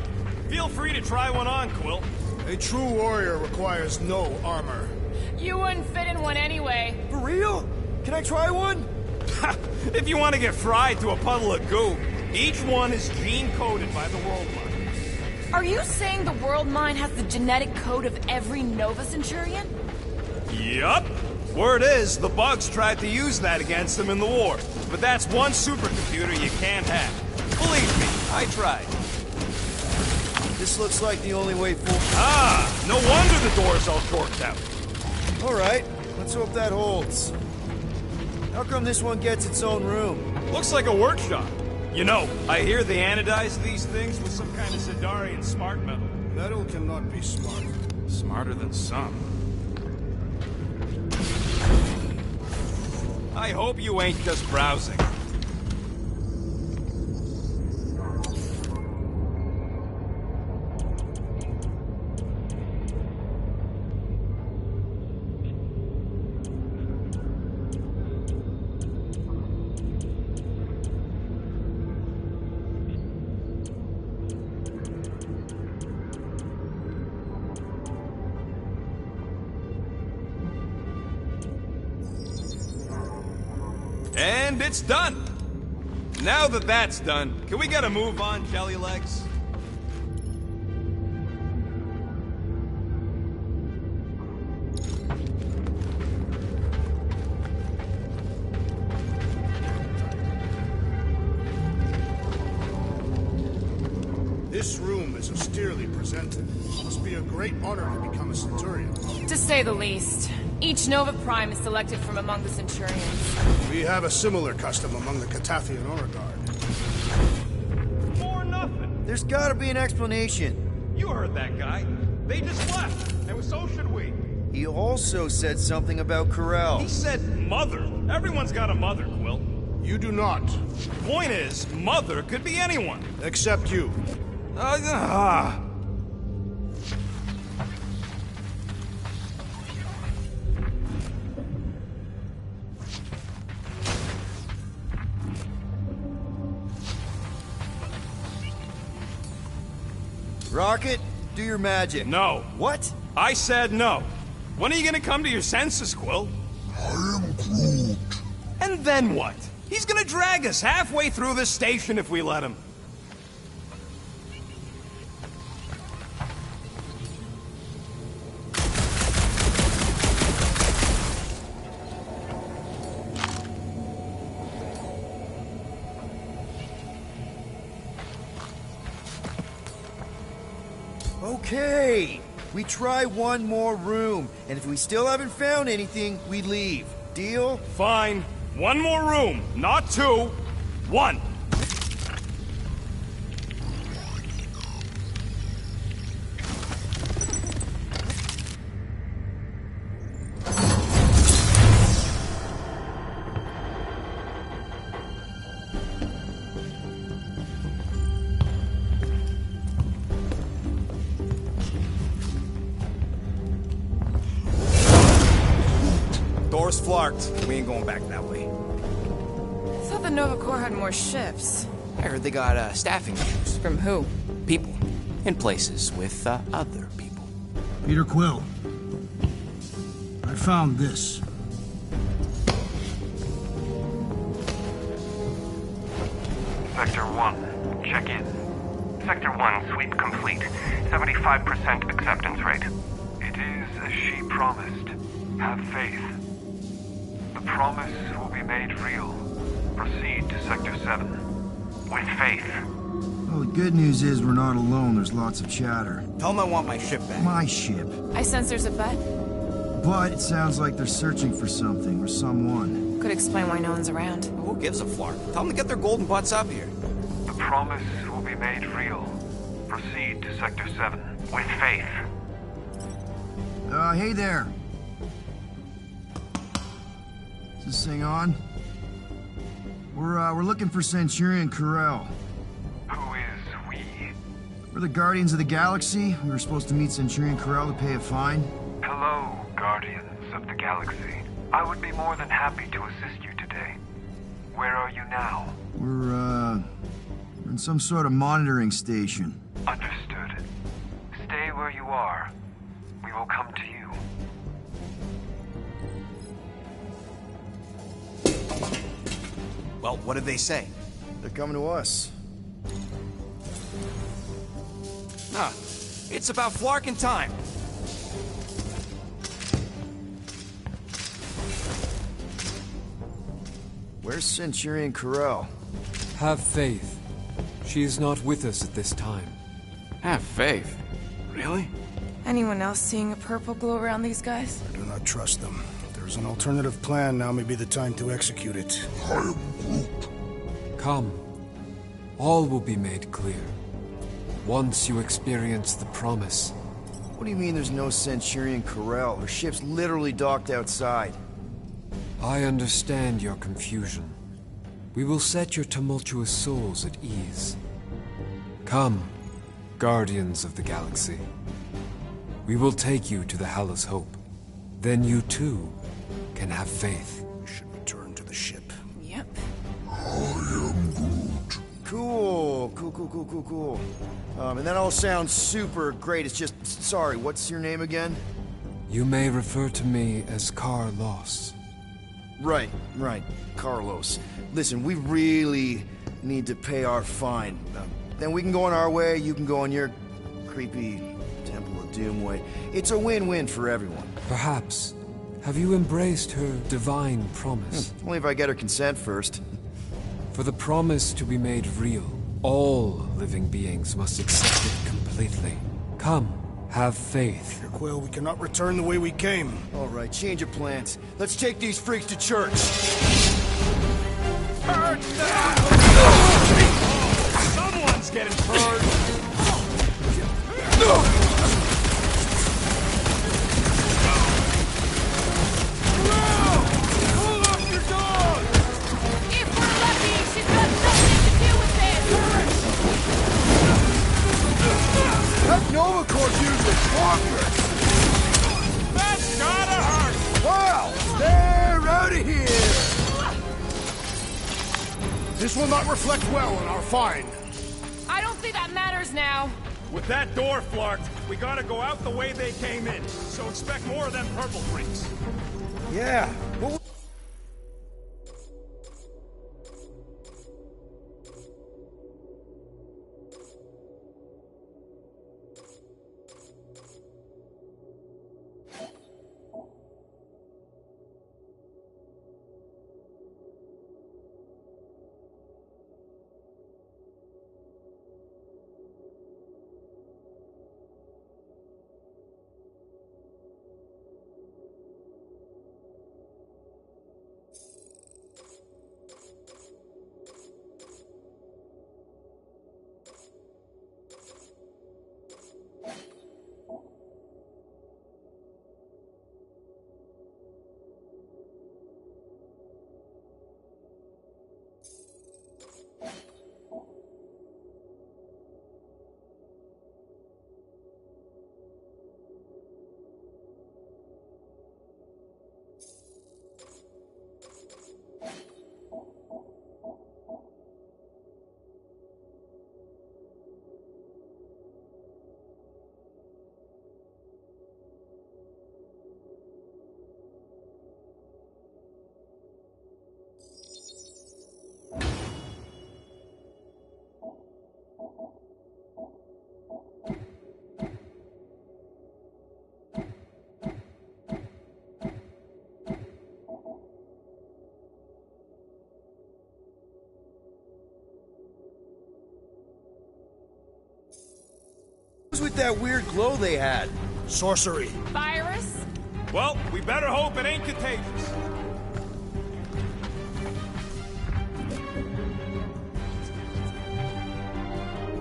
Feel free to try one on, Quill. A true warrior requires no armor. You wouldn't fit in one anyway. For real? Can I try one? If you want to get fried to a puddle of goo, each one is gene-coded by the World Mine. Are you saying the World Mine has the genetic code of every Nova Centurion? Yup. Word is, the bugs tried to use that against them in the war. But that's one supercomputer you can't have. Believe me, I tried. This looks like the only way forward. Ah, no wonder the door's all torqued out. All right, let's hope that holds. How come this one gets its own room? Looks like a workshop. You know, I hear they anodize these things with some kind of Zidarian smart metal. Metal cannot be smart. Smarter than some. I hope you ain't just browsing. And it's done! Now that that's done, can we get a move on, Jelly Legs? This room is austerely presented. Must be a great honor to become a Centurion. To say the least. Each Nova Prime is selected from among the Centurions. We have a similar custom among the Catathian Honor Guard. More nothing. There's gotta be an explanation. You heard that guy. They just left, and so should we. He also said something about Corel. He said mother. Everyone's got a mother, Quill. You do not. Point is, mother could be anyone. Except you. Rocket, do your magic. No. What? I said no. When are you gonna come to your senses, Quill? I am Groot. And then what? He's gonna drag us halfway through this station if we let him. Okay, we try one more room, and if we still haven't found anything, we leave. Deal? Fine. One more room, not two. One. Door's flarked. We ain't going back that way. the Nova Corps had more ships. I heard they got staffing issues. From who? People. In places with other people. Peter Quill. I found this. Sector 1, check in. Sector 1, sweep complete. 75% acceptance rate. It is as she promised. Have faith. The promise will be made real. Proceed to Sector 7. With faith. Well, the good news is we're not alone. There's lots of chatter. Tell them I want my ship back. My ship. I sense there's a bet. But it sounds like they're searching for something or someone. Could explain why no one's around. Who gives a flark? Tell them to get their golden butts up here. The promise will be made real. Proceed to Sector 7. With faith. Hey there. Is this thing on? We're looking for Centurion Carell. Who is we? We're the Guardians of the Galaxy. We were supposed to meet Centurion Carell to pay a fine. Hello, Guardians of the Galaxy. I would be more than happy to assist you today. Where are you now? We're in some sort of monitoring station. Understood. Stay where you are. We will come to you. Well, what did they say? They're coming to us. Huh. It's about flarking time. Where's Centurion Carell? Have faith. She is not with us at this time. Have faith? Really? Anyone else seeing a purple glow around these guys? I do not trust them. If there's an alternative plan, now may be the time to execute it. Come. All will be made clear. Once you experience the promise. What do you mean there's no Centurion Carell? Her ship's literally docked outside. I understand your confusion. We will set your tumultuous souls at ease. Come, Guardians of the Galaxy. We will take you to the Hellas Hope. Then you too can have faith. We should return to the ship. Yep. Cool. And that all sounds super great. It's just, sorry, what's your name again? You may refer to me as Carlos. Right. Carlos. Listen, we really need to pay our fine. Then we can go on our way, you can go on your creepy Temple of Doom way. It's a win-win for everyone. Perhaps. Have you embraced her divine promise? Only if I get her consent first. For the promise to be made real, all living beings must accept it completely. Come, have faith. Peter Quill, we cannot return the way we came. All right, change of plans. Let's take these freaks to church. Someone's getting hurt. That Nova Corps dude was bonkers! That's gotta hurt! Wow! They're out of here! This will not reflect well on our fine. I don't think that matters now. With that door flarked, we gotta go out the way they came in. So expect more of them purple freaks. Yeah. Well, with that weird glow they had? Sorcery. Virus? Well, we better hope it ain't contagious.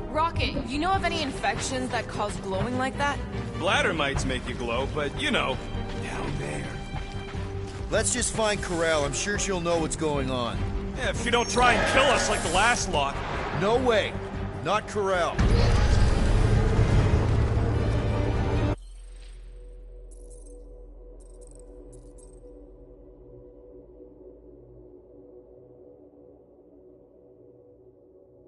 Rocket, you know of any infections that cause glowing like that? Bladder mites make you glow, but you know, down there. Let's just find Corel. I'm sure she'll know what's going on. Yeah, if you don't try and kill us like the last lot. No way. Not Corel.